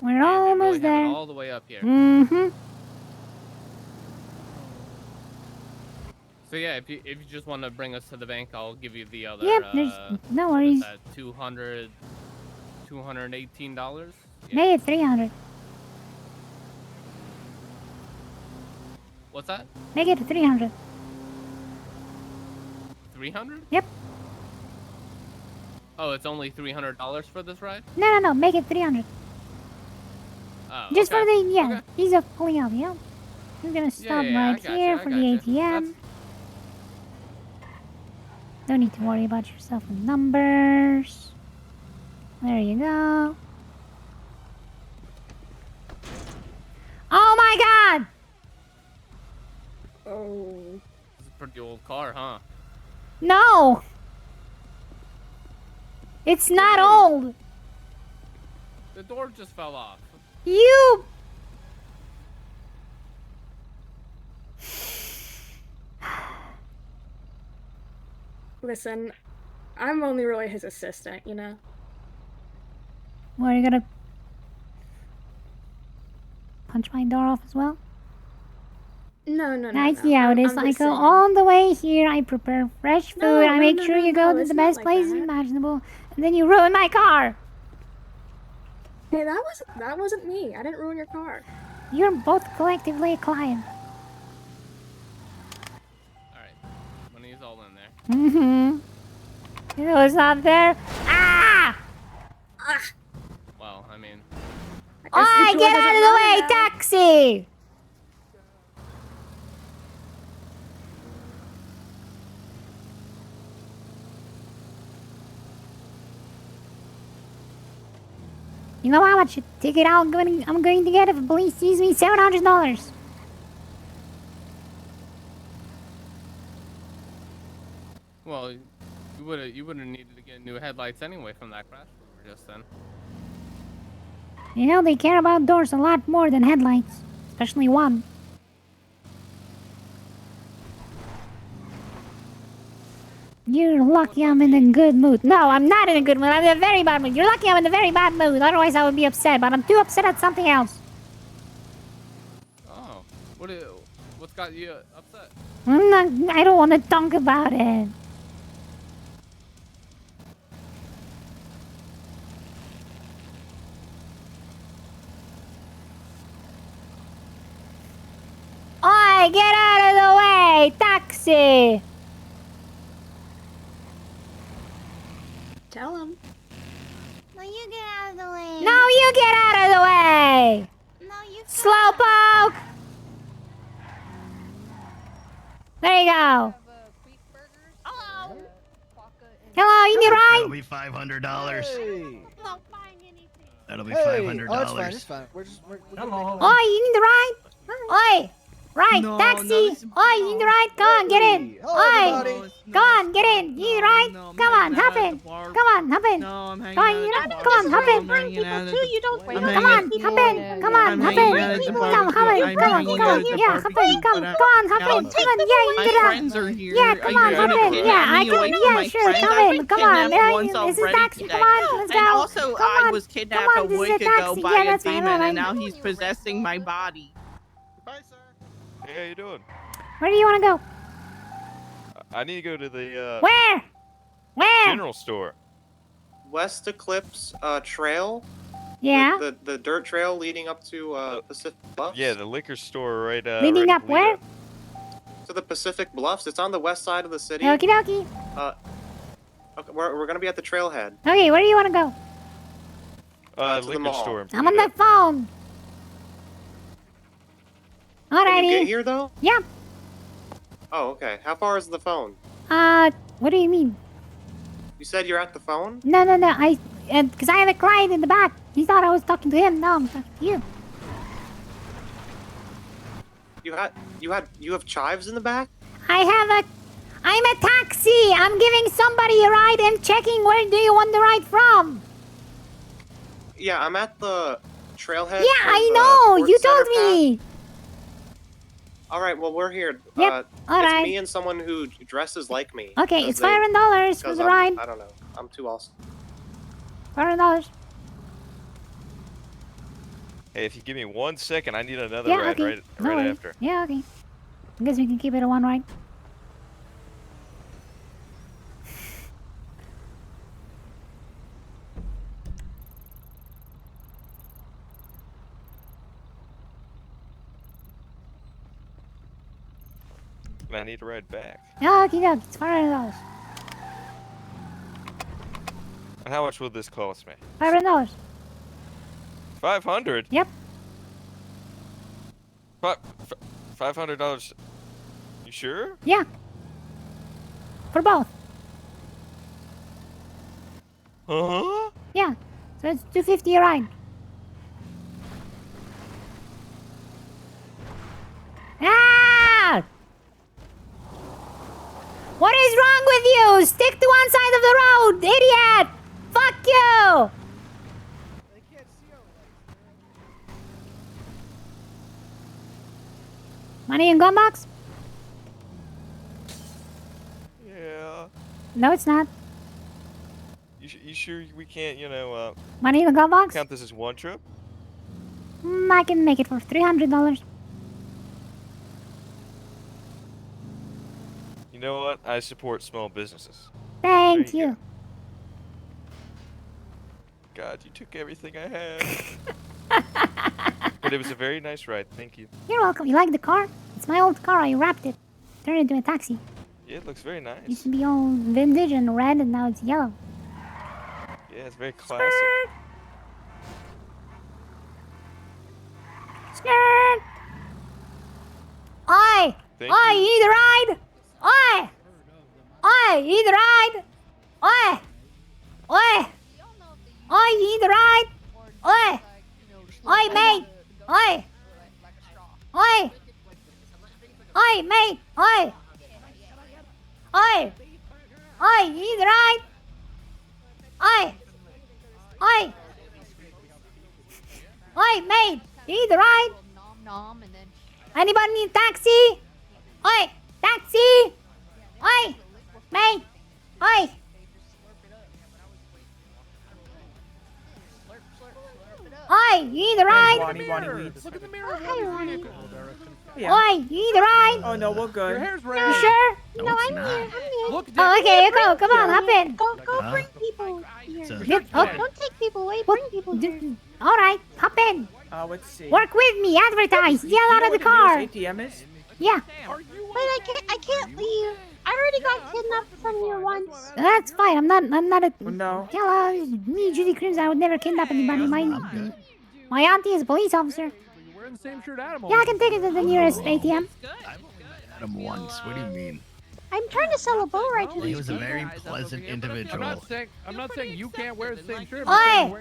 We're almost Really have it there. all the way up here. Mm-hmm. So yeah, if you just want to bring us to the bank, I'll give you the other. Yep, there's no worries. What is that? $218. Make it 300. What's that? Make it 300. 300? Yep. Oh, it's only $300 for this ride? No, make it 300. Oh, Just okay. for the, ease of pulling out, I'm gonna stop I right gotcha, here I for the gotcha. ATM. Don't need to worry about yourself with numbers. There you go. Oh my god! Oh. This is a pretty old car, huh? No! It's not old! The door just fell off. You... Listen, I'm only really his assistant, you know? What, are you gonna... punch my door off as well? No. I see how it is. I'm I just go saying. all the way here, I prepare fresh food, No, I make no, sure no, you no, go to it's the not best like places that. imaginable, and then you ruin my car! Hey, that wasn't me. I didn't ruin your car. You're both collectively a client. Alright. Money is all in there. Mm-hmm. You know what's not there? Ah! Well, I mean... Oh, get out of the way, taxi! You know how much a ticket I'm going to get if the police sees me? $700. Well, you would have needed to get new headlights anyway from that crash we were just in. You know, they care about doors a lot more than headlights. Especially one. You're lucky I'm in a good mood. No, I'm not in a good mood. I'm in a very bad mood. You're lucky I'm in a very bad mood. Otherwise, I would be upset. But I'm too upset at something else. Oh. What's got you upset? I don't want to talk about it. Oi, get out of the way! Taxi! Tell him. No, you get out of the way. No, you get out of the way! No, you Slowpoke! There you go. Hello, you need a ride? That'll be $500. That'll be Hey, $500. oh, it's fine, it's fine. We're Oi, you need a ride? Oi! Right, No, taxi! no, this is- Oi, you need a ride? Come on, get in! Hello, Oi! everybody. Come on, get in! You need a ride? Come on, hop in! Come on, hop in! No, I'm hanging Come on, out you at know, the come on, bar. hop in! I'm hanging out at the- You don't I'm Come hanging on, out- hop in! Come on, I'm hop hanging in! out at the Come, barbecue. hop in! I'm Come on, hanging come out on! at the Yeah, hop in! barbecue, Come but I- on, hop now in! Come on! Yeah, you my can get out! friends are here. Yeah, come Are on, you hop gonna in! get Yeah, I me can. away from Yeah, my sure, friends? come I've in! been Come on! kidnapped Yeah, once this is already taxi! today. Come on, let's go! And also, Come I on. was Come kidnapped on, a this is week ago taxi. by Yeah, a that's fine, demon, alright. and now he's possessing my body. Hey, how you doing? Where do you want to go? I need to go to the Where? Where? general store. West Eclipse Trail. Yeah. The dirt trail leading up to Pacific Bluffs. Yeah, the liquor store right. Leading right up where? To the Pacific Bluffs. It's on the west side of the city. Okie dokie. Okay, we're gonna be at the trailhead. Okay, where do you want to go? To the liquor mall. store. I'm on the phone. Alrighty. Can you get here though? Yeah. Oh, okay. How far is the phone? What do you mean? You said you're at the phone? No, because I have a client in the back. He thought I was talking to him. No, I'm talking to you. You have chives in the back? I'm a taxi. I'm giving somebody a ride and checking where do you want the ride from. Yeah, I'm at the trailhead. Yeah, I know. You told me. All right, well we're here. Yep. All it's right. me and someone who dresses like me. Okay, it's $500 for the ride. I don't know. I'm too awesome. $500. Hey, if you give me 1 second, I need another Yeah, ride okay. No right worries. after. Yeah, okay. I guess we can keep it a one ride. And I need to ride back. Yeah, okay, no, it's $500. And how much will this cost me? $500. 500. Yep. $500. You sure? Yeah. For both. Huh? Yeah. So it's $250 a ride. Ah! you! Stick to one side of the road, idiot! Fuck you! Money in gun box? Yeah. No, it's not. You sure we can't, Money in the gun box? count this as one trip? I can make it for $300. You know what? I support small businesses. Thank you. God, you took everything I had. But it was a very nice ride. Thank you. You're welcome. You like the car? It's my old car. I wrapped it. Turned it into a taxi. Yeah, it looks very nice. Used to be all vintage and red, and now it's yellow. Yeah, it's very classic. Skirt! Oi! Thank Oi, you. you need a ride? Oi! Oi, you need a ride? Oi! Oi! Oi, you need a ride? Oi! Oi, mate! Oi! Oi! Oi, mate! Oi! Oi! Oi, you need a ride? Oi! Oi! Oi, mate! You need a ride? Anybody need a taxi? Oi! Taxi! Oi! Mate! Oi! Oi! You need a ride? Look at the mirror. Oh, hi, Ronnie. Yeah. Oi! You need a ride? Oh no, we're good. Your hair's red. You sure? No, No, it's I'm not. here. I'm here. Look, Oh, okay, go. Come on, hop in. Go Huh? bring people here. Oh. Don't take people away. Bring people here. All right, hop in. Let's see. Work with me. Advertise. Yell out of the You know car. what the nearest ATM is? Yeah. Wait, I can't leave. I already got kidnapped from here once. That's fine. I'm not a. No. Tell me, Judy Crims. I would never kidnap anybody. My auntie is a police officer. You're wearing the same shirt Adam. Yeah, I can take it to the nearest ATM. Him once. What do you mean? I'm trying to sell a bow ride to He these was a people. very pleasant individual. I'm not saying you can't wear the same shirt. Oi!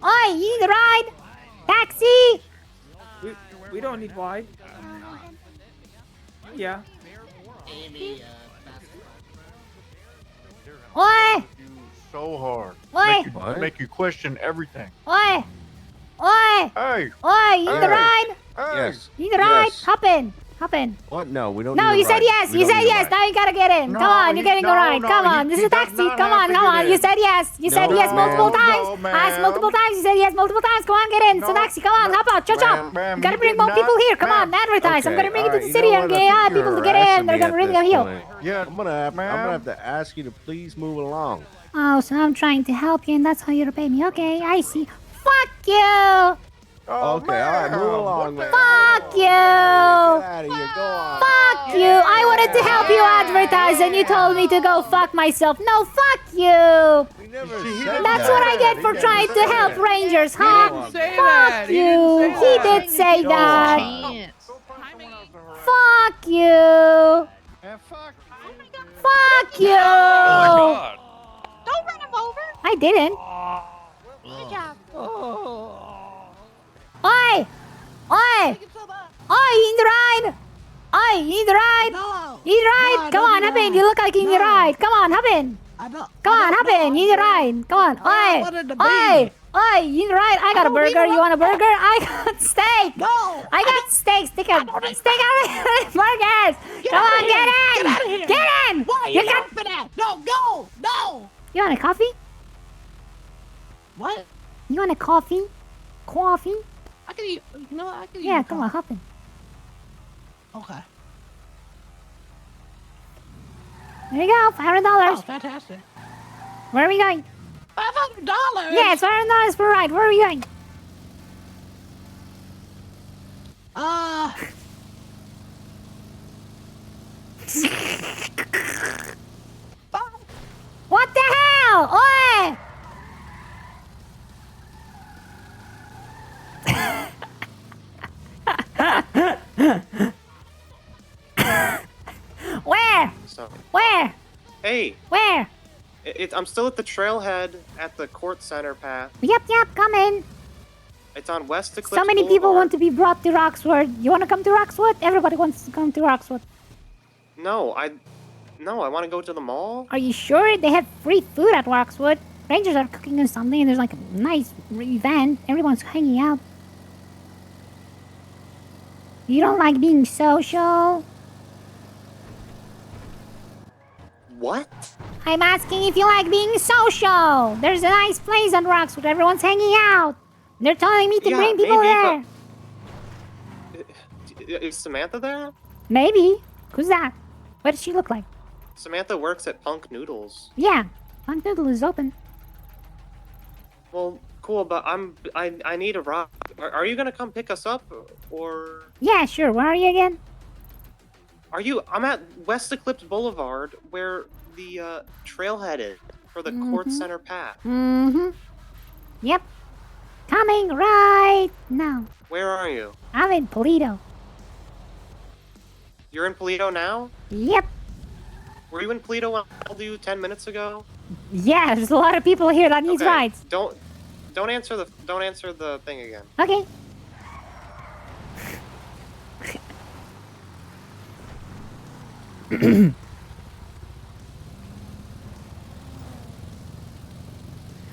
Oi! You need a ride? Taxi! We don't need wide. Yeah. Oi! So hard. Oi! Make you question everything. Oi! Oi! Hey! Oi! You need a ride? Yes. You need a ride? Yes. Hop in. Hop in. What? No, we don't. No, need a you said ride. yes. We You don't said need a yes. ride. Now you gotta get in. Come on, you're getting a ride. Come on. This is a taxi. Come on, come on. You said yes. You said No, yes multiple ma'am. times. No, I asked ma'am. multiple times. You said yes multiple times. Come on, get in. It's a taxi. Come on, hop out. Chop chop. Ma'am, You gotta you bring did more not- people here. Come on, ma'am. advertise. I'm Okay, gonna bring it to alright, the you city know and what? I get think people you're to get in. harassing They're me gonna at ring this the heel. point. Yeah, I'm gonna have to ask you to please move along. Oh, so I'm trying to help you, and that's how you repay me. Okay, I see. Fuck you! Okay, all right, move along, man. Fuck you! Get out of here. Go on. Fuck you! I wanted to help you advertise, and you told me to go fuck myself. No, fuck you! That's what I get for trying to help Rangers, huh? Fuck you! He did say that. Fuck you! Fuck you! Oh my god. Don't run him over. I didn't. Good job. Oi! Oi! Oi, you need a ride? Oi, you need a ride? No. You need a ride? Come on, hop in. You look like you need a ride. Come on, hop in. Come on, hop in. You need a ride. Come on. Oi! Oi! Oi, you need a ride? I got a burger. You want a burger? I got steak. No. I got steak. Stick out of burgers. Come on, get in. Get out of here. Get in. Why You you got... laughing at? No, go! No! You want a coffee? What? You want a coffee? Coffee? I can eat. You know what? I can eat. Yeah, come on, hop in. Okay. There you go, $500. Oh, fantastic. Where are we going? $500. Yeah, it's $500 per ride. Where are we going? What the hell? Oi! Where? So, Where? hey, Where? I'm still at the trailhead at the court center path. Yep, coming. It's on West Eclipse So many people Boulevard. want to be brought to Roxwood. You want to come to Roxwood? Everybody wants to come to Roxwood. No, No, I want to go to the mall. Are you sure? They have free food at Roxwood. Rangers are cooking us something, and there's like a nice event. Everyone's hanging out. You don't like being social? What? I'm asking if you like being social. There's a nice place at Roxwood. Everyone's hanging out. They're telling me to Yeah, bring people maybe, there. Is Samantha there? Maybe. Who's that? What does she look like? Samantha works at Punk Noodles. Yeah, Funk Noodle is open. Well, cool, but I need a ride. Are you gonna come pick us up, or Yeah, sure. Where are you again? are you? I'm at West Eclipse Boulevard, where the trailhead is for the Court Center Path. Mm-hmm. Yep. Coming right now. Where are you? I'm in Polito. You're in Polito now? Yep. Were you in Polito when I called you 10 minutes ago? Yeah, there's a lot of people here that needs Okay, rides. Don't answer the thing again. Okay.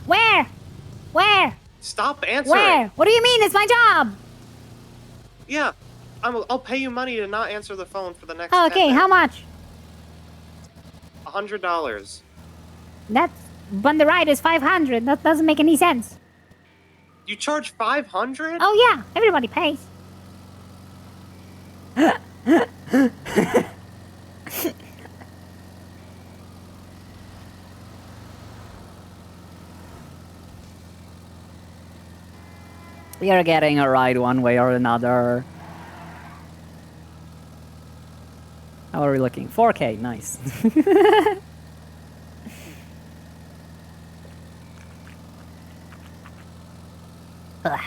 Where? Where? Stop answering. Where? What do you mean? It's my job. Yeah, I'll pay you money to not answer the phone for the next. Okay, 10 how minutes. much? $100. That's when the ride is 500. That doesn't make any sense. You charge 500? Oh yeah, everybody pays. We are getting a ride one way or another. How are we looking? 4K, nice. Ugh.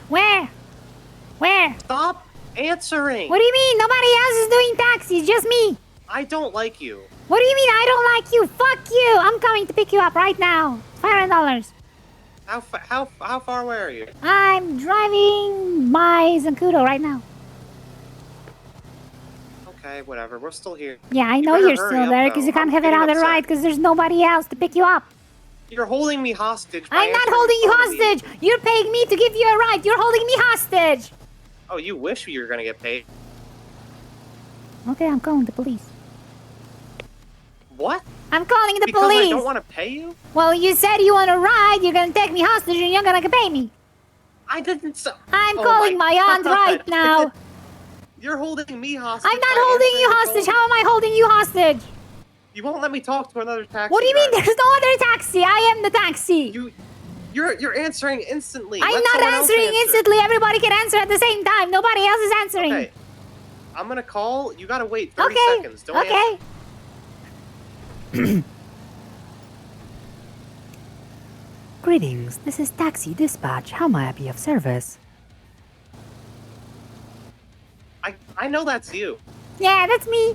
Where? Where? Stop answering. What do you mean? Nobody else is doing taxis, just me. I don't like you. What do you mean I don't like you? Fuck you! I'm coming to pick you up right now. $500. How far away are you? I'm driving by Zancudo right now. Okay, whatever. We're still here. Yeah, I know better you're hurry still up, there though. because you can't I'm have getting another upset. ride because there's nobody else to pick you up. You're holding me hostage. by I'm not answering holding the you phone to me. hostage. You're paying me to give you a ride. You're holding me hostage. Oh, you wish you were gonna get paid. Okay, I'm calling the police. What? I'm calling the Because police. I don't want to pay you? Well, you said you want a ride. You're gonna take me hostage and you're gonna pay me. I didn't. I'm Oh calling my my aunt God. right now. You're holding me hostage. I'm not by holding answering you the hostage. phone. How am I holding you hostage? You won't let me talk to another taxi. What do you mean? driver. There's no other taxi. I am the taxi. You're answering instantly. I'm Let not someone else answering answer. instantly. Everybody can answer at the same time. Nobody else is answering. Okay. I'm gonna call. You gotta wait 30 Okay. seconds. Don't Okay. Greetings, this is Taxi Dispatch. How may I be of service? I know that's you. Yeah, that's me.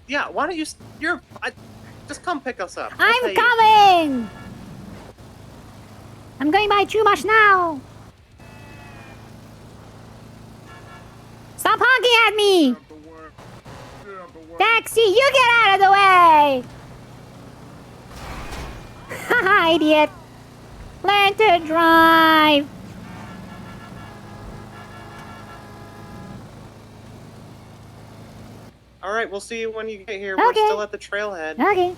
Yeah. Why don't you? Just come pick us up. I'll I'm pay you. coming. I'm going by Chumash now. Stop honking at me. Taxi, you get out of the way. Haha, idiot. Learn to drive. All right. We'll see you when you get here. We're Okay. still at the trailhead. Okay.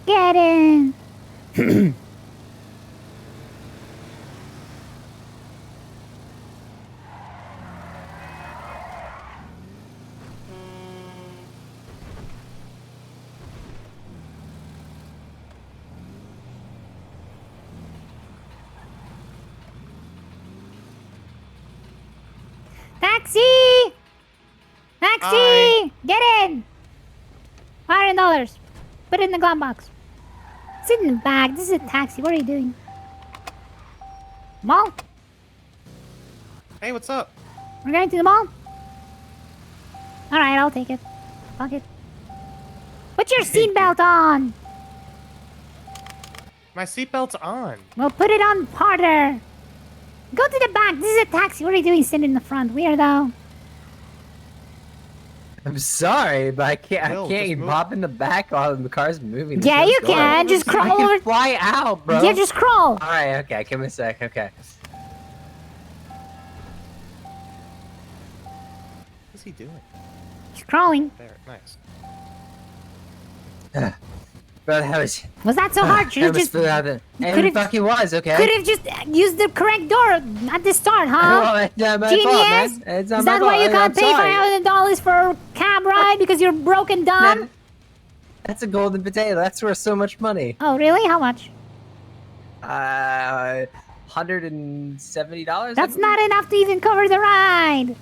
Get in. Taxi! Taxi! Hi. Get in! $500. Put it in the glove box. Sit in the back. This is a taxi. What are you doing? Mall? Hey, what's up? We're going to the mall? Alright, I'll take it. Fuck it. Put your seatbelt on! My seatbelt's on. Well, put it on harder. Go to the back. This is a taxi. What are you doing sitting in the front? Weirdo. I'm sorry, but I can't. Will, I can't. just You move. pop in the back while the car's moving. Yeah, There's you no can. door. Just crawl I can over. fly out, bro. Yeah, just crawl. All right. Okay. Give me a sec. Okay. What's he doing? He's crawling. There, nice. But that was. Was that so hard? Should have just. It could've- fucking was. Okay. Could have just used the correct door at the start, huh? Well, it's not my fault, Genius. man. It's not Is my that why fault. you can't I'm pay sorry. $500 for a cab ride because you're broke and dumb? Man, that's a golden potato. That's worth so much money. Oh, really? How much? $170. That's not enough to even cover the ride.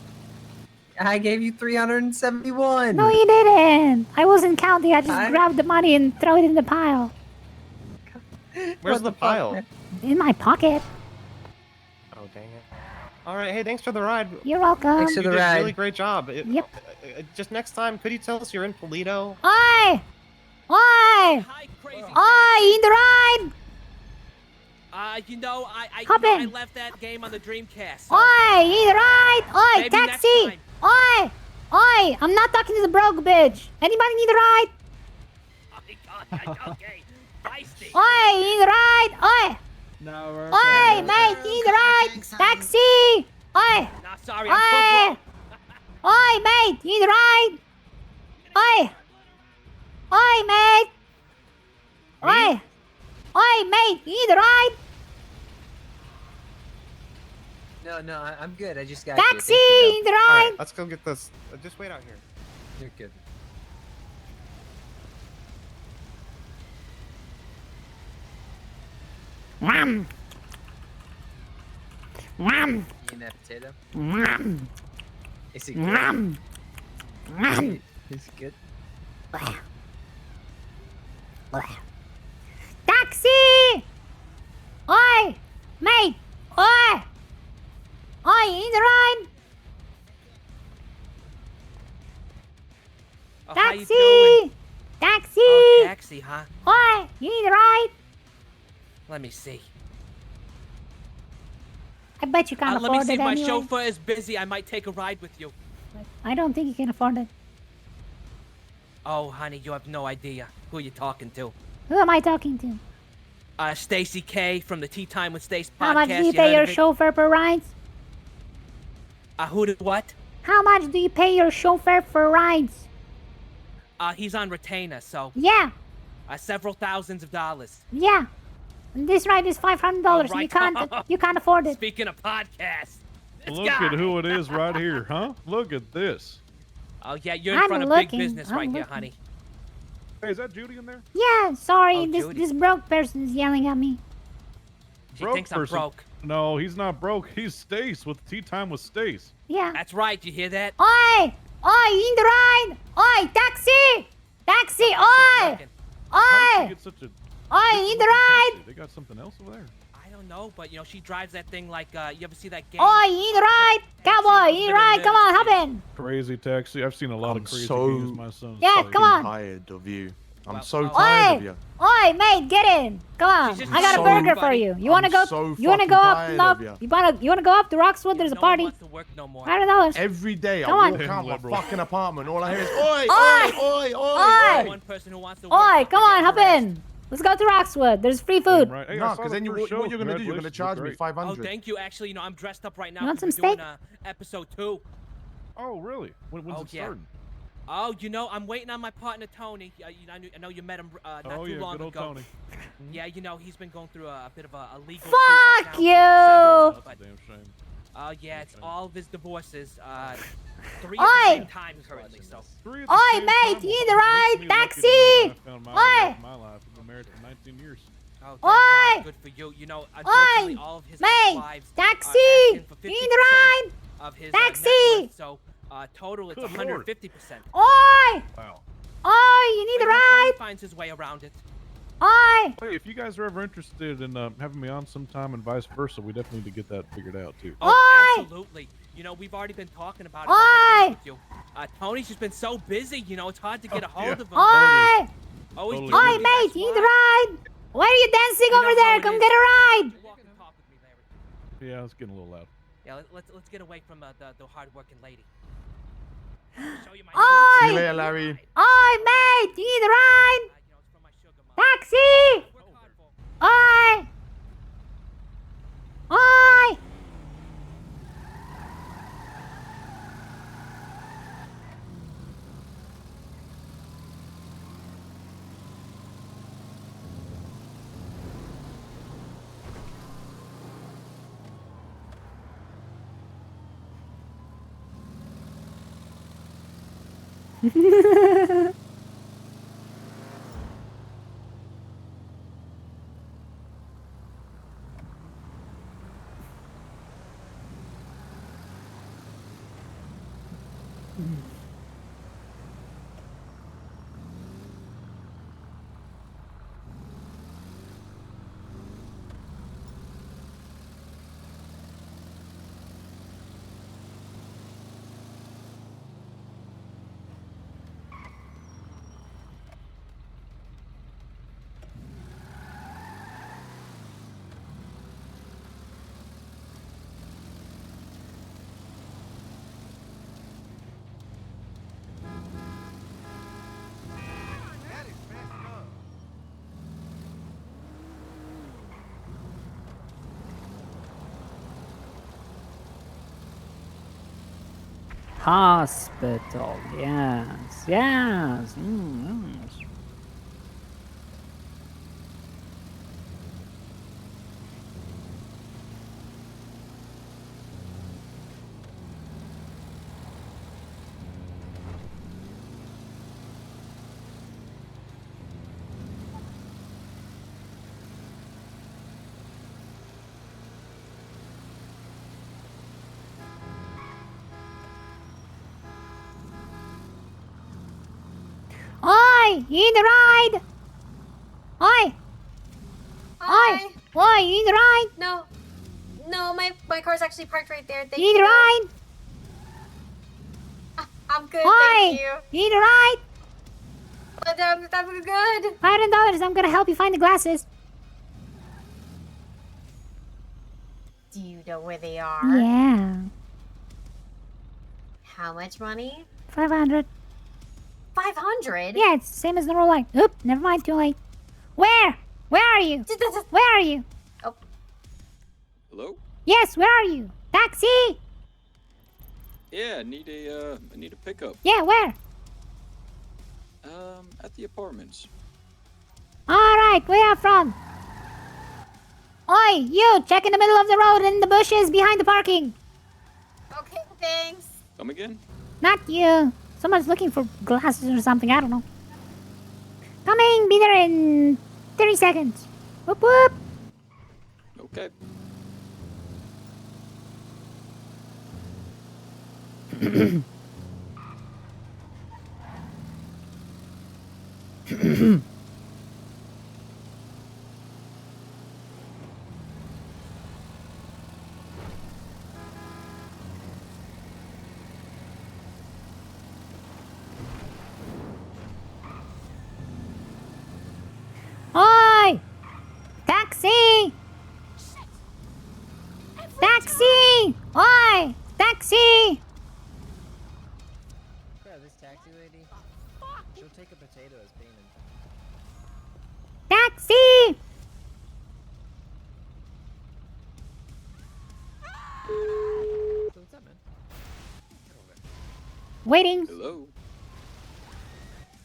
I gave you 371. No, you didn't. I wasn't counting. I just grabbed the money and throw it in the pile. Where's the pile? In my pocket. Oh, dang it. All right, hey, thanks for the ride. You're welcome. Thanks for You the did a ride. really great job. Yep. Just next time, could you tell us you're in Toledo? Oi! Oi! Oi! You need the ride? You know, I Hop in. I left that game on the Dreamcast. So Oi! You need the ride? Oi! Maybe next Taxi! time. Oi! Oi! I'm not talking to the broke bitch. Anybody need a ride? okay. Feisty. Oi! You need a ride? Oi! No, we're Oi! Mate! You need a ride? Taxi! Oi! Nah, sorry, I'm Oi! Oi, mate! You need a ride? Oi! Oi, mate! Oi! Oi, mate! You need a ride? No, I'm good. I just got Taxi! you. You Thank need a All ride? right, let's go get this. Just wait out here. You're good. Wham! Wham! Eating that potato? Wham! Is it good? Wham! Wham! Is it good? Taxi! Oi! Mate! Oi! Oi, you need a ride? Oh, how you Taxi! doing? Taxi! Oh, taxi, huh? Oi! You need a ride? Let me see. I bet you can't Let me afford see it if my anyway. chauffeur is busy. I might take a ride with you. I don't think you can afford it. Oh, honey, you have no idea who you're talking to. Who am I talking to? Stacy K from the Tea Time with Stace podcast. How much do you heard pay your of it? chauffeur per rides? Who did what? How much do you pay your chauffeur for rides? He's on retainer, so Yeah, several thousands of dollars. yeah. And this ride is $500. Oh, You right. you can't afford it. Speaking of podcasts, this Look guy. at who it is right here, huh? Look at this. Oh yeah, you're in I'm front of looking, big business I'm right here, looking. honey. Hey, is that Judy in there? Yeah, sorry. Oh, this Judy. this broke person is yelling at me. She thinks I'm broke. No, he's not broke. He's Stace with Tea Time with Stace. Yeah. That's right. You hear that? Oi! Oi! You need the ride? Oi! Taxi! Taxi! Oi! How did Oi! she get such a... Oi! You need the ride? They got something else over there. I don't know, but you know she drives that thing like you ever see that game? Oi! You need the ride? Cowboy! You need the ride? Come on, hop in. Crazy taxi. I've seen a lot of crazy so games. My son. Yeah, come on. tired of you. I'm Well, so oh. tired of Oi! you. Oi, mate, get in. Come on. She's just I got a so- burger for you. You wanna I'm go? so You wanna go fucking up? tired No, of ya. you wanna go up to Roxwood? There's a No one party. wants to work no more. $500. Every day Come I on. walk out my Liberal. fucking apartment. All I hear is oi, Oi! oi, oi, Oi! oi. One person who wants to work. Oi, don't come on, forget hop harassed. in. Let's go to Roxwood. There's free food. Right. Hey, I No, saw because the then first show. what you're gonna do? You're gonna charge me Congratulations. Oh, 500. thank you. Actually, you know, I'm dressed up right now. You want 'cause some we're doing, steak? episode 2. Oh, really? When's Oh, it yeah. starting? Oh, you know, I'm waiting on my partner Tony. I know you met him not Oh, too yeah, long good old ago. Tony. Yeah, you know, he's been going through a bit of a legal. Fuck suit right you! now. That's a damn shame. Oh, yeah, it's all of his divorces. 3 Oi! at the same time currently. So. Three at the Oi, same mate, time? you need Well, the ride? makes me lucky to know Taxi! that I found my Oi! love of my life. I've been married for 19 years. Oh, Oi! thank God, good for you. You know, unfortunately, Oi! all of his Mate, ex-wives taxi! are asking for You need the ride? 50% of his Taxi! net worth, so total it's Good Lord. 150%. Oi! Wow. Oi, you need a ride? He finds his way around it. Oi! Hey, if you guys are ever interested in having me on sometime and vice versa, we definitely need to get that figured out too. Oh, absolutely. You know, we've already been talking about it. if I'm honest with you. Tony's just been so busy, you know, it's hard to get a hold of him. Oi! Always Totally. busy, Oi, mate, that's you need a why. ride? Why are you dancing You know over how there? it Come is. get a ride! Walk and talk with me, Larry. Yeah, it's getting a little loud. Yeah, let's get away from the hard-working lady. Show you my Oi! See you later, Larry. Oi, mate, you need a ride? Taxi! Oi! Oi! Hospital, yes, yes. Yes. Oi! You need a ride? Oi! Hi. Oi! Oi, you need a ride? No. No, my car's actually parked right there. Thank You need a you. ride? I'm good, Oi! thank you. You need a ride? But I'm good. $500, I'm gonna help you find the glasses. Do you know where they are? Yeah. How much money? 500. 500? Yeah, it's the same as the roll line. Oop, never mind, too late. Where? Where are you? Where are you? Oh. Hello? Yes, where are you? Taxi! Yeah, I need a pickup. Yeah, where? At the apartments. Alright, where are you from? Oi, you! Check in the middle of the road in the bushes behind the parking. Okay, thanks. Come again? Not you. Someone's looking for glasses or something, I don't know. Coming, be there in 30 seconds. Whoop whoop. Okay. Oi! Taxi! Taxi! Oi! Taxi! Bro, this taxi lady, she'll take a potato as payment. Taxi! So what's up, man? Waiting. Hello.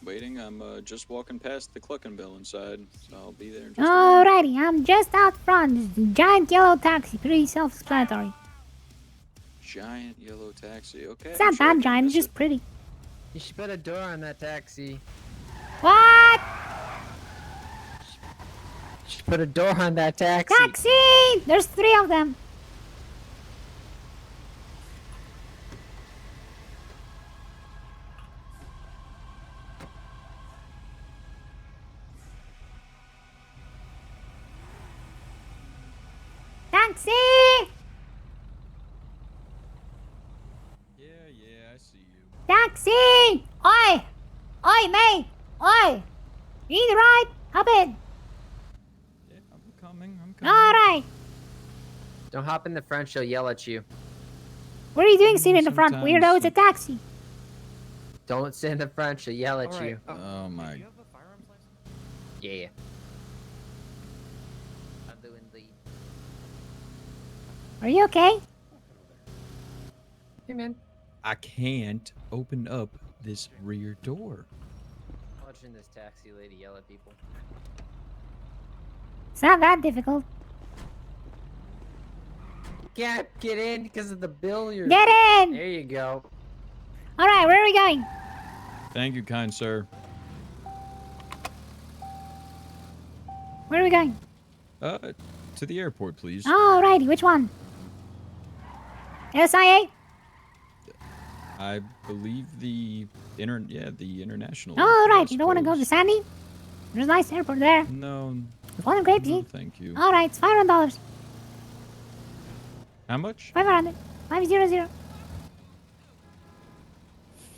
Waiting. I'm just walking past the Cluckin' Bell inside, so I'll be there in just a moment. Alrighty, I'm just out front. It's the giant yellow taxi, pretty self-explanatory. Giant yellow taxi. Okay. It's not that giant, it's just pretty. You should put a door on that taxi. What? You should put a door on that taxi. Taxi! There's 3 of them. Taxi! Yeah, I see you. Taxi! Oi! Oi, mate! Oi! You need a ride? Hop in. Yeah, I'm coming. Alright. Don't hop in the front, she'll yell at you. What are you doing sitting in the front, Sometimes weirdo? It's a taxi. Don't sit in the front, she'll yell at you. Oh my. Yeah. Are you okay? Hey, man. I can't open up this rear door. Watching this taxi lady yell at people. It's not that difficult. Can't get in because of the billiards. Get in! There you go. Alright, where are we going? Thank you, kind sir. Where are we going? To the airport, please. Alrighty, which one? SIA? I believe the international. Alright, you don't want to go to Sandy? There's a nice airport there. No. There's one in Grapeseed. No, thank you. Alright, it's $500. How much? 500. 500.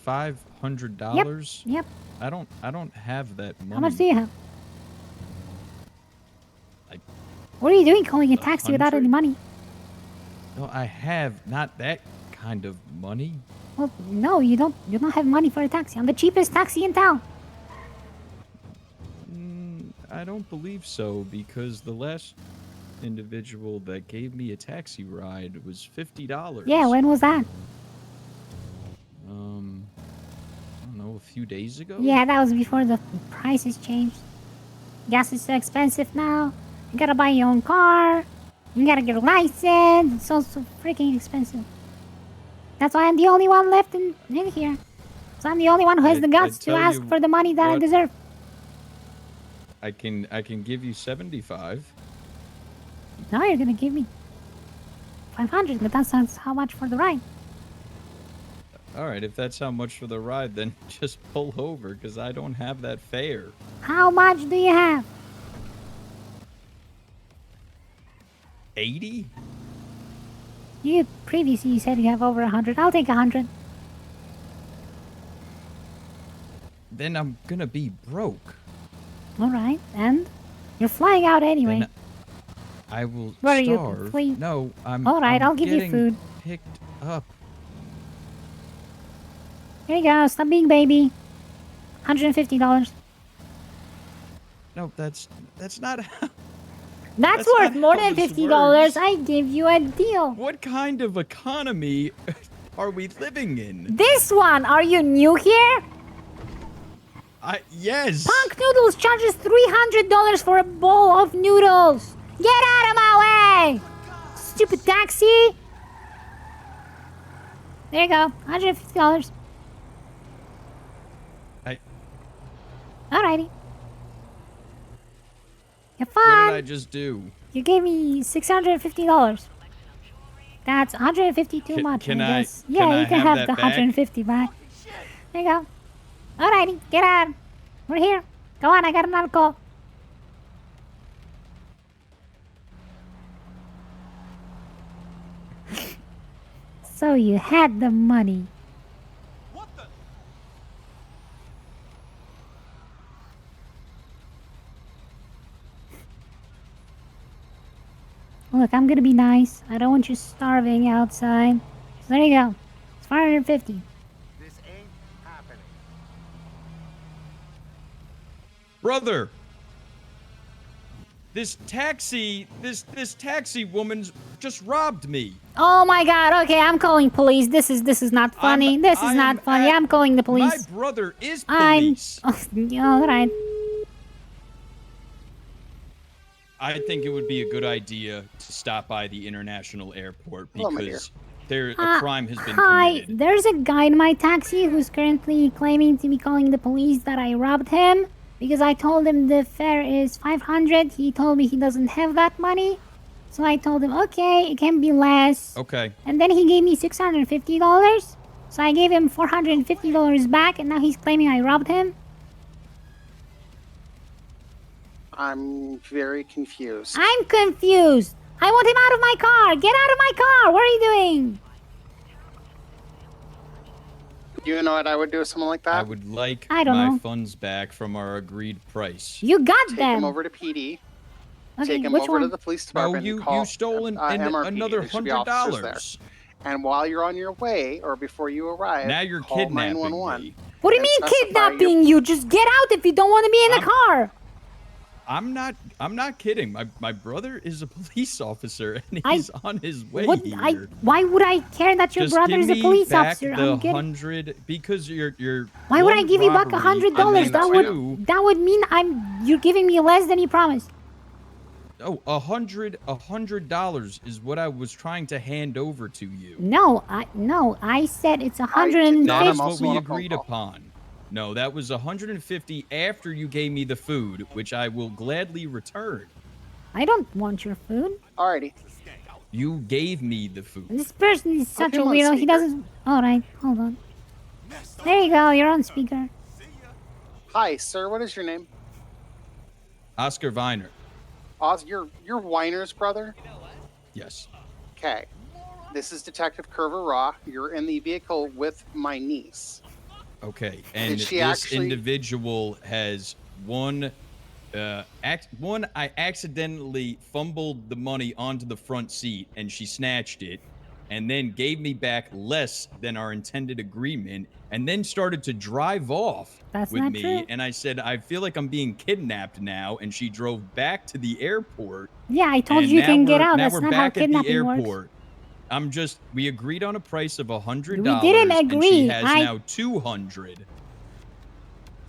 $500. Yep. I don't have that money. How much do you have? What are you doing calling a taxi without any money? No, I have not that kind of money. Well, no, you don't have money for a taxi. I'm the cheapest taxi in town. I don't believe so, because the last individual that gave me a taxi ride was $50. Yeah, when was that? I don't know, a few days ago? Yeah, that was before the prices changed. Gas is so expensive now. You gotta buy your own car. You gotta get a license. It's so freaking expensive. That's why I'm the only one left in here. So I'm the only one who has the guts to tell ask you for the money that I what- deserve. I can give you 75. Now you're gonna give me 500, but that's not how much for the ride. All right, if that's how much for the ride, then just pull over, because I don't have that fare. How much do you have? 80? You previously said you have over 100. I'll take 100. Then I'm gonna be broke. Alright, and you're flying out anyway. Then I will Where are you? starve. Please. No, I'm. Alright, I'm I'll give you getting food. Picked up. Here you go. Stop being baby. $150. No, that's not. That's That's worth not more how than this $50. works. I give you a deal. What kind of economy are we living in? This one. Are you new here? Yes. Punk Noodles charges $300 for a bowl of noodles. Get out of my way! Stupid taxi. There you go. $150. Alrighty. Have fun. What did I just do? You gave me $650. That's 150 too much. can I I- guess. Yeah, can I you can have have that the back? 150 back. There you go. Alrighty, get out. We're here. Go on, I got another call. So you had the money. Look, I'm gonna be nice. I don't want you starving outside. So there you go. It's 550. Brother, this taxi woman's just robbed me. Oh my god, okay, I'm calling police. This is not funny. This is not funny. I'm calling the police. My brother is I'm police. alright. I think it would be a good idea to stop by the international airport Oh, my because a crime has been Hi, committed. there's a guy in my taxi who's currently claiming to be calling the police that I robbed him because I told him the fare is 500. He told me he doesn't have that money. So I told him, okay, it can be less. Okay. And then he gave me $650. So I gave him $450 back, and now he's claiming I robbed him. I'm very confused. I'm confused. I want him out of my car. Get out of my car. What are you doing? You know what I would do with someone like that? I would like I don't my know. funds back from our agreed price. You got Take them. him over to PD. Okay, Take him which over one? to the police No, department. you call, stole MRPD. another There should be officers there. $100. And while you're on your way, or before you arrive, Now you're call kidnapping 911. me. What do you and mean specify kidnapping you? Just get out if you don't want to be in the car. I'm not kidding. My brother is a police officer and I- he's on his way What? here. Why would I care that your Just brother give is a me police back officer? the I'm getting. 100 because you're. Why would I one give you back robbery, and $100? then That would mean you're giving me less than you promised. Oh, $100 is what I was trying to hand over to you. No, I said it's 150. That is what we agreed upon. No, that was 150 after you gave me the food, which I will gladly return. I don't want your food. Alrighty. You gave me the food. This person is such a him on weirdo. He speaker. doesn't. All right, hold on. There you go. You're on speaker. Hi, sir. What is your name? Oscar Viner. Oz, you're Weiner's brother? Yes. Okay. This is Detective Curver Raw. You're in the vehicle with my niece. Okay, and she this actually- individual has I accidentally fumbled the money onto the front seat, and she snatched it, and then gave me back less than our intended agreement, and then started to drive off That's with not me. true. And I said, I feel like I'm being kidnapped now, and she drove back to the airport. Yeah, I told and you you now can get we're- out. Now That's we're not how back at the kidnapping works. airport. We agreed on a price of $100. We didn't And agree. she has I- now 200.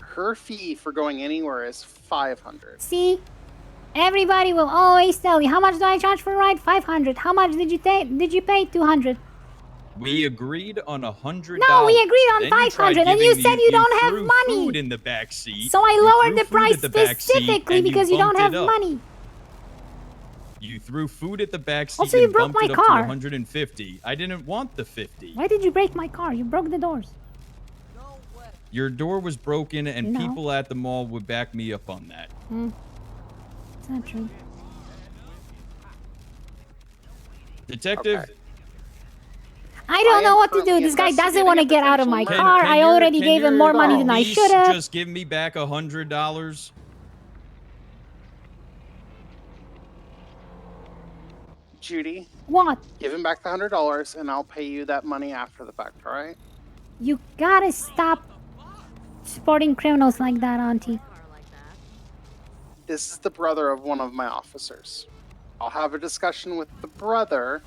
Her fee for going anywhere is 500. See, everybody will always tell you how much do I charge for a ride? 500. How much did you pay? 200. We agreed on $100. No, we agreed on Then you tried 500, and you giving said me- you don't have threw money. Food in the back seat. So I You lowered threw the price food at the back seat, specifically and because you don't bumped have it up. money. You threw food at the back seat Also, you and broke bumped my it up car. to 150. I didn't want the 50. Why did you break my car? You broke the doors. Your door was broken, and No. people at the mall would back me up on that. It's not true. Detective, I don't know what to do. This guy doesn't want to get out of my car. I already gave him more money than I please should have. just give me back $100? Judy, What? give him back the $100, and I'll pay you that money after the fact. All right? You gotta stop supporting criminals like that, Auntie. This is the brother of one of my officers. I'll have a discussion with the brother.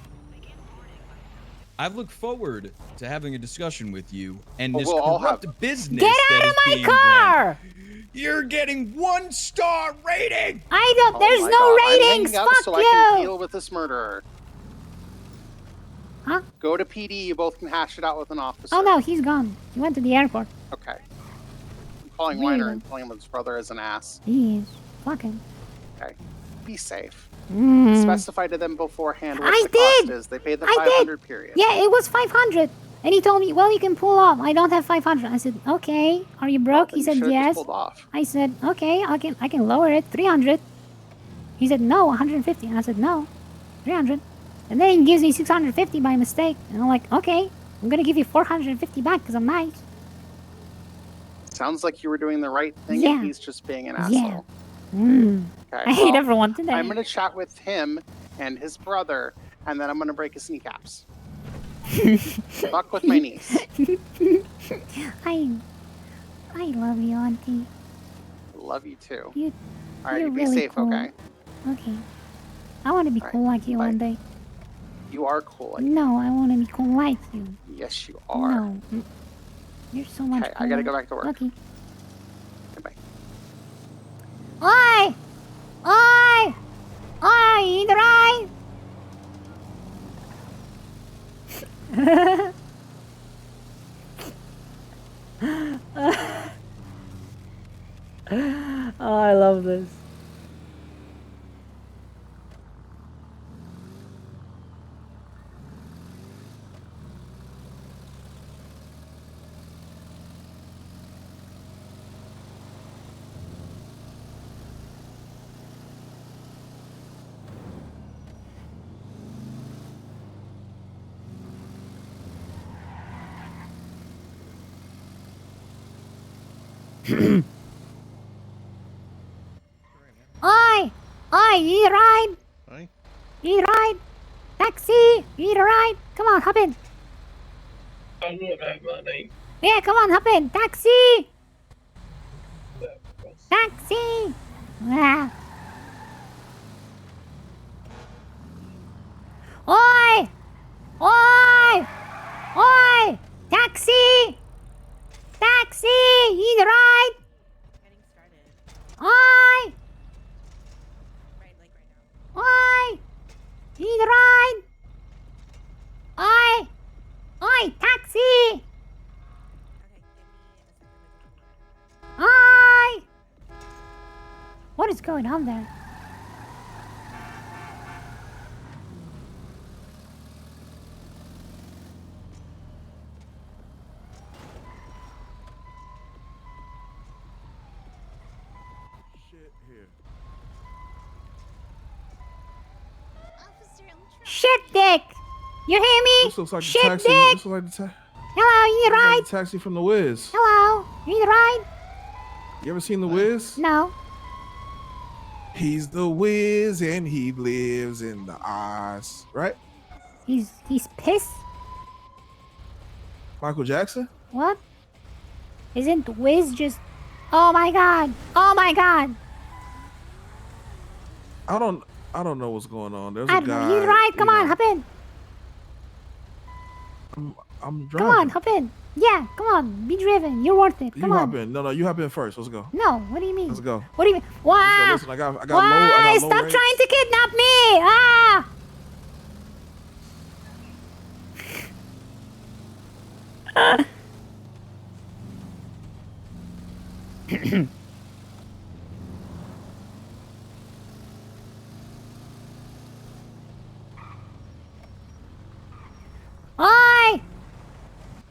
I look forward to having a discussion with you and this we'll all corrupt have- business Get that out is of my being car! ran. You're getting 1-star rating! I don't. Oh There's my no God, I'm ratings. hanging up Fuck so you. I can deal with this murderer. Huh? Go to PD. You both can hash it out with an officer. Oh no, he's gone. He went to the airport. Okay. I'm calling Weird. Weiner and telling him his brother is an ass. He is. Fuck him. Okay. Be safe. Mm. Specify to them beforehand what I the cost did. is. They paid the I 500 did. period. Yeah, it was 500. And he told me, well, you can pull off. I don't have 500. I said, okay. Are you broke? He said, should've just yes. pulled off. I said, okay, I can lower it. 300. He said, no, 150. And I said, no, 300. And then he gives me 650 by mistake. And I'm like, okay, I'm going to give you 450 back because I'm nice. Sounds like you were doing the right thing Yeah. and he's just being an Yeah. asshole. Okay, I hate well, everyone today. I'm going to chat with him and his brother, and then I'm going to break his kneecaps. Fuck with my niece. I love you, Auntie. Love you too. You, Alright, you're you be really safe, cool. okay? Okay. I want to be cool like you one day. You are cool. No, I want to be cool like you. Yes, you are. No. You're so much Okay, I gotta cooler. go back to work. Okay. Goodbye. Oi! Oi! Oi! You need a ride? Oh, I love this. Oi! Oi, you need a ride? Hi. You need a ride? Taxi! You need a ride? Come on, hop in. I don't have money. Yeah, come on, hop in. Taxi! Taxi! Ah. Oi! Oi! Oi! Taxi! Taxi! You need a ride? Oi! Oi! You need a ride? Oi! Oi! Taxi! Oi! What is going on there? Shit here. Shit dick! You hear me? This looks like Shit the taxi. dick! This looks like the taxi. Hello, you need a ride? Like the taxi from the Wiz. Hello, you need a ride? You ever seen the Wiz? No. He's the Wiz and he lives in the ice, right? He's pissed? Michael Jackson? What? Isn't Wiz just... Oh my god! Oh my god! I don't know what's going on. There's I a don't know. guy. You need a ride? Come on, know, hop in. I'm Come driving. on, hop in. Yeah, come on. Be driven. You're worth it. Come You on. hop in. No, you hop in first. Let's go. No, what do you mean? Let's go. What do you mean? Wow! Listen, I got Why? low. I got low Stop rates. trying to kidnap me! Ah! Oi!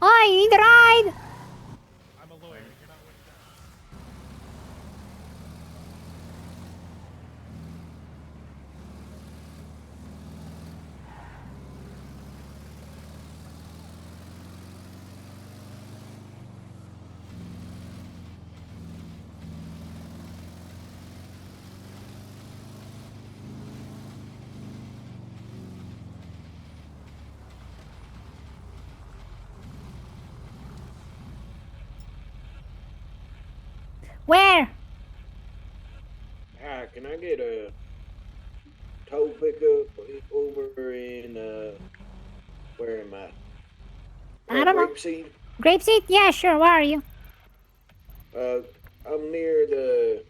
Oi, you need a ride? I'm a lawyer. You're not with that. Where? Hi, can I get a tow pickup Uber in where am I? I don't know. Grapeseed? Grapeseed? Yeah, sure. Where are you? I'm near the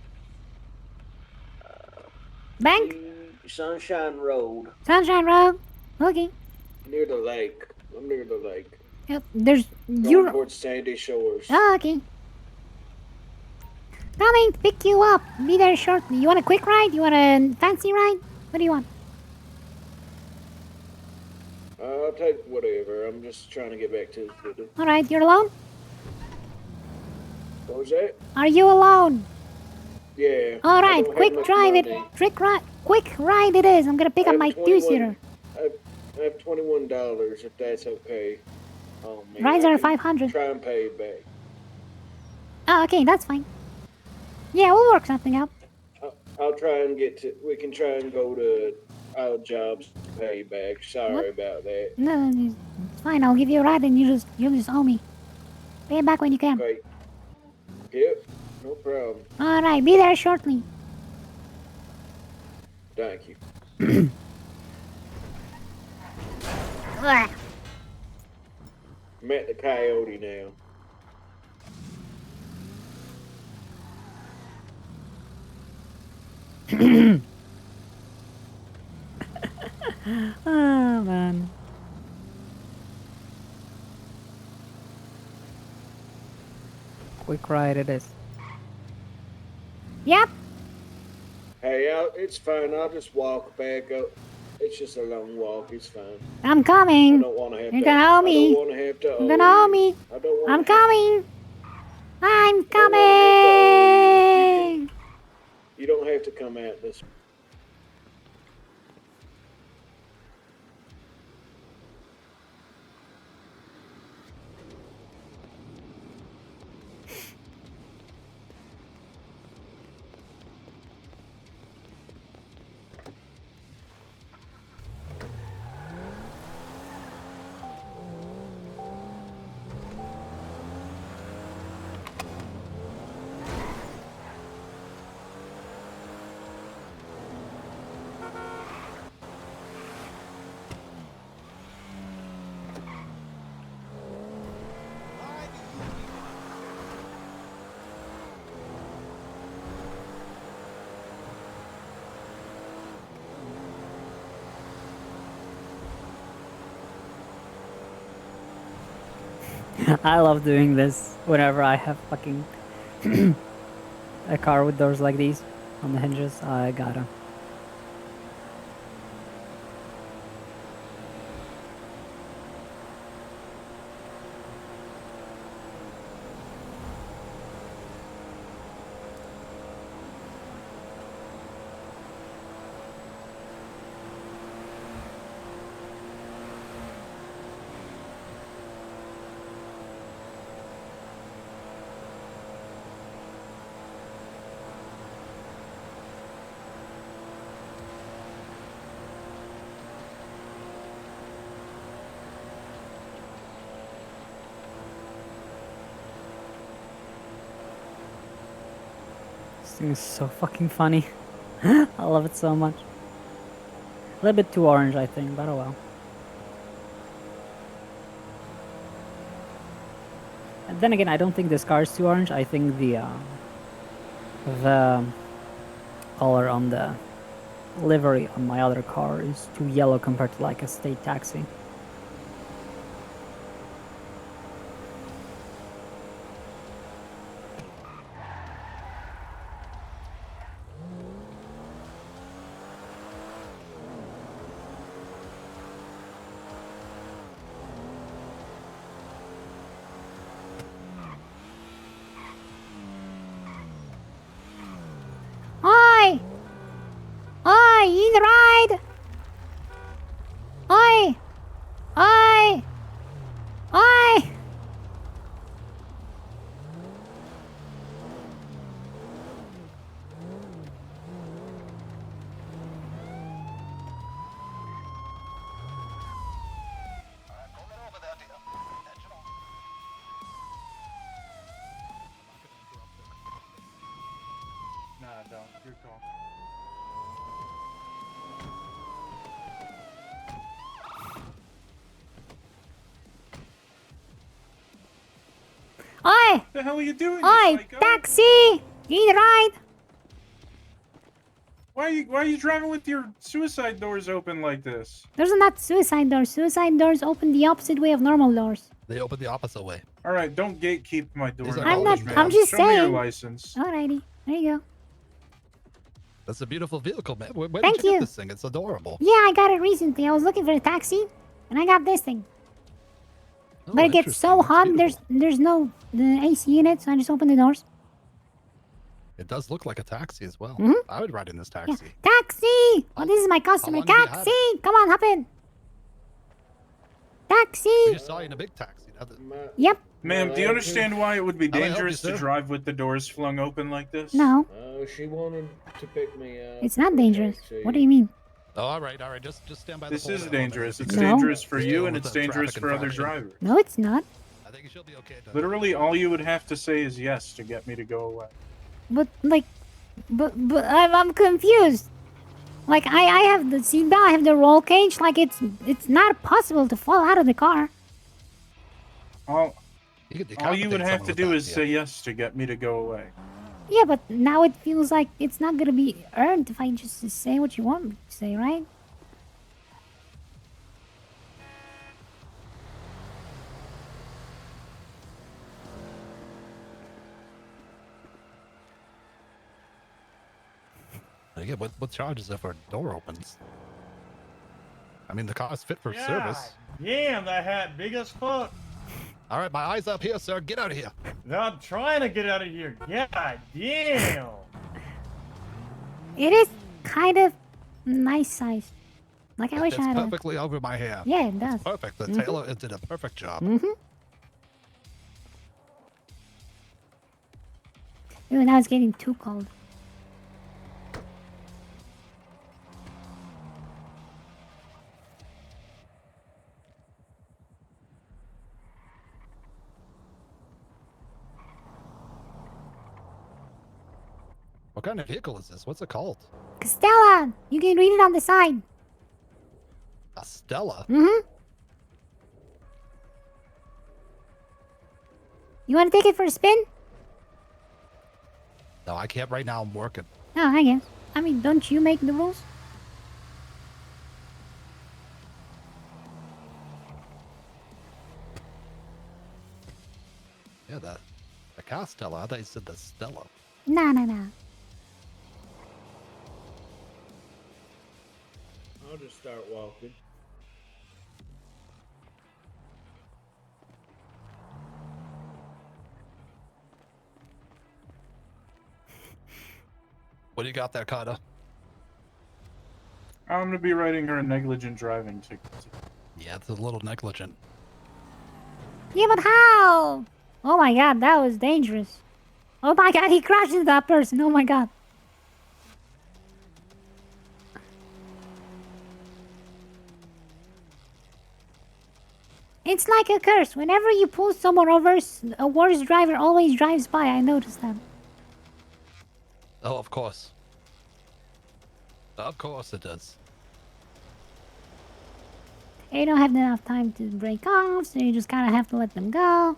Bank? Sunshine Road, Sunshine Road? Okay. near the lake. I'm near the lake. Yep. There's... Going You're... towards Sandy Shores. Oh, okay. Coming to pick you up. Be there shortly. You want a quick ride? You want a fancy ride? What do you want? I'll take whatever. I'm just trying to get back to the city. Alright, you're alone? What was that? Are you alone? Yeah. Alright, quick drive it. Quick ride it is. I'm gonna pick up my two-seater. I have $21 if that's okay. Oh man. Rides I are can 500. Try and pay it back. Oh, okay, that's fine. Yeah, we'll work something out. I'll try and we can try and go to odd jobs to pay you back. Sorry What? about that. No, it's fine. I'll give you a ride and you'll just owe me. Pay it back when you can. Okay. Yep, no problem. Alright, be there shortly. Thank you. Ugh. Met the coyote now. Oh man. Quick ride it is. Yep. Hey, it's fine. I'll just walk back up. It's just a long walk. It's fine. I'm coming. I don't want to have You're to. gonna owe me. I don't want to have to. You're gonna owe me. I don't want I'm coming. I'm coming. You don't have to come out this. I love doing this whenever I have fucking a car with doors like these on the hinges. I gotta. This thing is so fucking funny. I love it so much. A little bit too orange, I think, but oh well. And then again, I don't think this car is too orange. I think the color on the livery on my other car is too yellow compared to like a state taxi. Oi! Oi, you need a ride? Oi! Oi! Oi! Nah, don't. Good call. Oi! What the hell are you doing, you Oi! psycho? Taxi! You need a ride? Why are you driving with your suicide doors open like this? Those are not suicide doors. Suicide doors open the opposite way of normal doors. They open the opposite way. All right, don't gatekeep my door. I'm not. I'm just Show saying. me your license. Alrighty. There you go. That's a beautiful vehicle, man. Where Thank did you you. get this thing? It's adorable. Yeah, I got it recently. I was looking for a taxi, and I got this thing. But it gets so hot. There's no the AC in it, so I just open the doors. It does look like a taxi as well. Mhm. I would ride in this taxi. Taxi! Oh, this is my customer. long have you had Taxi! Come on, hop in. Taxi! We just saw you in a big taxi. Yep. Ma'am, do you understand why it would be How may I help you, dangerous to sir? drive with the doors flung open like this? No, She wanted to pick me up. it's not dangerous. What do you mean? Oh, all right. Just stand by the This pole is there. dangerous. It's No. dangerous for Just you deal and with it's the dangerous traffic for other infraction. drivers. No, it's not. I think you should be okay. Literally, all you would have to say is yes to get me to go away. But like, but I'm confused. Like I have the seatbelt, I have the roll cage. Like it's not possible to fall out of the car. All you compensate would have someone to with do that, is yeah. say yes to get me to go away. Yeah, but now it feels like it's not gonna be earned if I just say what you want me to say, right? Yeah, what charges if our door opens? I mean, the car's fit for service. Damn, that hat big as fuck. All right, my eyes up here, sir. Get out of here. I'm trying to get out of here. God damn. It is kind of nice size. Like I wish It's I had. perfectly over my hair. Yeah, it does. Perfect. The Mhm. tailor did a perfect job. Mm-hmm. Ooh, now it's getting too cold. What kind of vehicle is this? What's it called? Stella, you can read it on the side. A Stella? Mm-hmm. You want to take it for a spin? No, I can't right now. I'm working. Oh, I guess. I mean, don't you make the rules? Castello. I thought you said the Stella. No, no, no. I'll just start walking. What do you got there, Carter? I'm gonna be writing her a negligent driving ticket. Yeah, it's a little negligent. Yeah, but how? Oh my god, that was dangerous. Oh my god, he crashed into that person. Oh my god. It's like a curse. Whenever you pull someone over, a worse driver always drives by. I noticed that. Oh, of course. Of course it does. You don't have enough time to break off, so you just kind of have to let them go.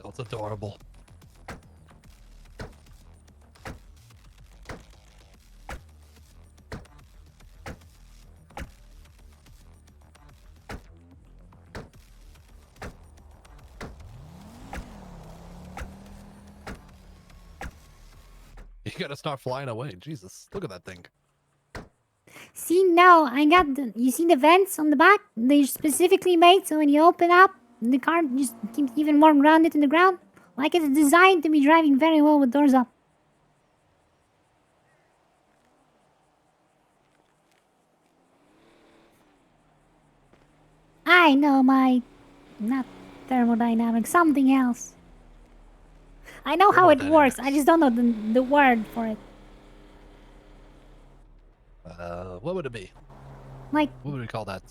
That's adorable. You gotta start flying away. Jesus, look at that thing. See, now I got the. You see the vents on the back? They're specifically made so when you open up, the car just keeps even more grounded in the ground. Like it's designed to be driving very well with doors up. I know my. Not thermodynamics, something else. I know how it works, I just don't know the word for it. What would it be? Like, what would we call that?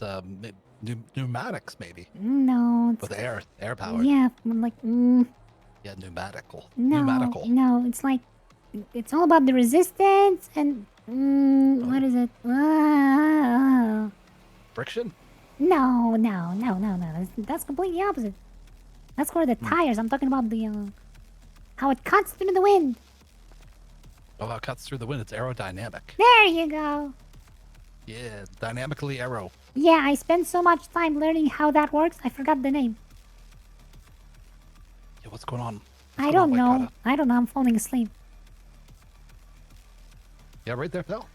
Pneumatics, maybe. No, it's... With air powered. Yeah, like, Yeah, pneumatical. No, Pneumatical. no, it's like, it's all about the resistance and, what is it? Friction? No. That's completely opposite. That's for the tires. I'm talking about the, how it cuts through the wind. Oh, how it cuts through the wind. It's aerodynamic. There you go. Yeah, dynamically aero. Yeah, I spent so much time learning how that works, I forgot the name. Yeah, what's going on? I don't know. I'm falling asleep. Yeah, right there. No.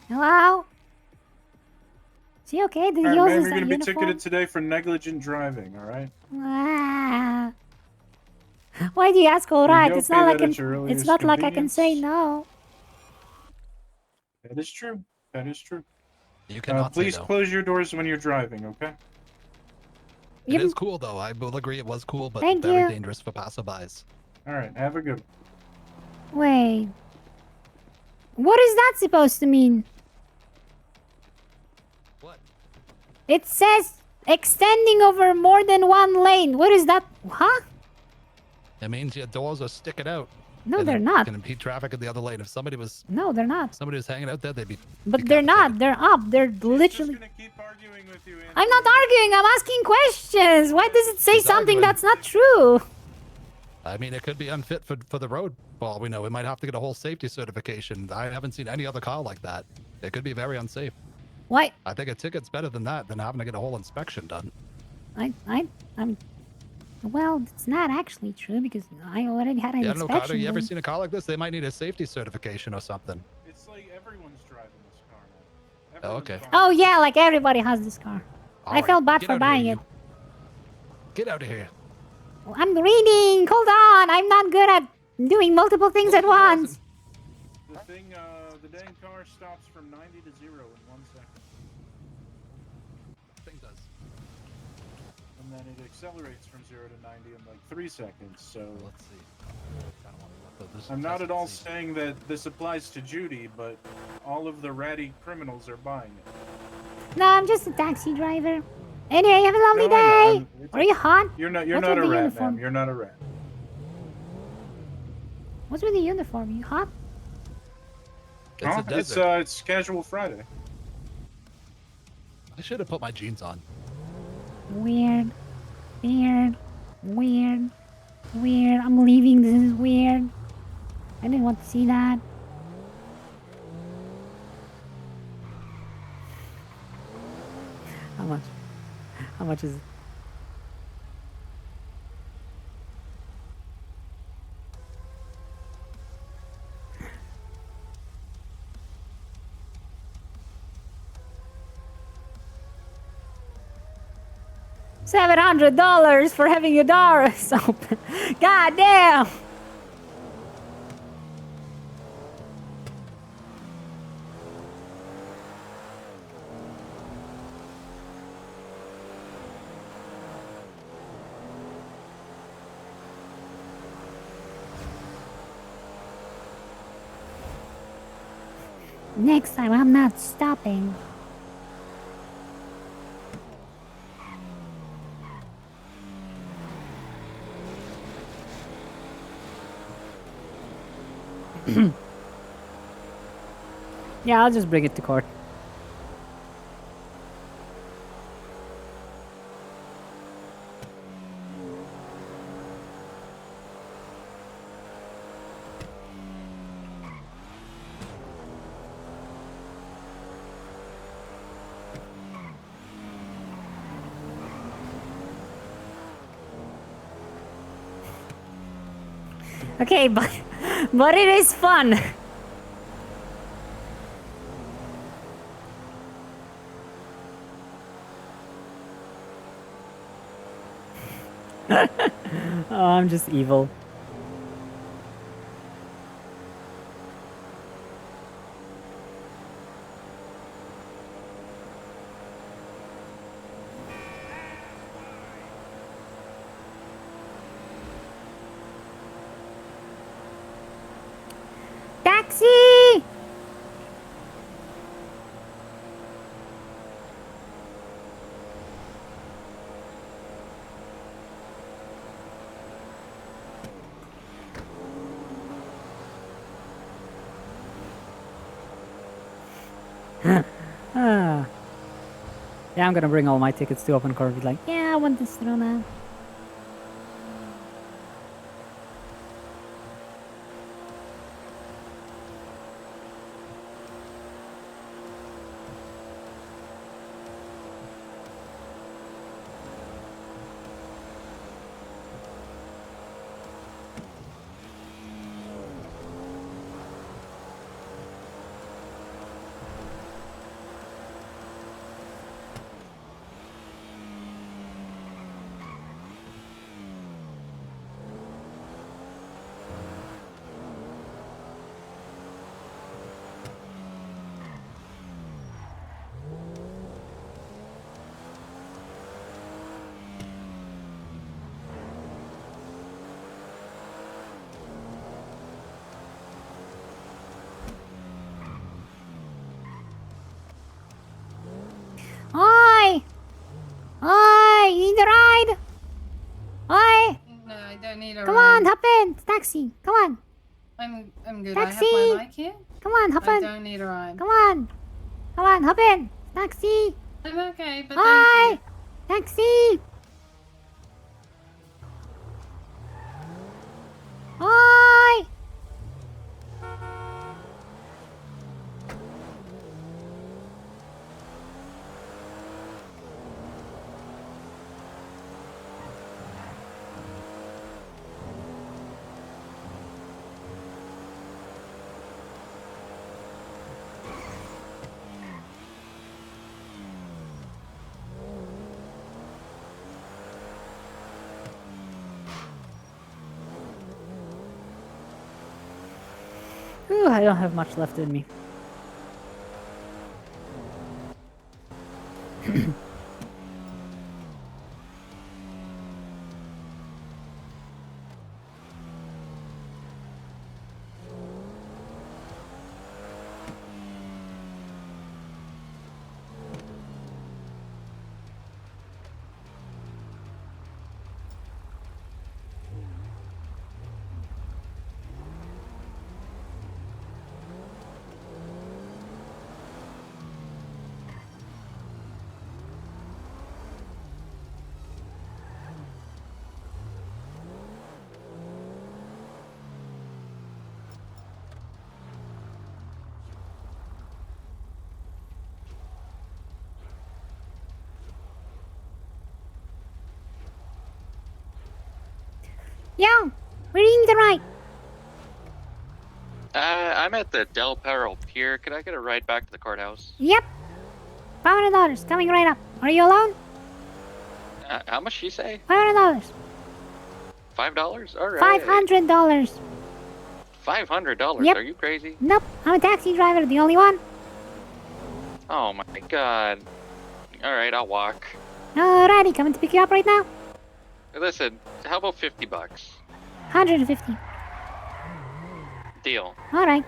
Hello? Is he okay? Did he Alright, use ma'am, his you're gonna be uniform? ticketed today for negligent driving, alright? Ah. Why do you ask alright? You'll It's pay not that like at your it's earliest not like I can convenience. say no. That is true. That is true. You cannot say please no. close your doors when you're driving, okay? It is cool, though. I will agree it was cool, but Thank very you. dangerous for passerbys. Alright, have a good Wait. What is that supposed to mean? What? It says extending over more than one lane. What is that? Huh? It means your doors are sticking out. No, and they're it not. can impede traffic in the other lane. If somebody was No, they're not. hanging out there, they'd be. But they're not. They're up. They're literally. I'm not arguing. I'm asking questions. Why does it say She's something arguing. that's not true? I mean, it could be unfit for the road. For all we know, it might have to get a whole safety certification. I haven't seen any other car like that. It could be very unsafe. What? I think a ticket's better than that, than having to get a whole inspection done. I'm. Well, it's not actually true because I already had an Yeah, I don't know, inspection. Carter, you ever done. seen a car like this? They might need a safety certification or something. It's like everyone's driving this car now. Oh, okay. Oh yeah, like everybody has this car. I Alright, felt bad get for out of buying here, it. Get out of here. I'm reading. Hold on. I'm not good at doing multiple things at once. The thing, the dang car stops from 90 to 0 in 1 second. Thing does. And then it accelerates from 0 to 90 in like 3 seconds, so... Let's see. I'm not at all saying that this applies to Judy, but all of the ratty criminals are buying it. No, I'm just a taxi driver. Anyway, have a lovely No, I know. day. Are you hot? You're not What's a with the rat, uniform? ma'am. You're not a rat. What's with the uniform? You hot? Huh? It's casual Friday. I should have put my jeans on. Weird. Weird. Weird. Weird. I'm leaving. This is weird. I didn't want to see that. much? How much is it? $700 for having your doors open. God damn! Next time, I'm not stopping. Yeah, I'll just bring it to court. Okay, but it is fun. Oh, I'm just evil. Taxi! Ah. Yeah, I'm gonna bring all my tickets to open court. Be like, yeah, I want this thrown out. Oi! Oi! You need a ride? Oi! No, I don't need a Come ride. on, hop in. Taxi. Come on. I'm good. Taxi. I have my mic here. Come on, hop I in. don't need a ride. Come on. Come on, hop in. Taxi. I'm okay, but Oi! thank Taxi. Oi! Ooh, I don't have much left in me. Yo, where do you need to ride? I'm at the Del Perro Pier. Could I get a ride back to the courthouse? Yep. $500 coming right up. Are you alone? How much she say? $500. $5? All right. $500. $500? Yep. Are you crazy? Nope, I'm a taxi driver, the only one. Oh my god. All right, I'll walk. Alrighty, coming to pick you up right now. Listen, how about $50? 150. Deal. Alright.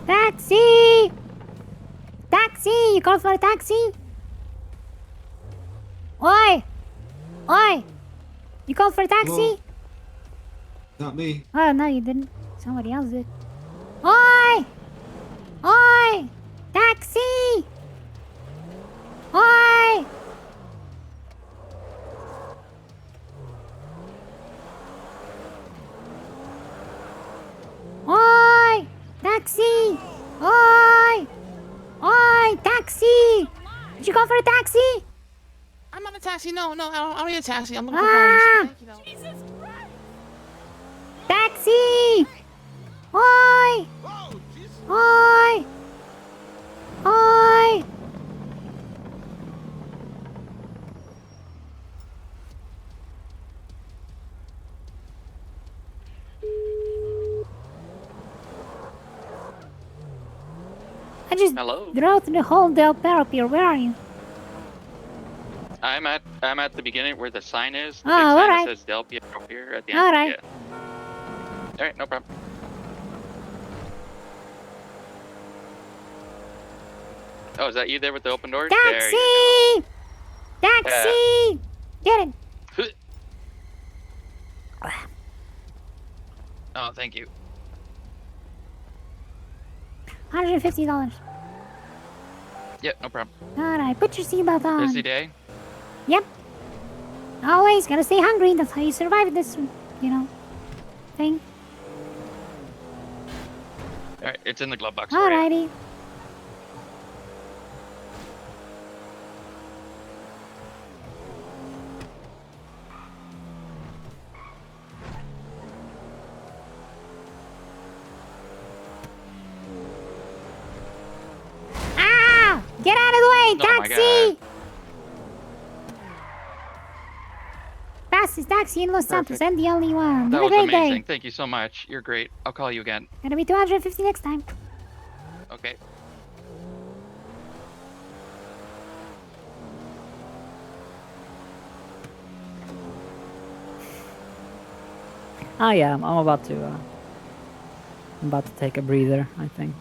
Taxi! Taxi! You called for a taxi? Oi! Oi! You called for a taxi? Hello? Not me. Oh, no, you didn't. Somebody else did. Oi! Oi! Taxi! Oi! Oi! Taxi! Oi! Oi! Taxi! Did you call for a taxi? I'm not a taxi. No, I don't need a taxi. I'm looking Ah! for cars. Jesus Christ! Taxi! Oi! Oi! Oi! I just Hello? drove to the whole Del Perro Pier. Where are you? I'm at the beginning where the sign is. The Oh, big sign alright. that says Del Piero Pier at the end. Alright. Yeah. Alright, no problem. Oh, is that you there with the open doors? There you Taxi! Taxi! Get it. go. Oh, thank you. $150. Yep, no problem. Alright, put your seatbelt on. Busy day? Yep. Always gotta stay hungry. That's how you survive this, thing. Alright, it's in the glove box. for you. Alrighty. Ah! Get out of the way, Oh my taxi! Fastest taxi in Los Santos and the only one. That Have a was great amazing. day. Thank you so much. You're great. I'll call you again. Gonna be 250 next time. Okay. Oh yeah, I'm about to take a breather, I think.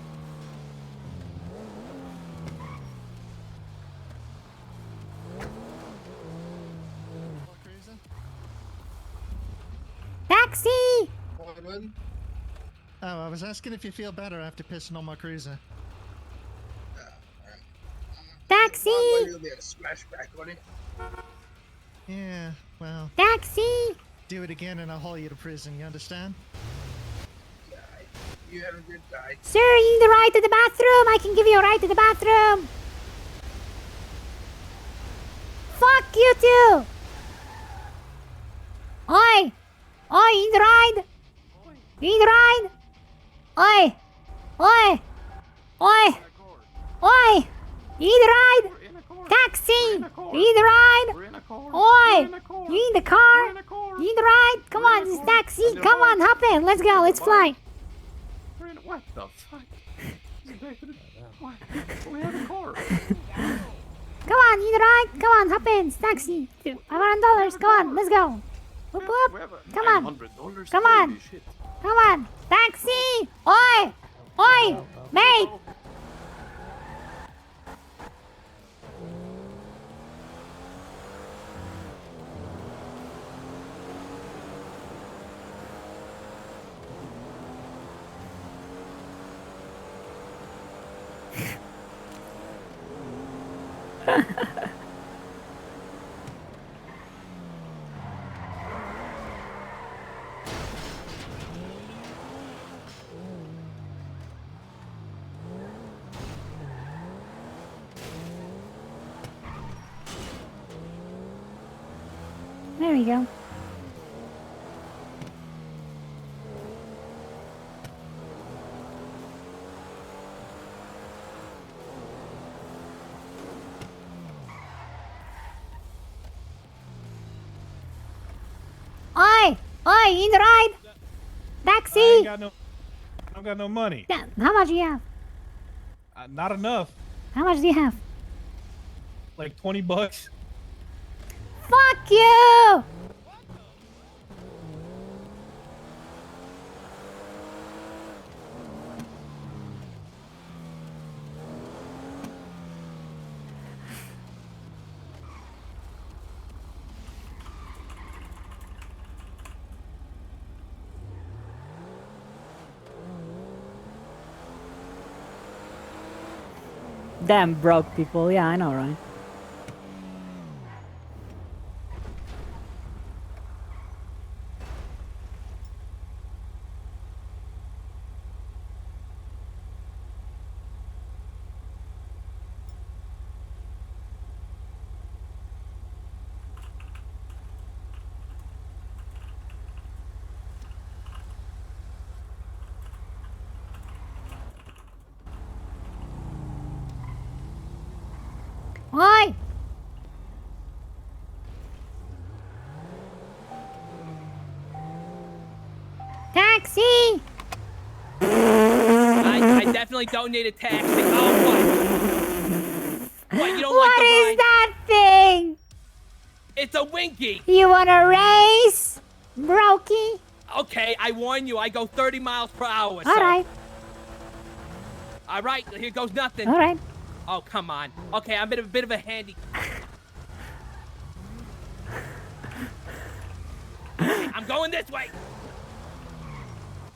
Taxi! Oh, I was asking if you feel better after pissing on my cruiser. Taxi! Yeah, well. Taxi! Do it again and I'll haul you to prison, you understand? You have a good time. Sir, you need a ride to the bathroom. I can give you a ride to the bathroom. Fuck you too! Oi! Oi, you need a ride? You need a ride? Oi! Oi! Oi! Oi! You need a ride? Taxi! You need a ride? Oi! You need a car? You need a ride? Come on, this is taxi. Come on, hop in. Let's go. Let's fly. What the fuck? We have a car. Come on, you need a ride? Come on, hop in. It's taxi. $500. Come on, let's go. Whoop whoop. Come on. Come on. Come on. Taxi! Oi! Oi! Mate! There we go. Oi! Oi, you need a ride? Taxi! I don't got no money. Yeah, how much do you have? Not enough. How much do you have? Like 20 bucks. Fuck you! Damn broke people. Yeah, I know, right? Oi! Taxi! I definitely don't need a taxi. Oh, what? You don't like What the is ride? that thing? It's a Winky. You wanna race? Brokey? Okay, I warn you, I go 30 miles per hour. Alright. All right, here goes nothing. Alright. Oh, come on. Okay, I'm a bit of a handy. Okay, I'm going this way.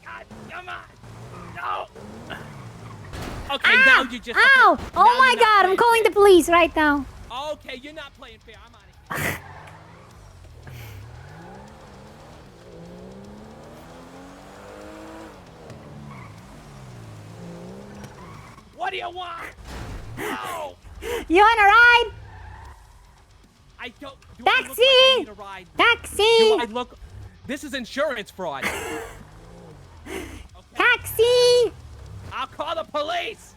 God, come on. No. Okay, now you just. Ow! Oh my god, I'm calling the police right now. Okay, you're not playing fair. I'm out of here. What do you want? No! You wanna ride? I don't. Do Taxi! I look like I need a ride? Taxi! Do I look? This is insurance fraud. Taxi! I'll call the police.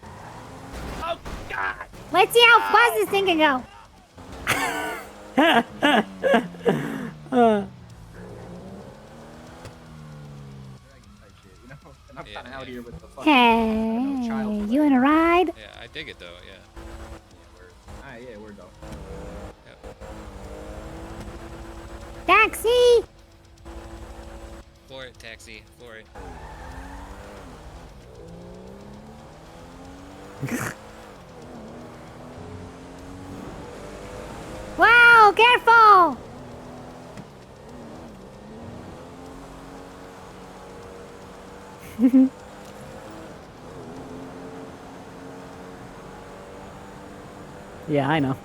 Oh God! Let's see how fast this thing can go. I'm kind of out here with the fucking Hey, you wanna ride? Yeah, I dig it though. Yeah. Yeah, we're done. Taxi! Floor it, taxi. Floor it. Wow, careful! Yeah, I know.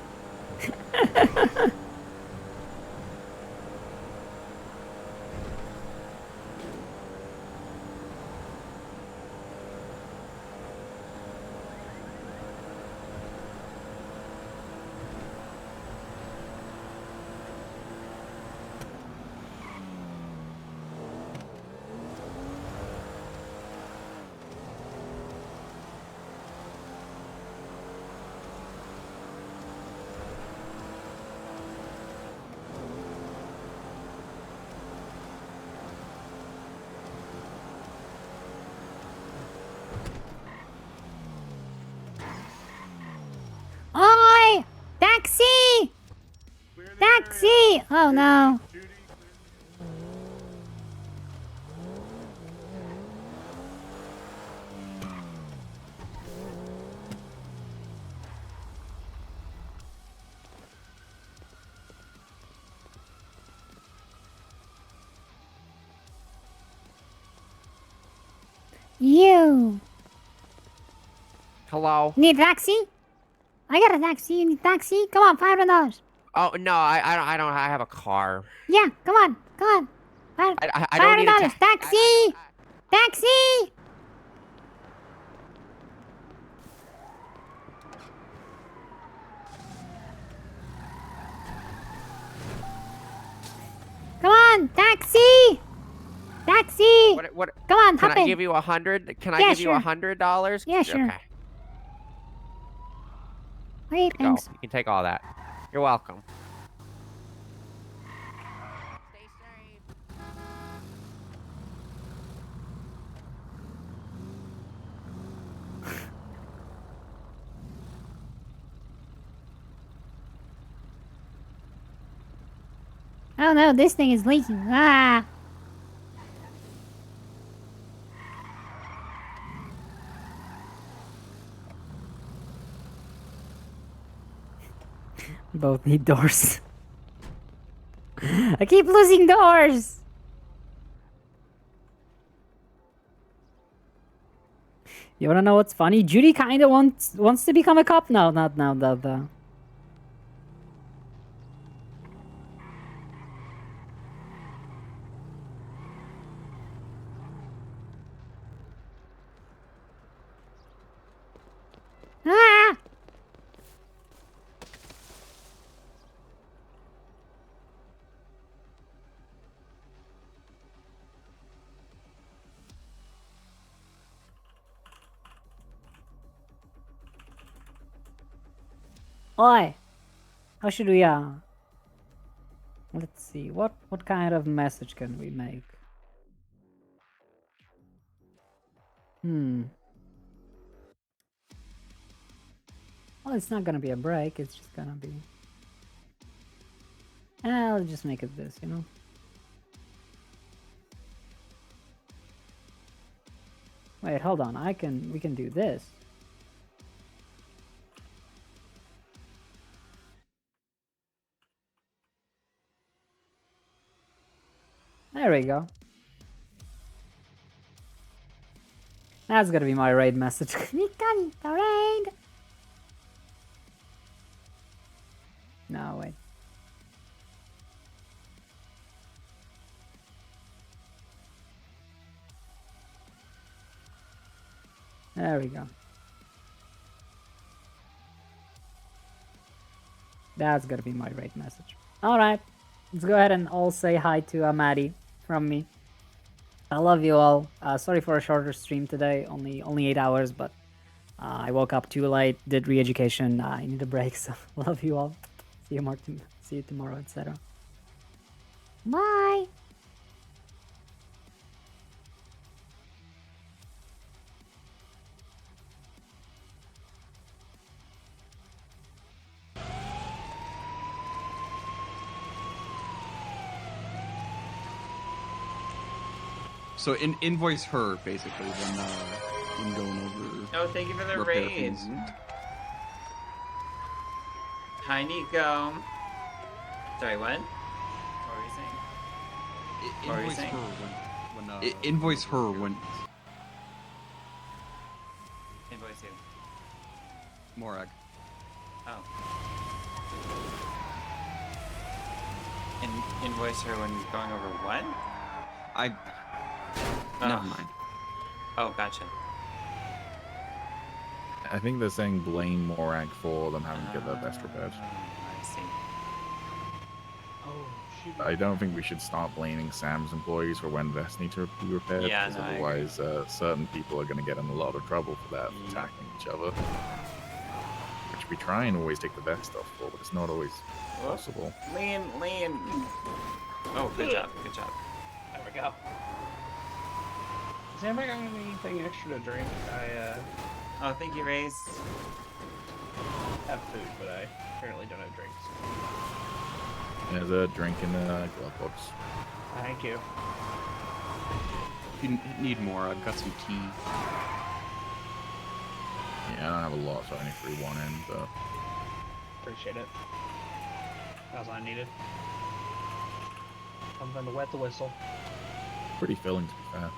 Oi! Taxi! Taxi! Oh no. You. Hello. Need a taxi? I got a taxi. You need a taxi? Come on, $500. Oh no, I don't. I have a car. Yeah, come on. I don't need a $500. Taxi! Taxi! Come on, taxi! Taxi! What? Come on, Can hop I in. give you $100? Can I Yeah, give you sure. $100? Yeah, sure. Okay. Wait, Go. thanks. You can take all that. You're welcome. Oh no, this thing is leaking. Ah! Both need doors. I keep losing doors! You wanna know what's funny? Judy kinda wants to become a cop now. Not now, though. Ah! Oi! How should we, let's see, what kind of message can we make? Well, it's not gonna be a break, it's just gonna be... I'll just make it this, you know? Wait, hold on, we can do this. There we go. That's gonna be my raid message. Nikani, the raid! No, wait. There we go. That's gonna be my raid message. Alright, let's go ahead and all say hi to Maddie from me. I love you all. Sorry for a shorter stream today, only 8 hours, but I woke up too late, did re-education, I need a break, so love you all. See you tomorrow, etc. Bye! So invoice her basically when going over. Oh, thank you for the repair raid. fees. Hi, Nico. Sorry, what? What were you saying? What were you Invoice saying? her when invoice her when. Invoice who? Morag. Oh. Invoice her when going over what? Never mind. Oh, gotcha. I think they're saying blame Morag for them having to get their vest repaired. I see. Oh, shoot. I don't think we should start blaming Sam's employees for when vests need to be repaired, Yeah, because no, I agree. otherwise certain people are going to get in a lot of trouble for that, for attacking each other. Which we try and always take the vest off for, but it's not always possible. Lean. Oh, good job. Good job. There we go. Does anybody got anything extra to drink? Oh, thank you, Raze. Have food, but I apparently don't have drinks. There's a drink in the glove box. Thank you. If you need more, I've got some tea. Yeah, I don't have a lot, so I only threw one in, but... Appreciate it. That's all I needed. Something to wet the whistle. Pretty filling, to be fair.